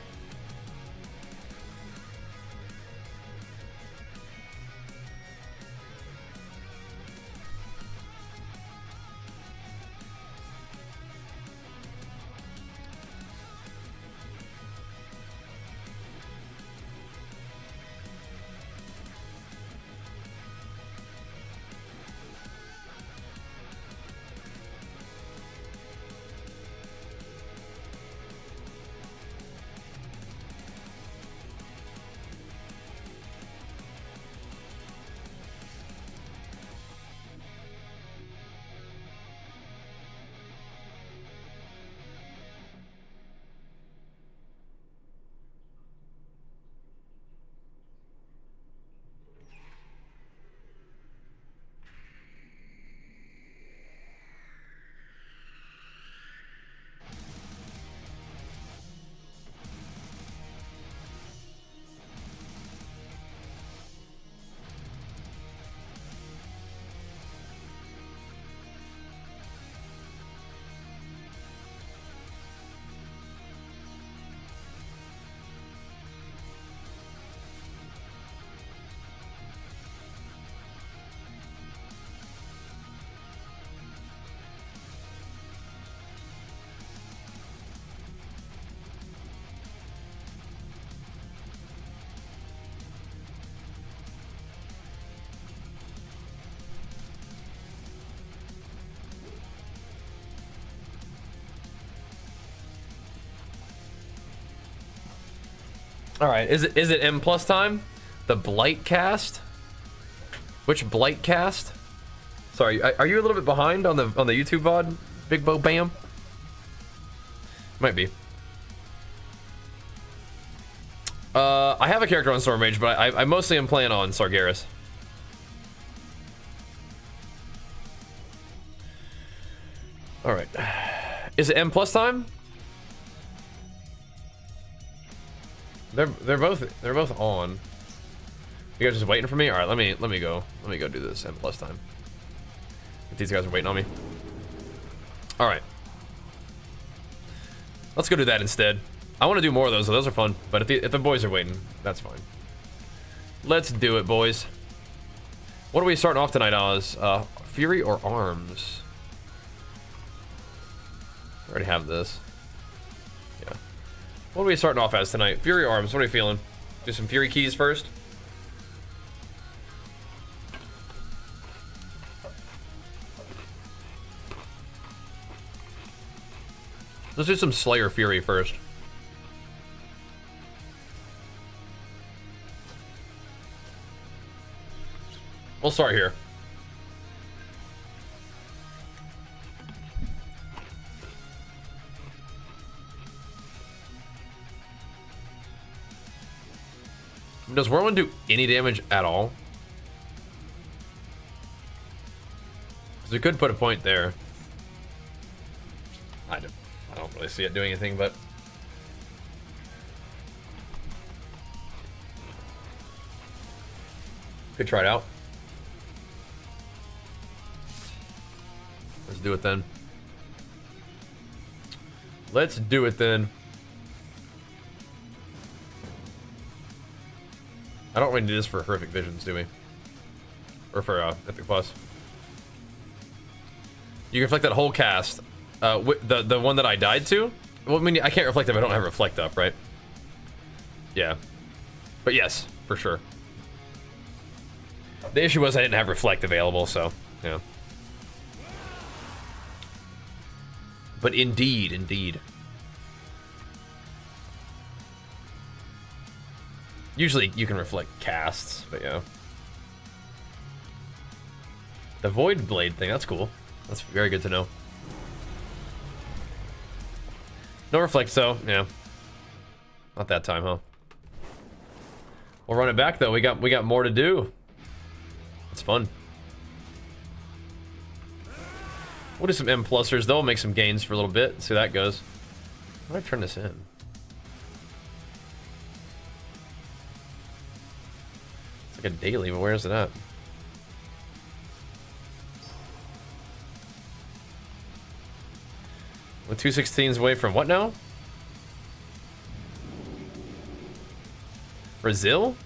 All right, is it M plus time? The Blight cast? Which Blight cast? Sorry, are you a little bit behind on the YouTube VOD, Big Bo Bam? Might be. I have a character on Storm Mage, but I mostly am playing on Sargeras. All right, is it M plus time? They're both on. You guys just waiting for me? All right, let me go do this M plus time. If these guys are waiting on me. All right, let's go do that instead. I want to do more of those. Those are fun. But if the boys are waiting, that's fine. Let's do it, boys. What are we starting off tonight, Oz? Fury or Arms? I already have this. Yeah. What are we starting off as tonight? Fury or Arms? What are you feeling? Do some Fury keys first. Let's do some Slayer Fury first. We'll start here. Does Whirlwind do any damage at all? Because we could put a point there. I don't really see it doing anything, but... could try it out. Let's do it then. Let's do it then. I don't really need this for Horrific Visions, do we? Or for Epic Plus. You can reflect that whole cast. The one that I died to? Well, I mean, I can't reflect if I don't have Reflect up, right? Yeah. But yes, for sure. The issue was I didn't have Reflect available, so, yeah. But indeed. Usually you can reflect casts, but yeah. The Void Blade thing, that's cool. That's very good to know. No reflect, so, yeah. Not that time, huh? We'll run it back though. We got more to do. It's fun. We'll do some M+ers. They'll make some gains for a little bit. See how that goes. How do I turn this in? It's like a daily, but where is it at? With 2/16 away from what now? Brazil?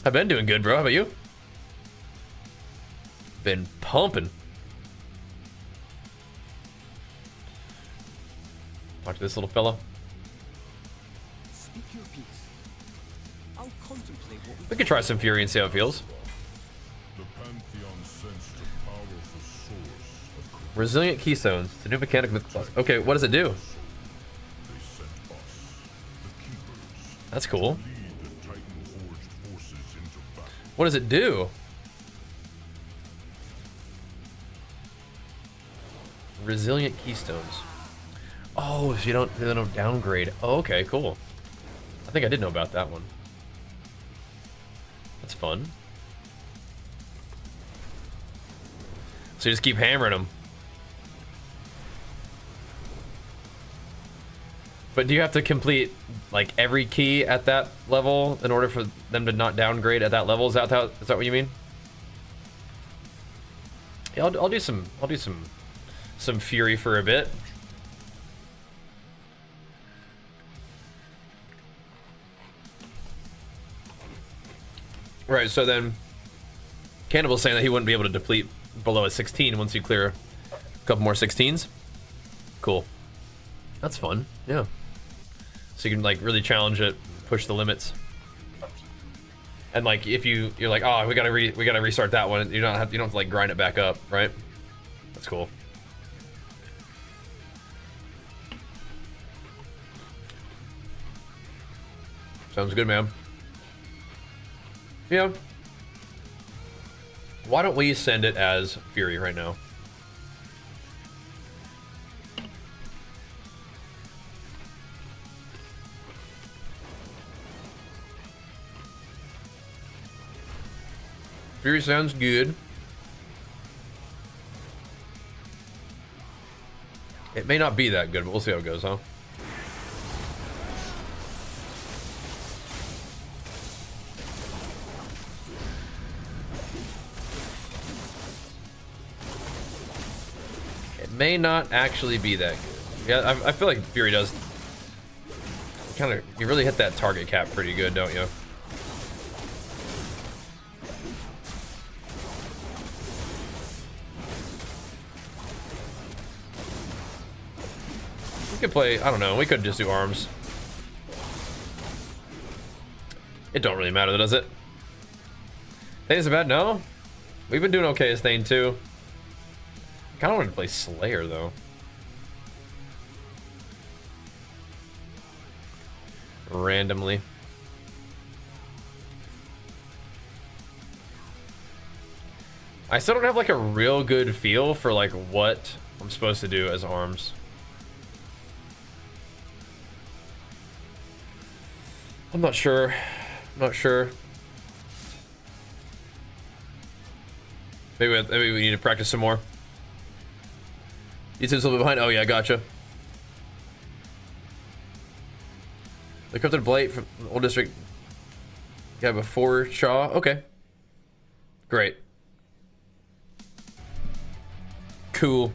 I've been doing good, bro. How about you? Been pumping. Talk to this little fella. Speak your piece. I'll contemplate what We could try some Fury and see how it feels. The Pantheon sensed a powerful source of Resilient Keystones. It's a new mechanic with plus. Okay, what does it do? they sent us, the Keepers, That's cool. lead the Titan-forged forces into battle. What does it do? Resilient Keystones. Oh, so they don't downgrade. Oh, okay, cool. I think I did know about that one. That's fun. So you just keep hammering them. But do you have to complete like every key at that level in order for them to not downgrade at that level? Is that what you mean? Yeah, I'll do some Fury for a bit. Right, so then Cannibal's saying that he wouldn't be able to deplete below a 16 once you clear a couple more 16s. Cool. That's fun, yeah. So you can like really challenge it, push the limits. And like if you're like, oh, we gotta restart that one, you don't have to like grind it back up, right? That's cool. Sounds good, man. Yeah. Why don't we send it as Fury right now? Fury sounds good. It may not be that good, but we'll see how it goes, huh? It may not actually be that good. Yeah, I feel like Fury does kind of, you really hit that target cap pretty good, don't you? We could play, I don't know, we could just do arms. It don't really matter, does it? Thane isn't bad, no? We've been doing okay as Thane too. I kinda wanted to play Slayer though. Randomly. I still don't have like a real good feel for like what I'm supposed to do as arms. I'm not sure. I'm not sure. Maybe we need to practice some more. YouTube's a little bit behind. Oh yeah, gotcha. The Cryptid Blight from the old district. Yeah, before Shaw. Okay. Great. Cool.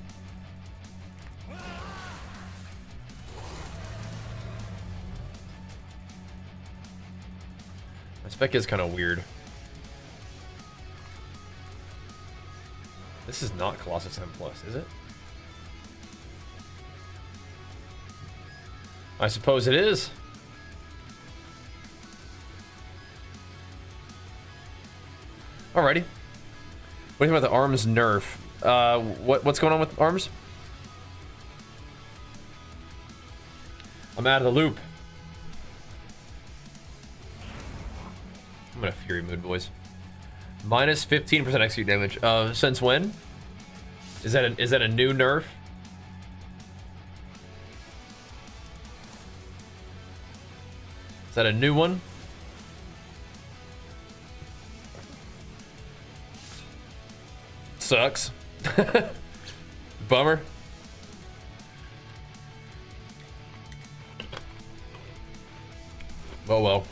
My spec is kind of weird. This is not Colossus M+, is it? I suppose it is. Alrighty. What do you think about the arms nerf? What's going on with arms? I'm out of the loop. I'm in a fury mood, boys. Minus 15% execute damage. Since when? Is that a new nerf? Is that a new one? Sucks. Bummer. Oh well.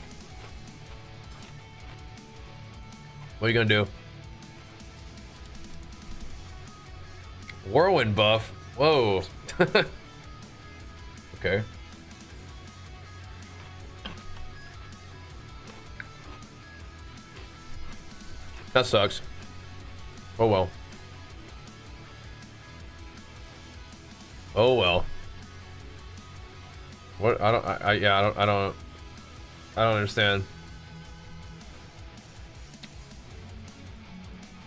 What are you gonna do? Whirlwind buff? Whoa. Okay. That sucks. Oh well. Oh well. What? I don't understand.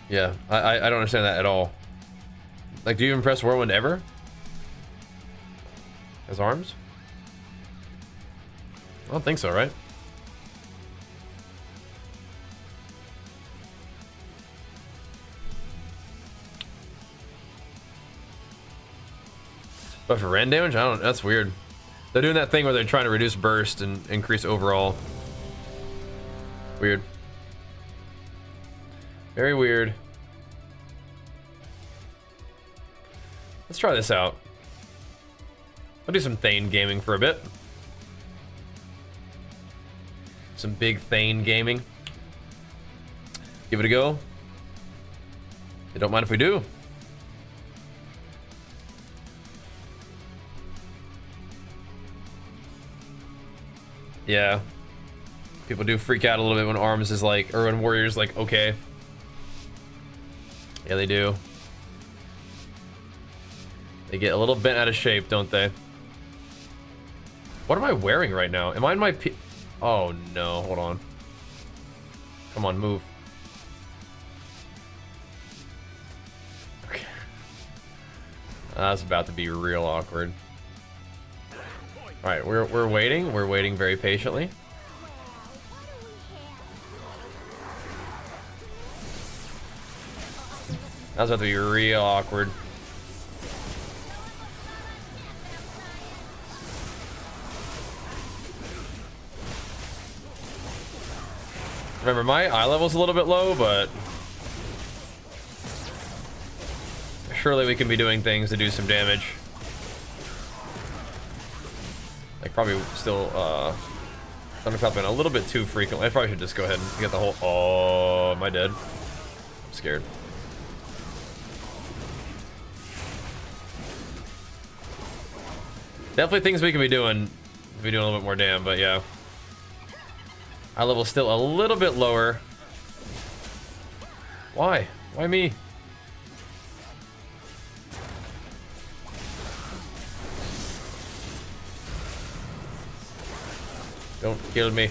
Yeah, I don't understand that at all. Like, do you even press Whirlwind ever? As arms? I don't think so, right? But for rend damage, I don't. That's weird. They're doing that thing where they're trying to reduce burst and increase overall. Weird. Very weird. Let's try this out. I'll do some Thane gaming for a bit. Some big Thane gaming. Give it a go. You don't mind if we do. Yeah. People do freak out a little bit when arms is like, or when warrior's like, okay. Yeah, they do. They get a little bent out of shape, don't they? What am I wearing right now? Am I in my oh no, hold on. Come on, move. Okay. That's about to be real awkward. Alright, we're waiting. We're waiting very patiently. That's about to be real awkward. Remember, my eye level's a little bit low, but surely we can be doing things to do some damage. Like probably still thunderclapping a little bit too frequently. I probably should just go ahead and get the whole. Oh, am I dead? I'm scared. Definitely things we can be doing. Be doing a little bit more damn, but yeah. Eye level's still a little bit lower. Why? Why me? Don't kill me.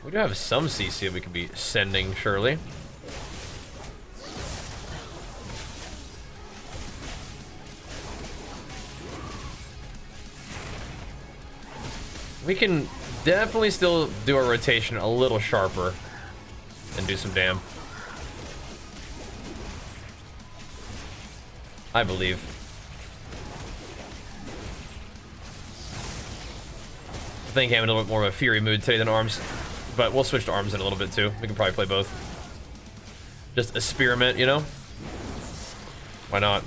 We do have some CC we could be sending, surely. We can definitely still do our rotation a little sharper and do some damn. I believe. I think I'm in a little bit more of a Fury mood today than Arms, but we'll switch to Arms in a little bit too. We can probably play both. Just experiment, you know? Why not?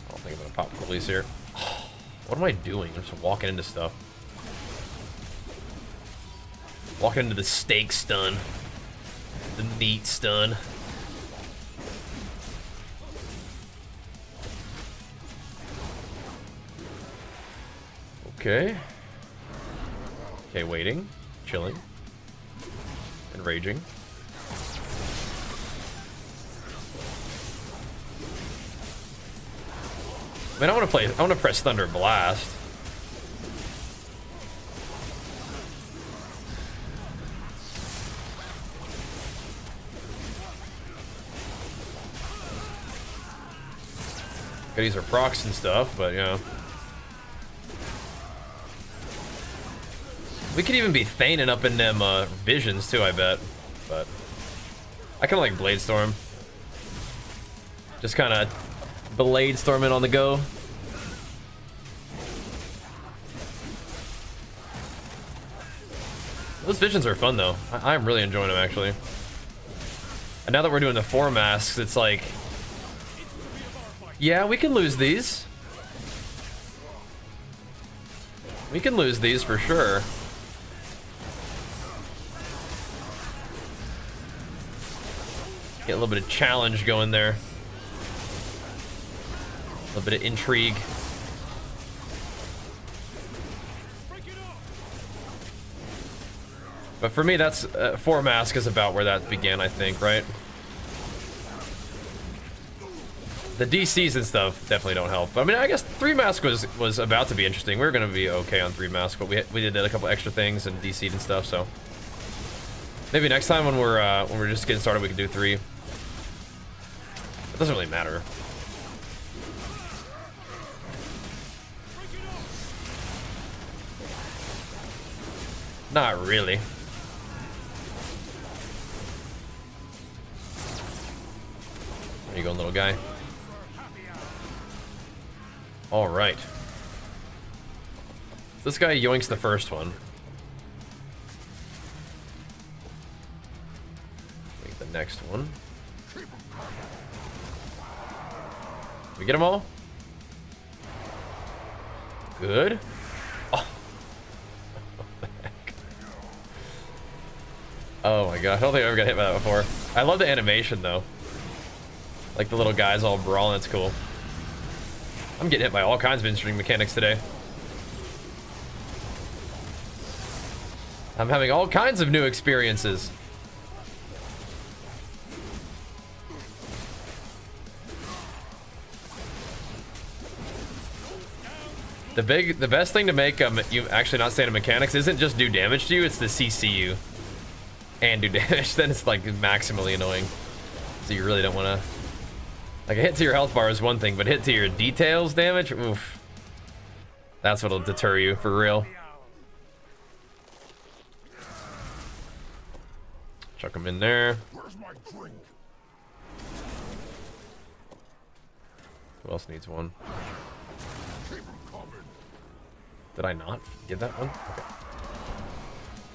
I don't think I'm gonna pop police here. What am I doing? I'm just walking into stuff. Walking into the steak stun. The meat stun. Okay. Okay, waiting, chilling, and raging. I mean, I want to press Thunder Blast. Gotta use our procs and stuff, but yeah. We could even be feigning up in them visions too, I bet. But I kind of like Blade Storm. Just kind of Blade Storming on the go. Those visions are fun though. I'm really enjoying them actually. And now that we're doing the 4 masks, it's like, yeah, we can lose these. We can lose these for sure. Get a little bit of challenge going there. A little bit of intrigue. But for me, that's 4 mask is about where that began, I think, right? The DCs and stuff definitely don't help. But I mean, I guess 3 mask was about to be interesting. We were gonna be okay on 3 mask, but we did a couple extra things and DC'd and stuff. So maybe next time when we're just getting started, we can do 3. It doesn't really matter. Not really. There you go, little guy. All right. This guy yoinks the first one. Wait, the next one. We get them all? Good. Oh. What the heck? Oh my god, I don't think I ever got hit by that before. I love the animation though. Like the little guys all brawling, it's cool. I'm getting hit by all kinds of interesting mechanics today. I'm having all kinds of new experiences. The best thing to make you actually not stay in mechanics isn't just do damage to you, it's the CCU and do damage. Then it's like maximally annoying. So you really don't want to Like a hit to your health bar is one thing, but hit to your details damage, oof. That's what'll deter you for real. Chuck him in there. Where's my drink? Who else needs one? Keep 'em coming. Did I not get that one?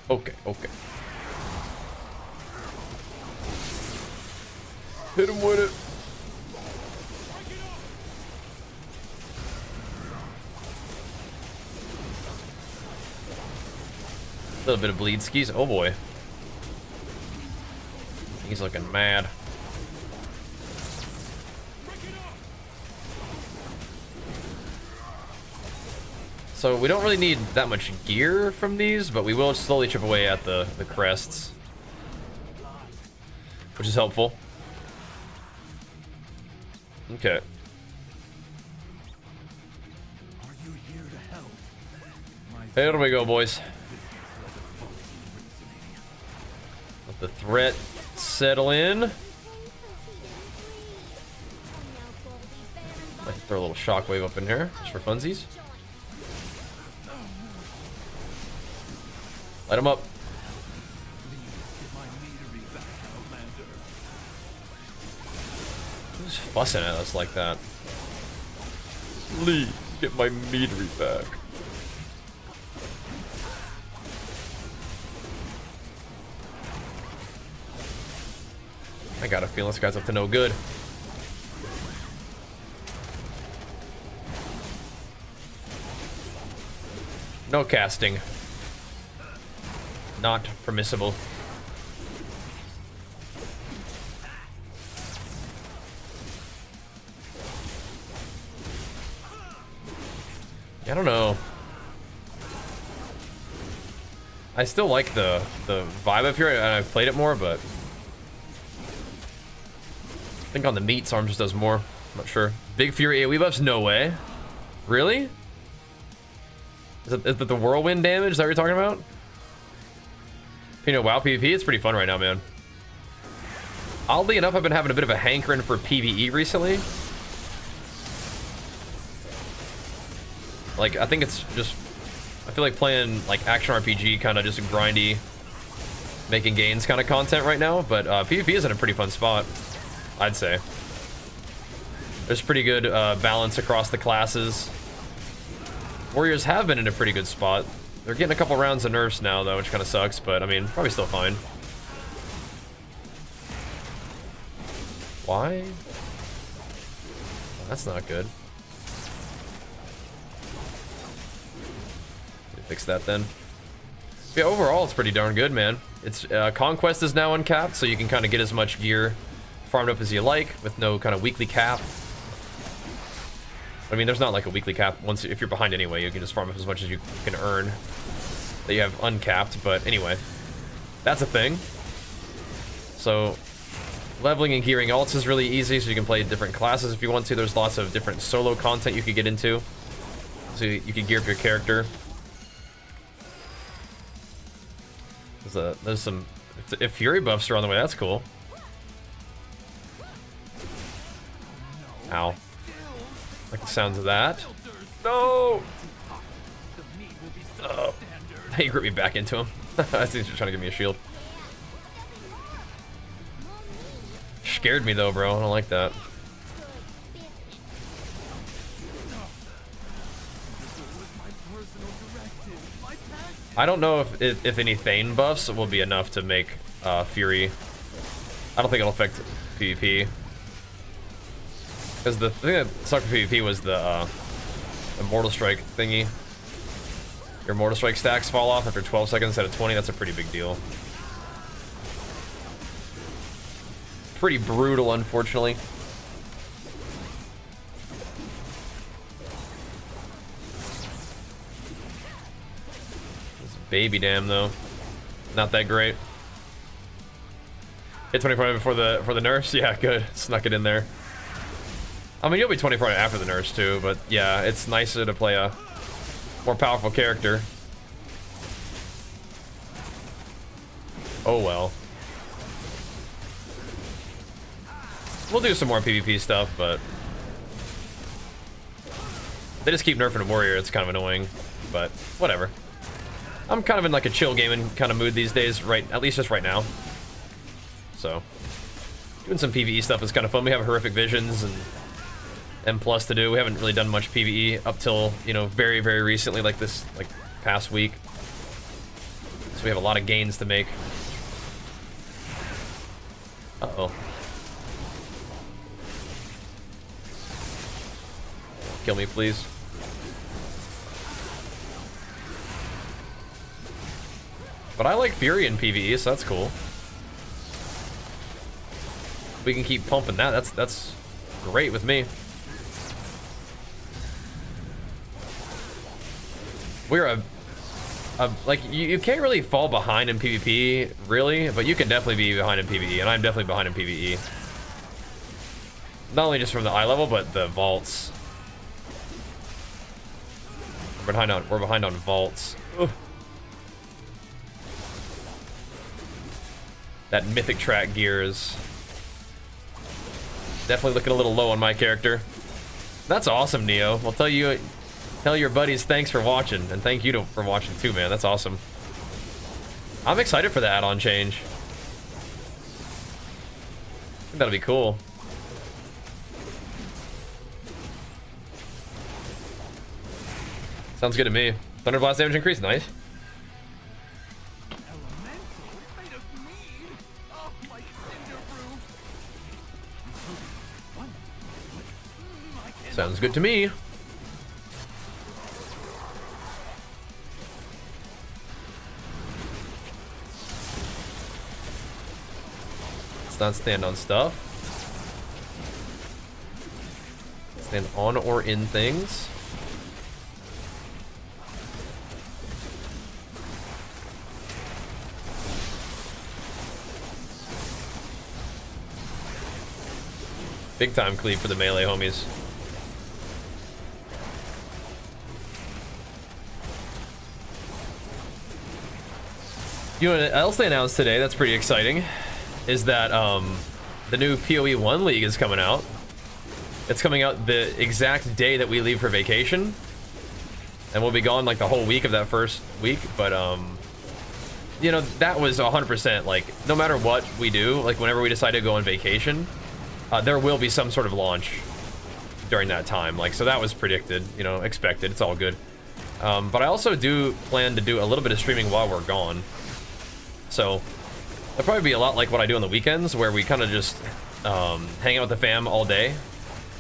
Okay. Okay. Hit him with it. A little bit of bleed skis. Oh boy. He's looking mad. So we don't really need that much gear from these, but we will slowly chip away at the crests, which is helpful. Okay. Here we go, boys. Let the threat settle in. Might throw a little shockwave up in here, just for funsies. Light him up. Who's fussing at us like that? Please get my metery back. I got a feeling this guy's up to no good. No casting. Not permissible. I don't know. I still like the vibe of here, and I've played it more, but I think on the meats, arm just does more. I'm not sure. Big Fury AoE buffs? No way. Really? Is it the whirlwind damage? Is that what you're talking about? You know, WoW PvP, it's pretty fun right now, man. Oddly enough, I've been having a bit of a hankering for PvE recently. Like, I think it's just... I feel like playing, like, action RPG, kind of just grindy, making gains kind of content right now. But PvP is in a pretty fun spot, I'd say. There's pretty good balance across the classes. Warriors have been in a pretty good spot. They're getting a couple rounds of nerfs now, though, which kind of sucks, but, I mean, probably still fine. Why? Oh, that's not good. Fix that, then. Yeah, overall, it's pretty darn good, man. It's Conquest is now uncapped, so you can kind of get as much gear farmed up as you like, with no kind of weekly cap. I mean, there's not like a weekly cap. If you're behind anyway, you can just farm up as much as you can earn that you have uncapped. But anyway, that's a thing. So leveling and gearing alts is really easy, so you can play different classes if you want to. There's lots of different solo content you could get into, so you can gear up your character. There's some... If Fury buffs are on the way, that's cool. Ow. Like the sounds of that. No! Oh. He gripped me back into him. I think he's trying to give me a shield. Scared me though, bro. I don't like that. I don't know if any Thane buffs will be enough to make Fury. I don't think it'll affect PvP. Because the thing that sucked for PvP was the Immortal Strike thingy. Your Immortal Strike stacks fall off after 12 seconds instead of 20. That's a pretty big deal. Pretty brutal, unfortunately. Baby damn though, not that great. Hit 24 before the nerfs. Yeah, good. Snuck it in there. I mean, you'll be 24 after the nerfs too, but yeah, it's nicer to play a more powerful character. Oh well. We'll do some more PvP stuff, but they just keep nerfing a warrior. It's kind of annoying, but whatever. I'm kind of in like a chill gaming kind of mood these days, right? At least just right now. So doing some PvE stuff is kind of fun. We have horrific visions and M+ to do. We haven't really done much PvE up till, you know, very, very recently, like this, like past week. So we have a lot of gains to make. Uh-oh. Kill me, please. But I like Fury in PvE, so that's cool. We can keep pumping that. That's great with me. We're a like you can't really fall behind in PvP, really, but you can definitely be behind in PvE, and I'm definitely behind in PvE. Not only just from the eye level, but the vaults. We're behind on vaults. Ugh. That mythic track gear is definitely looking a little low on my character. That's awesome, Neo. Well, tell your buddies thanks for watching, and thank you for watching too, man. That's awesome. I'm excited for the add-on change. I think that'll be cool. Sounds good to me. Thunder blast damage increase, nice. Sounds good to me. Let's not stand on stuff. Stand on or in things. Big time cleave for the melee homies. You know what else they announced today that's pretty exciting is that the new PoE 1 League is coming out. It's coming out the exact day that we leave for vacation. And we'll be gone like the whole week of that first week, but you know, that was 100% like no matter what we do, like whenever we decide to go on vacation, there will be some sort of launch during that time. Like, so that was predicted, you know, expected. It's all good. But I also do plan to do a little bit of streaming while we're gone. So it'll probably be a lot like what I do on the weekends, where we kind of just hang out with the fam all day.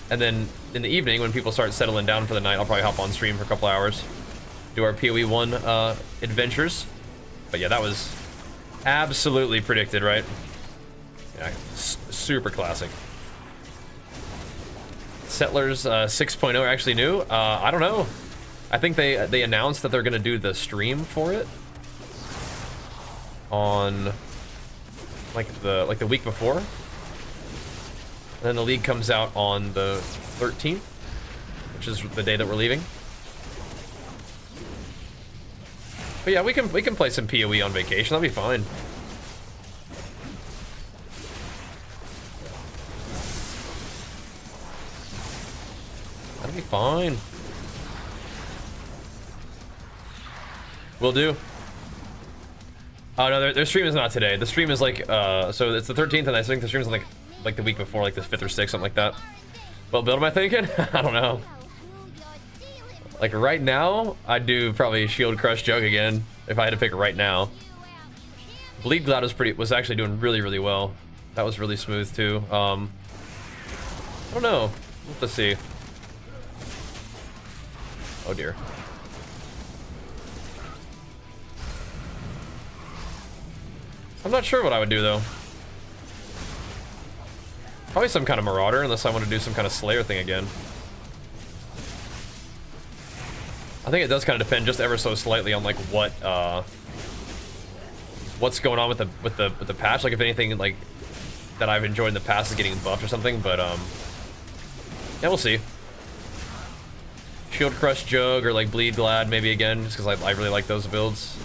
And then in the evening, when people start settling down for the night, I'll probably hop on stream for a couple hours, do our PoE 1 adventures. But yeah, that was absolutely predicted, right? Yeah, super classic. Settlers 6.0 are actually new. I don't know. I think they announced that they're gonna do the stream for it on like the week before. And then the league comes out on the 13th, which is the day that we're leaving. But yeah, we can play some PoE on vacation. That'll be fine. That'll be fine. Will do. Oh no, their stream is not today. The stream is like so it's the 13th, and I think the stream is like the week before, like the 5th or 6th, something like that. What build am I thinking? I don't know. Like right now, I'd do probably Shield Crush Jug again if I had to pick right now. Bleed Cloud was actually doing really well. That was really smooth too. I don't know. Let's see. Oh dear. I'm not sure what I would do though. Probably some kind of Marauder, unless I want to do some kind of Slayer thing again. I think it does kind of depend just ever so slightly on like what's going on with the patch. Like if anything like that I've enjoyed in the past is getting buffed or something. But yeah, we'll see. Shield Crush Jug or like Bleed Glad maybe again, just because I really like those builds.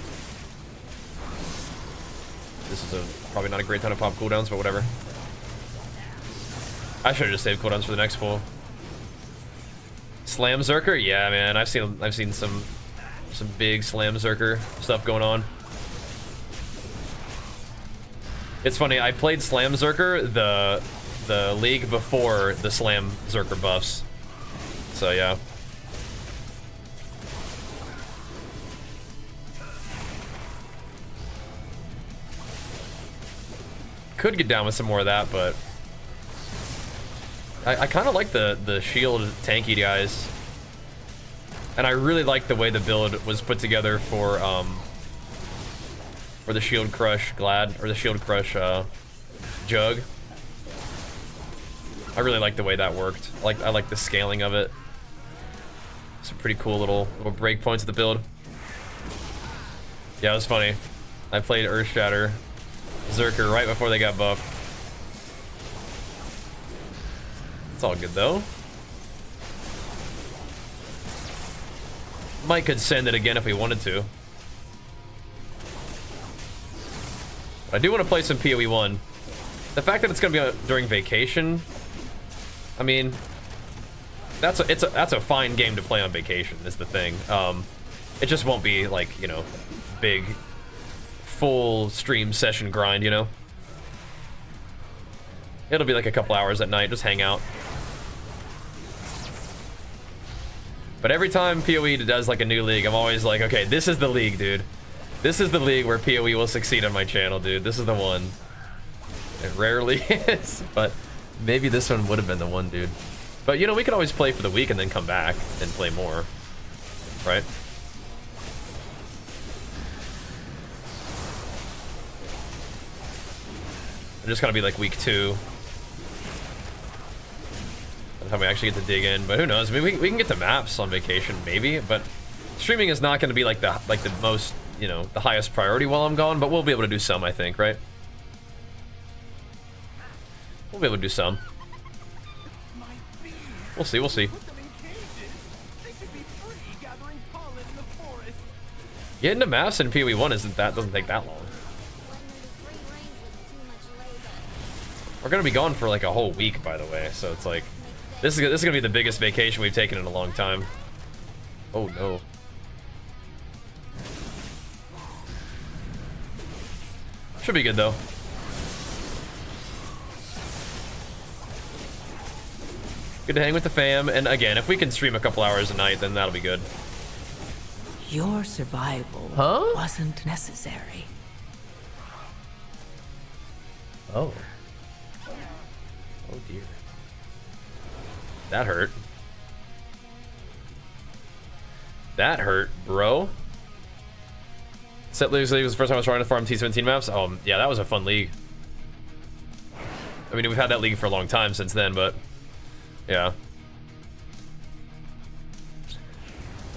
This is probably not a great ton of pop cooldowns, but whatever. I should have just saved cooldowns for the next pool. Slam Zerker? Yeah, man. I've seen some big Slam Zerker stuff going on. It's funny, I played Slam Zerker the league before the Slam Zerker buffs. So yeah. Could get down with some more of that, but I kind of like the shield tanky guys, and I really like the way the build was put together for the Shield Crush Glad, or the Shield Crush Jug. I really like the way that worked. I like the scaling of it. Some pretty cool little breakpoints of the build. Yeah, it was funny. I played Earthshatter Zerker right before they got buffed. It's all good though. Mike could send it again if we wanted to. I do want to play some PoE 1. The fact that it's going to be during vacation, I mean, that's a fine game to play on vacation is the thing. It just won't be like, you know, big full stream session grind, you know. It'll be like a couple hours at night, just hang out. But every time PoE does like a new league, I'm always like, okay, this is the league, dude. This is the league where PoE will succeed on my channel, dude. This is the one. It rarely is, but maybe this one would have been the one, dude. But, you know, we could always play for the week and then come back and play more, right? I'm just gonna be like week 2. By the time we actually get to dig in, but who knows? I mean, we can get to maps on vacation, maybe, but streaming is not gonna be like the most, you know, the highest priority while I'm gone, but we'll be able to do some, I think, right? We'll be able to do some. We'll see, we'll see. Getting to maps in PoE 1 doesn't take that long. We're gonna be gone for like a whole week, by the way, so it's like this is gonna be the biggest vacation we've taken in a long time. Oh no. Should be good though. Good to hang with the fam, and again, if we can stream a couple hours a night, then that'll be good. Your survival wasn't necessary. Oh. Oh dear. That hurt. That hurt, bro. Set League was the first time I was trying to farm T17 maps. Oh, yeah, that was a fun league. I mean, we've had that league for a long time since then, but yeah.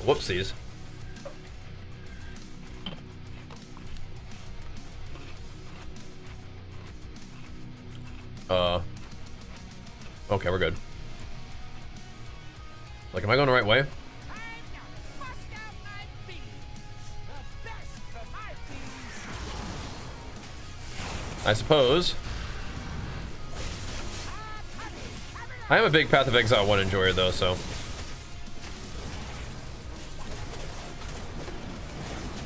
Whoopsies. Okay, we're good. Like, am I going the right way? I suppose. I am a big Path of Exile 1 enjoyer, though, so.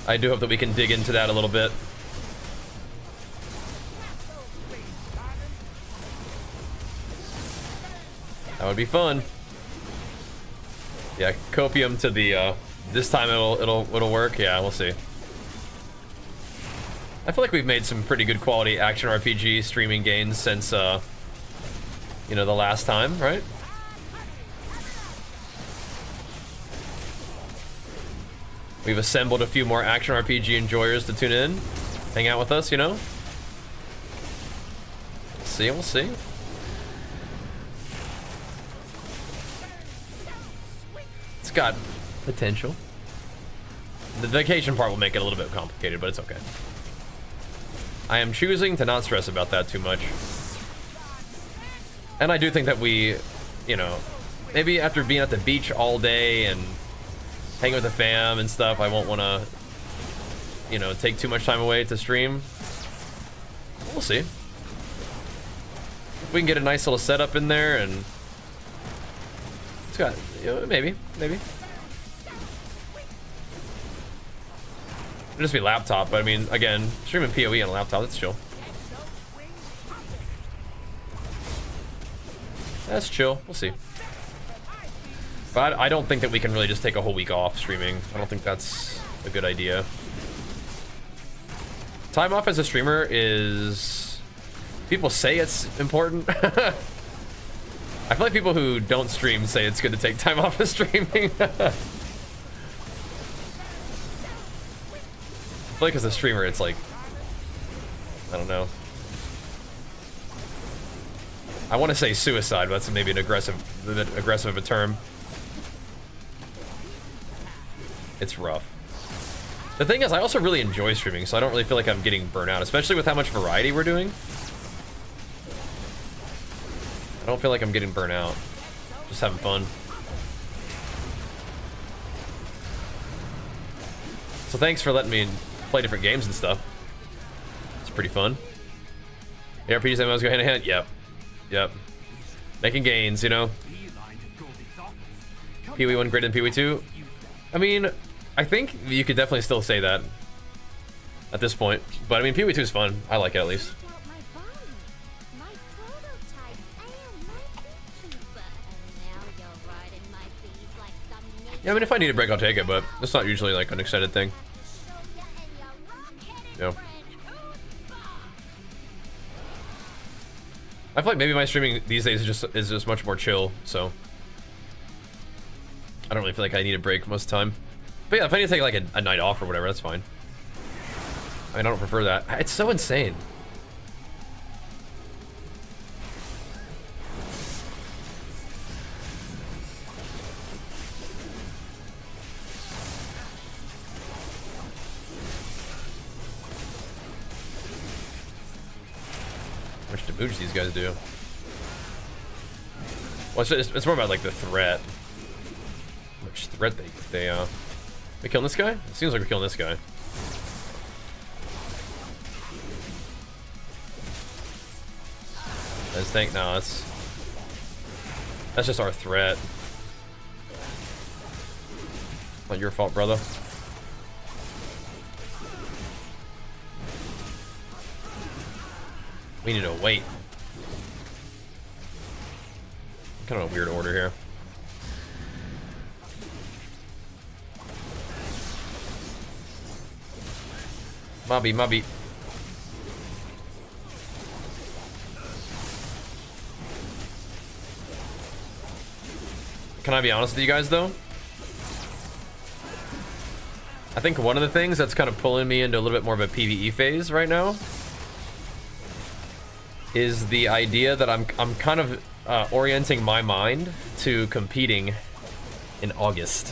I do hope that we can dig into that a little bit. That would be fun. Yeah, copium to the this time it'll work. Yeah, we'll see. I feel like we've made some pretty good quality action RPG streaming gains since you know, the last time, right? We've assembled a few more action RPG enjoyers to tune in, hang out with us, you know. We'll see. It's got potential. The vacation part will make it a little bit complicated, but it's okay. I am choosing to not stress about that too much. And I do think that we, you know, maybe after being at the beach all day and hanging with the fam and stuff, I won't want to, you know, take too much time away to stream. We'll see. If we can get a nice little setup in there, and it's got, you know, maybe. It'll just be laptop, but I mean, again, streaming PoE on a laptop, that's chill. That's chill. We'll see. But I don't think that we can really just take a whole week off streaming. I don't think that's a good idea. Time off as a streamer is... People say it's important. I feel like people who don't stream say it's good to take time off of streaming. I feel like as a streamer, it's like... I don't know. I want to say suicide, but that's maybe an aggressive of a term. It's rough. The thing is, I also really enjoy streaming, so I don't really feel like I'm getting burnt out, especially with how much variety we're doing. I don't feel like I'm getting burnt out. Just having fun. So thanks for letting me play different games and stuff. It's pretty fun. ARPGs and MMOs go hand in hand? Yep. Making gains, you know. PoE 1 greater than PoE 2? I mean, I think you could definitely still say that at this point. But I mean, PoE 2 is fun. I like it at least. Yeah, I mean, if I need a break, I'll take it, but it's not usually like an excited thing. Yeah. I feel like maybe my streaming these days is just much more chill, so I don't really feel like I need a break most of the time. But yeah, if I need to take like a night off or whatever, that's fine. I don't prefer that. It's so insane. How much damage these guys do? Well, it's more about like the threat. How much threat we killing this guy? It seems like we're killing this guy. Let's think. No, that's just our threat. Not your fault, brother. We need to wait. Kind of a weird order here. Mobby. Can I be honest with you guys, though? I think one of the things that's kind of pulling me into a little bit more of a PvE phase right now is the idea that I'm kind of orienting my mind to competing in August,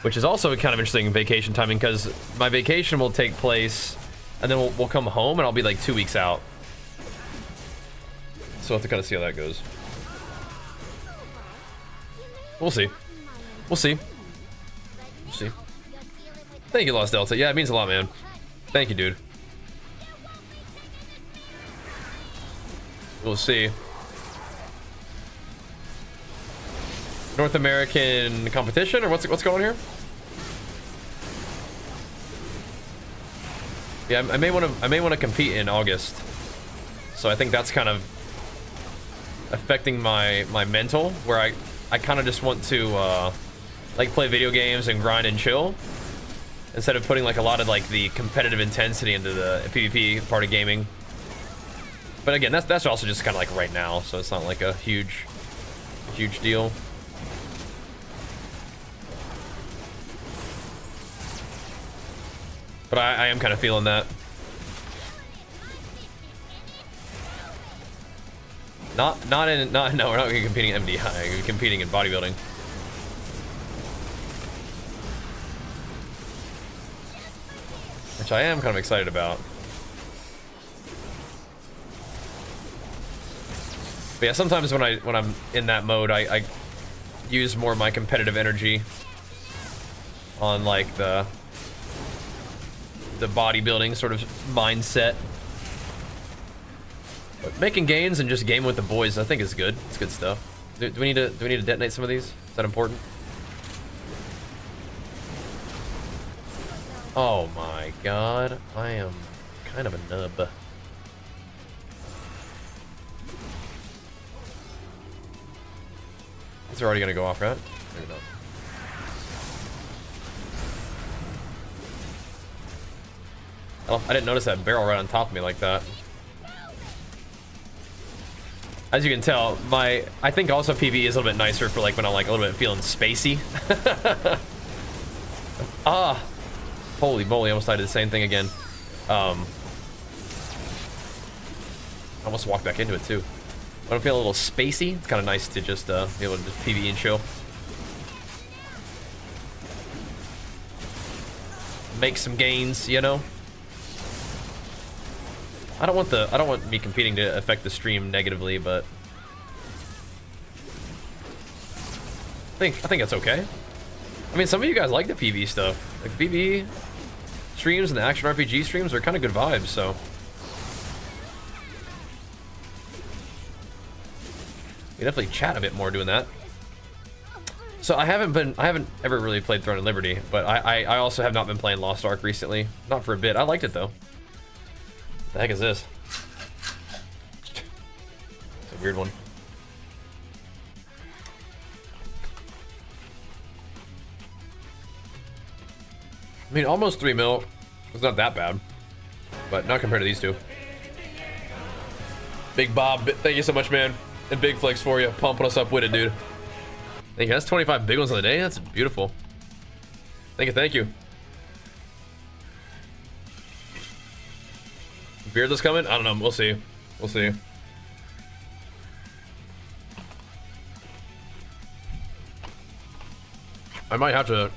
which is also kind of interesting vacation timing because my vacation will take place and then we'll come home and I'll be like 2 weeks out. So we'll have to kind of see how that goes. We'll see. Thank you, Lost Delta. Yeah, it means a lot, man. Thank you, dude. We'll see. North American competition, or what's going on here? Yeah, I may want to compete in August. So I think that's kind of affecting my mental, where I kind of just want to like play video games and grind and chill instead of putting like a lot of like the competitive intensity into the PvP part of gaming. But again, that's also just kind of like right now, so it's not like a huge deal. But I am kind of feeling that. No, we're not competing in MDI. We're competing in bodybuilding. Which I am kind of excited about. But yeah, sometimes when I'm in that mode, I use more of my competitive energy on like the bodybuilding sort of mindset. But making gains and just gaming with the boys, I think is good. It's good stuff. Do we need to detonate some of these? Is that important? Oh my god, I am kind of a nub. These are already gonna go off, right? Maybe not. Oh, I didn't notice that barrel right on top of me like that. As you can tell, I think also PvE is a little bit nicer for like when I'm like a little bit feeling spacey. Ah, holy moly! I almost died to the same thing again. I almost walked back into it too. When I'm feeling a little spacey, it's kind of nice to just be able to just PvE and chill. Make some gains, you know. I don't want me competing to affect the stream negatively, but I think that's okay. I mean, some of you guys like the PvE stuff. Like the PvE streams and the action RPG streams are kind of good vibes, so we definitely chat a bit more doing that. So I haven't ever really played Throne and Liberty, but I also have not been playing Lost Ark recently. Not for a bit. I liked it though. What the heck is this? It's a weird one. I mean, almost 3 mil. It's not that bad, but not compared to these two. Big Bob, thank you so much, man. And big flex for you, pumping us up with it, dude. Thank you. That's 25 big ones on the day. That's beautiful. Thank you, thank you. Beardless coming? I don't know. We'll see. We'll see. I might have to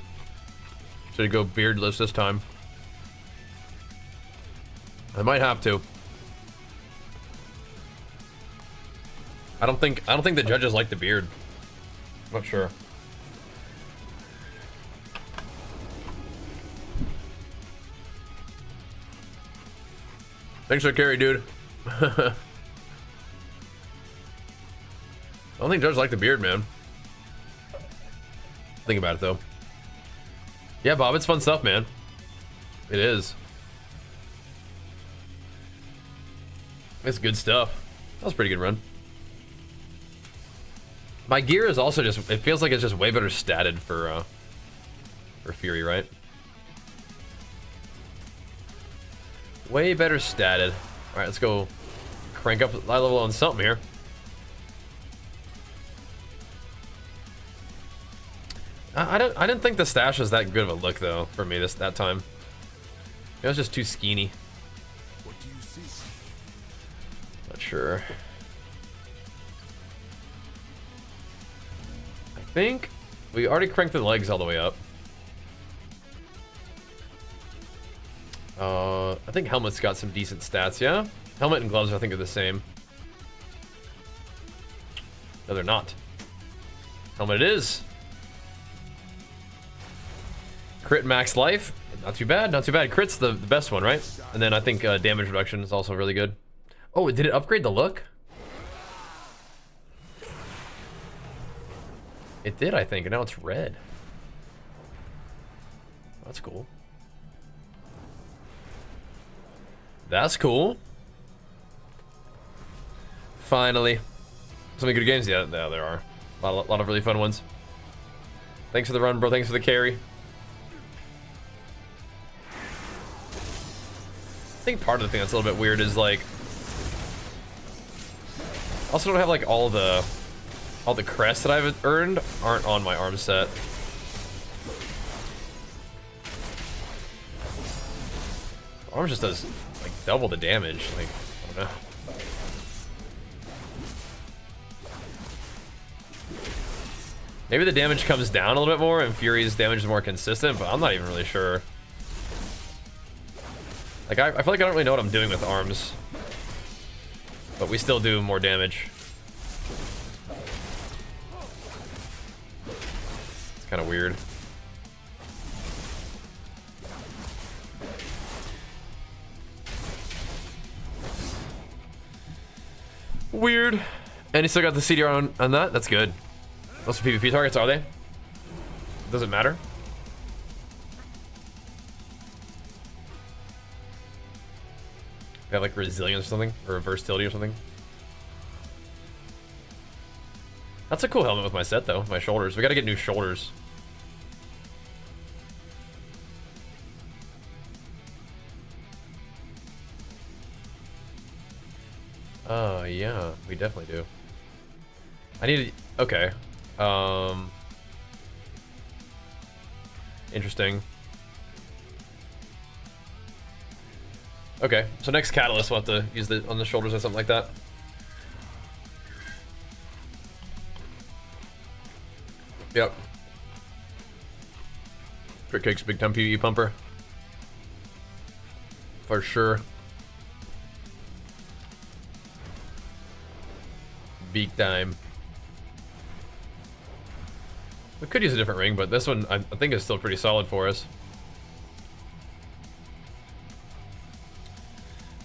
go beardless this time. I might have to. I don't think the judges like the beard. I'm not sure. Thanks for the carry, dude. I don't think judges like the beard, man. Think about it though. Yeah, Bob, it's fun stuff, man. It is. It's good stuff. That was a pretty good run. My gear is also just, it feels like it's just way better statted for Fury, right? Way better statted. All right, let's go crank up high level on something here. I didn't think the stash was that good of a look though for me that time. It was just too skeeny. What do you see? Not sure. I think we already cranked the legs all the way up. I think helmet's got some decent stats, yeah? Helmet and gloves I think are the same. No, they're not. Helmet it is. Crit max life, not too bad, not too bad. Crit's the best one, right? And then I think damage reduction is also really good. Oh, did it upgrade the look? It did, I think, and now it's red. That's cool. That's cool. Finally. So many good games. Yeah, there are. A lot of really fun ones. Thanks for the run, bro. Thanks for the carry. I think part of the thing that's a little bit weird is like, I also don't have like all the crests that I've earned aren't on my arm set. Arm just does like double the damage. Like, I don't know. Maybe the damage comes down a little bit more and Fury's damage is more consistent, but I'm not even really sure. Like, I feel like I don't really know what I'm doing with arms. But we still do more damage. It's kind of weird. Weird. And he still got the CDR on that. That's good. Those are PvP targets, are they? Does it matter? They have like resilience or something, or versatility or something. That's a cool helmet with my set though. My shoulders. We gotta get new shoulders. Oh yeah, we definitely do. I need to, okay. Interesting. Okay, so next catalyst we'll have to use the on the shoulders or something like that. Yep. Crit Cake's big time PvE pumper. For sure. Big time. We could use a different ring, but this one I think is still pretty solid for us.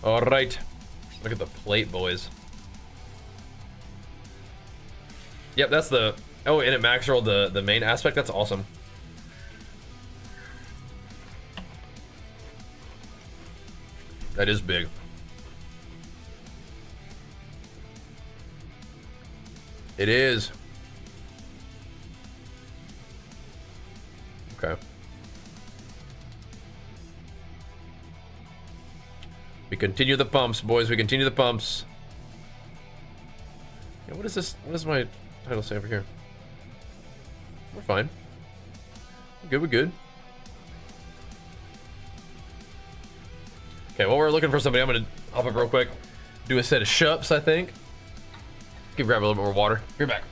All right, look at the plate, boys. Yep, that's the, oh, and it max rolled the main aspect. That's awesome. That is big. It is. Okay. We continue the pumps, boys. We continue the pumps. Yeah, what is this? What does my title say over here? We're fine. We're good, we're good. Okay, well, we're looking for somebody. I'm gonna hop up real quick. Do a set of shups, I think. Grab a little bit more water. Be back.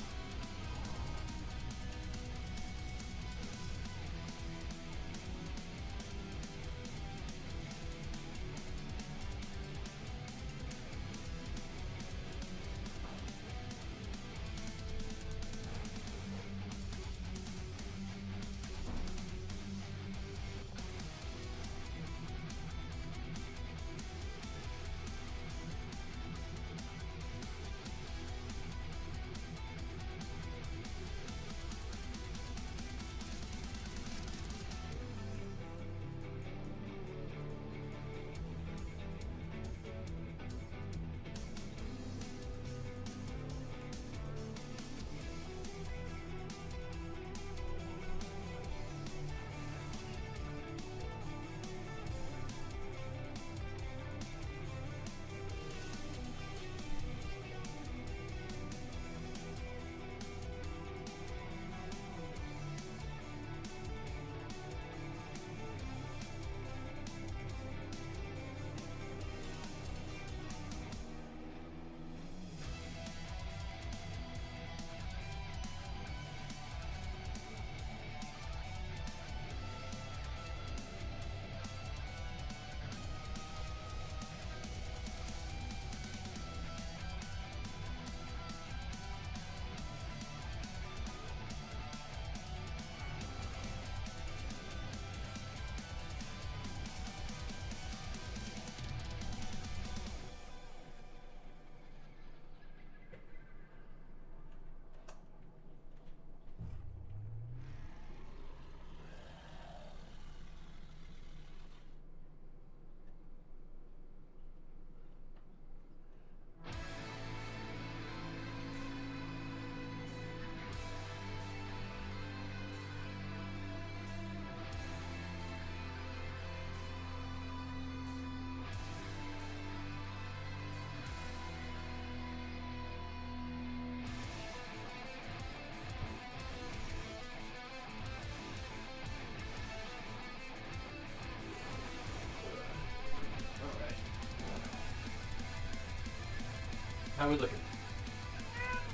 How we looking?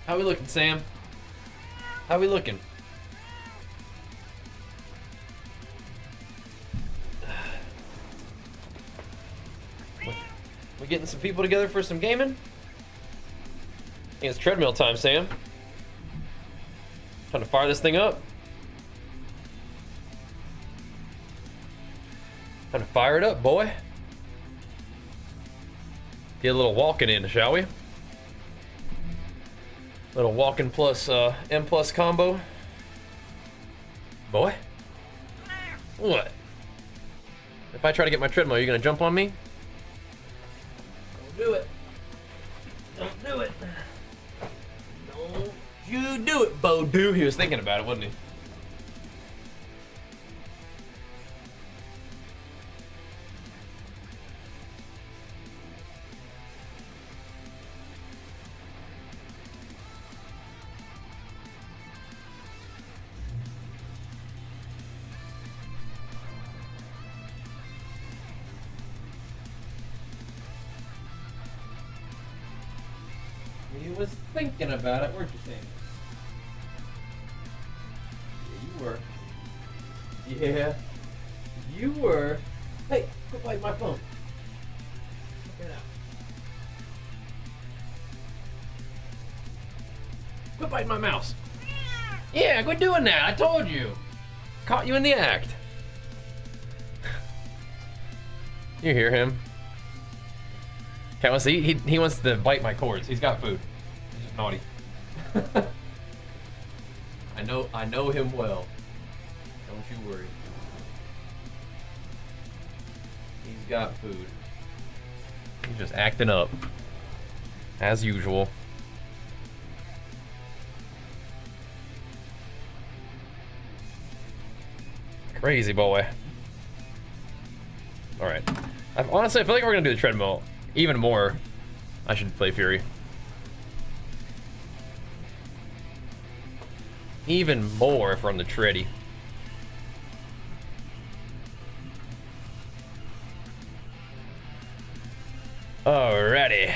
How we looking, Sam? How we looking? We getting some people together for some gaming? I think it's treadmill time, Sam. Trying to fire this thing up. Trying to fire it up, boy. Get a little walking in, shall we? Little walking plus M plus combo. Boy. What? If I try to get my treadmill, are you gonna jump on me? Don't do it. Don't do it. Don't you do it, Bo Do. He was thinking about it, wasn't he? He was thinking about it, weren't you, Sammy? Yeah, you were. Yeah, you were. Hey, quit biting my phone. Check it out. Quit biting my mouse. Yeah, quit doing that. I told you. Caught you in the act. You hear him? Can't see. He wants to bite my cords. He's got food. He's just naughty. I know him well. Don't you worry. He's got food. He's just acting up. As usual. Crazy boy. Alright. Honestly, I feel like we're gonna do the treadmill even more. I should play Fury. Even more if we're on the tready. Alrighty.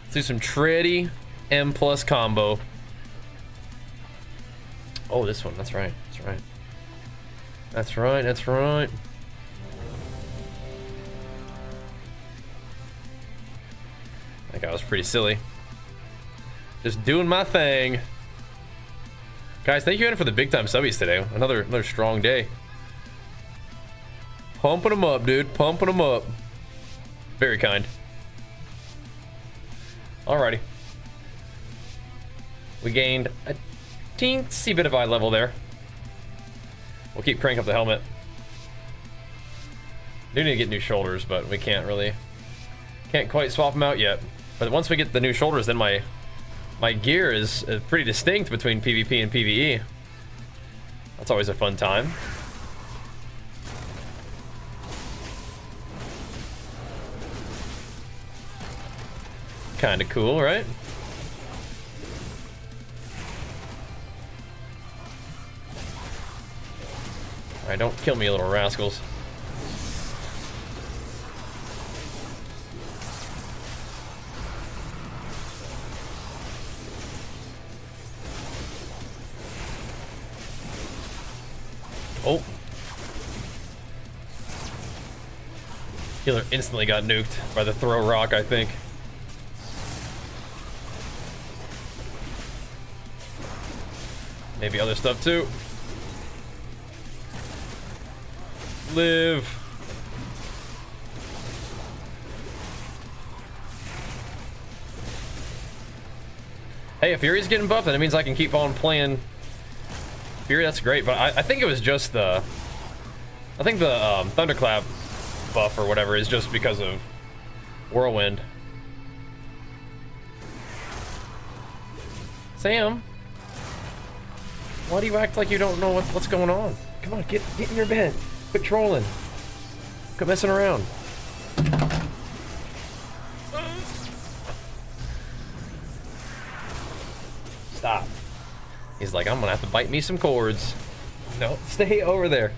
Let's do some tready M plus combo. Oh, this one. That's right. That's right. That's right. That's right. That guy was pretty silly. Just doing my thing. Guys, thank you again for the big time subbies today. Another strong day. Pumping them up, dude. Pumping them up. Very kind. Alrighty. We gained a teensy bit of eye level there. We'll keep cranking up the helmet. Do need to get new shoulders, but we can't quite swap them out yet. But once we get the new shoulders, then my gear is pretty distinct between PvP and PvE. That's always a fun time. Kinda cool, right? Alright, don't kill me, you little rascals. Oh. Healer instantly got nuked by the throw rock, I think. Maybe other stuff too. Live. Hey, if Fury's getting buffed, then it means I can keep on playing Fury. That's great, but I think it was just the... I think the Thunderclap buff or whatever is just because of Whirlwind. Sam? Why do you act like you don't know what's going on? Come on, get in your bed. Quit trolling. Quit messing around. Stop. He's like, I'm gonna have to bite me some cords. No, stay over there.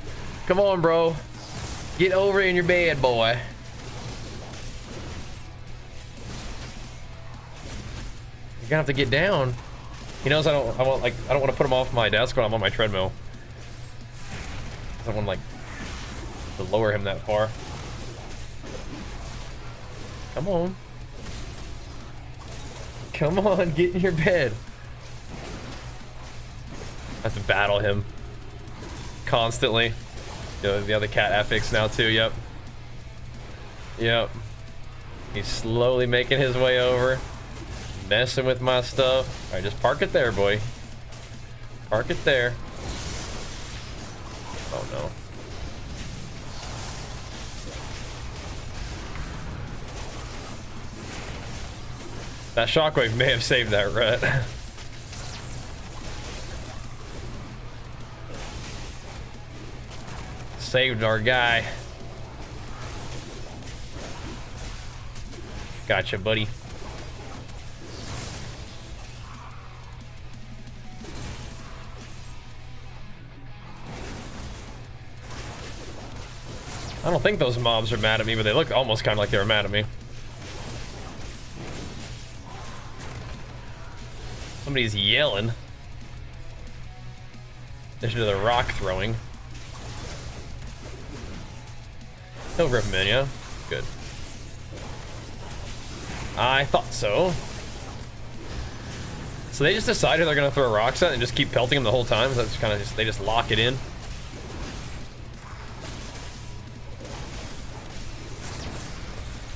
Come on, bro. Get over in your bed, boy. You're gonna have to get down. He knows I don't want to put him off my desk when I'm on my treadmill. I don't want like to lower him that far. Come on. Come on, get in your bed. I have to battle him constantly. The other cat affix now too, yep. Yep. He's slowly making his way over. Messing with my stuff. Alright, just park it there, boy. Park it there. Oh no. That shockwave may have saved that ret. Saved our guy. Gotcha, buddy. I don't think those mobs are mad at me, but they look almost kind of like they were mad at me. Somebody's yelling. In addition to the rock throwing. He'll rip him in, yeah? Good. I thought so. So they just decided they're gonna throw rocks at and just keep pelting him the whole time? So that's kind of just, they just lock it in.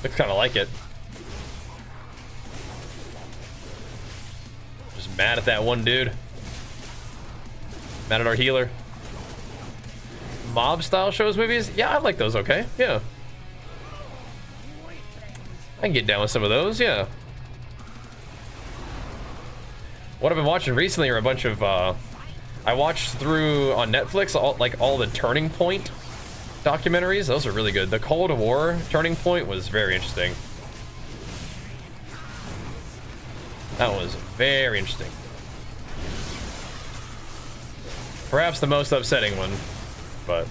Looks kind of like it. Just mad at that one dude. Mad at our healer. Mob style shows movies? Yeah, I like those, okay. Yeah. I can get down with some of those, yeah. What I've been watching recently are a bunch of, I watched through on Netflix all the Turning Point documentaries. Those are really good. The Cold War Turning Point was very interesting. That was very interesting. Perhaps the most upsetting one, but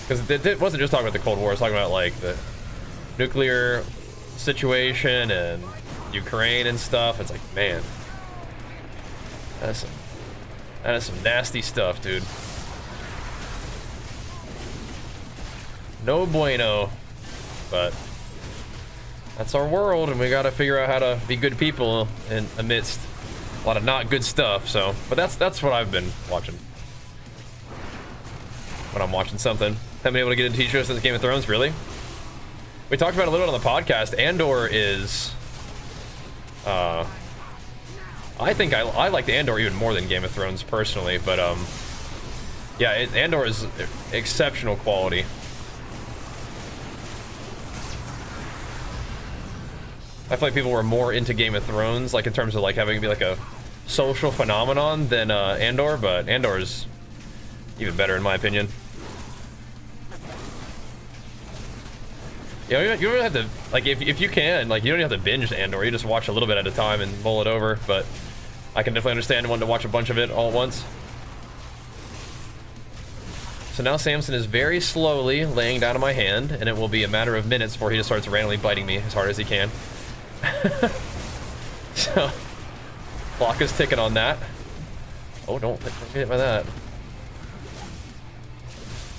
because it wasn't just talking about the Cold War, it was talking about like the nuclear situation and Ukraine and stuff. It's like, man, that is some nasty stuff, dude. No bueno, but that's our world, and we gotta figure out how to be good people in amidst a lot of not good stuff. So, but that's what I've been watching when I'm watching something. Haven't been able to get into TV shows since Game of Thrones, really. We talked about it a little bit on the podcast. Andor is, I think I liked Andor even more than Game of Thrones personally, but yeah, Andor is exceptional quality. I feel like people were more into Game of Thrones, like in terms of like having it be like a social phenomenon than Andor, but Andor is even better in my opinion. You know, you don't have to, like, if you can, like, you don't have to binge Andor, you just watch a little bit at a time and mull it over, but I can definitely understand wanting to watch a bunch of it all at once. So now Samson is very slowly laying down in my hand, and it will be a matter of minutes before he just starts randomly biting me as hard as he can. So, clock is ticking on that. Oh, don't get hit by that.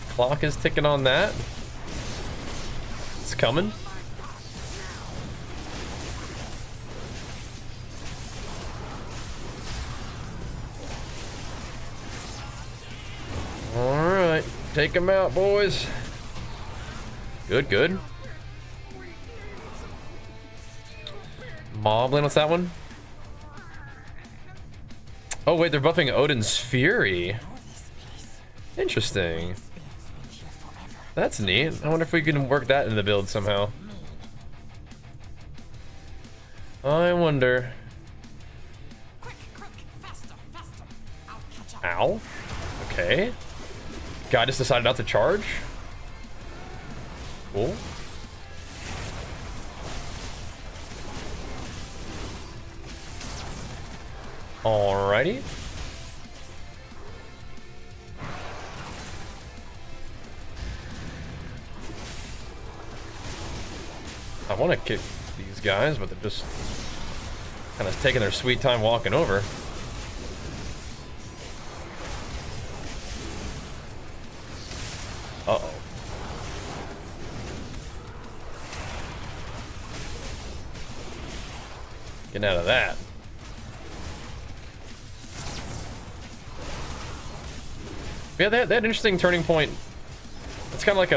Clock is ticking on that. It's coming. All right, take him out, boys. Good, good. Moblin, what's that one? Oh wait, they're buffing Odin's Fury. Interesting. That's neat. I wonder if we can work that in the build somehow. I wonder. Ow. Okay. Guy just decided not to charge. Cool. Alrighty. I want to kick these guys, but they're just kind of taking their sweet time walking over. Uh-oh. Getting out of that. Yeah, that interesting turning point. It's kind of like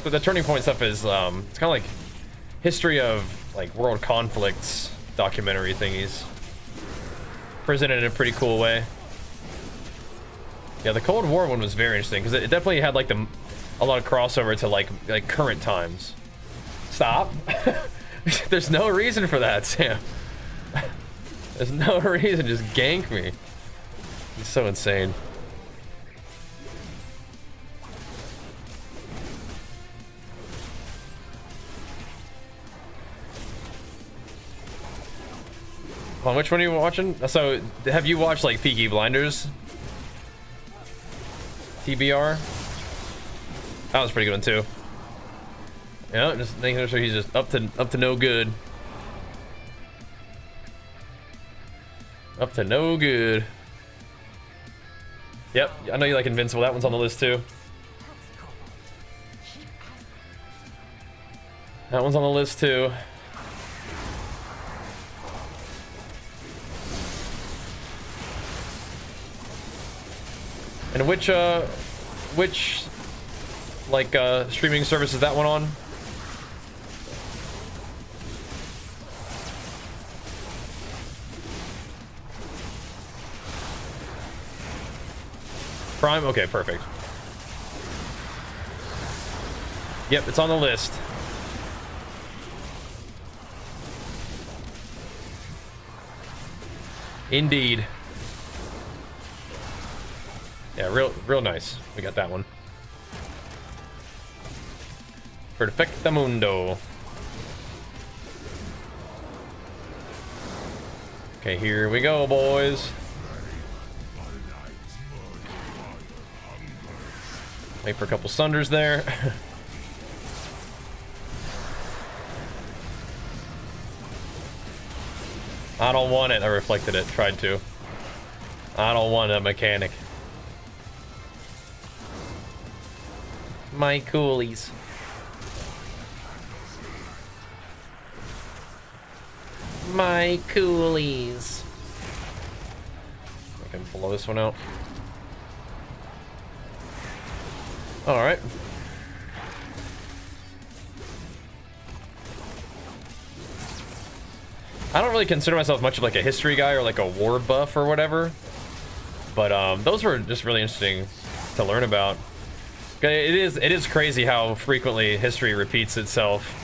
the turning point stuff is, it's kind of like history of like world conflicts documentary thingies. Presented in a pretty cool way. Yeah, the Cold War one was very interesting because it definitely had like a lot of crossover to like current times. Stop. There's no reason for that, Sam. There's no reason. Just gank me. It's so insane. On which one are you watching? So, have you watched like Peaky Blinders? TBR? That was a pretty good one too. Yeah, just making sure he's just up to no good. Up to no good. Yep, I know you like Invincible. That one's on the list too. That one's on the list too. And which like streaming service is that one on? Prime? Okay, perfect. Yep, it's on the list. Indeed. Yeah, real nice. We got that one. Perfectamundo. Okay, here we go, boys. Wait for a couple sunders there. I don't want it. I reflected it. Tried to. I don't want a mechanic. My coolies. My coolies. I can blow this one out. All right. I don't really consider myself much of like a history guy or like a war buff or whatever, but those were just really interesting to learn about. It is crazy how frequently history repeats itself,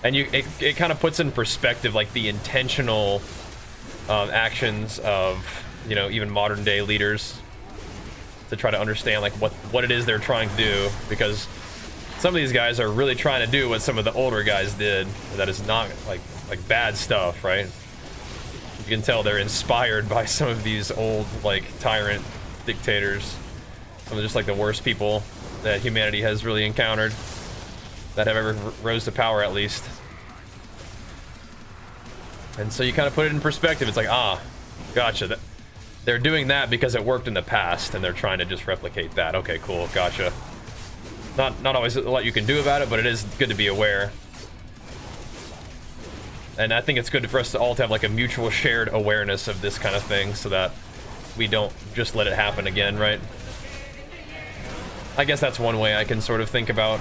and it kind of puts in perspective like the intentional actions of, you know, even modern day leaders to try to understand like what it is they're trying to do, because some of these guys are really trying to do what some of the older guys did. That is not like bad stuff, right? You can tell they're inspired by some of these old like tyrant dictators. Some of just like the worst people that humanity has really encountered, that have ever rose to power at least. And so you kind of put it in perspective. It's like, ah, gotcha. They're doing that because it worked in the past and they're trying to just replicate that. Okay, cool, gotcha. Not always a lot you can do about it, but it is good to be aware. And I think it's good for us to all to have like a mutual shared awareness of this kind of thing so that we don't just let it happen again, right? I guess that's one way I can sort of think about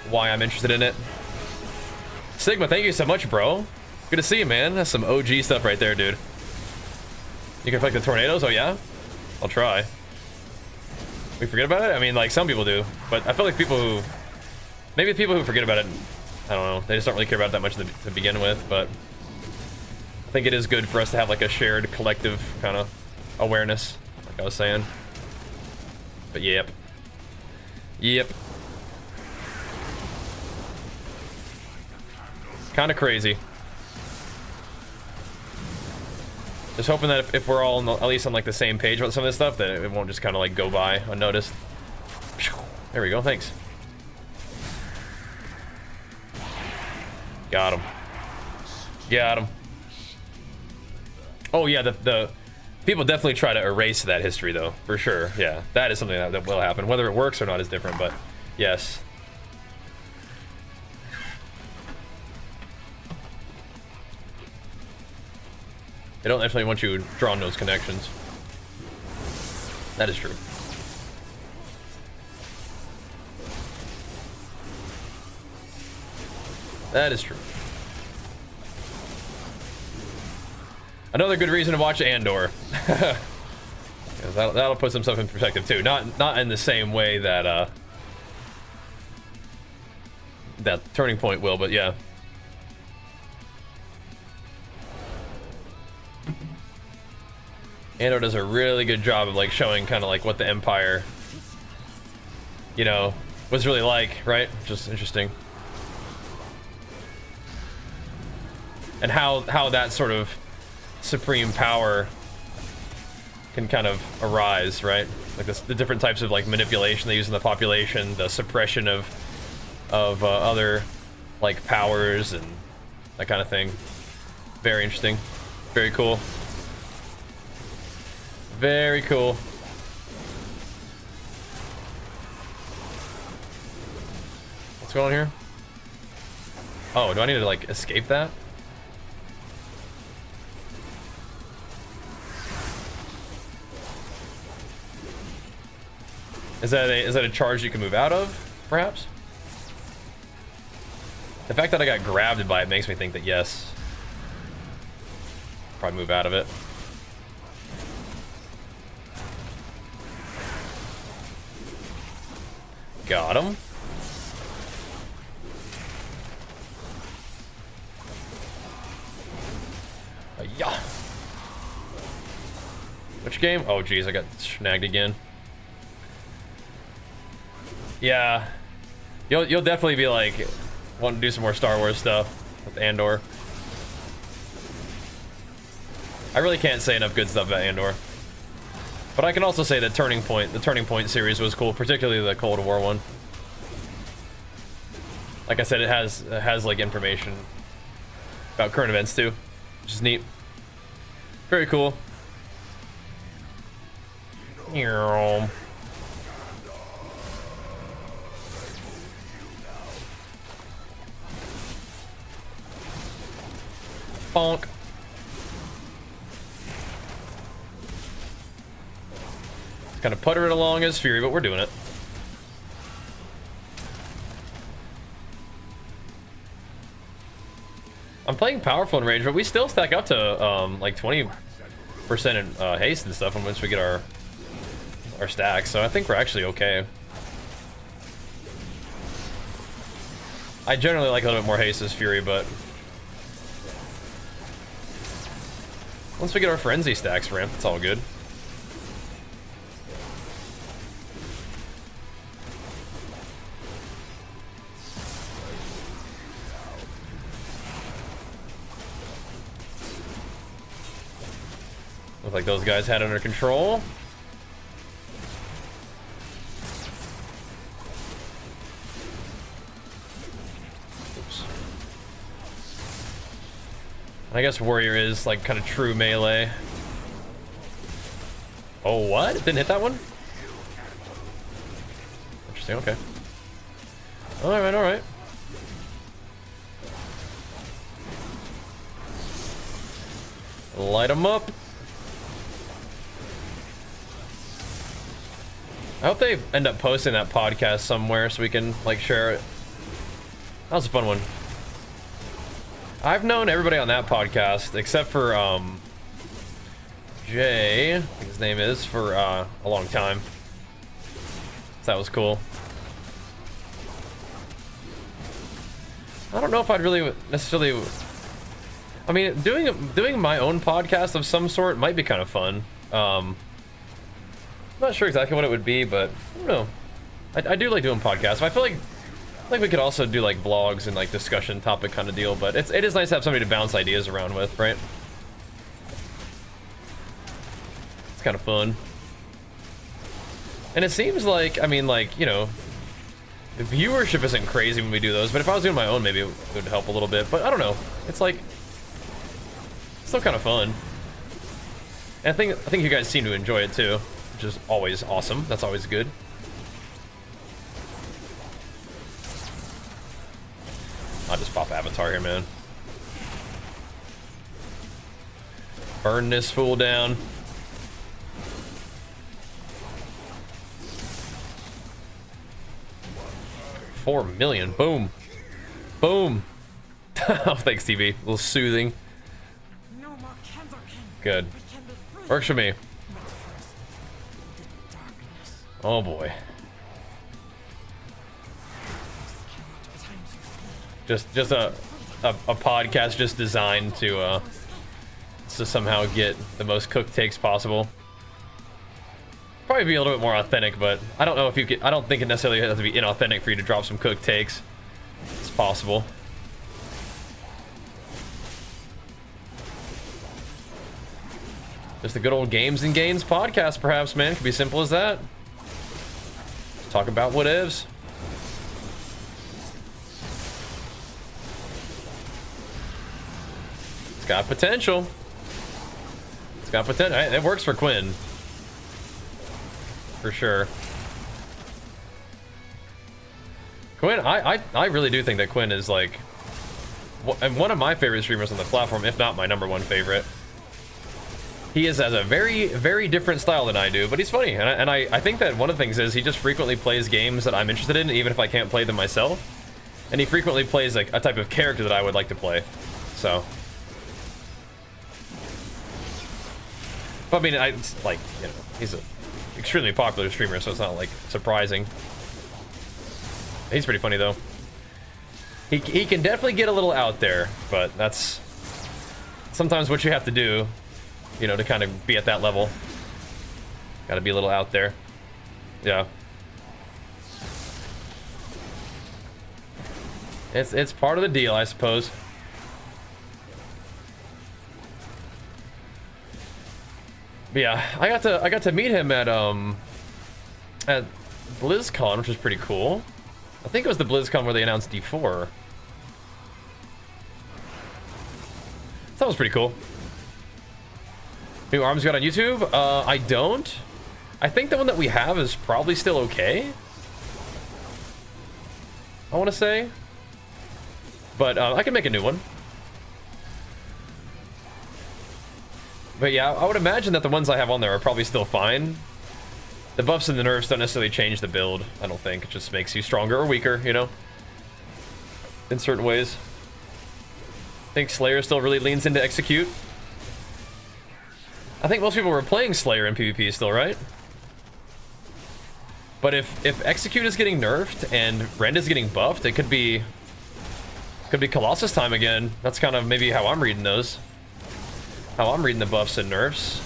why I'm interested in it. Sigma, thank you so much, bro. Good to see you, man. That's some OG stuff right there, dude. You can affect the tornadoes? Oh, yeah? I'll try. We forget about it? I mean, like, some people do. But I feel like people who... Maybe people who forget about it, I don't know. They just don't really care about it that much to begin with, but... I think it is good for us to have, like, a shared, collective kind of awareness, like I was saying. But, yep. Yep. Kind of crazy. Just hoping that if we're all at least on like the same page about some of this stuff, that it won't just kind of like go by unnoticed. There we go. Thanks. Got him. Got him. Oh yeah, the people definitely try to erase that history though, for sure. Yeah, that is something that will happen. Whether it works or not is different, but yes. They don't necessarily want you drawing those connections. That is true. That is true. Another good reason to watch Andor. That'll put some stuff in perspective too. Not in the same way that that Turning Point will, but yeah. Andor does a really good job of like showing kind of like what the Empire, you know, was really like, right? Just interesting. And how that sort of supreme power can kind of arise, right? Like the different types of like manipulation they use in the population, the suppression of other like powers and that kind of thing. Very interesting. Very cool. Very cool. What's going on here? Oh, do I need to like escape that? Is that a charge you can move out of, perhaps? The fact that I got grabbed by it makes me think that yes. Probably move out of it. Got him. Yeah. Which game? Oh geez, I got snagged again. Yeah, you'll definitely be like wanting to do some more Star Wars stuff with Andor. I really can't say enough good stuff about Andor. But I can also say that the Turning Point series was cool, particularly the Cold War one. Like I said, it has like information about current events too, which is neat. Very cool. Bonk. Kind of putter it along as Fury, but we're doing it. I'm playing powerful in range, but we still stack up to like 20% in haste and stuff once we get our stacks, so I think we're actually okay. I generally like a little bit more haste as Fury, but once we get our frenzy stacks ramped, it's all good. Look like those guys had it under control. Oops. I guess Warrior is like kind of true melee. Oh, what? It didn't hit that one? Interesting, okay. Alright, alright. Light them up. I hope they end up posting that podcast somewhere so we can like share it. That was a fun one. I've known everybody on that podcast except for Jay, I think his name is, for a long time. So that was cool. I don't know if I'd really necessarily, I mean, doing my own podcast of some sort might be kind of fun. I'm not sure exactly what it would be, but I don't know. I do like doing podcasts. I feel like we could also do like vlogs and like discussion topic kind of deal, but it is nice to have somebody to bounce ideas around with, right? It's kind of fun. And it seems like, I mean, like, you know, the viewership isn't crazy when we do those, but if I was doing my own, maybe it would help a little bit. But I don't know. It's like, it's still kind of fun. And I think you guys seem to enjoy it too, which is always awesome. That's always good. I'll just pop Avatar here, man. Burn this fool down. $4 million. Boom. Boom. Oh, thanks, TV. A little soothing. Good. Works for me. Oh boy. Just a podcast just designed to somehow get the most cooked takes possible. Probably be a little bit more authentic, but I don't know if you could. I don't think it necessarily has to be inauthentic for you to drop some cooked takes. It's possible. Just the good old Games and Gains podcast, perhaps, man. Could be simple as that. Just talk about what ifs. It's got potential. It's got potential. It works for Quinn. For sure. Quinn, I really do think that Quinn is like one of my favorite streamers on the platform, if not my #1 favorite. He has a very, very different style than I do, but he's funny. And I think that one of the things is he just frequently plays games that I'm interested in, even if I can't play them myself. And he frequently plays like a type of character that I would like to play. So. But I mean, it's like, you know, he's an extremely popular streamer, so it's not like surprising. He's pretty funny though. He can definitely get a little out there, but that's sometimes what you have to do. You know, to kind of be at that level. Gotta be a little out there. Yeah. It's part of the deal, I suppose. But yeah, I got to meet him at BlizzCon, which was pretty cool. I think it was the BlizzCon where they announced D4. That was pretty cool. New arms got on YouTube? I don't. I think the one that we have is probably still okay. I want to say. But I can make a new one. But yeah, I would imagine that the ones I have on there are probably still fine. The buffs and the nerfs don't necessarily change the build, I don't think. It just makes you stronger or weaker, you know? In certain ways. I think Slayer still really leans into execute. I think most people were playing Slayer in PvP still, right? But if Execute is getting nerfed and Rend is getting buffed, it could be Colossus time again. That's kind of maybe how I'm reading those. How I'm reading the buffs and nerfs.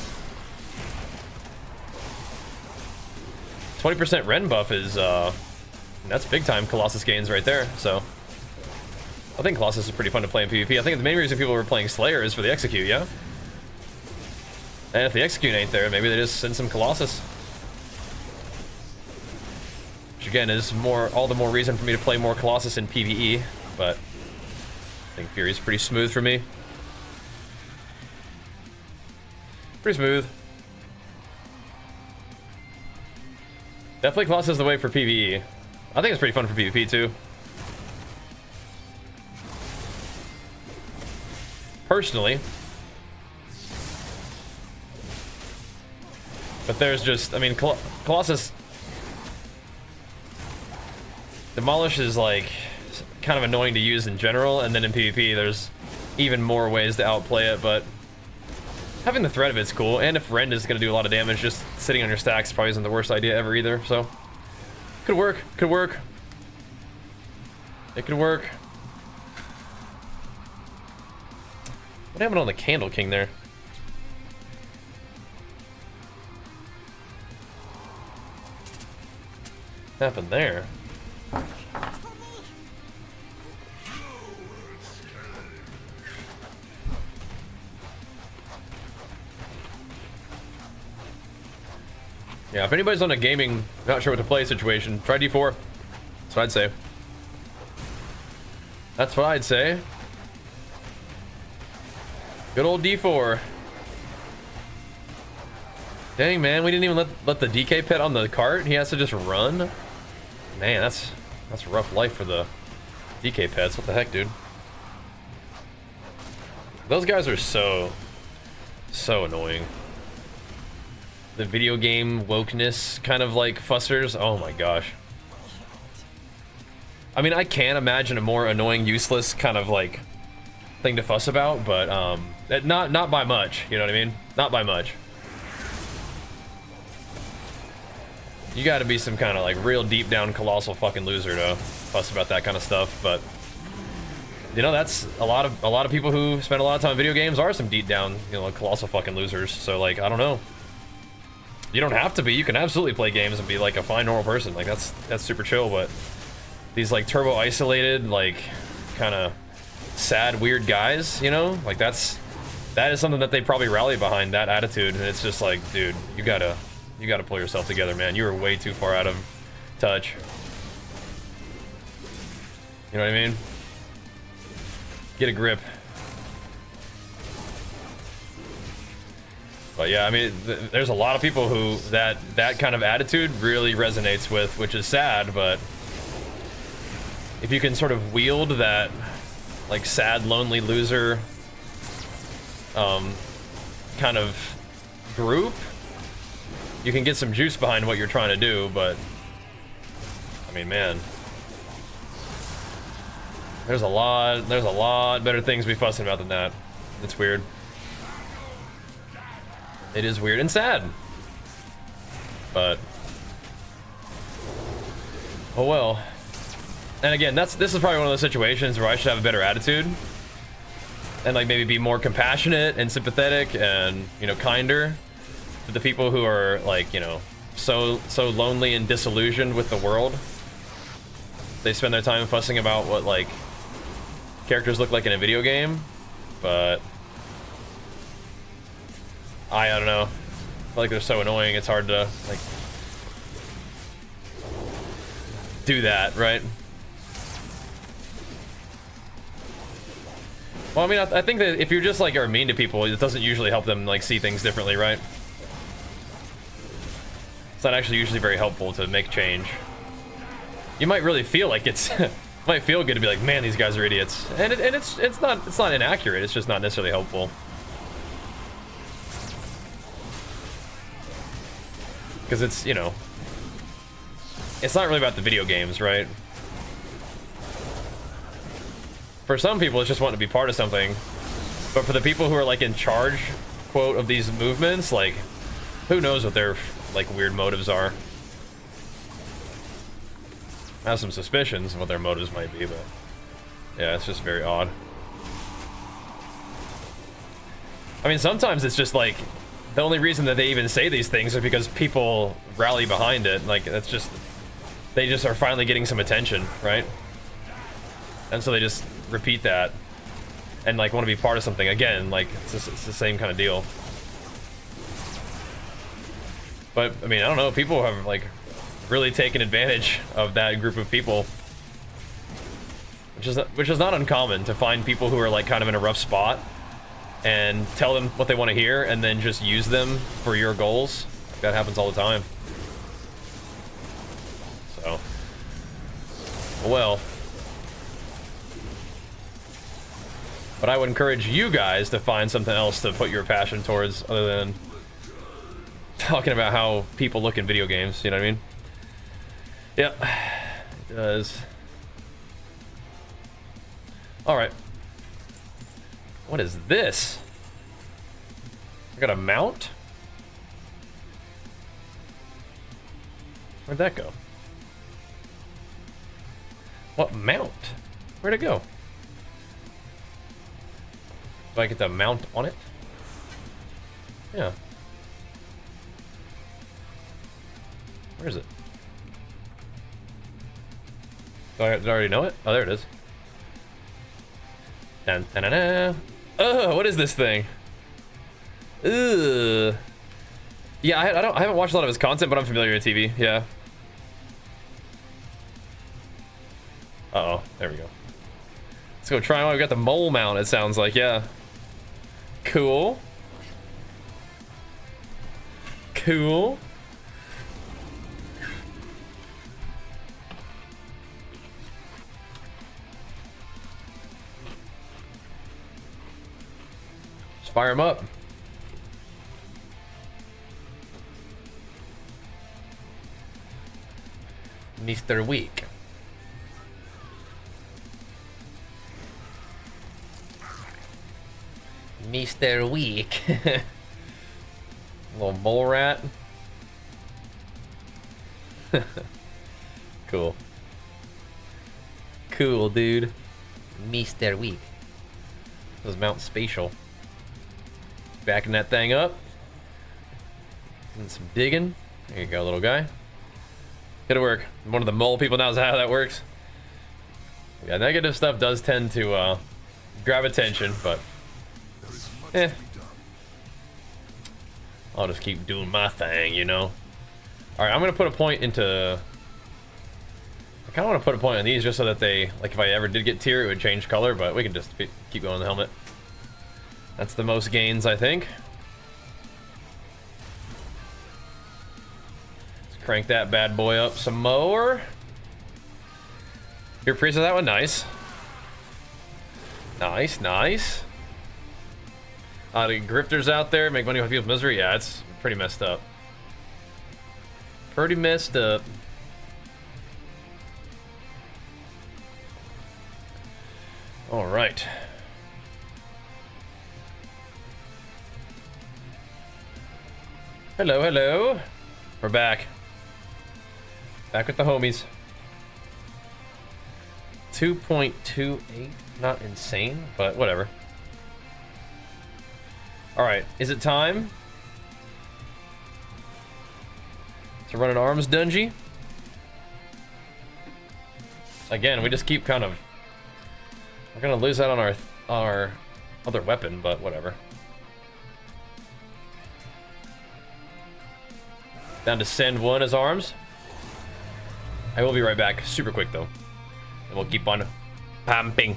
20% Rend buff is that's big time Colossus gains right there. So I think Colossus is pretty fun to play in PvP. I think the main reason people were playing Slayer is for the Execute, yeah? And if the Execute ain't there, maybe they just send some Colossus. Which again is all the more reason for me to play more Colossus in PvE, but I think Fury's pretty smooth for me. Pretty smooth. Definitely Colossus is the way for PvE. I think it's pretty fun for PvP too. Personally. But there's just, I mean, Colossus Demolish is like kind of annoying to use in general, and then in PvP there's even more ways to outplay it, but having the threat of it's cool, and if Rend is going to do a lot of damage, just sitting on your stacks probably isn't the worst idea ever either, so could work, could work. It could work. What happened on the Candle King there? What happened there? Yeah, if anybody's on a gaming, not sure what to play situation, try D4. That's what I'd say. That's what I'd say. Good old D4. Dang, man, we didn't even let the DK pet on the cart. He has to just run. Man, that's a rough life for the DK pets. What the heck, dude? Those guys are so annoying. The video game wokeness kind of like fussers. Oh my gosh. I mean, I can't imagine a more annoying, useless kind of like thing to fuss about, but not by much. You know what I mean? Not by much. You got to be some kind of like real deep down colossal fucking loser to fuss about that kind of stuff. But you know, that's a lot of people who spend a lot of time in video games are some deep down, you know, colossal fucking losers. So like, I don't know. You don't have to be. You can absolutely play games and be like a fine normal person. Like that's super chill. But these like turbo isolated, like kind of sad weird guys, you know, like that is something that they probably rally behind, that attitude. And it's just like, dude, you gotta pull yourself together, man. You are way too far out of touch. You know what I mean? Get a grip. But yeah, I mean, there's a lot of people who that kind of attitude really resonates with, which is sad. But if you can sort of wield that like sad, lonely loser kind of group, you can get some juice behind what you're trying to do. But I mean, man, there's a lot better things to be fussing about than that. It's weird. It is weird and sad. But oh well. And again, this is probably one of those situations where I should have a better attitude and like maybe be more compassionate and sympathetic and, you know, kinder to the people who are like, you know, so lonely and disillusioned with the world. They spend their time fussing about what like characters look like in a video game. But I don't know. I feel like they're so annoying, it's hard to like do that, right? Well, I mean, I think that if you're just like are mean to people, it doesn't usually help them like see things differently, right? It's not actually usually very helpful to make change. You might really feel like it's might feel good to be like, man, these guys are idiots, and it's not inaccurate. It's just not necessarily helpful. Because it's, you know, it's not really about the video games, right? For some people, it's just wanting to be part of something. But for the people who are like in charge, quote, of these movements, like, who knows what their like weird motives are. I have some suspicions of what their motives might be, but yeah, it's just very odd. I mean, sometimes it's just like the only reason that they even say these things is because people rally behind it. Like, that's just, they just are finally getting some attention, right? And so they just repeat that and like want to be part of something again. Like it's the same kind of deal. But I mean, I don't know, people have like really taken advantage of that group of people, which is not uncommon to find people who are like kind of in a rough spot and tell them what they want to hear and then just use them for your goals. That happens all the time. So, well. But I would encourage you guys to find something else to put your passion towards other than talking about how people look in video games, you know what I mean? Yeah, it does. All right. What is this? I got a mount? Where'd that go? What mount? Where'd it go? Do I get to mount on it? Yeah. Where is it? Did I already know it? Oh, there it is. Dun, dun, dun, dun. Oh, what is this thing? Ugh. Yeah, I haven't watched a lot of his content, but I'm familiar with TV. Yeah. Uh-oh, there we go. Let's go try one. We got the mole mount, it sounds like. Yeah. Cool. Cool. Just fire him up. Mr. Weak. Mr. Weak. Little mole rat. Cool. Cool, dude. Mr. Weak. This is Mount Spatial. Backing that thing up. Doing some digging. There you go, little guy. It'll work. One of the mole people knows how that works. Yeah, negative stuff does tend to grab attention, but I'll just keep doing my thing, you know. All right, I'm gonna put a point into. I kind of want to put a point on these just so that they, like, if I ever did get tier, it would change color. But we can just keep going on the helmet. That's the most gains, I think. Let's crank that bad boy up some more. Your priest of that one, nice. Nice, nice. The grifters out there make money with people's misery. Yeah, it's pretty messed up. Pretty messed up. All right. Hello, hello. We're back. Back with the homies. 2.28. Not insane, but whatever. All right, is it time to run an arms dungeon? Again, we just keep kind of. We're gonna lose out on our other weapon, but whatever. Down to send one as arms. I will be right back, super quick though, and we'll keep on pumping.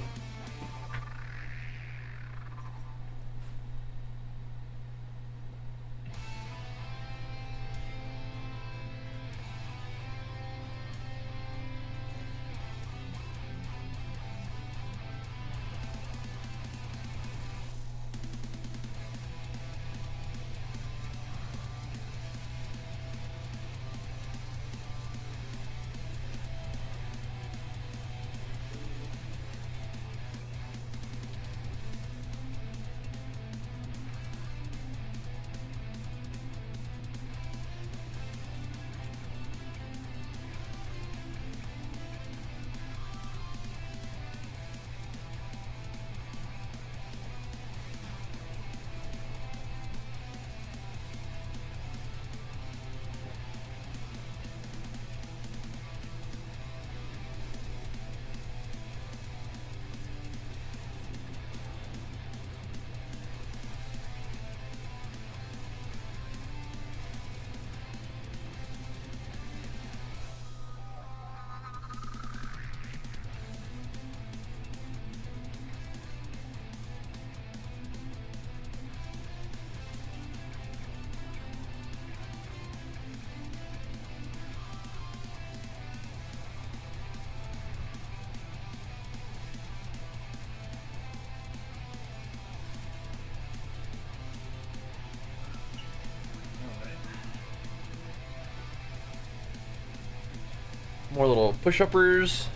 More little push-uppers.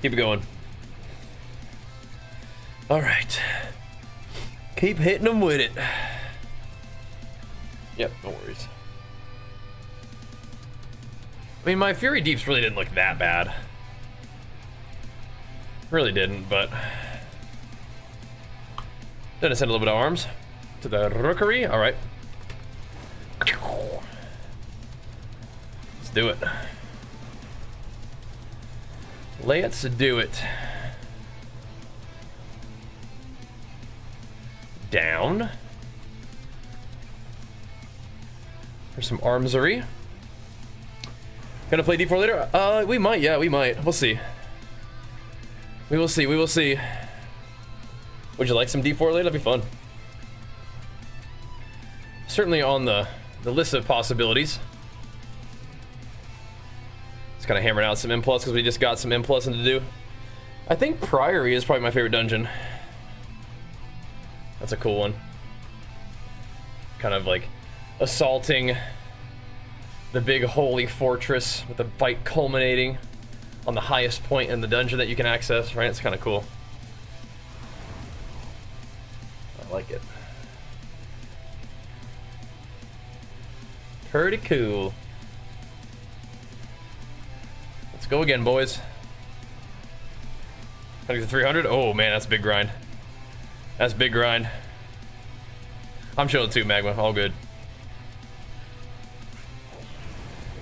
Keep it going. All right. Keep hitting them with it. Yep, no worries. I mean, my Fury Deeps really didn't look that bad. Really didn't, but... Then I send a little bit of arms to the rookery. All right. Let's do it. Let's do it. Down. For some armsery. Gonna play D4 later? We might, yeah, we might. We'll see. We will see, we will see. Would you like some D4 later? That'd be fun. Certainly on the list of possibilities. Kind of hammering out some M+ because we just got some M+ to do. I think Priory is probably my favorite dungeon. That's a cool one. Kind of like assaulting the big holy fortress with the fight culminating on the highest point in the dungeon that you can access, right? It's kind of cool. I like it. Pretty cool. Let's go again, boys. I think 300. Oh man, that's a big grind. That's big grind. I'm chilling too, Magma. All good.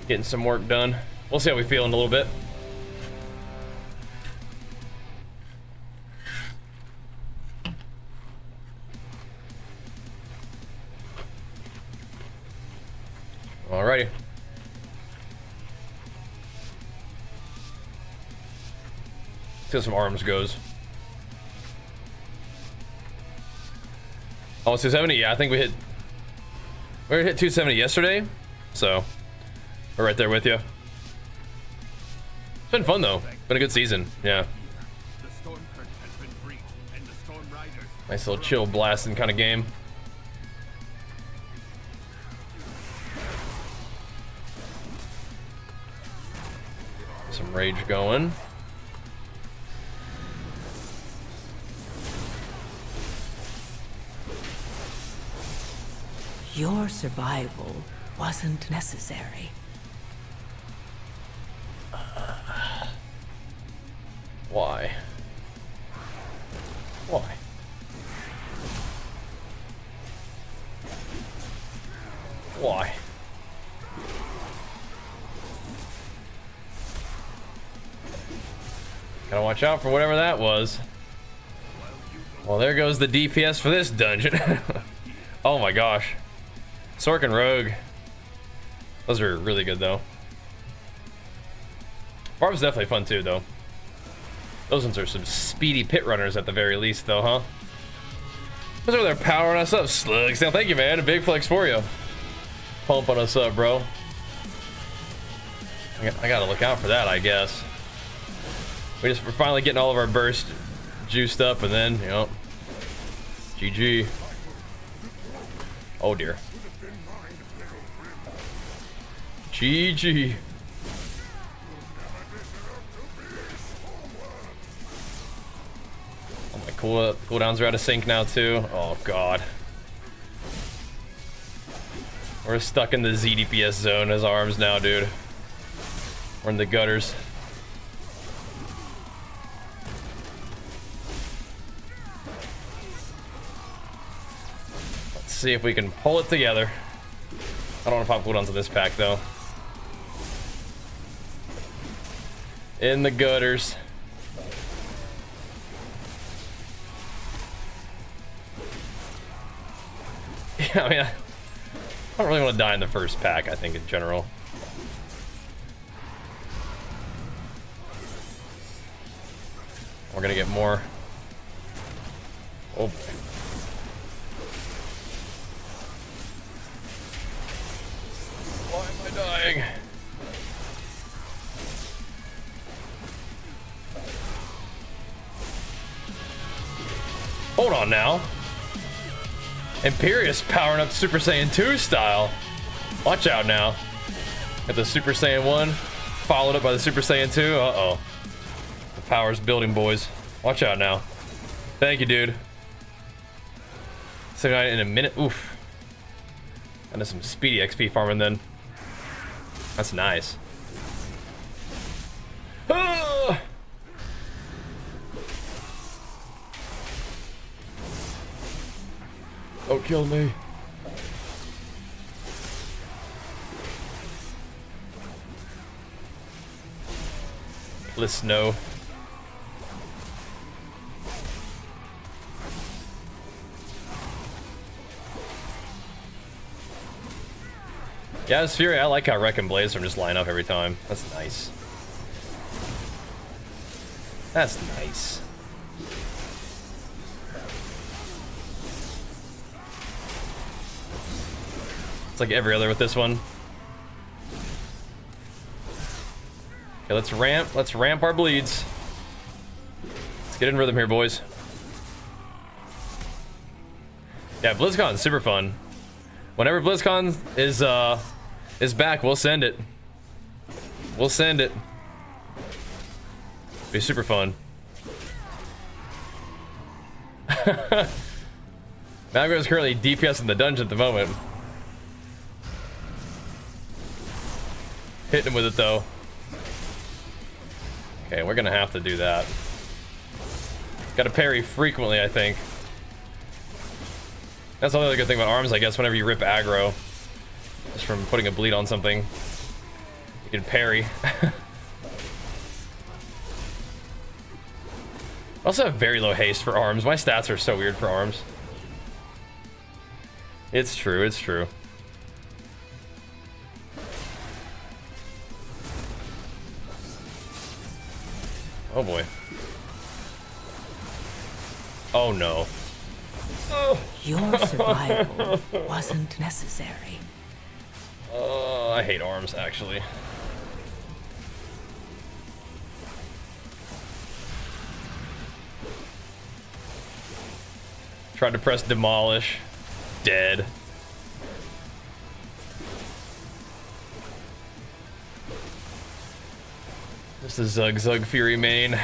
Getting some work done. We'll see how we feel in a little bit. Alrighty. See how some arms goes. Oh, 270? Yeah, I think we hit 270 yesterday, so we're right there with you. It's been fun though. Been a good season. Yeah. Nice little chill blasting kind of game. Some rage going. Your survival wasn't necessary. Why? Why? Why? Gotta watch out for whatever that was. Well, there goes the DPS for this dungeon. Oh my gosh. Sork and Rogue. Those are really good though. Barb's definitely fun too though. Those ones are some speedy pit runners at the very least though, huh? Who's over there powering us up, Slugs? Now thank you, man. A big flex for you. Pumping us up, bro. I gotta look out for that, I guess. We're finally getting all of our burst juiced up, and then, you know, GG. Oh dear. GG. Oh, my cooldowns are out of sync now too. Oh god. We're stuck in the ZDPS zone as arms now, dude. We're in the gutters. Let's see if we can pull it together. I don't want to pop cooldowns in this pack though. In the gutters. Yeah, I mean, I don't really want to die in the first pack, I think, in general. We're gonna get more. Oh boy. Why am I dying? Hold on now. Imperious powering up Super Saiyan 2 style. Watch out now. Got the Super Saiyan 1 followed up by the Super Saiyan 2. Uh-oh. The power's building, boys. Watch out now. Thank you, dude. 79 in a minute. Oof. And some speedy XP farming then. That's nice. Ah! Don't kill me. Please snow. Yeah, it's Fury. I like how Wreck and Blaze just line up every time. That's nice. That's nice. It's like every other with this one. Okay, let's ramp our bleeds. Let's get in rhythm here, boys. Yeah, BlizzCon's super fun. Whenever BlizzCon is back, we'll send it. We'll send it. Be super fun. Magro is currently DPS in the dungeon at the moment. Hitting him with it though. Okay, we're gonna have to do that. Gotta parry frequently, I think. That's the other good thing about arms, I guess, whenever you rip aggro. Just from putting a bleed on something. You can parry. I also have very low haste for arms. My stats are so weird for arms. It's true, it's true. Oh boy. Oh no. Oh. Your survival wasn't necessary. Oh, I hate arms actually. Tried to press demolish. Dead. Just a Zug Fury main.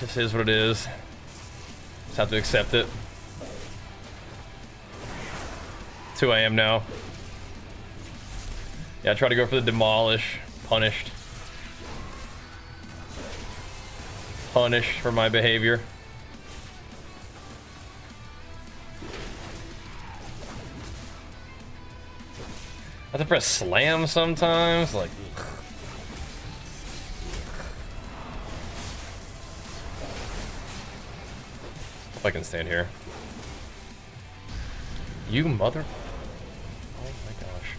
Just is what it is. Just have to accept it. It's who I am now. Yeah, I try to go for the demolish. Punished. Punished for my behavior. I have to press slam sometimes, like. If I can stand here. You mother. Oh my gosh.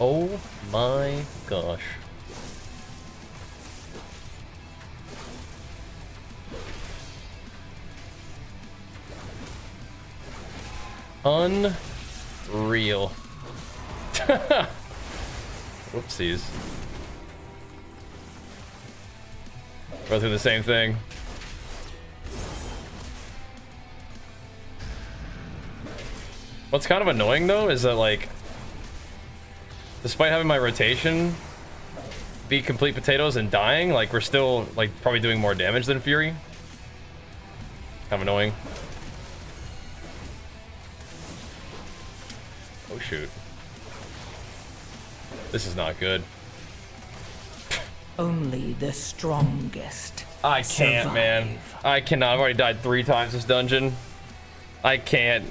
Oh my gosh. Unreal. Whoopsies. Go through the same thing. What's kind of annoying though is that, like, despite having my rotation be complete potatoes and dying, like, we're still, like, probably doing more damage than Fury. Kind of annoying. Oh shoot. This is not good. Only the strongest. I can't, man. I cannot. I've already died 3 times this dungeon. I can't.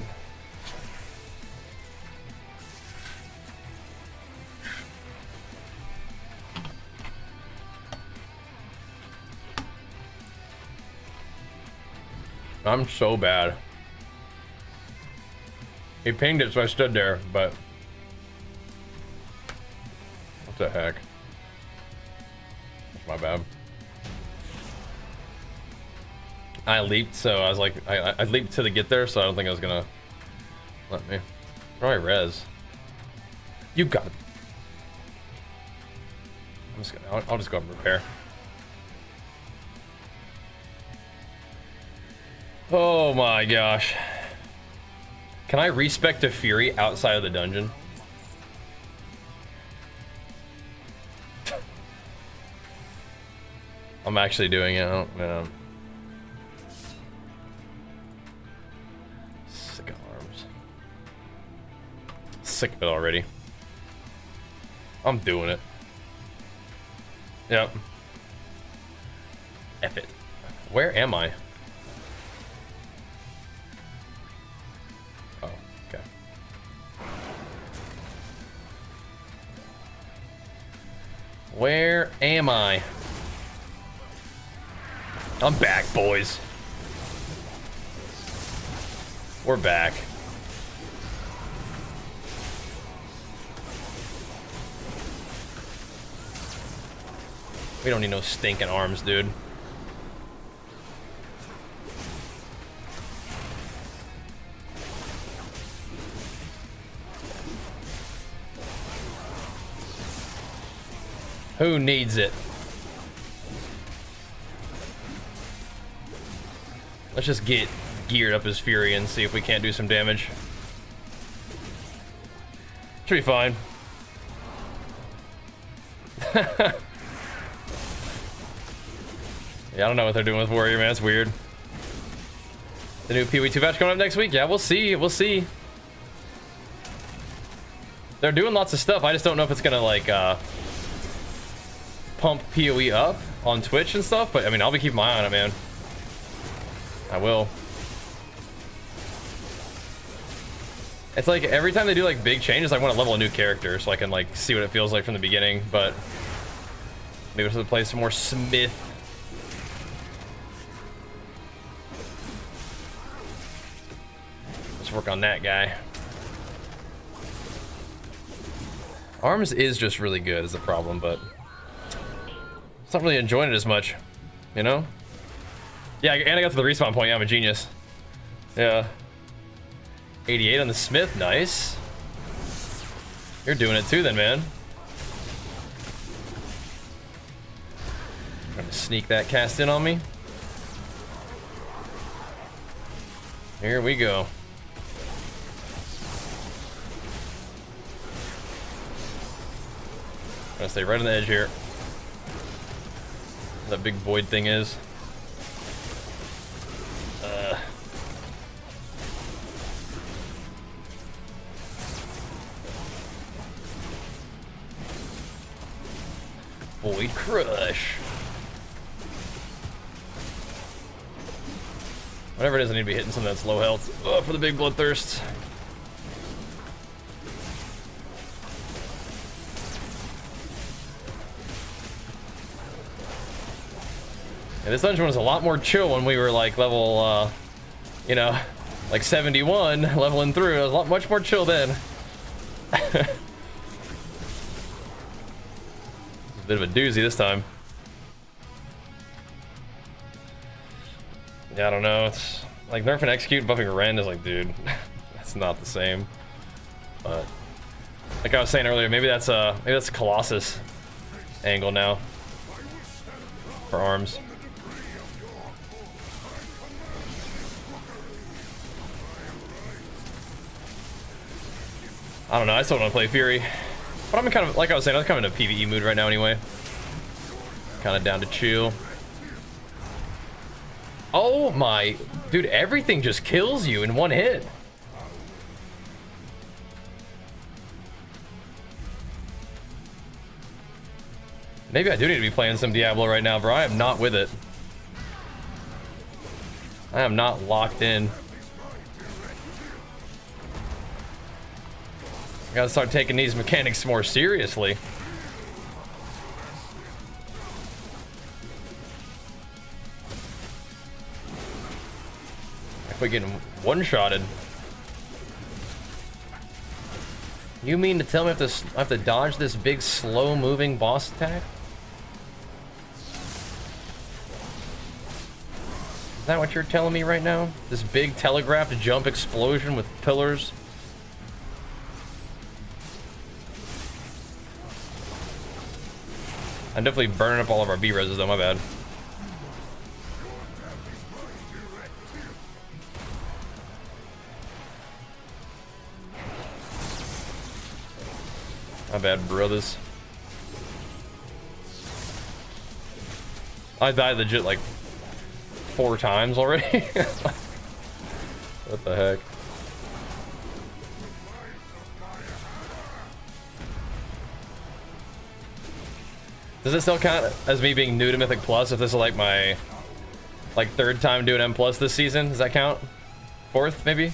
I'm so bad. He pinged it, so I stood there, but what the heck? That's my bad. I leaped, so I was like, I leaped to the get there, so I don't think I was gonna let me. Where do I res? You got it. I'll just go up and repair. Oh my gosh. Can I respec to Fury outside of the dungeon? I'm actually doing it. I don't know. Sick of arms. Sick of it already. I'm doing it. Yep. F it. Where am I? Oh, okay. Where am I? I'm back, boys. We're back. We don't need no stinking arms, dude. Who needs it? Let's just get geared up his Fury and see if we can't do some damage. Should be fine. Yeah, I don't know what they're doing with Warrior, man. It's weird. The new PvE 2 patch coming up next week? Yeah, we'll see. We'll see. They're doing lots of stuff. I just don't know if it's gonna, like, pump PoE up on Twitch and stuff. But, I mean, I'll be keeping my eye on it, man. I will. It's like every time they do like big changes, I want to level a new character so I can like see what it feels like from the beginning. But maybe we'll play some more Smith. Let's work on that guy. Arms is just really good is the problem, but it's not really enjoying it as much, you know? Yeah, and I got to the respawn point. Yeah, I'm a genius. Yeah. 88 on the Smith, nice. You're doing it too then, man. Trying to sneak that cast in on me. Here we go. Gonna stay right on the edge here. That big void thing is. Void Crush. Whatever it is, I need to be hitting something that's low health. Oh, for the big bloodthirsts. Yeah, this dungeon was a lot more chill when we were like level, you know, like 71, leveling through. It was much more chill then. A bit of a doozy this time. Yeah, I don't know. It's like nerfing execute, buffing Ren is like, dude, that's not the same. But like I was saying earlier, maybe that's a Colossus angle now for arms. I don't know. I still want to play Fury. But I'm kind of, like I was saying, I'm kind of in a PvE mood right now anyway. Kind of down to chill. Oh my, dude, everything just kills you in one hit. Maybe I do need to be playing some Diablo right now, bro. I am not with it. I am not locked in. I gotta start taking these mechanics more seriously. I quit getting one-shotted. You mean to tell me I have to dodge this big slow-moving boss attack? Is that what you're telling me right now? This big telegraphed jump explosion with pillars? I'm definitely burning up all of our B-reses though, my bad. My bad, brothers. I died legit like 4 times already. What the heck? Does it still count as me being new to Mythic Plus if this is like my 3rd time doing M Plus this season? Does that count? 4th maybe?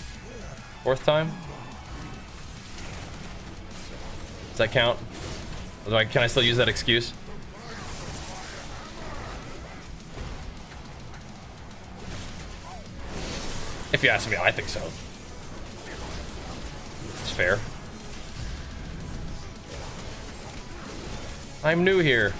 4th time? Does that count? Can I still use that excuse? If you ask me, I think so. It's fair. I'm new here.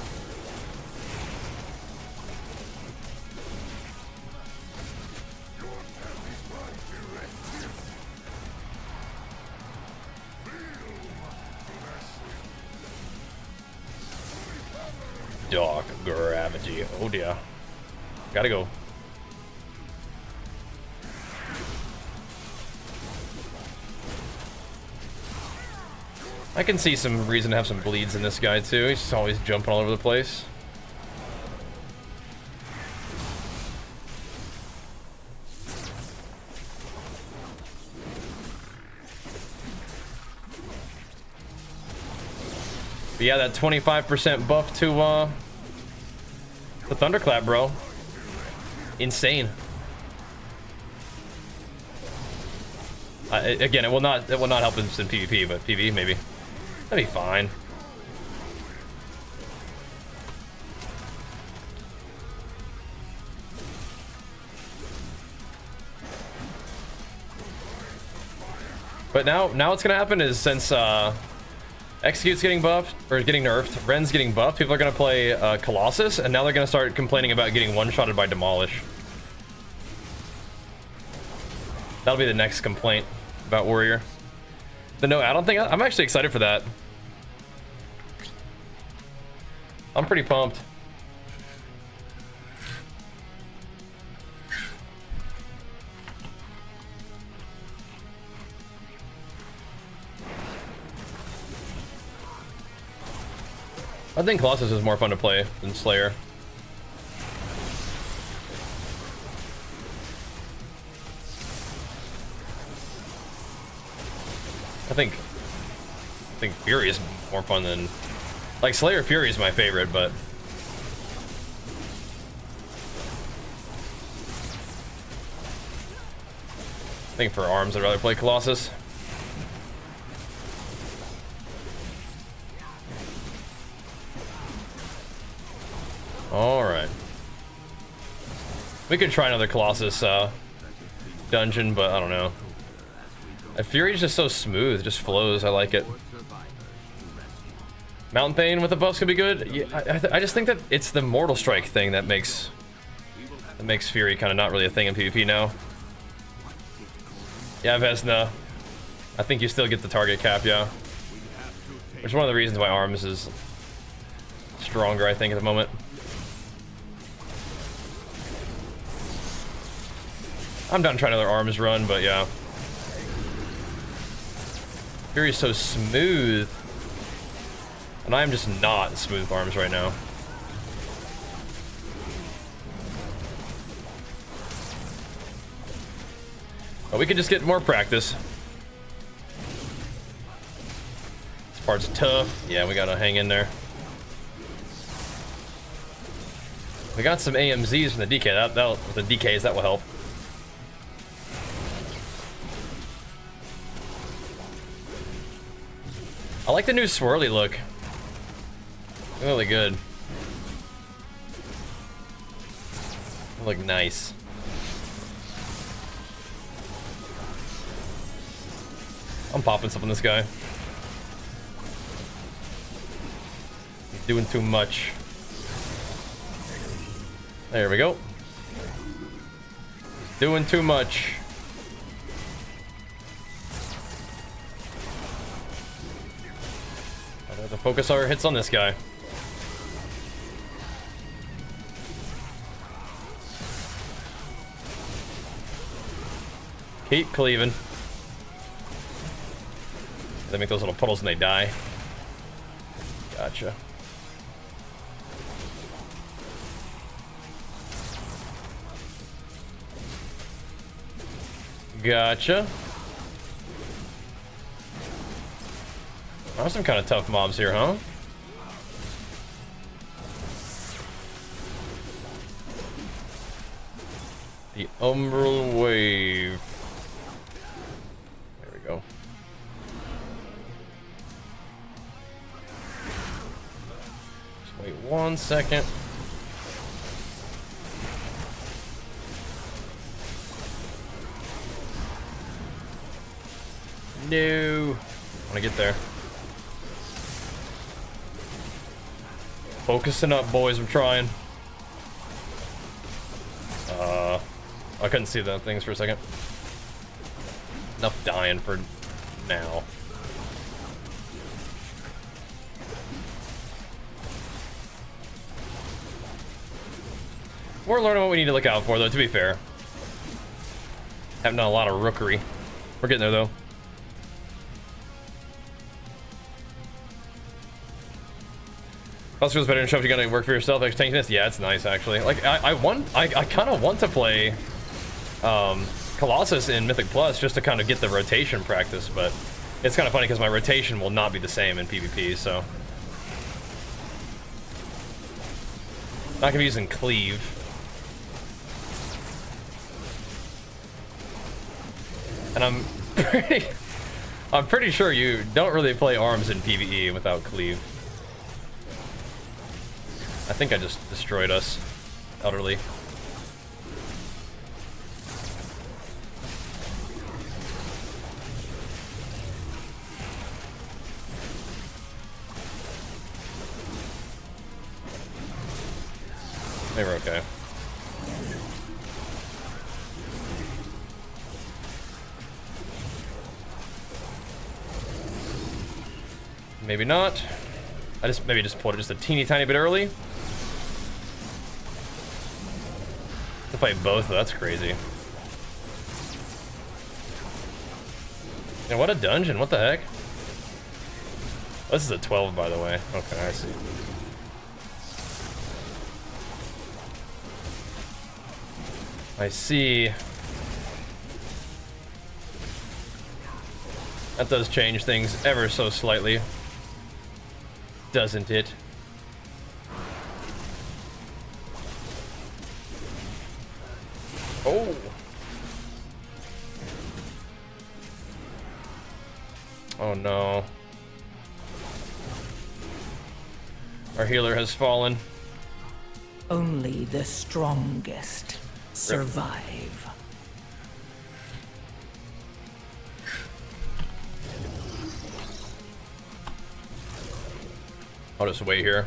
Dark gravity. Oh dear. Gotta go. I can see some reason to have some bleeds in this guy too. He's just always jumping all over the place. But yeah, that 25% buff to the Thunderclap, bro. Insane. Again, it will not help us in PvP, but PvE maybe. That'd be fine. But now what's gonna happen is since Execute's getting buffed or getting nerfed, Ren's getting buffed, people are gonna play Colossus, and now they're gonna start complaining about getting one-shotted by Demolish. That'll be the next complaint about Warrior. But no, I don't think I'm actually excited for that. I'm pretty pumped. I think Colossus is more fun to play than Slayer. I think Fury is more fun than, like, Slayer Fury is my favorite, but I think for arms I'd rather play Colossus. All right, we could try another Colossus dungeon, but I don't know. Fury is just so smooth, just flows. I like it. Mountain Pain with the buffs could be good. Yeah, I just think that it's the Mortal Strike thing that makes Fury kind of not really a thing in PvP now. Yeah, Vesna. I think you still get the target cap, yeah. Which is one of the reasons why Arms is stronger, I think, at the moment. I'm down to try another Arms run, but yeah. Fury's so smooth, and I'm just not smooth with Arms right now. But we could just get more practice. This part's tough. Yeah, we gotta hang in there. We got some AMZs from the DK. With the DKs, that will help. I like the new swirly look. Really good. Look nice. I'm popping stuff on this guy. He's doing too much. There we go. He's doing too much. The focus our hits on this guy. Keep cleaving. They make those little puddles and they die. Gotcha. Gotcha. There's some kind of tough mobs here, huh? The Umbral Wave. There we go. Just wait 1 second. No. I want to get there. Focusing up, boys. I'm trying. I couldn't see the things for a second. Enough dying for now. We're learning what we need to look out for, though, to be fair. Haven't done a lot of rookery. We're getting there, though. Also, it's better than show if you gotta work for yourself. Like tankiness, yeah, it's nice actually. Like I kind of want to play Colossus in Mythic Plus just to kind of get the rotation practice, but it's kind of funny because my rotation will not be the same in PvP, so not gonna be using cleave. And I'm pretty sure you don't really play arms in PvE without cleave. I think I just destroyed us utterly. Maybe we're okay. Maybe not. I maybe just pulled it just a teeny tiny bit early. To fight both, that's crazy. And what a dungeon, what the heck? This is a 12, by the way. Okay, I see. I see. That does change things ever so slightly. Doesn't it? Oh. Oh no. Our healer has fallen. Only the strongest survive. I'll just wait here.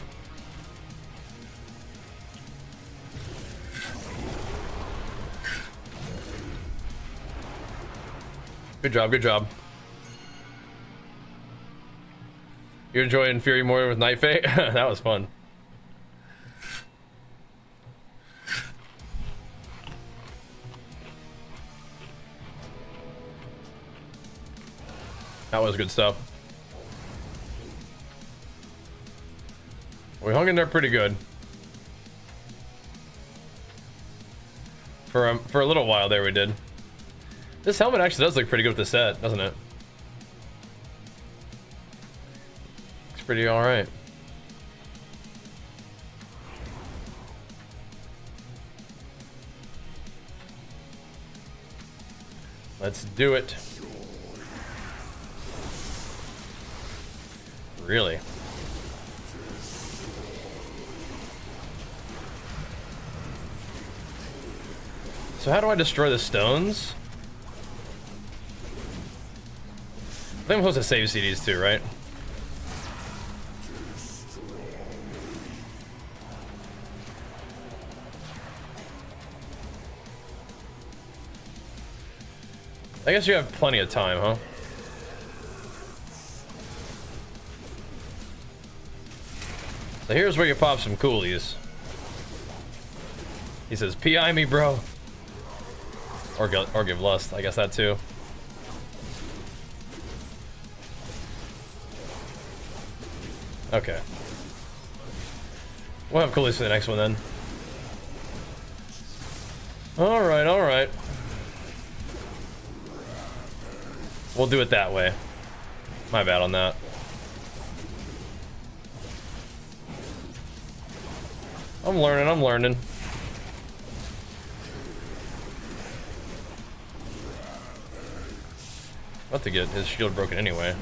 Good job, good job. You're enjoying Fury more with Night Fate? That was fun. That was good stuff. We hung in there pretty good. For a little while there we did. This helmet actually does look pretty good with the set, doesn't it? It's pretty alright. Let's do it. Really? So how do I destroy the stones? I think I'm supposed to save CDs too, right? I guess you have plenty of time, huh? So here's where you pop some coolies. He says, PI me, bro. Or give lust, I guess that too. Okay. We'll have coolies for the next one then. Alright, alright. We'll do it that way. My bad on that. I'm learning, I'm learning. About to get his shield broken anyway.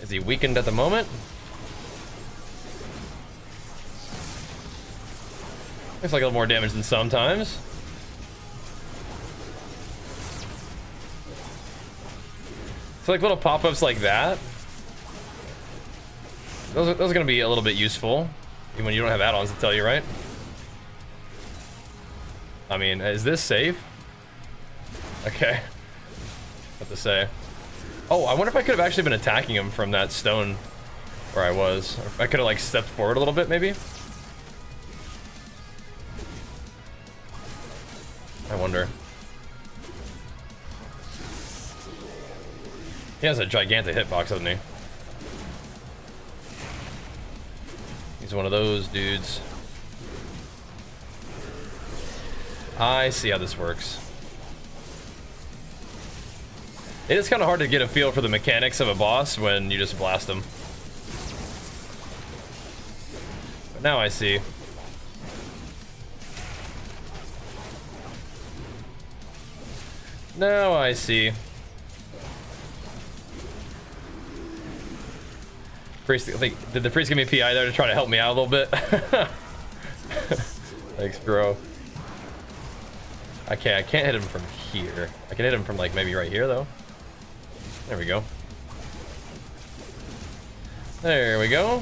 Is he weakened at the moment? Looks like a little more damage than sometimes. So like little pop-ups like that. Those are gonna be a little bit useful, even when you don't have add-ons to tell you, right? I mean, is this safe? Okay. What to say? Oh, I wonder if I could have actually been attacking him from that stone where I was. Or I could have like stepped forward a little bit, maybe. I wonder. He has a gigantic hitbox, doesn't he? He's one of those dudes. I see how this works. It is kind of hard to get a feel for the mechanics of a boss when you just blast him. But now I see. Now I see. Priest, I think, did the priest give me PI there to try to help me out a little bit? Thanks, bro. Okay, I can't hit him from here. I can hit him from like maybe right here though. There we go. There we go.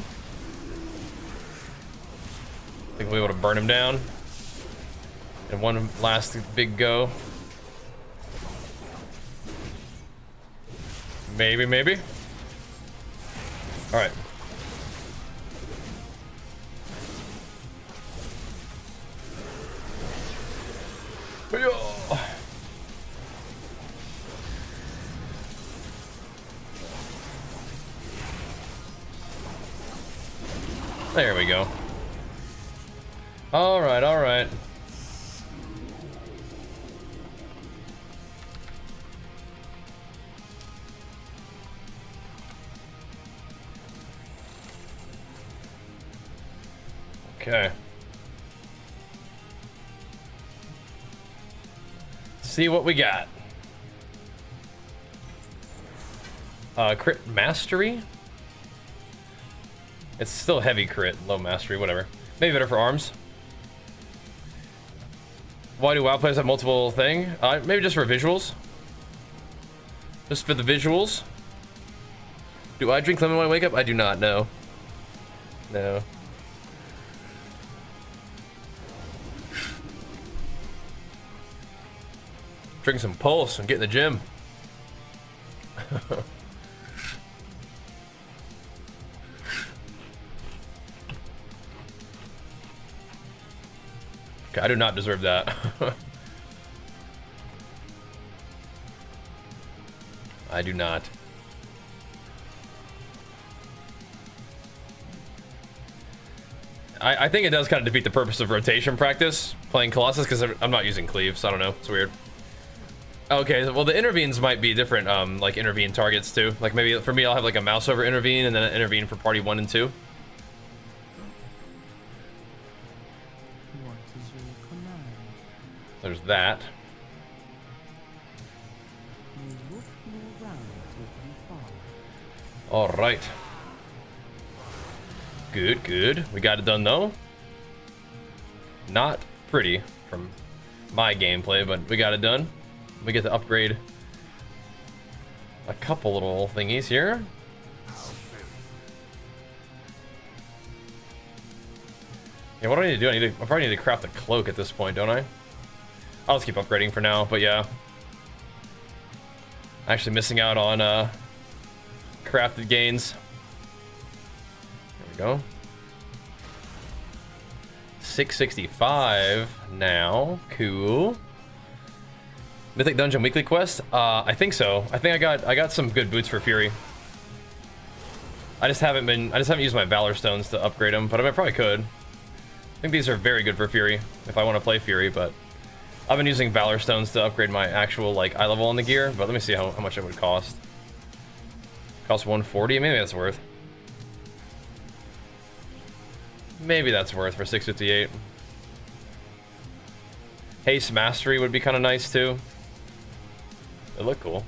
I think we'll be able to burn him down. And one last big go. Maybe, maybe. All right. There we go. All right, all right. Okay. See what we got. Crit mastery? It's still heavy crit, low mastery, whatever. Maybe better for arms. Why do WoW players have multiple thing? Maybe just for visuals. Just for the visuals. Do I drink lemon when I wake up? I do not, no. No. Drink some Pulse and get in the gym. Okay, I do not deserve that. I do not. I think it does kind of defeat the purpose of rotation practice, playing Colossus, because I'm not using Cleave, so I don't know. It's weird. Okay, well the intervenes might be different, like intervene targets too. Like maybe for me I'll have like a mouse over intervene and then an intervene for party 1 and 2. There's that. All right. Good, good. We got it done though. Not pretty from my gameplay, but we got it done. We get to upgrade a couple little thingies here. Yeah, what do I need to do? I probably need to craft a cloak at this point, don't I? I'll just keep upgrading for now, but yeah. Actually missing out on crafted gains. There we go. 665 now. Cool. Mythic Dungeon weekly quest? I think so. I think I got some good boots for Fury. I just haven't used my Valor Stones to upgrade them, but I probably could. I think these are very good for Fury if I want to play Fury, but I've been using Valor Stones to upgrade my actual like eye level on the gear, but let me see how much it would cost. Cost 140, maybe that's worth. Maybe that's worth for 658. Haste Mastery would be kind of nice too. They look cool.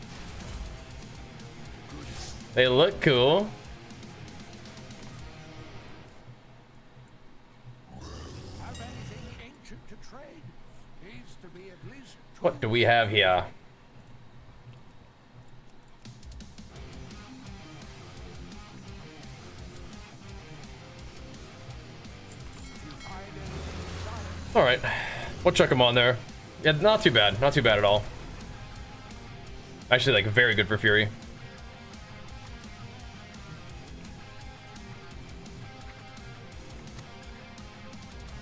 They look cool. What do we have here? All right, we'll chuck them on there. Yeah, not too bad. Not too bad at all. Actually, like, very good for Fury.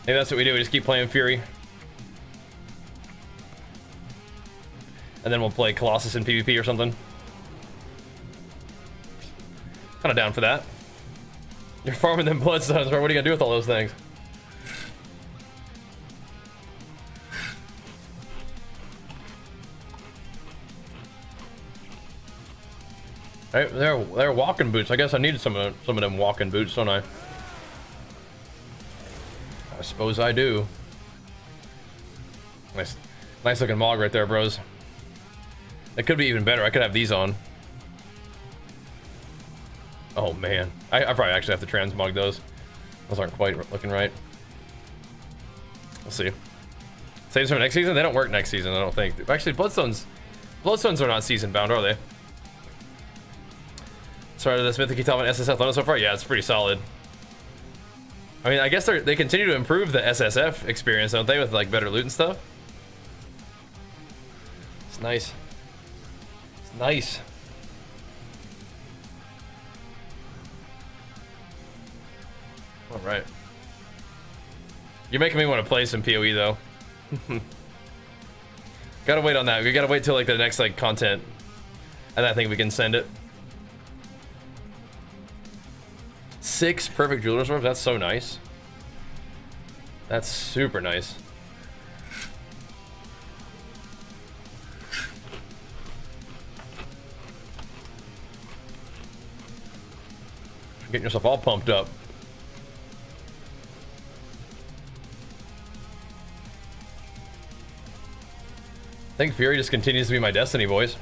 Maybe that's what we do. We just keep playing Fury. And then we'll play Colossus in PvP or something. Kind of down for that. You're farming them bloodstones, bro. What are you gonna do with all those things? Hey, they're walking boots. I guess I needed some of them walking boots, don't I? I suppose I do. Nice looking mog right there, bros. It could be even better. I could have these on. Oh man, I probably actually have to transmog those. Those aren't quite looking right. We'll see. Save some for next season. They don't work next season, I don't think. Actually, bloodstones are not season bound, are they? Started this mythic top on SSF level so far. Yeah, it's pretty solid. I mean, I guess they continue to improve the SSF experience, don't they, with like better loot and stuff? It's nice. It's nice. All right. You're making me want to play some PoE though. Gotta wait on that. We gotta wait till like the next like content, and I think we can send it. 6 perfect jeweler's orbs. That's so nice. That's super nice. Getting yourself all pumped up. I think Fury just continues to be my destiny, boys.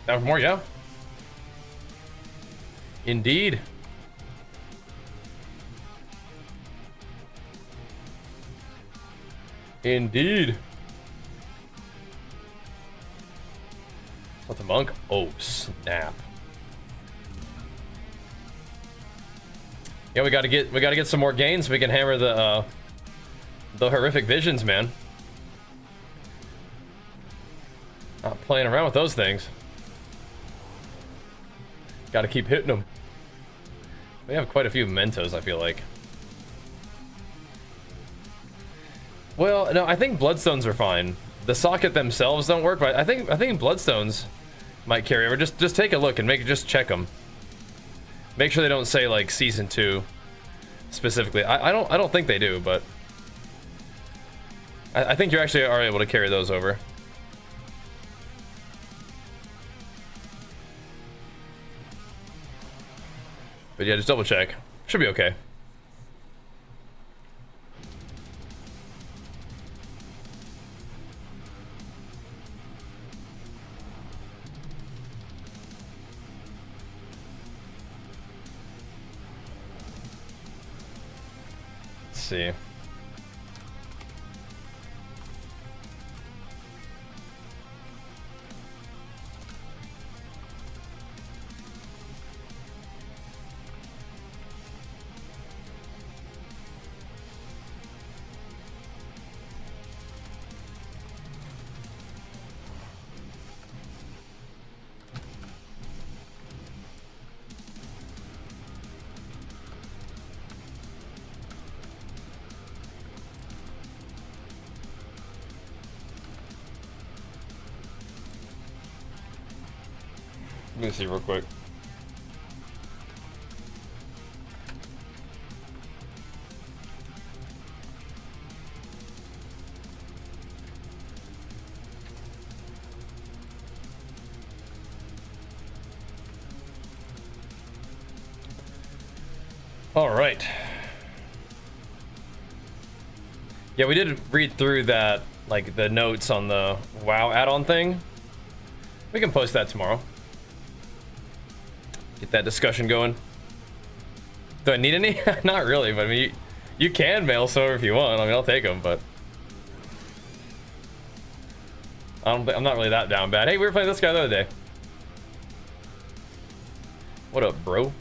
Down for more, yeah. Indeed. Indeed. What the monk? Oh snap! Yeah, we gotta get some more gains so we can hammer the horrific visions, man. Not playing around with those things. Gotta keep hitting them. We have quite a few Mentos, I feel like. Well, no, I think Bloodstones are fine. The socket themselves don't work, but I think Bloodstones might carry over. Just take a look and just check them. Make sure they don't say like season 2 specifically. I don't think they do, but I think you actually are able to carry those over. But yeah, just double check. Should be okay. Let's see. Let me see real quick. All right. Yeah, we did read through that, like the notes on the WoW add-on thing. We can post that tomorrow. Get that discussion going. Do I need any? Not really, but I mean, you can mail some if you want. I mean, I'll take them, but I'm not really that down bad. Hey, we were playing this guy the other day. What up, bro?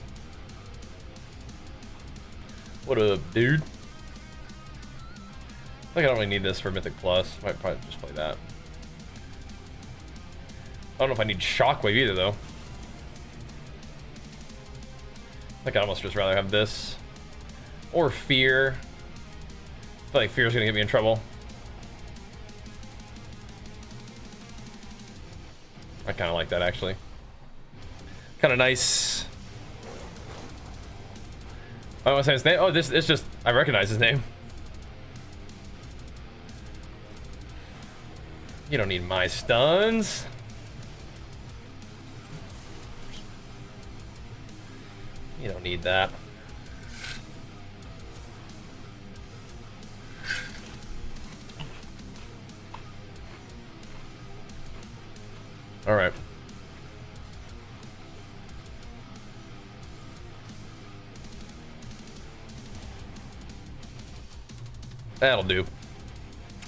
What up, dude? I think I don't really need this for Mythic Plus. Might probably just play that. I don't know if I need Shockwave either, though. I think I'd almost just rather have this. Or Fear. I feel like Fear's gonna get me in trouble. I kinda like that, actually. Kind of nice. I don't want to say his name. Oh, this it's just I recognize his name. You don't need my stuns. You don't need that. All right. That'll do.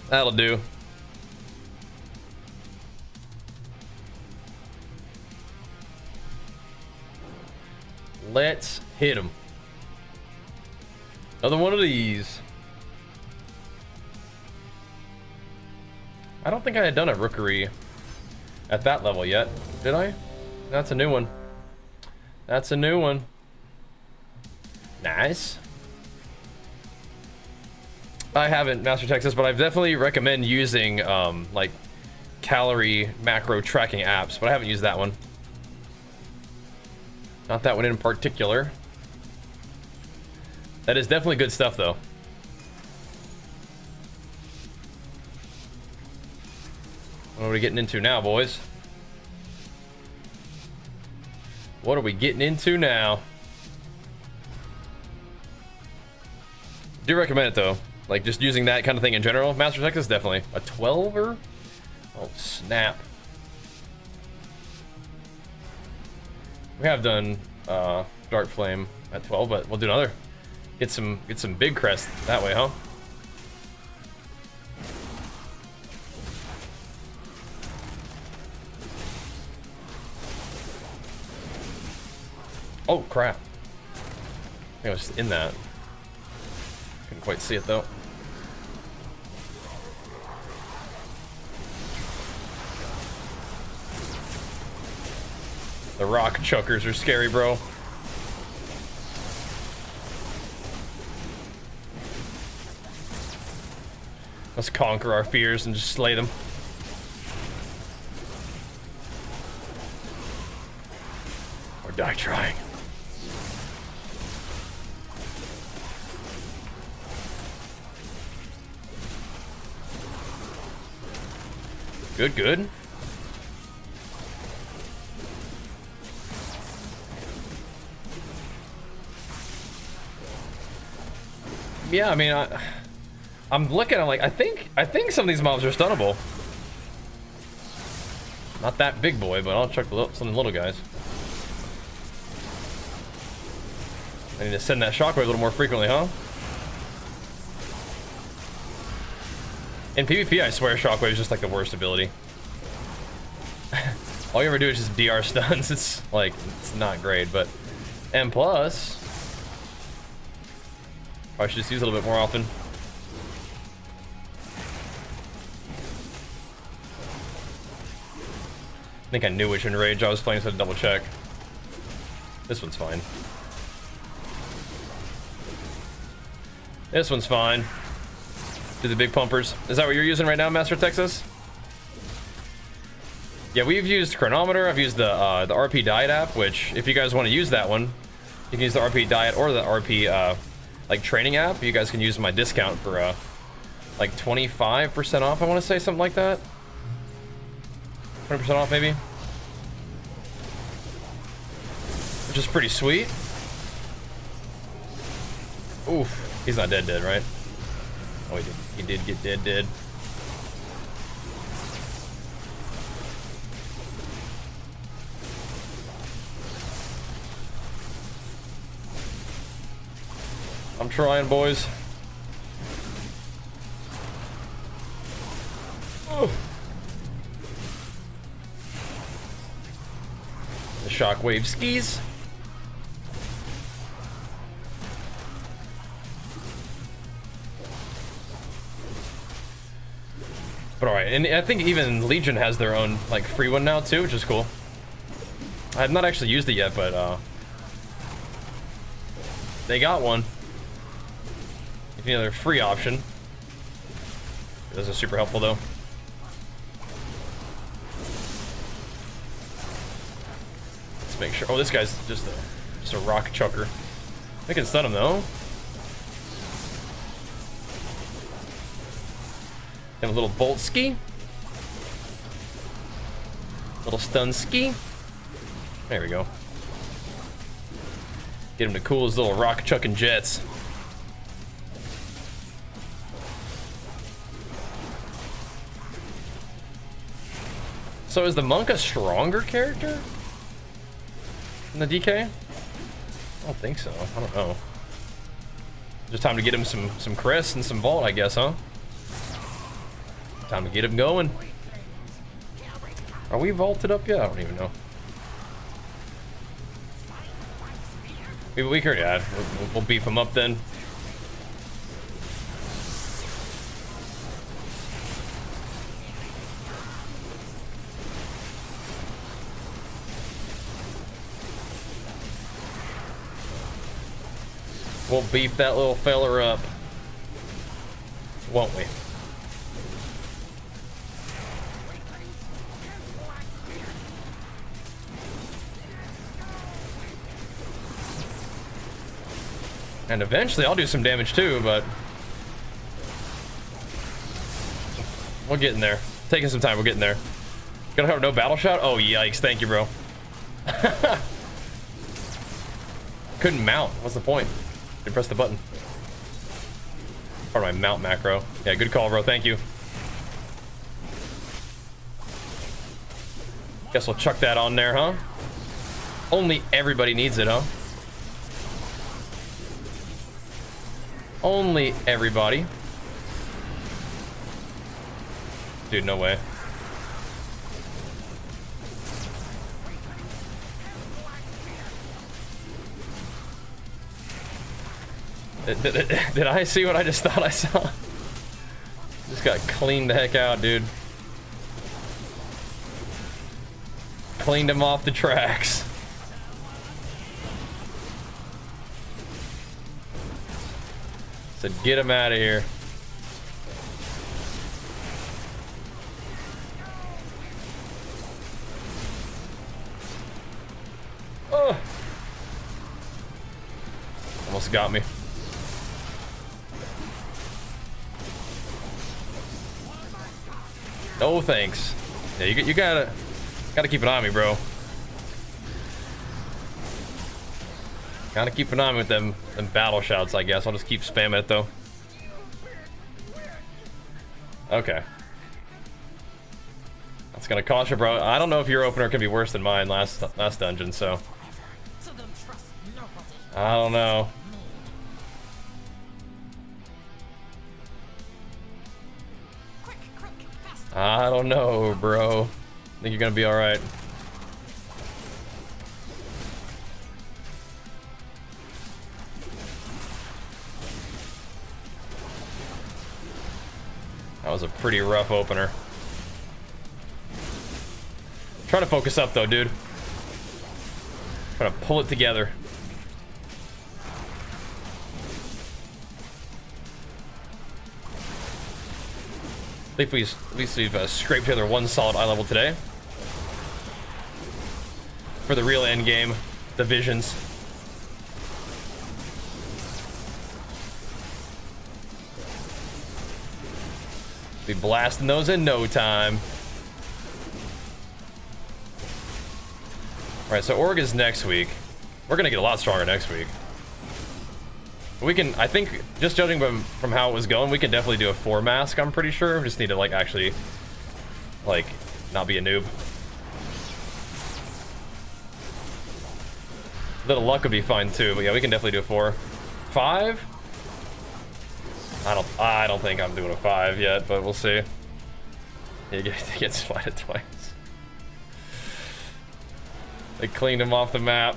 That'll do. Let's hit him. Another one of these. I don't think I had done a rookery at that level yet, did I? That's a new one. That's a new one. Nice. I haven't Master Texas, but I definitely recommend using like calorie macro tracking apps, but I haven't used that one. Not that one in particular. That is definitely good stuff though. What are we getting into now, boys? What are we getting into now? Do recommend it though. Like just using that kind of thing in general. Master Texas definitely. A 12er? Oh snap. We have done Dark Flame at 12, but we'll do another. Get some big crest that way, huh? Oh crap. I think I was just in that. Couldn't quite see it though. The rock chuckers are scary, bro. Let's conquer our fears and just slay them. Or die trying. Good, good. Yeah, I mean, I'm looking. I'm like, I think some of these mobs are stunnable. Not that big boy, but I'll check some little guys. I need to send that shockwave a little more frequently, huh? In PvP, I swear shockwave is just like the worst ability. All you ever do is just DR stuns. It's like it's not great, but and plus. I should just use it a little bit more often. I think I knew which Enrage I was playing, so I had to double check. This one's fine. This one's fine. Do the big pumpers. Is that what you're using right now, Master Texas? Yeah, we've used Chronometer. I've used the RP Diet app, which if you guys want to use that one, you can use the RP Diet or the RP like training app. You guys can use my discount for like 25% off. I want to say something like that. 20% off maybe, which is pretty sweet. Oof, he's not dead, right? Oh, he did get dead. I'm trying, boys. Oh. The shockwave skis. But alright, and I think even Legion has their own like free one now too, which is cool. I have not actually used it yet, but they got one. If you need another free option. This is super helpful though. Let's make sure. Oh, this guy's just a rock chucker. I can stun him though. And a little bolt ski. Little stun ski. There we go. Get him to cool his little rock chucking jets. So is the monk a stronger character than the DK? I don't think so. I don't know. Just time to get him some crest and some vault, I guess, huh? Time to get him going. Are we vaulted up yet? I don't even know. We could, yeah. We'll beef him up then. We'll beef that little feller up, won't we? And eventually I'll do some damage too, but we're getting there. Taking some time, we're getting there. Gonna have no battle shot? Oh, yikes. Thank you, bro. Couldn't mount. What's the point? Didn't press the button. Part of my mount macro. Yeah, good call, bro. Thank you. Guess we'll chuck that on there, huh? Only everybody needs it, huh? Only everybody. Dude, no way. Did I see what I just thought I saw? Just got cleaned the heck out, dude. Cleaned him off the tracks. Said, get him out of here. Oh. Almost got me. No thanks. Yeah, you gotta keep an eye on me, bro. Gotta keep an eye on me with them battle shouts, I guess. I'll just keep spamming it though. Okay. That's gonna cost you, bro. I don't know if your opener can be worse than mine last dungeon, so I don't know. I don't know, bro. I think you're gonna be all right. That was a pretty rough opener. Trying to focus up though, dude. Trying to pull it together. At least we've scraped together one solid eye level today. For the real end game, the visions. Be blasting those in no time. All right, so Org is next week. We're gonna get a lot stronger next week. We can, I think, just judging from how it was going, we can definitely do a 4 mask, I'm pretty sure. We just need to, like, actually, like, not be a noob. A little luck would be fine, too, but yeah, we can definitely do a 4. 5? I don't think I'm doing a 5 yet, but we'll see. He gets splatted twice. They cleaned him off the map.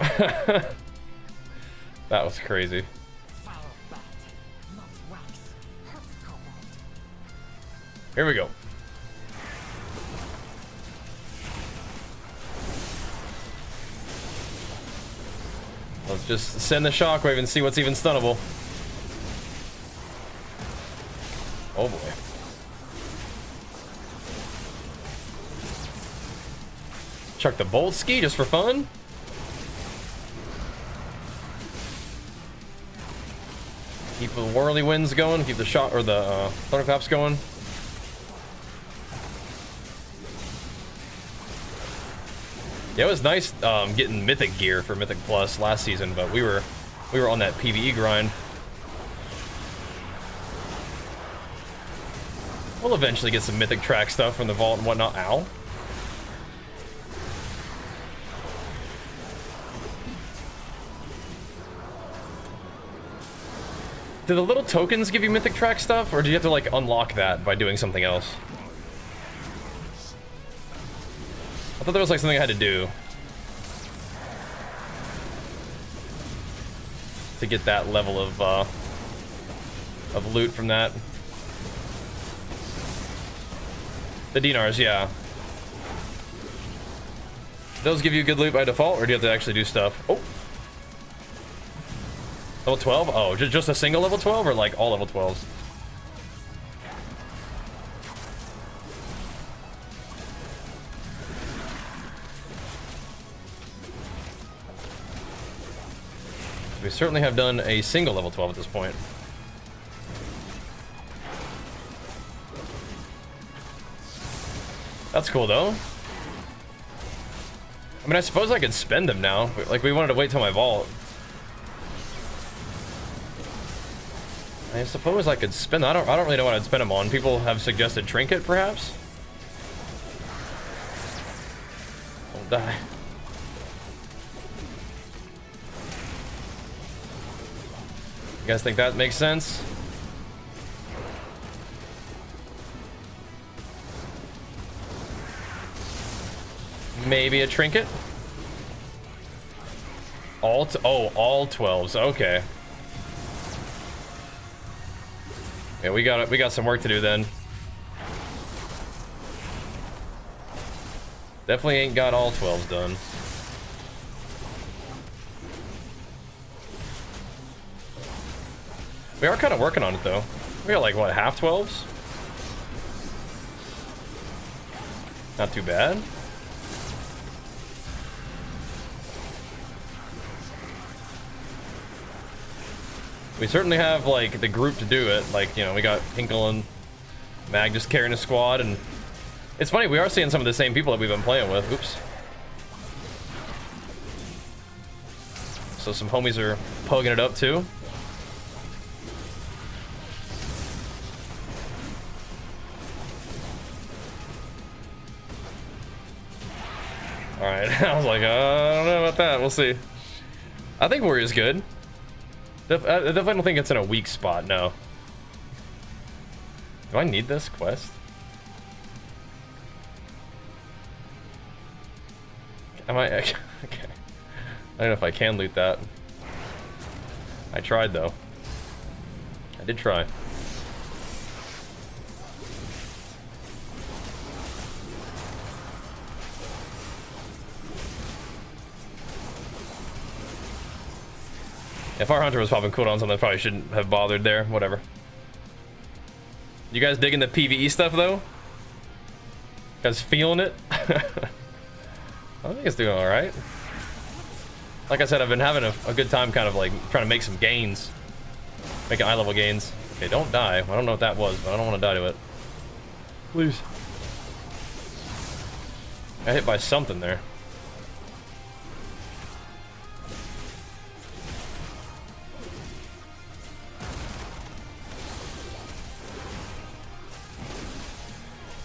That was crazy. Here we go. Let's just send the shockwave and see what's even stunnable. Oh boy. Chuck the bolt ski just for fun. Keep the whirly winds going. Keep the shot or the thunderclaps going. Yeah, it was nice getting Mythic gear for Mythic Plus last season, but we were on that PvE grind. We'll eventually get some Mythic track stuff from the vault and whatnot. Ow. Do the little tokens give you Mythic track stuff, or do you have to like unlock that by doing something else? I thought there was like something I had to do to get that level of loot from that. The dinars, yeah. Those give you good loot by default, or do you have to actually do stuff? Oh. Level 12? Oh, just a single level 12 or like all level 12s? We certainly have done a single level 12 at this point. That's cool though. I mean, I suppose I could spend them now. Like, we wanted to wait till my vault. I suppose I could spend. I don't really know what I'd spend them on. People have suggested trinket, perhaps. Don't die. You guys think that makes sense? Maybe a trinket. All 12s. Okay. Yeah, we got some work to do then. Definitely ain't got all 12s done. We are kind of working on it though. We got like what, half 12s? Not too bad. We certainly have like the group to do it. Like, you know, we got Hinkle and Mag just carrying a squad, and it's funny, we are seeing some of the same people that we've been playing with. Oops. So some homies are poking it up too. Alright, I was like, I don't know about that. We'll see. I think Warrior's good. I definitely don't think it's in a weak spot, no. Do I need this quest? Am I? Okay. I don't know if I can loot that. I tried, though. I did try. If our hunter was popping cooldowns on that, probably shouldn't have bothered there. Whatever. You guys digging the PvE stuff though? You guys feeling it? I think it's doing all right. Like I said, I've been having a good time, kind of like trying to make some gains, making eye level gains. Okay, don't die. I don't know what that was, but I don't want to die to it. Please. I hit by something there.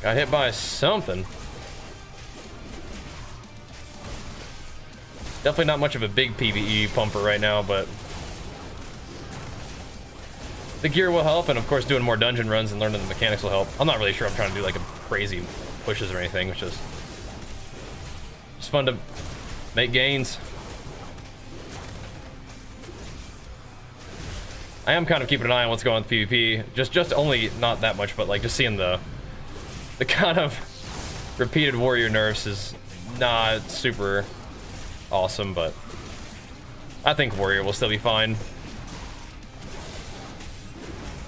Got hit by something. Definitely not much of a big PvE pumper right now, but the gear will help, and of course doing more dungeon runs and learning the mechanics will help. I'm not really sure I'm trying to do like a crazy pushes or anything, which is just fun to make gains. I am kind of keeping an eye on what's going on with PvP. Just only not that much, but like just seeing the kind of repeated warrior nerfs is not super awesome, but I think warrior will still be fine.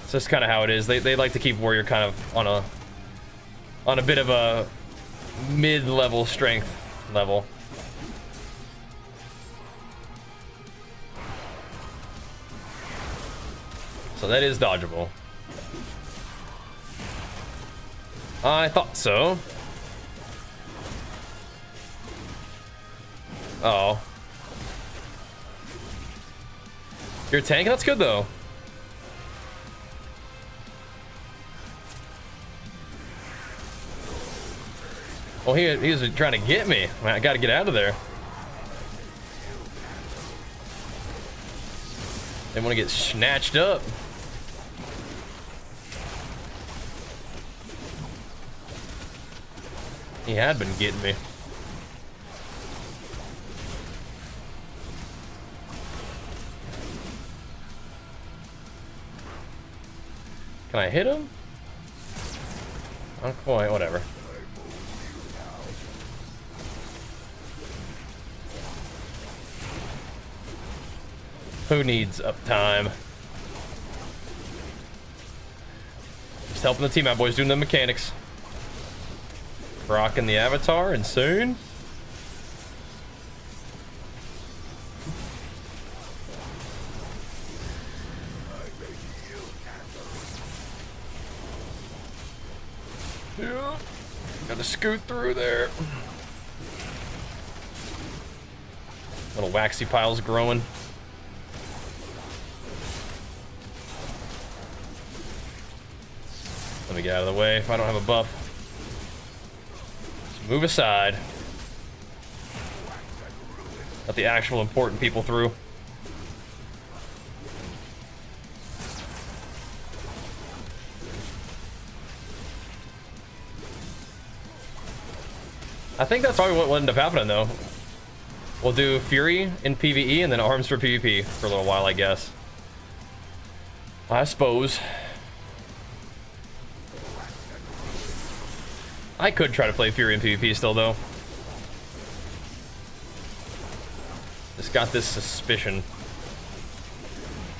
It's just kind of how it is. They like to keep warrior kind of on a bit of a mid-level strength level. So that is dodgeable. I thought so. Uh oh. You're a tank? That's good though. Oh, he was trying to get me. I gotta get out of there. Didn't want to get snatched up. He had been getting me. Can I hit him? Not quite, whatever. Who needs uptime? Just helping the team out, boys, doing the mechanics. Rocking the avatar, and soon. Yeah. Gotta scoot through there. Little waxy piles growing. Let me get out of the way if I don't have a buff. Just move aside. Let the actual important people through. I think that's probably what will end up happening though. We'll do Fury in PvE and then Arms for PvP for a little while, I guess. I suppose. I could try to play Fury in PvP still though. Just got this suspicion.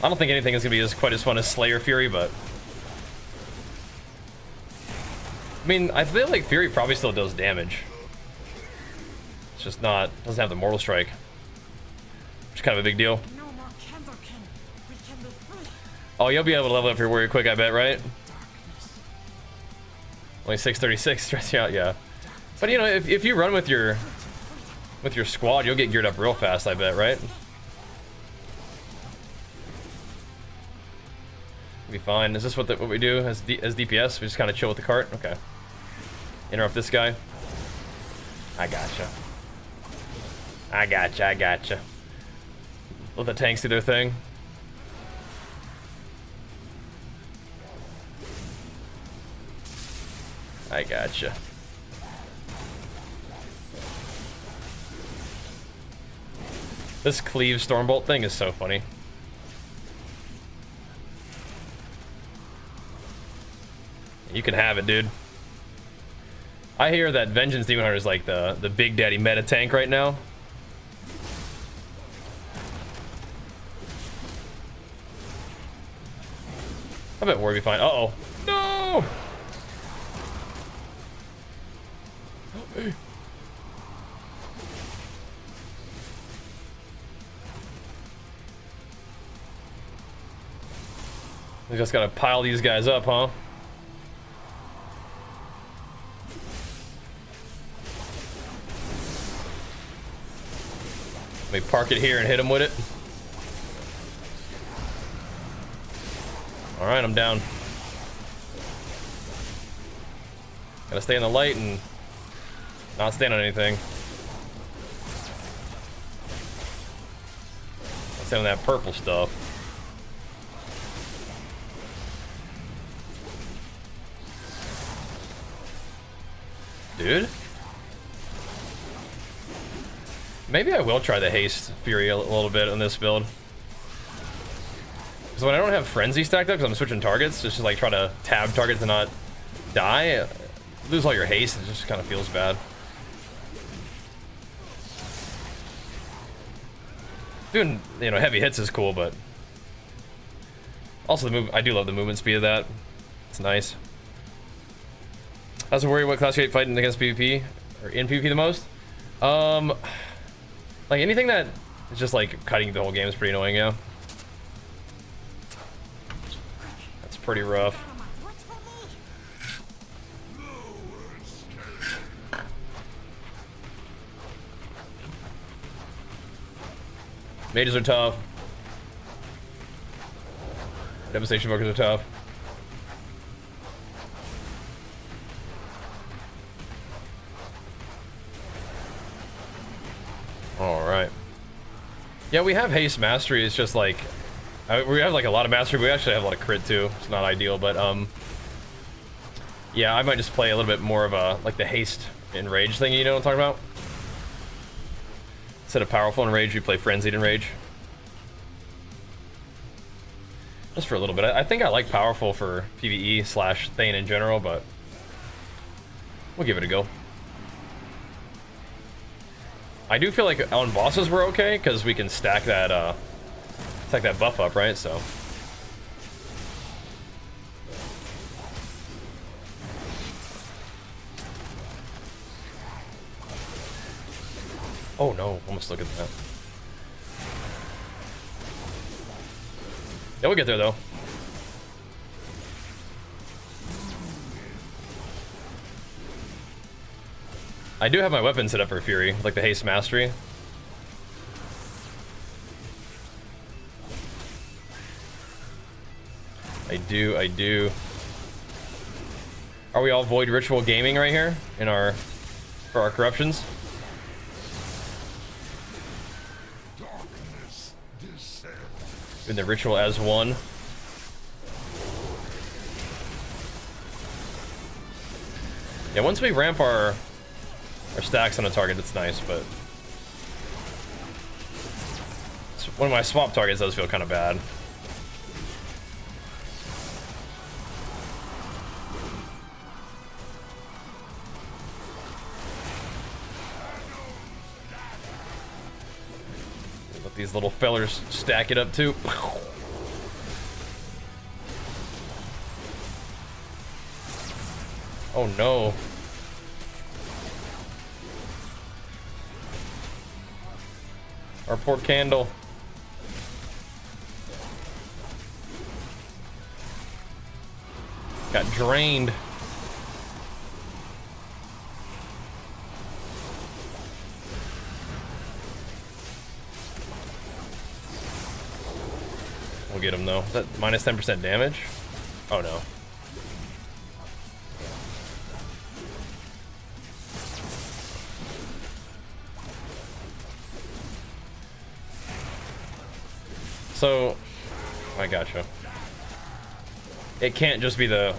I don't think anything is gonna be quite as fun as Slayer Fury, but I mean, I feel like Fury probably still does damage. It's just not, doesn't have the Mortal Strike, which is kind of a big deal. Oh, you'll be able to level up your warrior quick, I bet, right? Only 636 stress you out, yeah. But you know, if you run with your squad, you'll get geared up real fast, I bet, right? We'll be fine. Is this what we do as DPS? We just kind of chill with the cart? Okay. Interrupt this guy. I gotcha. I gotcha. Let the tanks do their thing. I gotcha. This cleave Stormbolt thing is so funny. You can have it, dude. I hear that Vengeance Demon Hunter is like the big daddy meta tank right now. I bet we'll be fine. Uh-oh. No! Help me. We just gotta pile these guys up, huh? Let me park it here and hit him with it. Alright, I'm down. Gotta stay in the light and not stand on anything. I'll stand on that purple stuff. Dude? Maybe I will try the haste Fury a little bit on this build. Because when I don't have Frenzy stacked up, because I'm switching targets, just to like try to tab targets and not die, lose all your haste, it just kind of feels bad. Doing, you know, heavy hits is cool, but also the move, I do love the movement speed of that. It's nice. I was worried what class you hate fighting against PvP or in PvP the most. Like anything that is just like cutting the whole game is pretty annoying, yeah. pretty rough. Mages are tough. Devastation workers are tough. Alright. Yeah, we have haste mastery. It's just like... we have like a lot of mastery, but we actually have a lot of crit too. It's not ideal, but yeah, I might just play a little bit more of a like the haste and rage thing, you know what I'm talking about? Instead of powerful and rage, we play frenzied and rage. Just for a little bit. I think I like powerful for PvE / Thane in general, but we'll give it a go. I do feel like on bosses we're okay because we can stack that buff up, right? So oh no, almost look at that. Yeah, we'll get there though. I do have my weapon set up for Fury, like the haste mastery. I do. Are we all void ritual gaming right here in our for our corruptions? In the ritual as one. Yeah, once we ramp our stacks on a target, it's nice, but one of my swap targets does feel kind of bad. Let these little fellers stack it up too. Oh no. Our poor candle. Got drained. We'll get him though. Is that minus 10% damage? Oh no. So, I gotcha. It can't just be the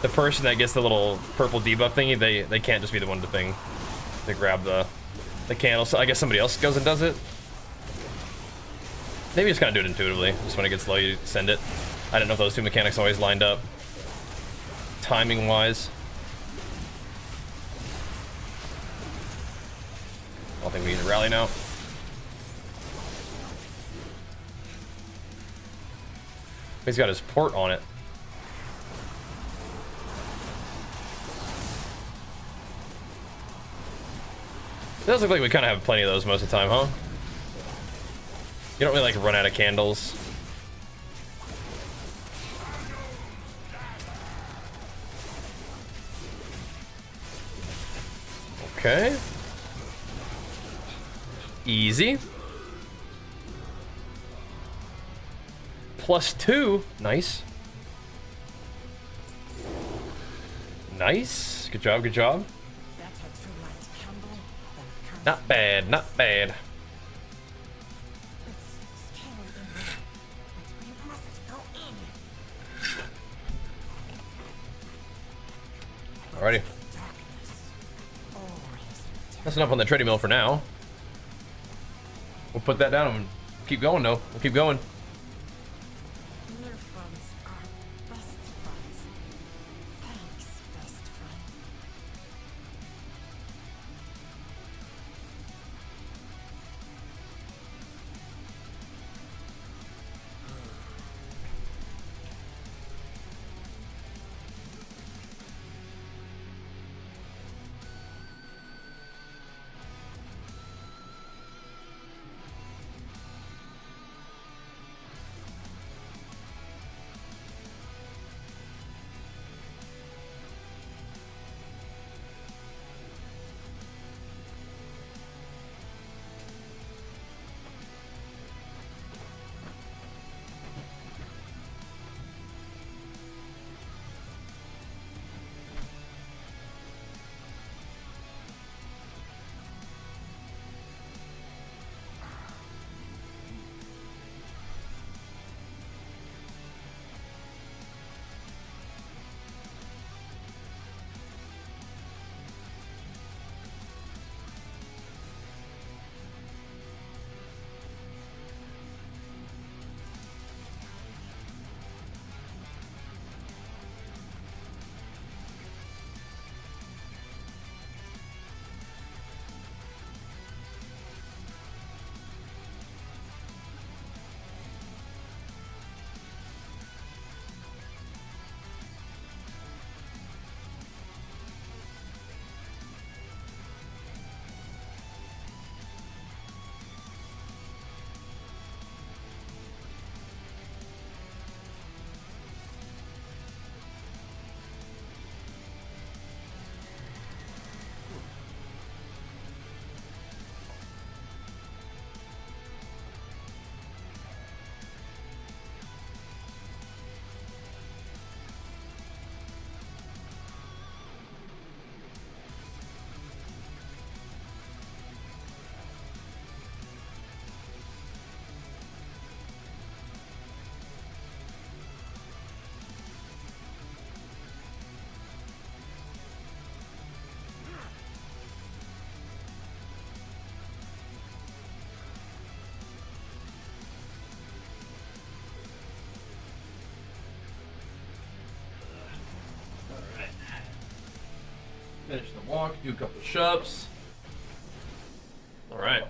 person that gets the little purple debuff thingy. They can't just be the one to grab the candle. So I guess somebody else goes and does it. Maybe just kind of do it intuitively. Just when it gets low, you send it. I didn't know if those two mechanics always lined up, timing wise. I don't think we need to rally now. He's got his port on it. It does look like we kind of have plenty of those most of the time, huh? You don't really like run out of candles. Okay. Easy. +2. Nice. Nice. Good job, good job. Not bad, not bad. Alrighty. That's enough on the treadmill for now. We'll put that down and keep going though. We'll keep going. Finish the walk, do a couple shoves. All right.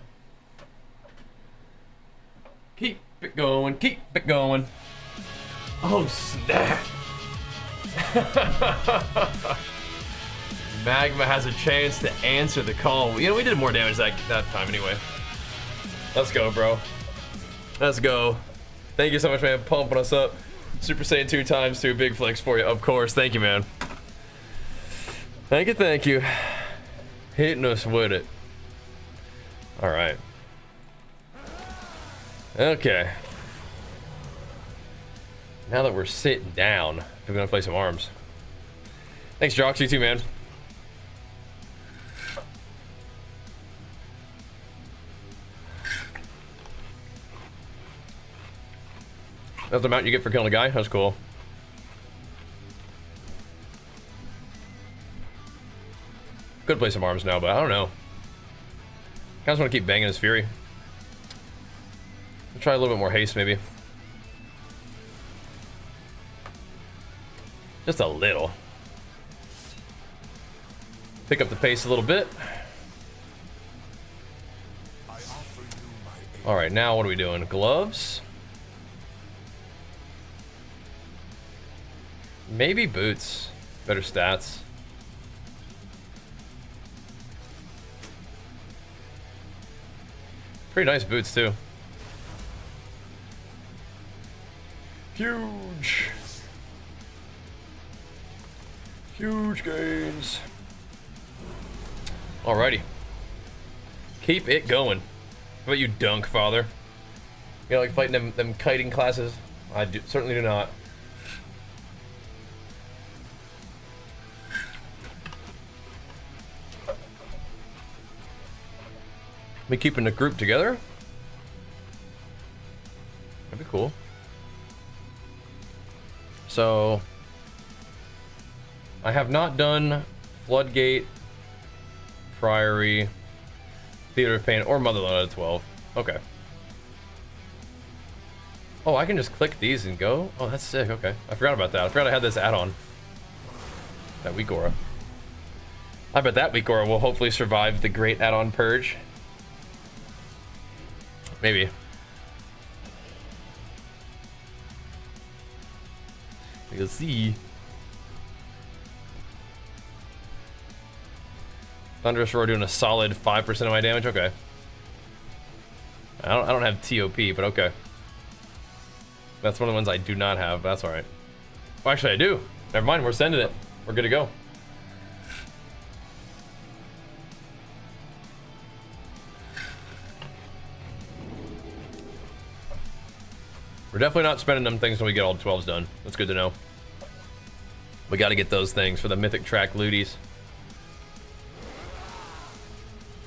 Keep it going, keep it going. Oh, snap. Magma has a chance to answer the call. You know, we did more damage that time anyway. Let's go, bro. Let's go. Thank you so much, man, pumping us up. Super Saiyan 2 times 2, big flex for you, of course. Thank you, man. Thank you, thank you. Hitting us with it. All right. Okay. Now that we're sitting down, we're gonna play some arms. Thanks, Jox. You too, man. That's the amount you get for killing a guy? That's cool. Could play some arms now, but I don't know. I just want to keep banging his fury. I'll try a little bit more haste, maybe. Just a little. Pick up the pace a little bit. Alright, now what are we doing? Gloves? Maybe boots. Better stats. Pretty nice boots too. Huge. Huge gains. Alrighty. Keep it going. How about you, Dunk Father? You know, like fighting them kiting classes? I certainly do not. We keeping the group together? That'd be cool. So I have not done Floodgate, Priory, Theater of Pain, or Motherlode out of 12. Okay. Oh, I can just click these and go? Oh, that's sick. Okay. I forgot about that. I forgot I had this add-on. That weak aura. I bet that weak aura will hopefully survive the great add-on purge. Maybe. We'll see. Thunderous Roar doing a solid 5% of my damage. Okay. I don't have TOP, but okay. That's one of the ones I do not have. But that's all right. Well, actually, I do. Never mind. We're sending it. We're good to go. We're definitely not spending them things until we get all the 12s done. That's good to know. We got to get those things for the Mythic Track looties.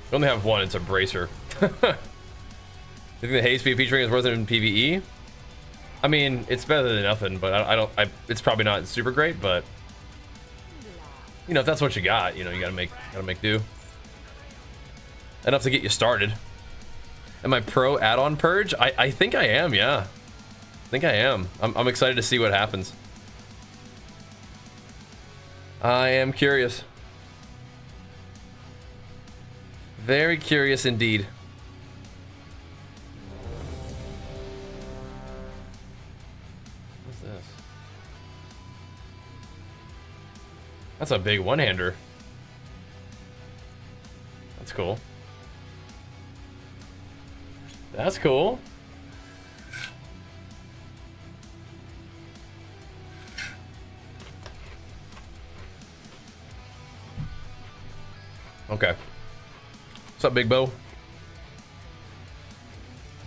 We only have one. It's a bracer. You think the haste PvP training is worth it in PvE? I mean, it's better than nothing, but I don't. It's probably not super great, but you know, if that's what you got, you know, you gotta make do. Enough to get you started. Am I pro add-on purge? I think I am. Yeah. I think I am. I'm excited to see what happens. I am curious. Very curious indeed. What's this? That's a big one-hander. That's cool. That's cool. Okay. What's up, Big Bo?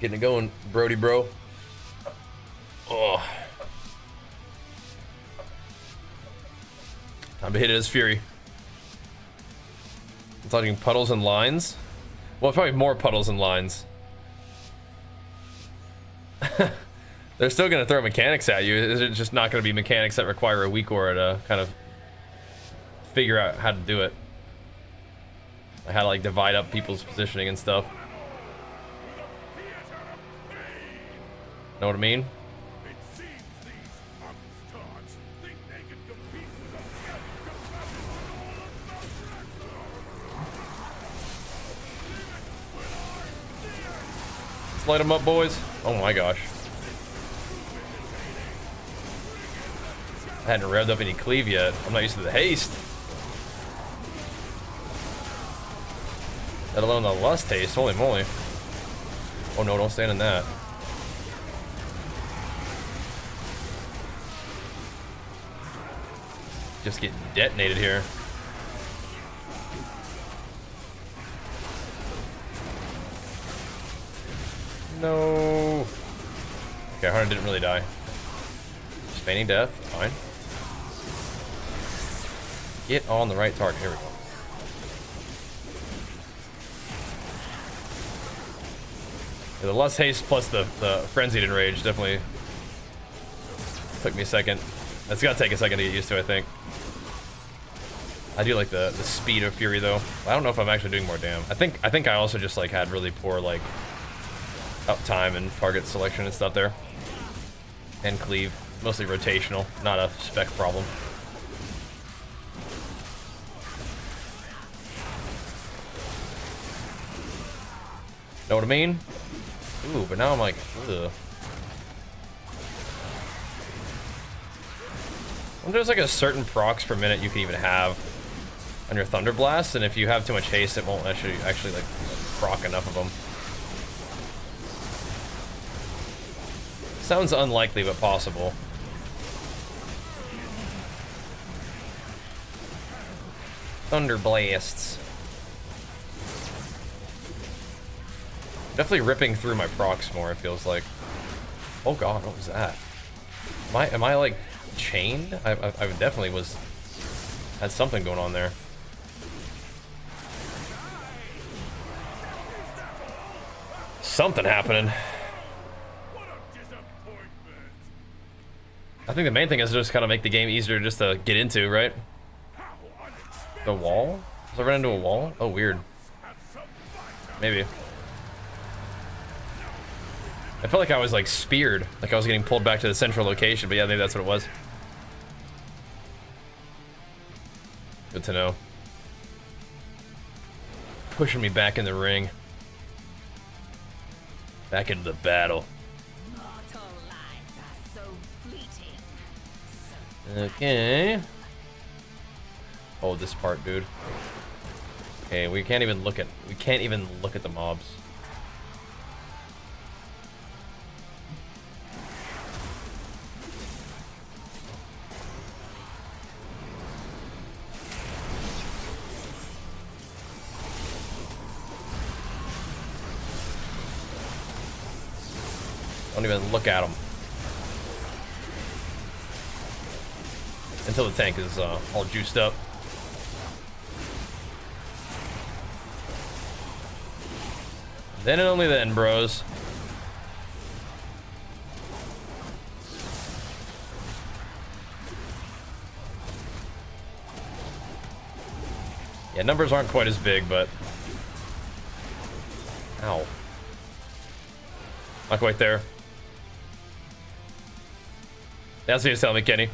Getting it going, Brody bro. Oh. Time to hit his fury. It's talking puddles and lines. Well, probably more puddles and lines. They're still gonna throw mechanics at you. It's just not gonna be mechanics that require a weak aura to kind of figure out how to do it. How to like divide up people's positioning and stuff. Know what I mean? Let's light them up, boys. Oh my gosh. I hadn't revved up any cleave yet. I'm not used to the haste. Let alone the lust haste. Holy moly. Oh no, don't stand in that. Just getting detonated here. No. Okay, Hunter didn't really die. Just feigning death. Fine. Get on the right target. Here we go. Yeah, the lust haste plus the frenzied enrage definitely took me a second. That's gotta take a second to get used to, I think. I do like the speed of fury though. I don't know if I'm actually doing more damage. I think I also just like had really poor like uptime and target selection and stuff there. And cleave, mostly rotational, not a spec problem. Know what I mean? Ooh, but now I'm like, ugh. Well, there's like a certain procs per minute you can even have on your Thunder Blast, and if you have too much haste, it won't actually like proc enough of them. Sounds unlikely, but possible. Thunder Blasts. Definitely ripping through my procs more, it feels like. Oh god, what was that? Am I like chained? I definitely had something going on there. Something happening. I think the main thing is just kind of make the game easier just to get into, right? The wall? Did I run into a wall? Oh, weird. Maybe. I felt like I was like speared, like I was getting pulled back to the central location, but yeah, maybe that's what it was. Good to know. Pushing me back in the ring. Back into the battle. Okay. Oh, this part, dude. Okay, we can't even look at the mobs. Don't even look at them. Until the tank is all juiced up. Then and only then, bros. Yeah, numbers aren't quite as big, but... Ow. Not quite there. That's what you're telling me, Kenny.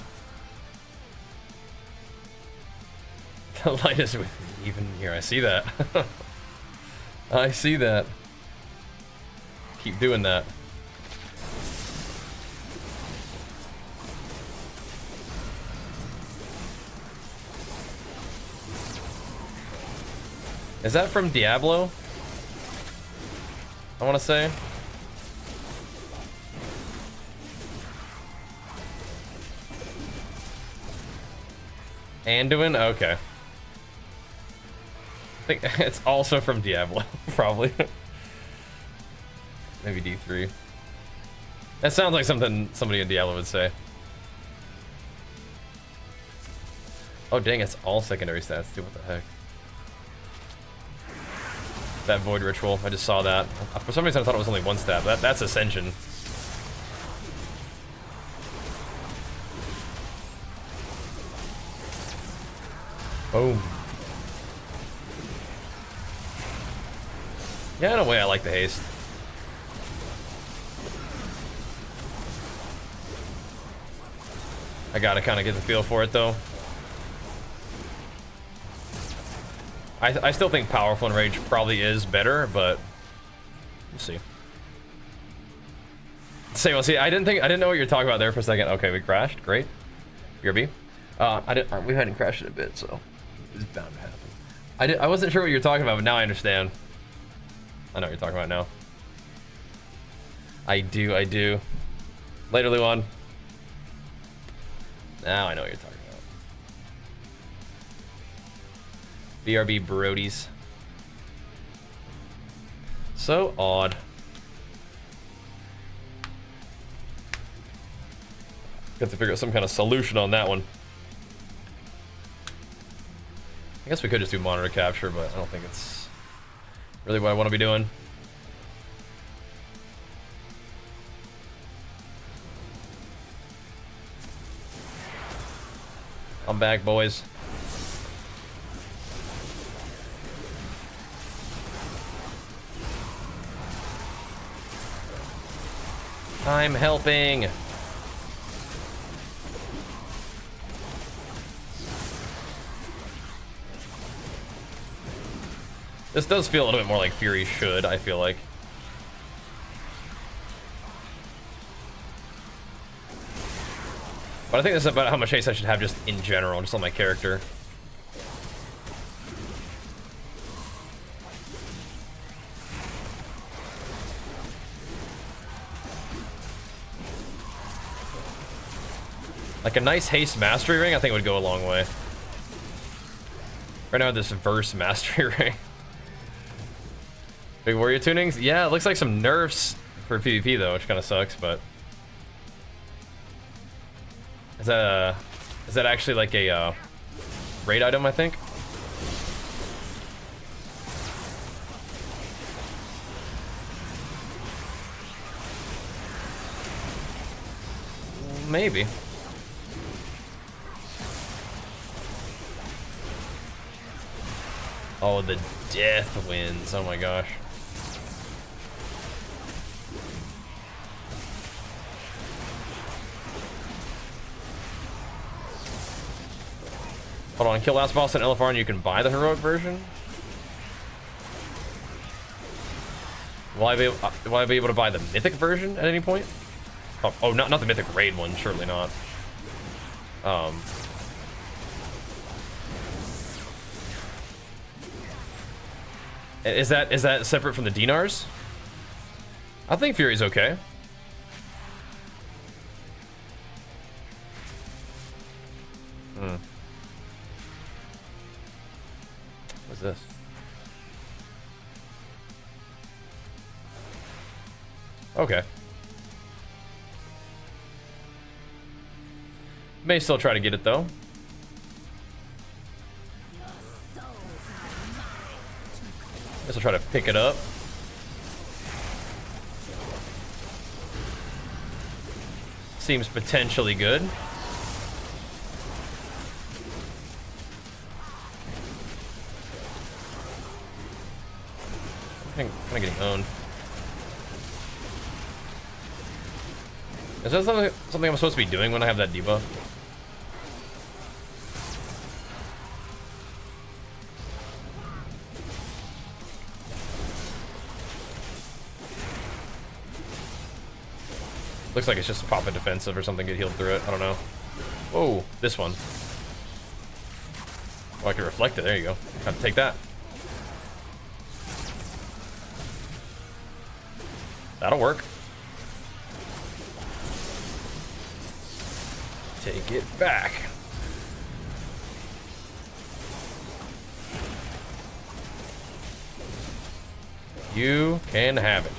The light is with me even here. I see that. I see that. Keep doing that. Is that from Diablo? I want to say. Anduin? Okay. I think it's also from Diablo, probably. Maybe D3. That sounds like something somebody in Diablo would say. Oh dang, it's all secondary stats, dude, what the heck? That Void Ritual, I just saw that. For some reason I thought it was only one stat. That's Ascension. Boom. Yeah, in a way I like the haste. I gotta kind of get the feel for it though. I still think Powerful Enrage probably is better, but we'll see. Say, well, see, I didn't know what you were talking about there for a second. Okay, we crashed. Great. BRB. We hadn't crashed in a bit, so it's bound to happen. I wasn't sure what you were talking about, but now I understand. I know what you're talking about now. I do. Later, Luan. Now I know what you're talking about. BRB Brodies. So odd. Got to figure out some kind of solution on that one. I guess we could just do monitor capture, but I don't think it's really what I want to be doing. I'm back, boys. I'm helping. This does feel a little bit more like Fury should, I feel like. But I think this is about how much haste I should have just in general, just on my character. Like a nice haste mastery ring, I think would go a long way. Right now, this verse mastery ring. Big warrior tunings? Yeah, it looks like some nerfs for PvP though, which kind of sucks, but... Is that actually like a raid item, I think? Maybe. Oh, the death winds. Oh my gosh. Hold on, kill last boss in LFR and you can buy the heroic version? Will I be able to buy the mythic version at any point? Oh, not the mythic raid one, surely not. Is that separate from the dinars? I think Fury's okay. What's this? Okay. May still try to get it though. Guess I'll try to pick it up. Seems potentially good. I'm kind of getting owned. Is that something I'm supposed to be doing when I have that debuff? Looks like it's just pop a defensive or something, get healed through it. I don't know. Whoa, this one. Oh, I can reflect it. There you go. Have to take that. That'll work. Take it back. You can have it.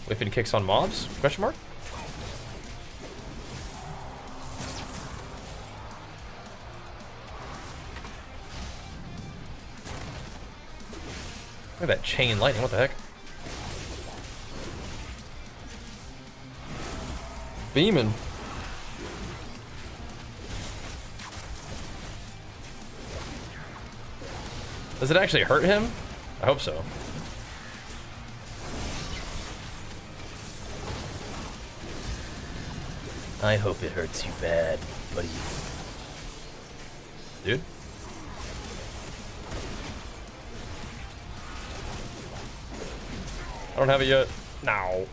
Whiffing kicks on mobs? Question mark? Look at that chain lightning, what the heck? Beaming. Does it actually hurt him? I hope so. I hope it hurts you bad, buddy. dude. I don't have it yet. No.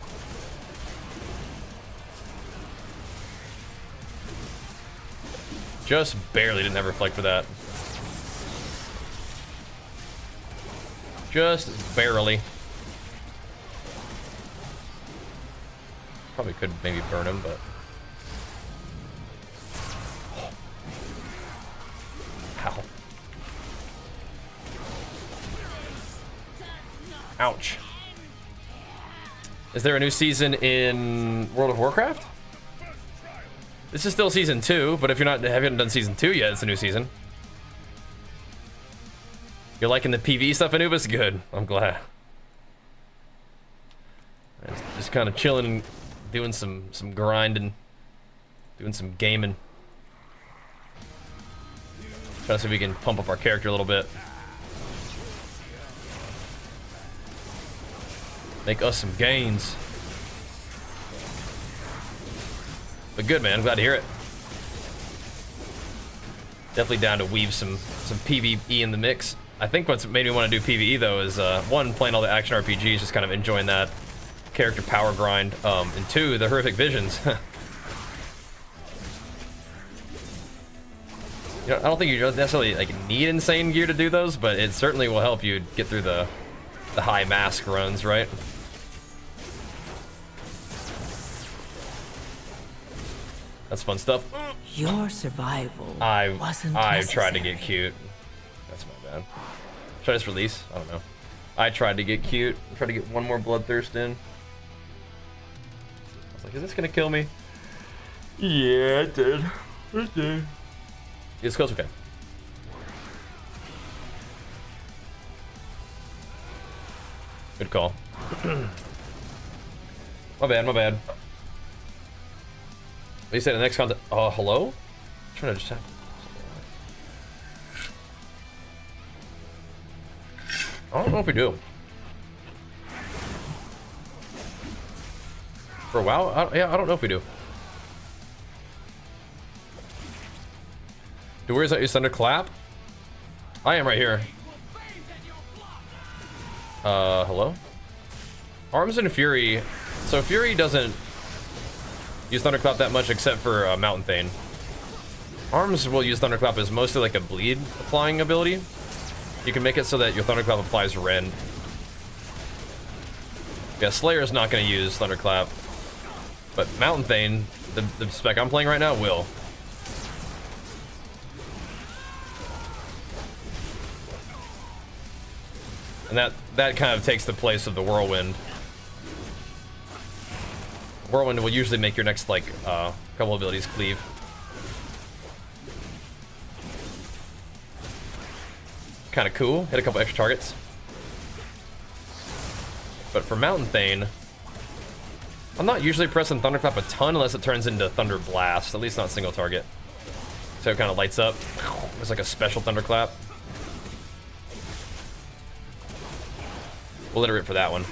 Just barely didn't have reflect for that. Just barely. Probably could maybe burn him, but... Ow. Ouch. Is there a new season in World of Warcraft? This is still season 2, but if you're not haven't done season 2 yet, it's a new season. You're liking the PvE stuff, Anubis? Good. I'm glad. Just kind of chilling, doing some grinding, doing some gaming. Trying to see if we can pump up our character a little bit. Make us some gains. But good, man. I'm glad to hear it. Definitely down to weave some PvE in the mix. I think what's made me want to do PvE though is one, playing all the action RPGs, just kind of enjoying that character power grind, and two, the horrific visions. You know, I don't think you necessarily like need insane gear to do those, but it certainly will help you get through the high mask runs, right? That's fun stuff. Your survival I wasn't tried to get necessary. cute. That's my bad. Should I just release? I don't know. I tried to get cute. I tried to get one more bloodthirst in. I was like, is this gonna kill me? Yeah, it did. It did. This goes okay. Good call. My bad, my bad. They said the next content. Hello? I'm trying to just have. I don't know if we do. For a while? Yeah, I don't know if we do. Where's that? You thunderclap? I am right here. Hello? Arms and Fury. So Fury doesn't use Thunderclap that much except for Mountain Thane. Arms will use Thunderclap as mostly like a bleed applying ability. You can make it so that your Thunderclap applies rend. Yeah, Slayer's not going to use Thunderclap. But Mountain Thane, the spec I'm playing right now, will. And that kind of takes the place of the Whirlwind. Whirlwind will usually make your next, like, couple abilities cleave. Kind of cool. Hit a couple extra targets. But for Mountain Thane, I'm not usually pressing Thunderclap a ton unless it turns into Thunder Blast. At least not single target. So it kind of lights up. It's like a special Thunderclap. We'll iterate for that one.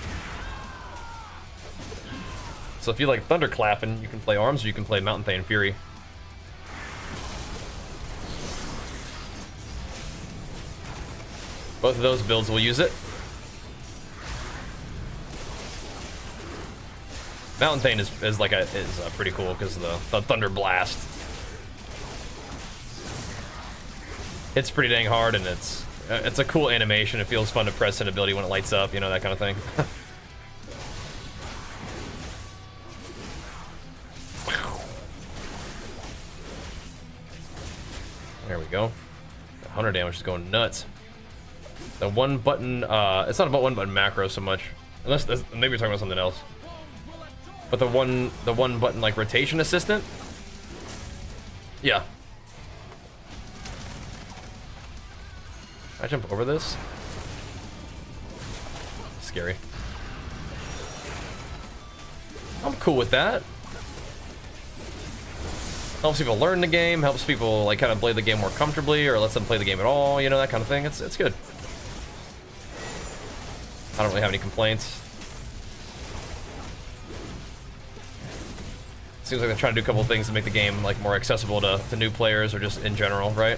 So if you like Thunderclapping, you can play Arms or you can play Mountain Thane Fury. Both of those builds will use it. Mountain Thane is pretty cool because the Thunder Blast. It's pretty dang hard and it's a cool animation. It feels fun to press an ability when it lights up, you know, that kind of thing. There we go. 100 damage is going nuts. The one button, it's not about one button macro so much. Unless maybe you're talking about something else. But the one button like rotation assistant. Yeah. Can I jump over this? Scary. I'm cool with that. Helps people learn the game, helps people like kind of play the game more comfortably, or lets them play the game at all, you know, that kind of thing. It's good. I don't really have any complaints. Seems like they're trying to do a couple of things to make the game like more accessible to new players or just in general, right?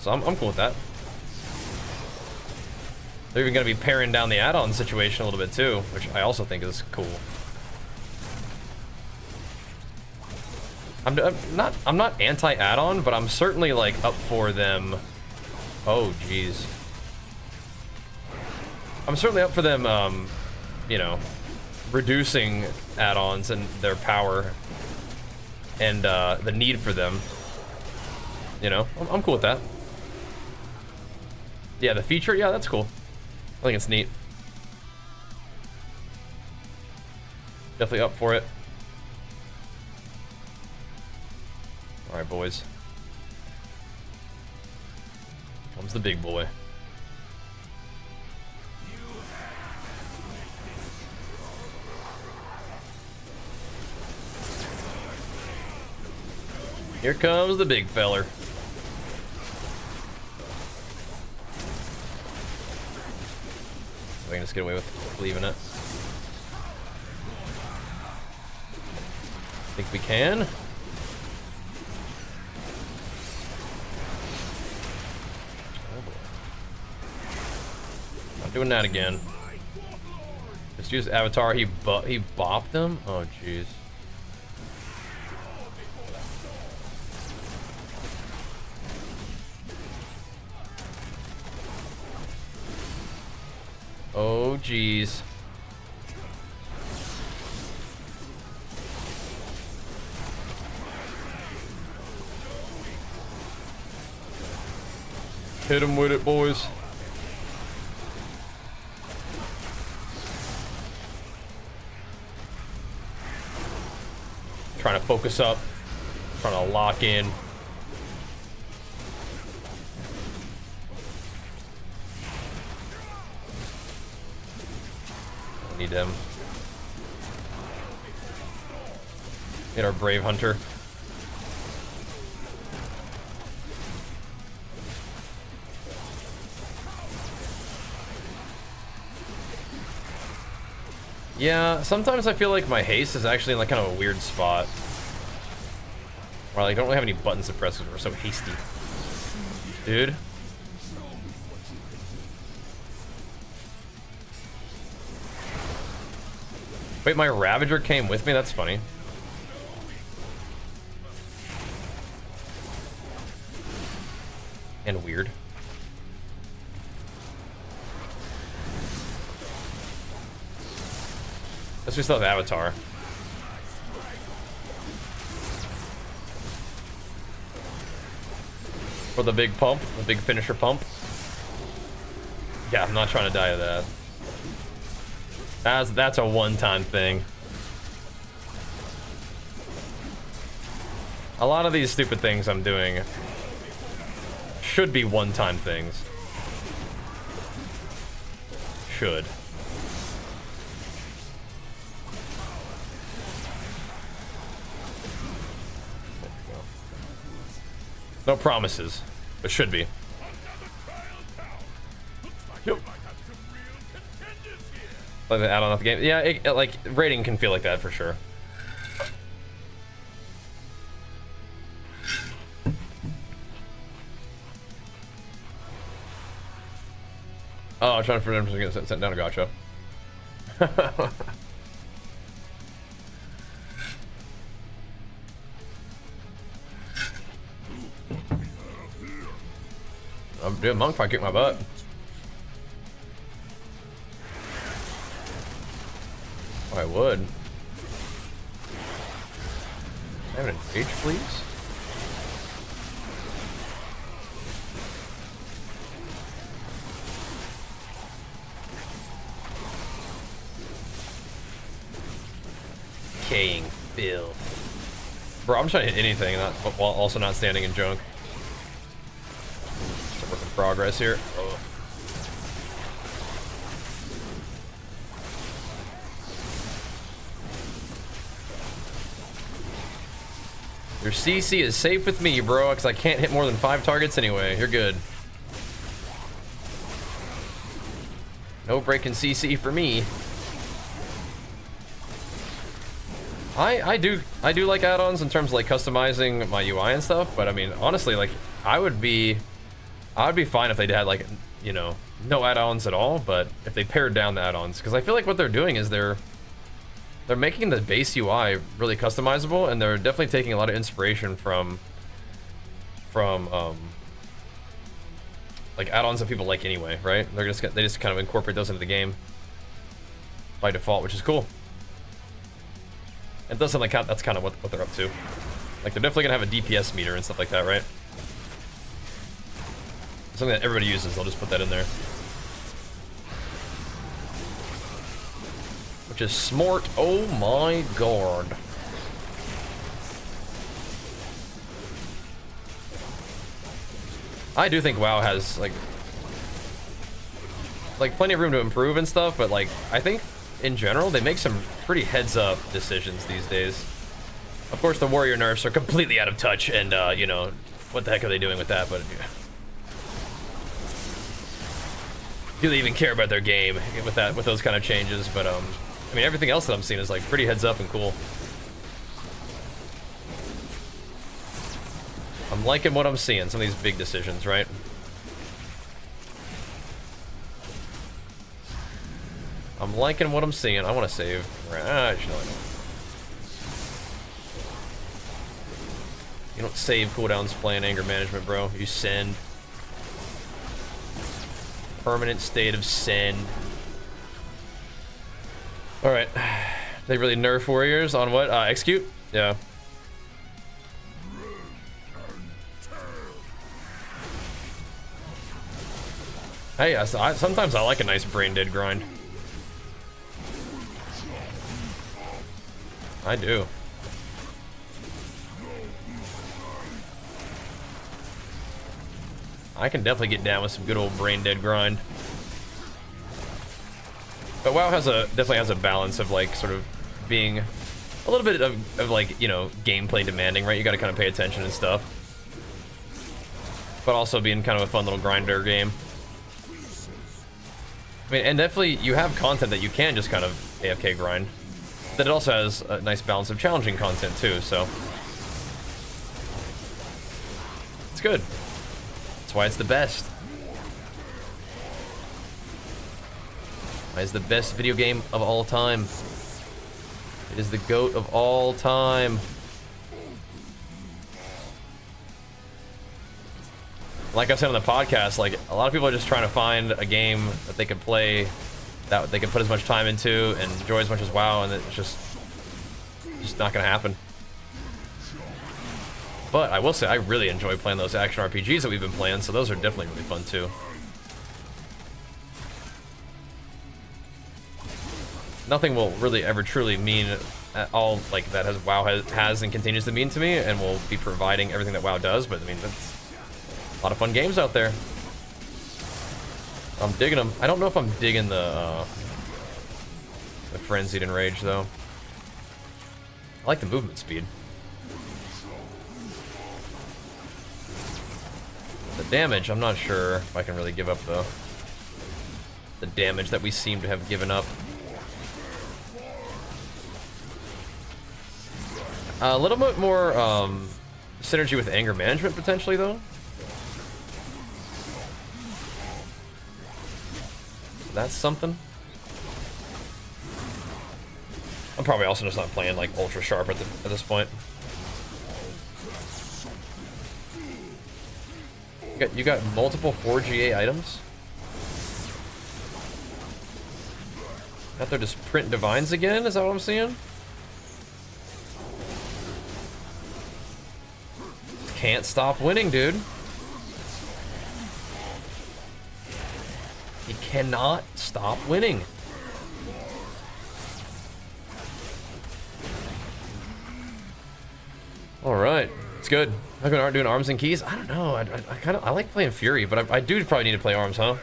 So I'm cool with that. They're even going to be paring down the add-on situation a little bit too, which I also think is cool. I'm not anti-add-on, but I'm certainly like up for them. Oh, jeez. I'm certainly up for them, you know, reducing add-ons and their power and the need for them. You know, I'm cool with that. Yeah, the feature, yeah, that's cool. I think it's neat. Definitely up for it. All right, boys. Comes the big boy. Here comes the big feller. We can just get away with leaving it. Think we can? Oh boy. Not doing that again. Just use Avatar. He bopped him? Oh jeez. Oh, jeez. Hit him with it, boys. Trying to focus up. Trying to lock in. Need him. Hit our brave hunter. Yeah, sometimes I feel like my haste is actually in like kind of a weird spot. Where I like, don't really have any button suppressors. We're so hasty. Dude. Wait, my Ravager came with me? That's funny. And weird. Guess we still have Avatar. For the big pump, the big finisher pump. Yeah, I'm not trying to die to that. That's a one-time thing. A lot of these stupid things I'm doing should be one-time things. Should. No promises, but should be. Yep. Like the add-on off the game. Yeah, like rating can feel like that for sure. Oh, I'm trying for them to get sent down to gotcha. Dude, monk probably kicked my butt. Oh, I would. Have an engage, please. Decaying filth. Bro, I'm trying to hit anything, while also not standing in junk. It's a work in progress here. Oh. Your CC is safe with me, bro, because I can't hit more than 5 targets anyway. You're good. No breaking CC for me. I do like add-ons in terms of like customizing my UI and stuff, but I mean honestly, like I would be I'd be fine if they had like, you know, no add-ons at all, but if they pared down the add-ons, because I feel like what they're doing is they're making the base UI really customizable, and they're definitely taking a lot of inspiration from like add-ons that people like anyway, right? They just kind of incorporate those into the game by default, which is cool. It does sound like that's kind of what they're up to. Like they're definitely gonna have a DPS meter and stuff like that, right? Something that everybody uses. I'll just put that in there. Which is smart. Oh my god. I do think WoW has like plenty of room to improve and stuff, but like I think in general they make some pretty heads-up decisions these days. Of course, the warrior nerfs are completely out of touch, and you know, what the heck are they doing with that? But do they even care about their game with those kind of changes? But I mean, everything else that I'm seeing is like pretty heads up and cool. I'm liking what I'm seeing, some of these big decisions, right? I'm liking what I'm seeing. I want to save. Actually, no, I don't. You don't save cooldowns playing anger management, bro. You send. Permanent state of send. Alright. They really nerf warriors on what? Execute? Yeah. Hey, sometimes I like a nice brain dead grind. I do. I can definitely get down with some good old brain dead grind. But WoW definitely has a balance of like sort of being a little bit of like, you know, gameplay demanding, right? You gotta kind of pay attention and stuff. But also being kind of a fun little grinder game. I mean, and definitely you have content that you can just kind of AFK grind. But it also has a nice balance of challenging content too, so it's good. That's why it's the best. Why it's the best video game of all time. It is the GOAT of all time. Like I said on the podcast, like a lot of people are just trying to find a game that they can play, that they can put as much time into and enjoy as much as WoW, and it's just not gonna happen. But I will say I really enjoy playing those action RPGs that we've been playing, so those are definitely really fun too. Nothing will really ever truly mean at all like that WoW has and continues to mean to me, and will be providing everything that WoW does, but I mean, that's a lot of fun games out there. I'm digging them. I don't know if I'm digging the Frenzied Enrage though. I like the movement speed. The damage, I'm not sure if I can really give up the damage that we seem to have given up. A little bit more synergy with anger management potentially though. That's something. I'm probably also just not playing like ultra sharp at this point. You got multiple 4GA items? Out there just print divines again? Is that what I'm seeing? Can't stop winning, dude. He cannot stop winning. All right, it's good. I'm gonna start doing arms and keys. I don't know. I like playing Fury, but I do probably need to play arms, huh?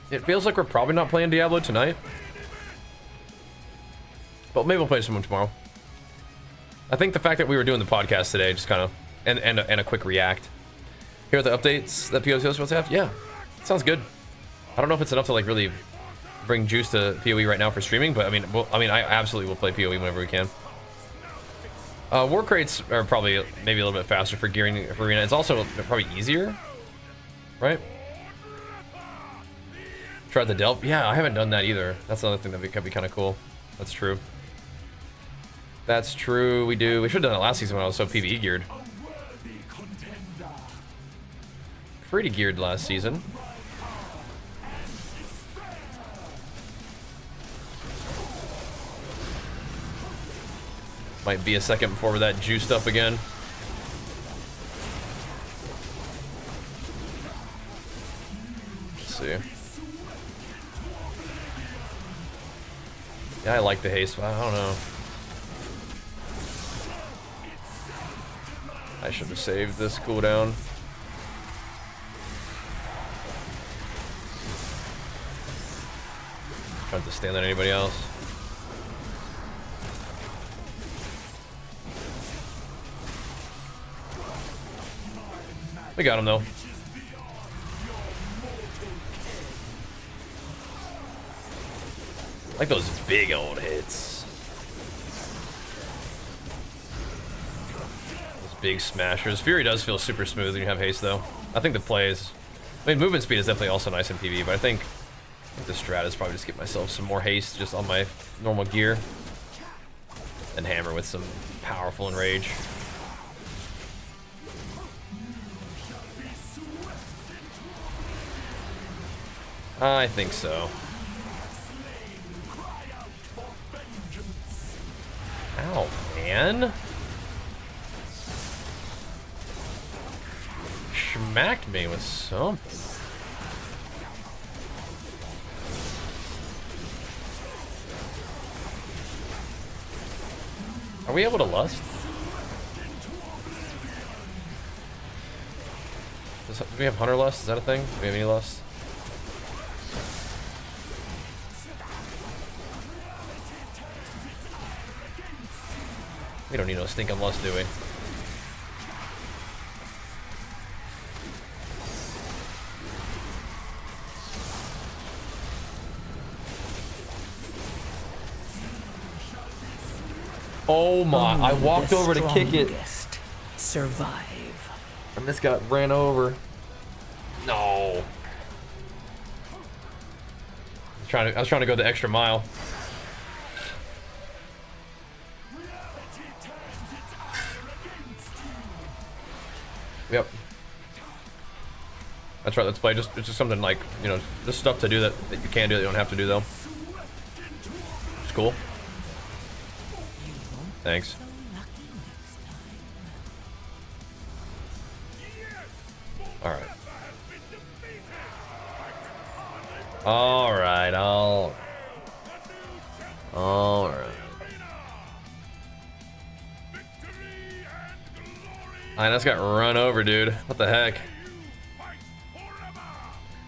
It feels like we're probably not playing Diablo tonight, but maybe we'll play someone tomorrow. I think the fact that we were doing the podcast today just kind of and a quick react. Here are the updates that PoE is supposed to have. Yeah, sounds good. I don't know if it's enough to like really bring juice to PoE right now for streaming, but I mean, I absolutely will play PoE whenever we can. War crates are probably maybe a little bit faster for gearing for arena. It's also probably easier, right? Try the delp. Yeah, I haven't done that either. That's another thing that could be kind of cool. That's true. That's true. We do. We should have done it last season when I was so PvE geared. Pretty geared last season. Might be a second before we're that juiced up again. Let's see. Yeah, I like the haste, but I don't know. I should have saved this cooldown. Trying to stand on anybody else. We got him though. Like those big old hits. Those big smashers. Fury does feel super smooth when you have haste though. I think the play is... I mean, movement speed is definitely also nice in PvE, but I think the strat is probably just get myself some more haste just on my normal gear. And hammer with some powerful enrage. I think so. Ow, man. Smacked me with something. Are we able to lust? Do we have hunter lust? Is that a thing? Do we have any lust? We don't need no stinking lust, do we? Oh my, I walked over to kick it. Survive. And this got ran over. No. I was trying to go the extra mile. Yep. That's right, let's play. It's just something like, you know, just stuff to do that you can do that you don't have to do though. It's cool. Thanks. Alright. Alright, Alright. I just got run over, dude. What the heck?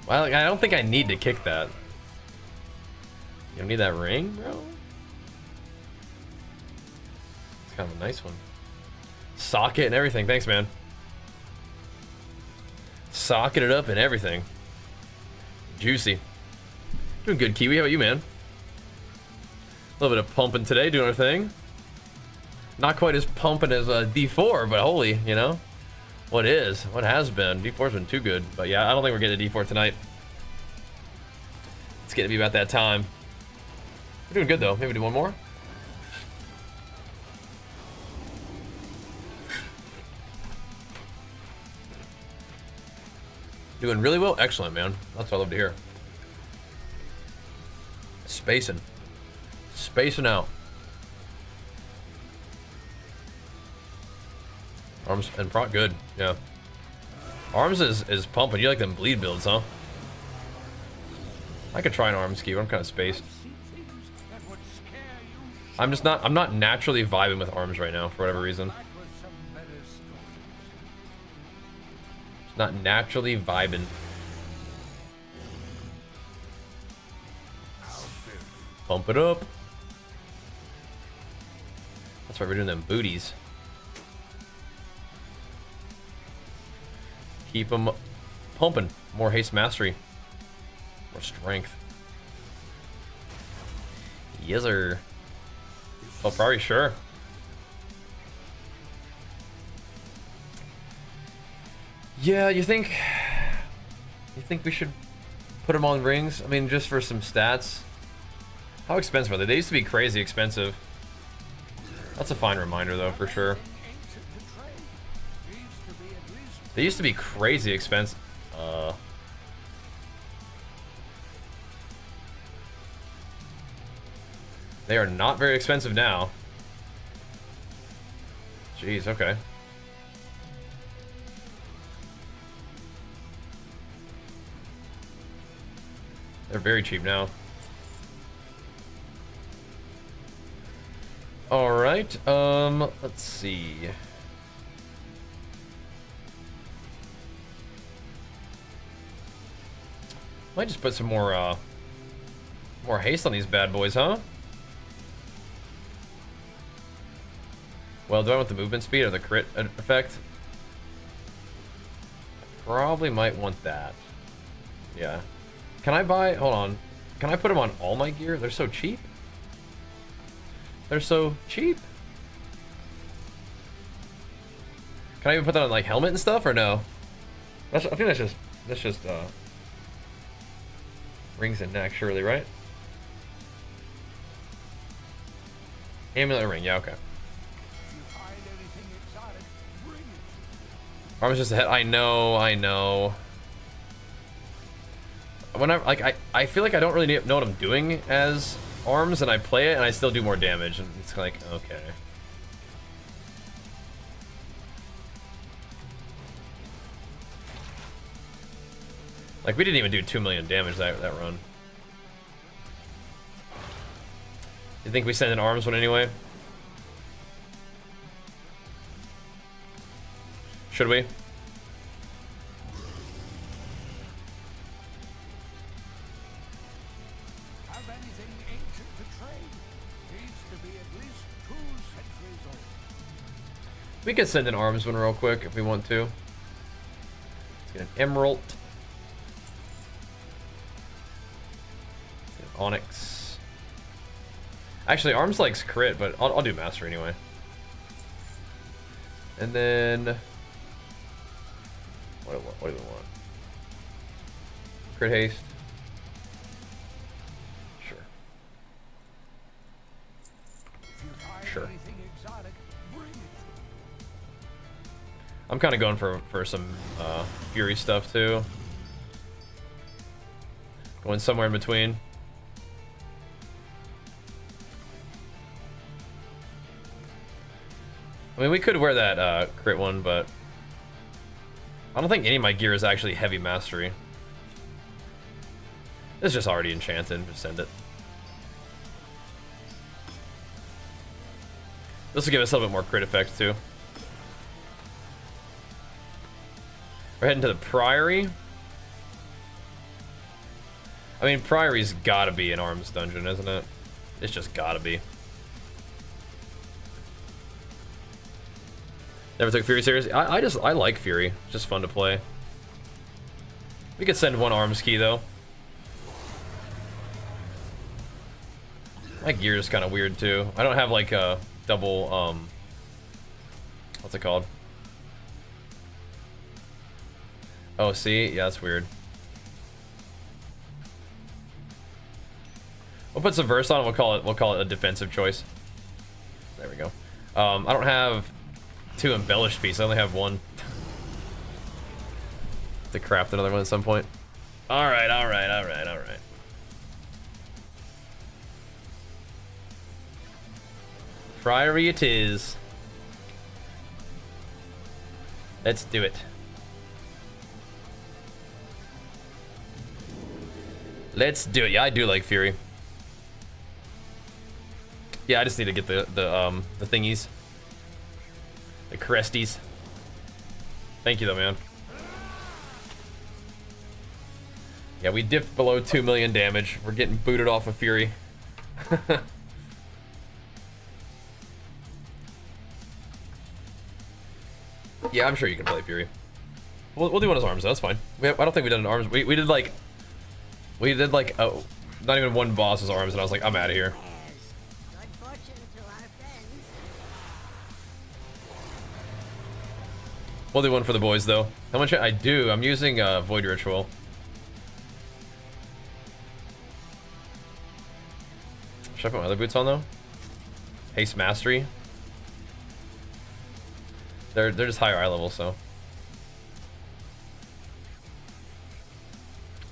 Well, I don't think I need to kick that. You don't need that ring, bro? It's kind of a nice one. Socket and everything. Thanks, man. Socket it up and everything. Juicy. Doing good, Kiwi. How about you, man? A little bit of pumping today, doing our thing. Not quite as pumping as D4, but holy, you know, what has been. D4's been too good, but yeah, I don't think we're getting a D4 tonight. It's getting to be about that time. We're doing good though. Maybe do one more. Doing really well. Excellent, man. That's what I love to hear. Spacing out. Arms and proc good, yeah. Arms is pumping. You like them bleed builds, huh? I could try an arms key, but I'm kind of spaced. I'm not naturally vibing with arms right now for whatever reason. It's not naturally vibing. Pump it up. That's why we're doing them booties. Keep them pumping. More haste mastery. More strength. Yes, sir. Oh, probably sure. Yeah, you think we should put them on rings? I mean, just for some stats. How expensive are they? They used to be crazy expensive. That's a fine reminder, though, for sure. They used to be crazy expensive. They are not very expensive now. Jeez, okay. They're very cheap now. All right, let's see. Might just put some more haste on these bad boys, huh? Well, do I want the movement speed or the crit effect? Probably might want that. Yeah. Can I buy, hold on. Can I put them on all my gear? They're so cheap. They're so cheap. Can I even put that on like helmet and stuff or no? I think that's just rings and neck, surely, right? Amulet ring, yeah, okay. Arm's just a head. I know. When I feel like I don't really know what I'm doing as arms, and I play it, and I still do more damage, and it's like, okay. Like, we didn't even do 2 million damage that run. You think we send an arms one anyway? Should we? We could send an arms one real quick if we want to. Let's get an emerald. Let's get an onyx. Actually, arms likes crit, but I'll do master anyway. And then what do we want? Crit haste. Sure. I'm kind of going for some Fury stuff too. Going somewhere in between. I mean, we could wear that crit one, but I don't think any of my gear is actually heavy mastery. It's just already enchanted. Just send it. This will give us a little bit more crit effect too. We're heading to the Priory. I mean, Priory's gotta be an arms dungeon, isn't it? It's just gotta be. Never took Fury serious. I like Fury. It's just fun to play. We could send one arms key though. My gear is kind of weird too. I don't have like a double what's it called? Oh, see? Yeah, that's weird. We'll put some verse on it. We'll call it a defensive choice. There we go. I don't have 2 embellished pieces. I only have 1. To craft another one at some point. All right. Priory it is. Let's do it. Let's do it. Yeah, I do like Fury. Yeah, I just need to get the thingies. The cresties. Thank you though, man. Yeah, we dipped below 2 million damage. We're getting booted off of Fury. Yeah, I'm sure you can play Fury. We'll do one as arms. That's fine. I don't think we did an arms. We did like oh, not even one boss as arms, and I was like, I'm out of here. We'll do one for the boys though. How much I do? I'm using Void Ritual. Should I put my other boots on though? Haste Mastery. They're just higher eye level, so.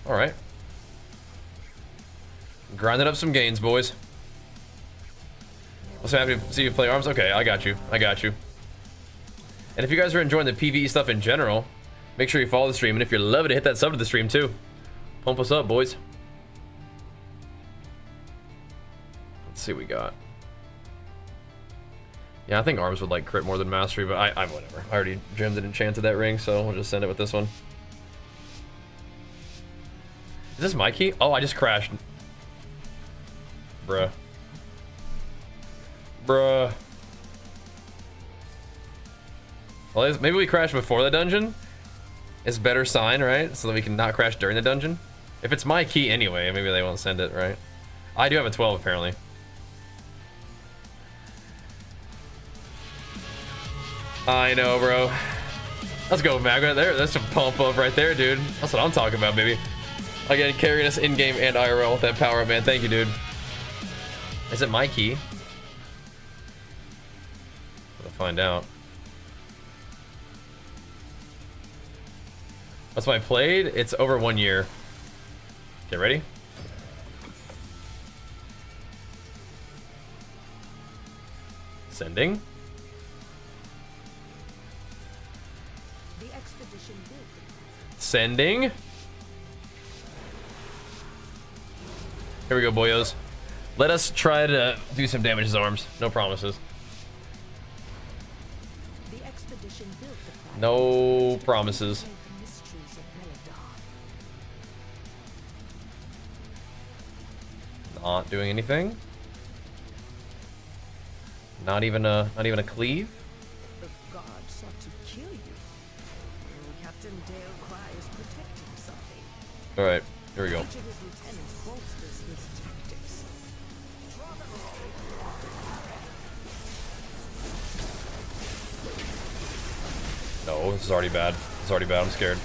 All right. Grinding up some gains, boys. I'm so happy to see you play arms. Okay, I got you. I got you. And if you guys are enjoying the PvE stuff in general, make sure you follow the stream. And if you're loving it, hit that sub to the stream too. Pump us up, boys. Let's see what we got. Yeah, I think arms would like crit more than mastery, but I whatever. I already gemmed and enchanted that ring, so we'll just send it with this one. Is this my key? Oh, I just crashed. Bruh. Bruh. Well, maybe we crash before the dungeon. It's a better sign, right? So that we can not crash during the dungeon. If it's my key anyway, maybe they won't send it, right? I do have a 12 apparently. I know, bro. Let's go, Magma. There, that's some pump up right there, dude. That's what I'm talking about, baby. Again, carrying us in-game and IRL with that power up, man. Thank you, dude. Is it my key? We'll find out. That's why I played. It's over 1 year. Get ready. Sending. Sending. Here we go, boyos. Let us try to do some damage to his arms. No promises. No promises. Not doing anything. Not even a cleave. The god sought to kill you. Captain Dale Cry is protecting something. All right, here we go. Each of his lieutenants bolsters his tactics. No, this is already bad. It's already bad. I'm scared.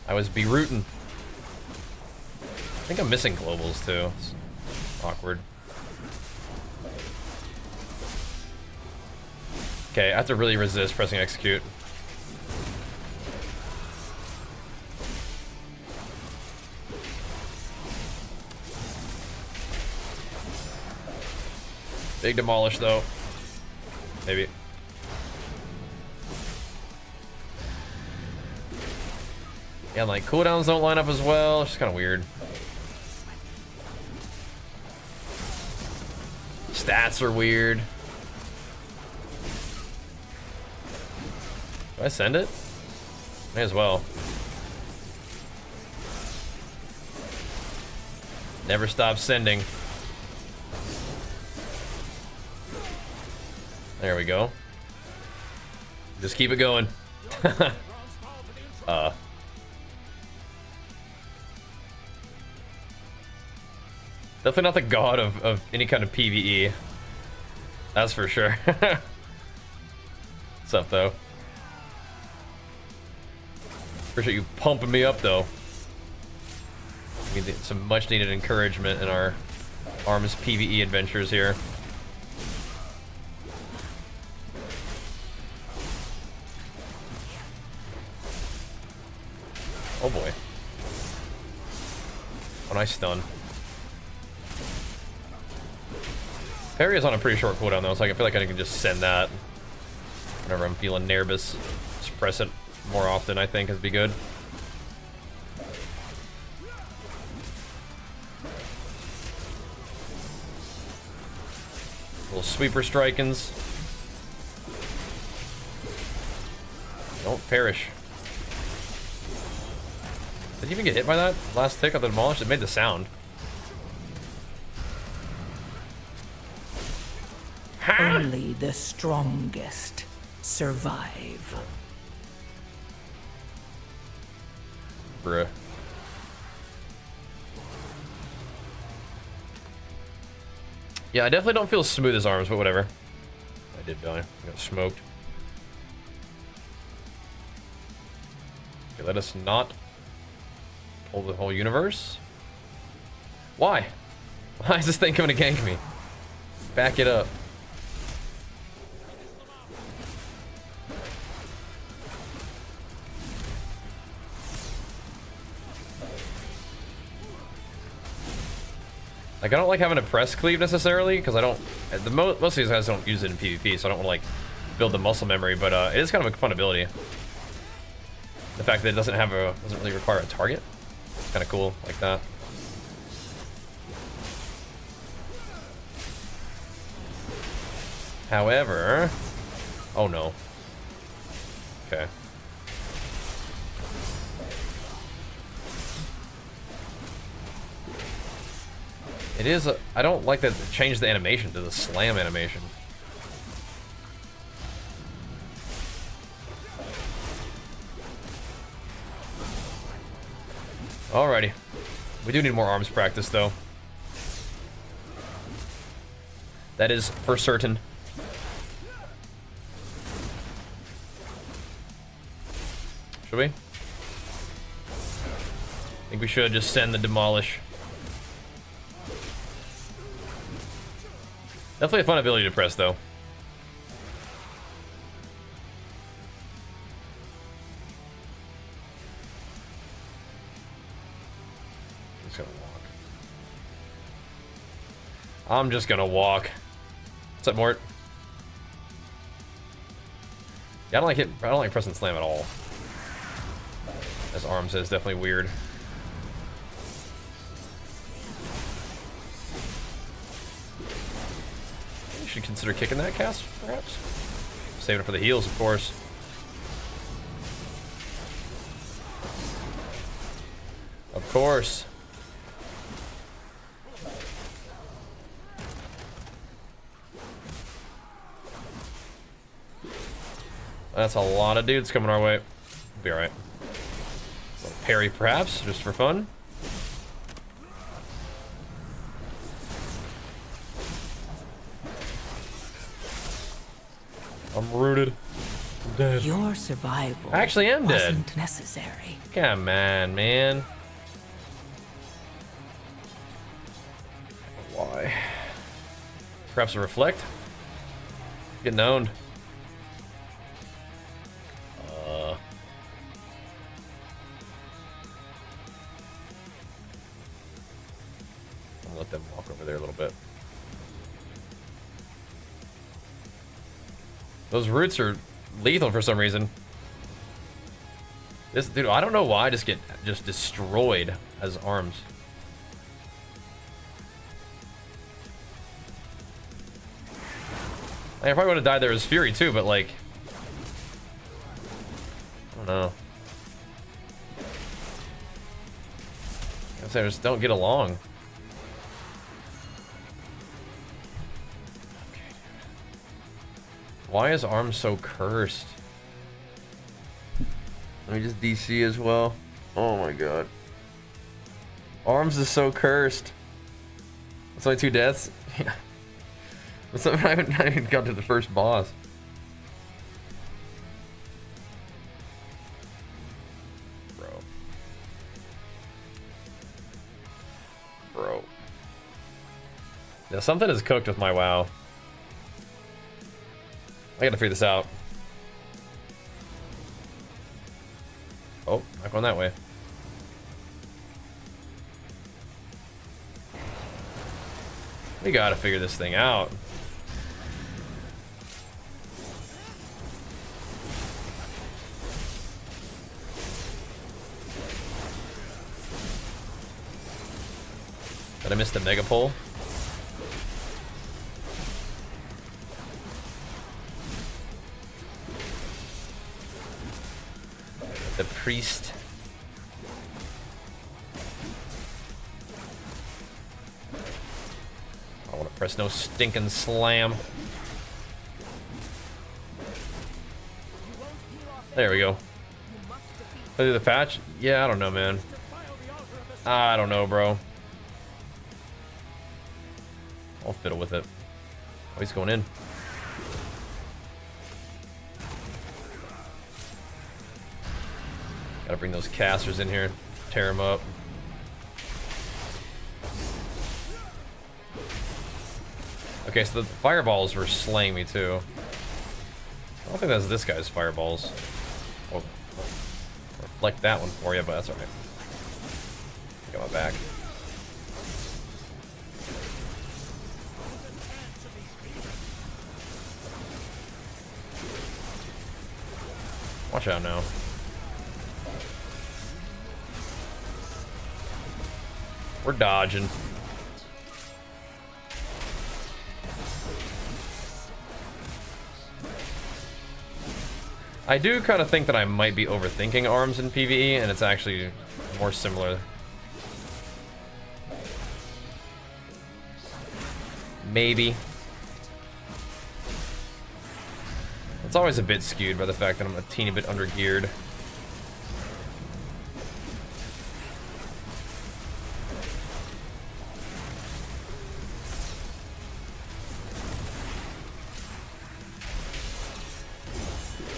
I was be-rootin'. I think I'm missing globals too. It's awkward. Okay, I have to really resist pressing execute. Big demolish though. Maybe. Yeah, like cooldowns don't line up as well. It's just kind of weird. Stats are weird. Do I send it? May as well. Never stop sending. There we go. Just keep it going. Definitely not the god of any kind of PvE. That's for sure. What's up, though? Appreciate you pumping me up, though. We need some much needed encouragement in our ARMS PvE adventures here. Oh boy. Oh, nice stun. Parry is on a pretty short cooldown though, so I feel like I can just send that whenever I'm feeling nervous. Just press it more often, I think, would be good. Little sweeper strikings. Don't perish. Did you even get hit by that last tick of the demolish? It made the sound. Only the strongest survive. Bruh. Yeah, I definitely don't feel smooth as arms, but whatever. I did die. I got smoked. Okay, let us not pull the whole universe. Why? Why is this thing coming to gank me? Back it up. Like, I don't like having a press cleave necessarily, because I don't... most of these guys don't use it in PvP, so I don't want to, like, build the muscle memory, but it is kind of a fun ability. The fact that it doesn't really require a target. It's kind of cool, like that. However... Oh, no. Okay. It is I don't like that it changed the animation to the slam animation. Alrighty. We do need more arms practice, though. That is for certain. Should we? I think we should just send the demolish. Definitely a fun ability to press, though. Just gonna walk. I'm just gonna walk. What's up, Mort? Yeah, I don't like it. I don't like pressing slam at all. As arms is definitely weird. Should consider kicking that cast, perhaps? Saving it for the heals, of course. Of course. That's a lot of dudes coming our way. Be alright. Parry, perhaps, just for fun. I'm rooted. I'm dead. Your survival I actually am dead. wasn't necessary. Come on, man. Why? Perhaps a reflect? Getting owned. I'll let them walk over there a little bit. Those roots are lethal for some reason. This dude, I don't know why I just get destroyed as arms. Like, I probably would have died there as Fury too, but like, I don't know. I just don't get along. Why is arms so cursed? Let me just DC as well. Oh my god. Arms is so cursed. It's only 2 deaths? Yeah. I haven't even got to the first boss. Bro. Yeah, something is cooked with my WoW. I gotta figure this out. Oh, not going that way. We gotta figure this thing out. Did I miss the mega pull? The priest. I don't want to press no stinking slam. There we go. Play through the patch? Yeah, I don't know, man. I don't know, bro. I'll fiddle with it. Oh, he's going in. Gotta bring those casters in here, tear them up. Okay, so the fireballs were slaying me too. I don't think that's this guy's fireballs. I'll reflect that one for you, but that's alright. Got my back. Watch out now. We're dodging. I do kind of think that I might be overthinking arms in PvE, and it's actually more similar. Maybe. It's always a bit skewed by the fact that I'm a teeny bit under-geared.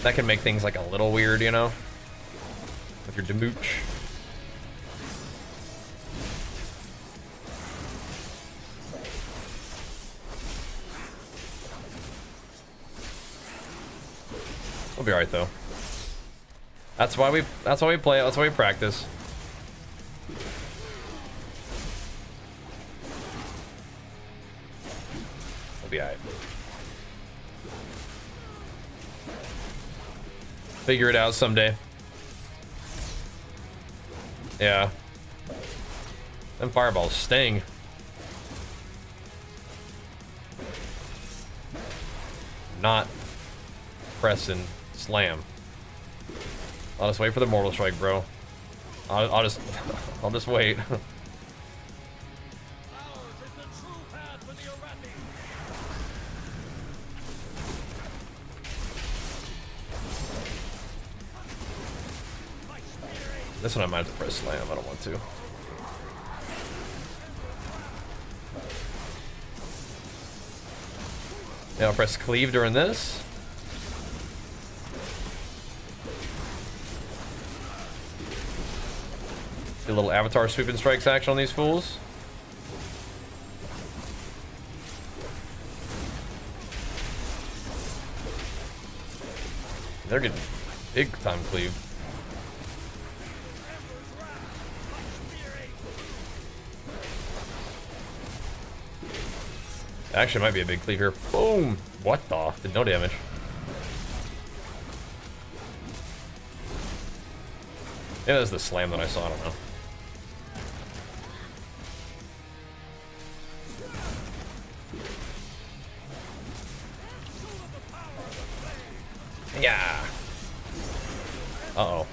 That can make things like a little weird, you know? With your demooch. We'll be alright though. That's why we play it, that's why we practice. We'll be alright. Figure it out someday. Yeah. Them fireballs sting. Not press and slam. I'll just wait for the mortal strike, bro. I'll just I'll just wait. This one I might have to press slam. I don't want to. Yeah, I'll press cleave during this. Do a little avatar sweeping strikes action on these fools. They're getting big time cleave. Actually, might be a big cleave here. Boom! What the? Did no damage. Yeah, that's the slam that I saw. I don't know. Yeah. Uh-oh.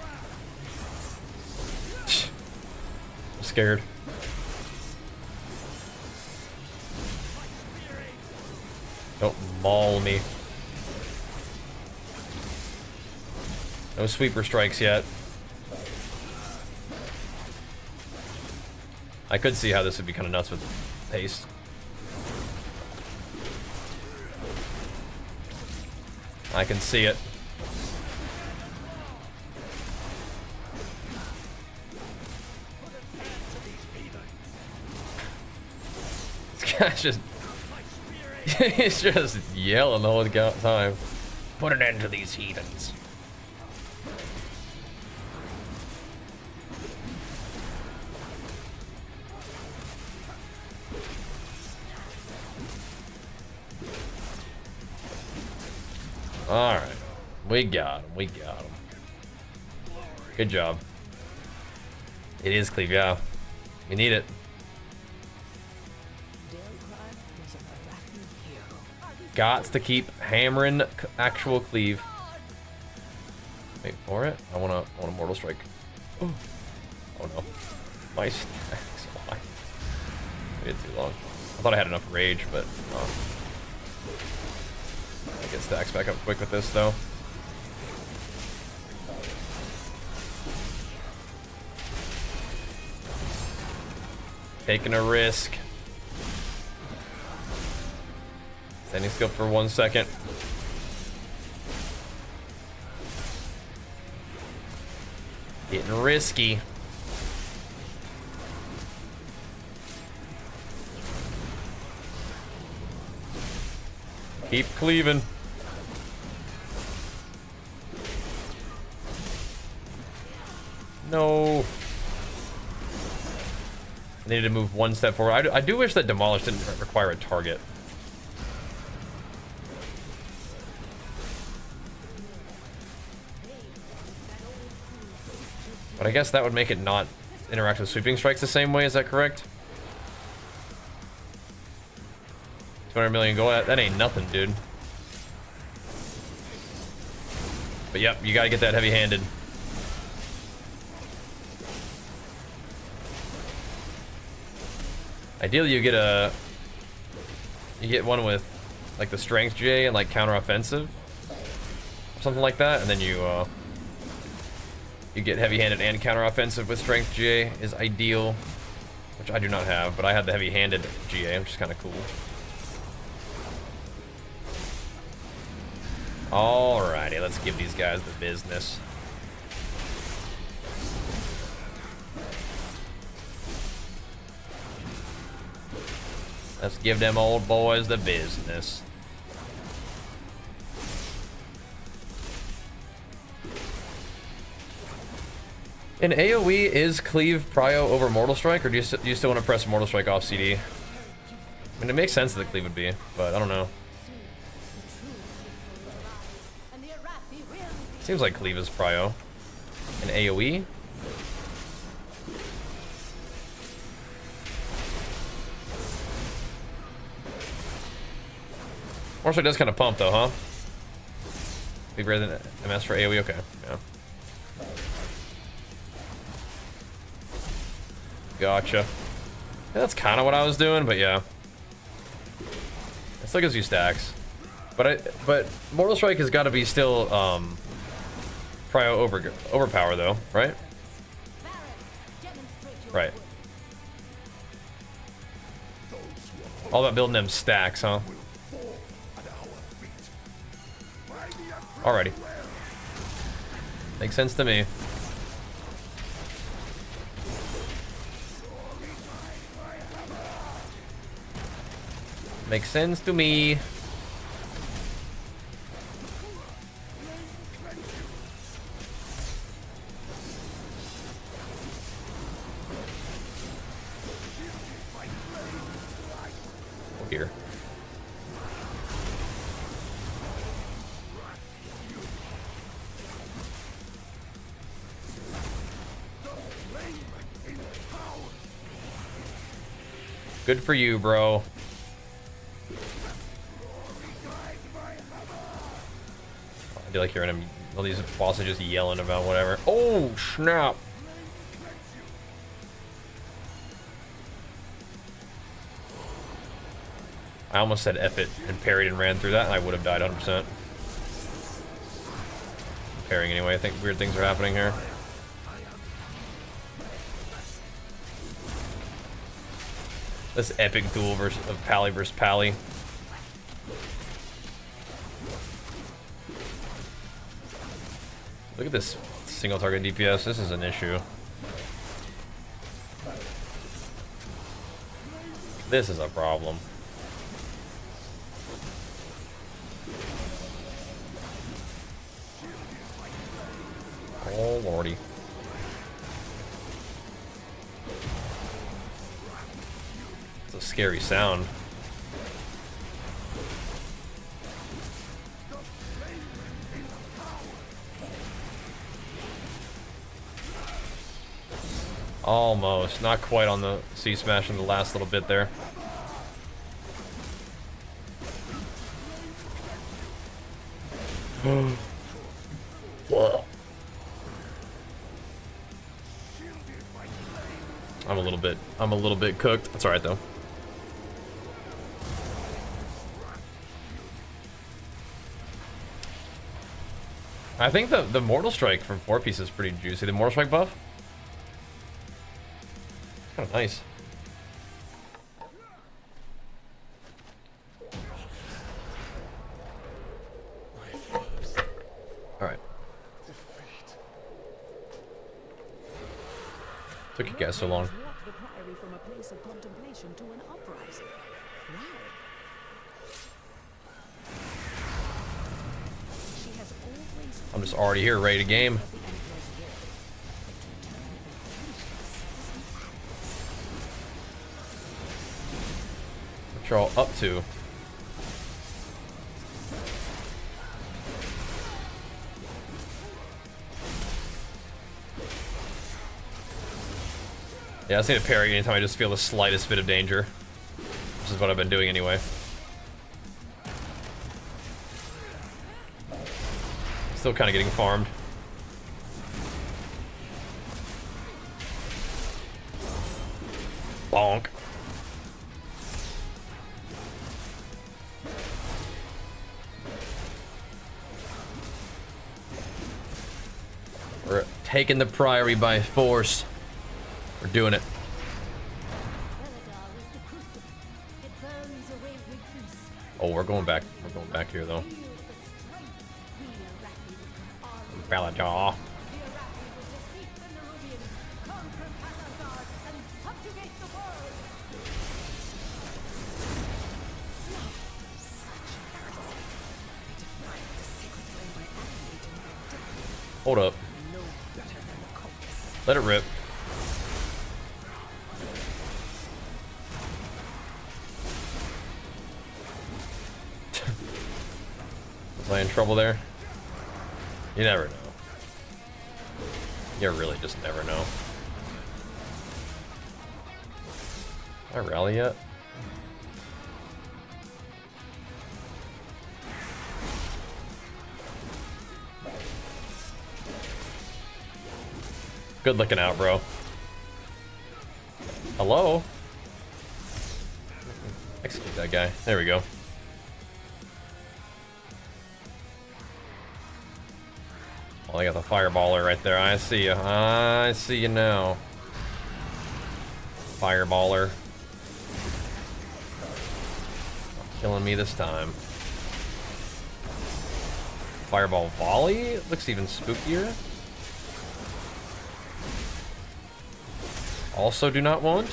I'm scared. Don't maul me. No sweeper strikes yet. I could see how this would be kind of nuts with haste. I can see it. This guy's just... he's just yelling the whole time. Put an end to these heathens. Alright. We got him. We got him. Good job. It is cleave, yeah. We need it. Gots to keep hammering actual cleave. Wait for it. I want a mortal strike. Oh no. My stacks. Why? Waited too long. I thought I had enough rage, but I get stacks back up quick with this though. Taking a risk. Standing still for 1 second. Getting risky. Keep cleaving. No. I needed to move 1 step forward. I do wish that Demolish didn't require a target. But I guess that would make it not interact with sweeping strikes the same way, is that correct? 200 million gold, that ain't nothing, dude. But yep, you gotta get that heavy-handed. Ideally, you get one with like the strength J and like counter offensive, or something like that, and then you get heavy-handed and counter offensive with strength J is ideal, which I do not have, but I have the heavy-handed GA, which is kind of cool. Alrighty, let's give these guys the business. Let's give them old boys the business. In AoE, is cleave prio over Mortal Strike, or do you still want to press Mortal Strike off CD? I mean, it makes sense that the cleave would be, but I don't know. Seems like cleave is prio. In AoE? Mortal Strike does kind of pump though, huh? Be greater than MS for AoE, okay, yeah. Gotcha. Yeah, that's kind of what I was doing, but yeah. It still gives you stacks. But Mortal Strike has got to be still prio overpower though, right? Right. All about building them stacks, huh? Alrighty. Makes sense to me. Makes sense to me. Oh dear. Good for you, bro. I do like hearing him, all these bosses just yelling about whatever. Oh, snap. I almost said F it and parried and ran through that, and I would have died 100%. Parrying anyway, I think weird things are happening here. This epic duel of Pally versus Pally. Look at this single target DPS. This is an issue. This is a problem. Oh lordy. It's a scary sound. Almost. Not quite on the C smash in the last little bit there. Whoa. I'm a little bit cooked. That's alright though. I think the Mortal Strike from 4-piece is pretty juicy. The Mortal Strike buff? Kind of nice. you guys so long. Walk the priory from a place of contemplation to an uprising. Why? She has always I'm just already here, ready to game. the Emperor's will, but to turn intentions What y'all up to? Yeah, I just need to parry anytime I just feel the slightest bit of danger. Which is what I've been doing anyway. Still kind of getting farmed. Bonk. We're taking the priory by force. We're doing it. Oh, we're going back. We're going back here though. Bellajaw. Hold up. Let it rip. Was I in trouble there? You never know. You really just never know. Did I rally yet? Good looking out, bro. Hello? Execute that guy. There we go. Oh, I got the fireballer right there. I see you. I see you now. Fireballer. Killing me this time. Fireball volley? Looks even spookier. Also do not want.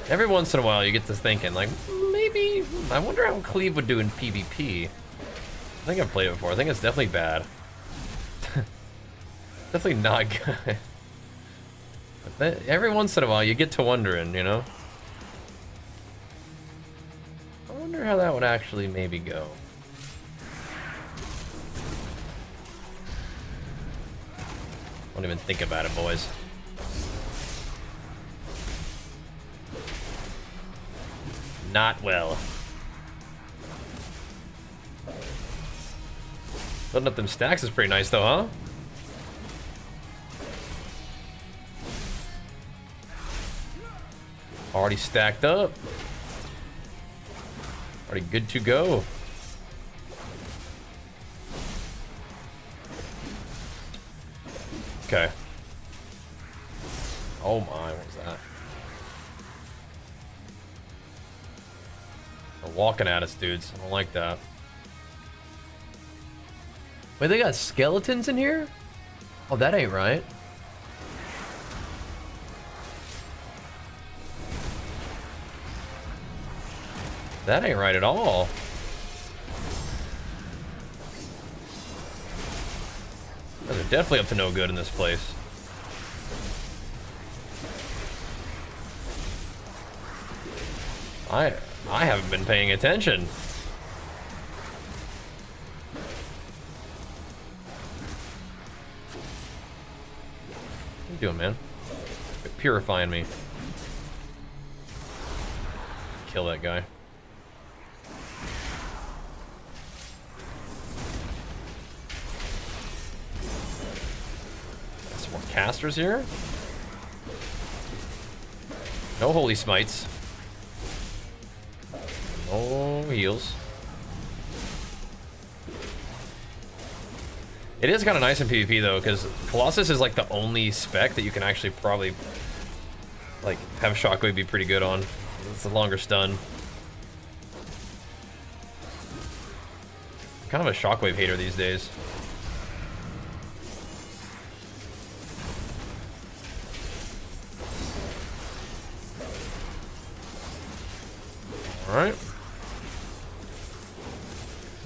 Every once in a while you get to thinking, like, maybe, I wonder how Cleave would do in PvP. I think I've played it before. I think it's definitely bad. Definitely not good. But every once in a while you get to wondering, you know? I wonder how that would actually maybe go. Don't even think about it, boys. Not well. Building up them stacks is pretty nice though, huh? Already stacked up. Already good to go. Okay. Oh my, what was that? They're walking at us, dudes. I don't like that. Wait, they got skeletons in here? Oh, that ain't right. That ain't right at all. They're definitely up to no good in this place. I haven't been paying attention. What are you doing, man? You're purifying me. Kill that guy. Some more casters here. No holy smites. No heals. It is kind of nice in PvP though, because Colossus is like the only spec that you can actually probably like have Shockwave be pretty good on. It's a longer stun. Kind of a Shockwave hater these days.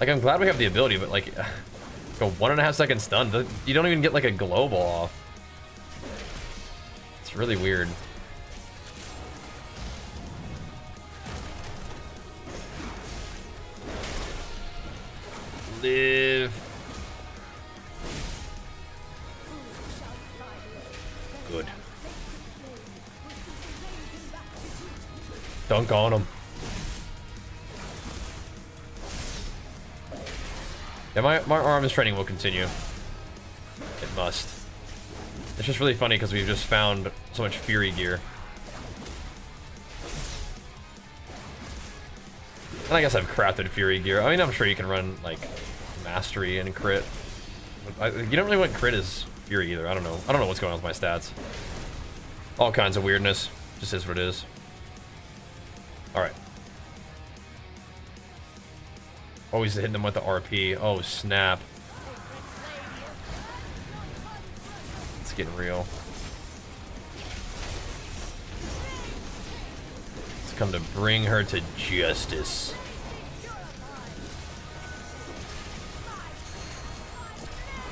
Like, I'm glad we have the ability, but like, go 1.5 second stun. You don't even get like a global off. It's really weird. Live. Good. Dunk on him. Yeah, my arms training will continue. It must. It's just really funny because we've just found so much Fury gear. And I guess I've crafted Fury gear. I mean, I'm sure you can run, like, Mastery and Crit. You don't really want Crit as Fury either. I don't know. I don't know what's going on with my stats. All kinds of weirdness. Just is what it is. Alright. Always hitting them with the RP. Oh, snap. It's getting real. It's come to bring her to justice.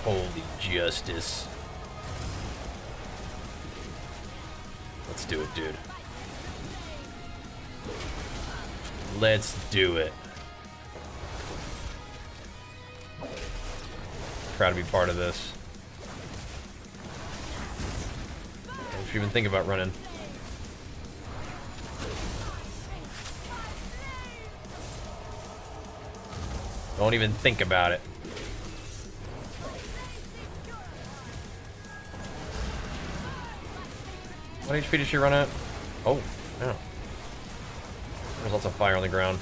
Holy justice. Let's do it, dude. Let's do it. Proud to be part of this. Don't you even think about running. Don't even think about it. What HP did she run at? Oh, no. There's lots of fire on the ground.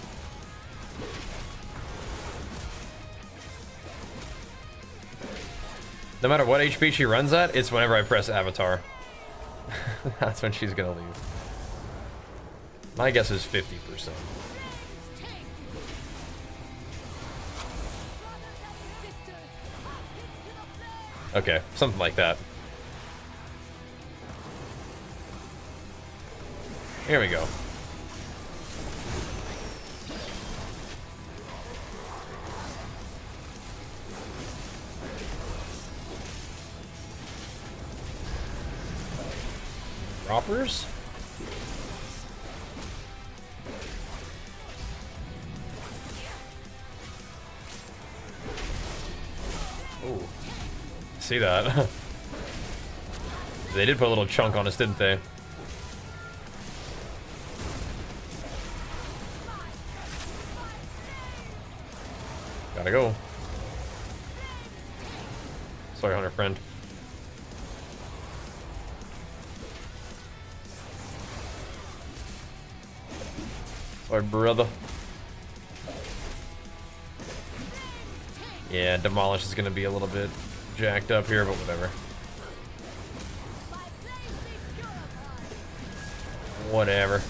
No matter what HP she runs at, it's whenever I press Avatar. That's when she's gonna leave. My guess is 50%. Okay, something like that. Here we go. Droppers? Ooh. See that? They did put a little chunk on us, didn't they? Gotta go. Sorry, Hunter friend. Sorry, brother. Yeah, Demolish is gonna be a little bit jacked up here, but whatever. Whatever.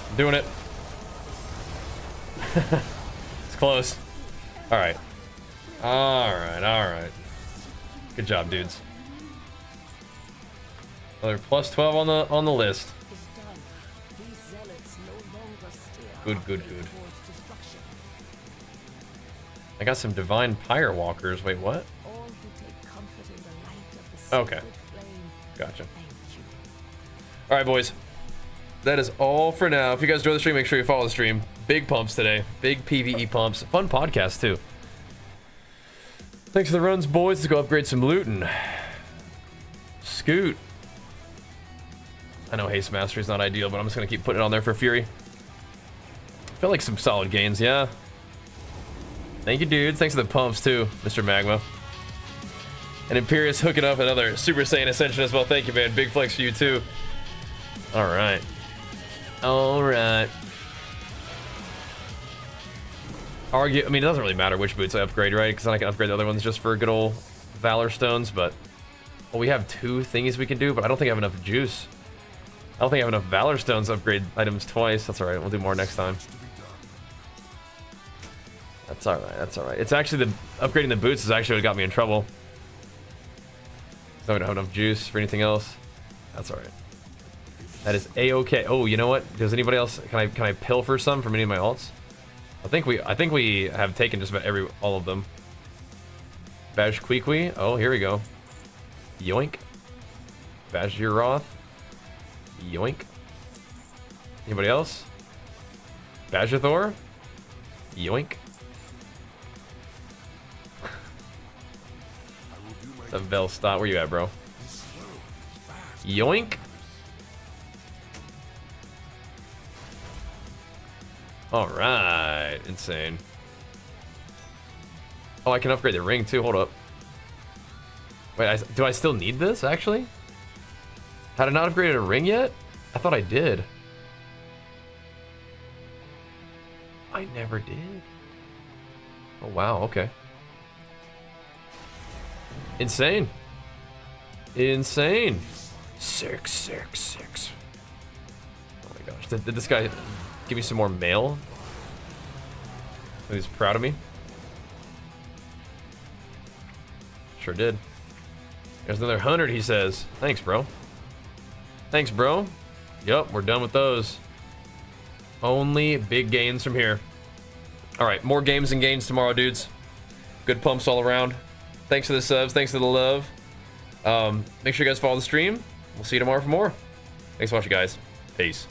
I'm doing it. It's close. Alright. Alright, alright. Good job, dudes. Another plus 12 on the list. Good, good, good. I got some Divine Pyre Walkers. Wait, what? Okay. Gotcha. Alright, boys. That is all for now. If you guys enjoy the stream, make sure you follow the stream. Big pumps today. Big PvE pumps. Fun podcast, too. Thanks for the runs, boys. Let's go upgrade some loot and scoot. I know Haste Mastery is not ideal, but I'm just going to keep putting it on there for Fury. I feel like some solid gains, yeah. Thank you, dudes. Thanks for the pumps, too, Mr. Magma. And Imperious hooking up another Super Saiyan Ascension as well. Thank you, man. Big flex for you, too. All right. All right. I mean, it doesn't really matter which boots I upgrade, right? Because then I can upgrade the other ones just for good old Valor Stones, but... Well, we have 2 thingies we can do, but I don't think I have enough juice. I don't think I have enough Valor Stones to upgrade items twice. That's alright. We'll do more next time. That's alright. That's alright. It's actually the... Upgrading the boots is actually what got me in trouble. So I don't have enough juice for anything else. That's alright. That is A-okay. Oh, you know what? Does anybody else... Can I pilfer some from any of my alts? I think we have taken just about all of them. Bajheera. Oh, here we go. Yoink. Bajheera. Yoink. Anybody else? Bajhathor. Yoink. The Velstadt. Where you at, bro? Yoink. All right, insane. Oh, I can upgrade the ring too. Hold up. Wait, do I still need this actually? Had I not upgraded a ring yet? I thought I did. I never did. Oh wow, okay. Insane. Insane. 666. Oh my gosh. Did this guy give me some more mail? He's proud of me. Sure did. There's another 100, he says. Thanks, bro. Thanks, bro. Yep, we're done with those. Only big gains from here. All right, more games and gains tomorrow, dudes. Good pumps all around. Thanks for the subs. Thanks for the love. Make sure you guys follow the stream. We'll see you tomorrow for more. Thanks for watching, guys. Peace.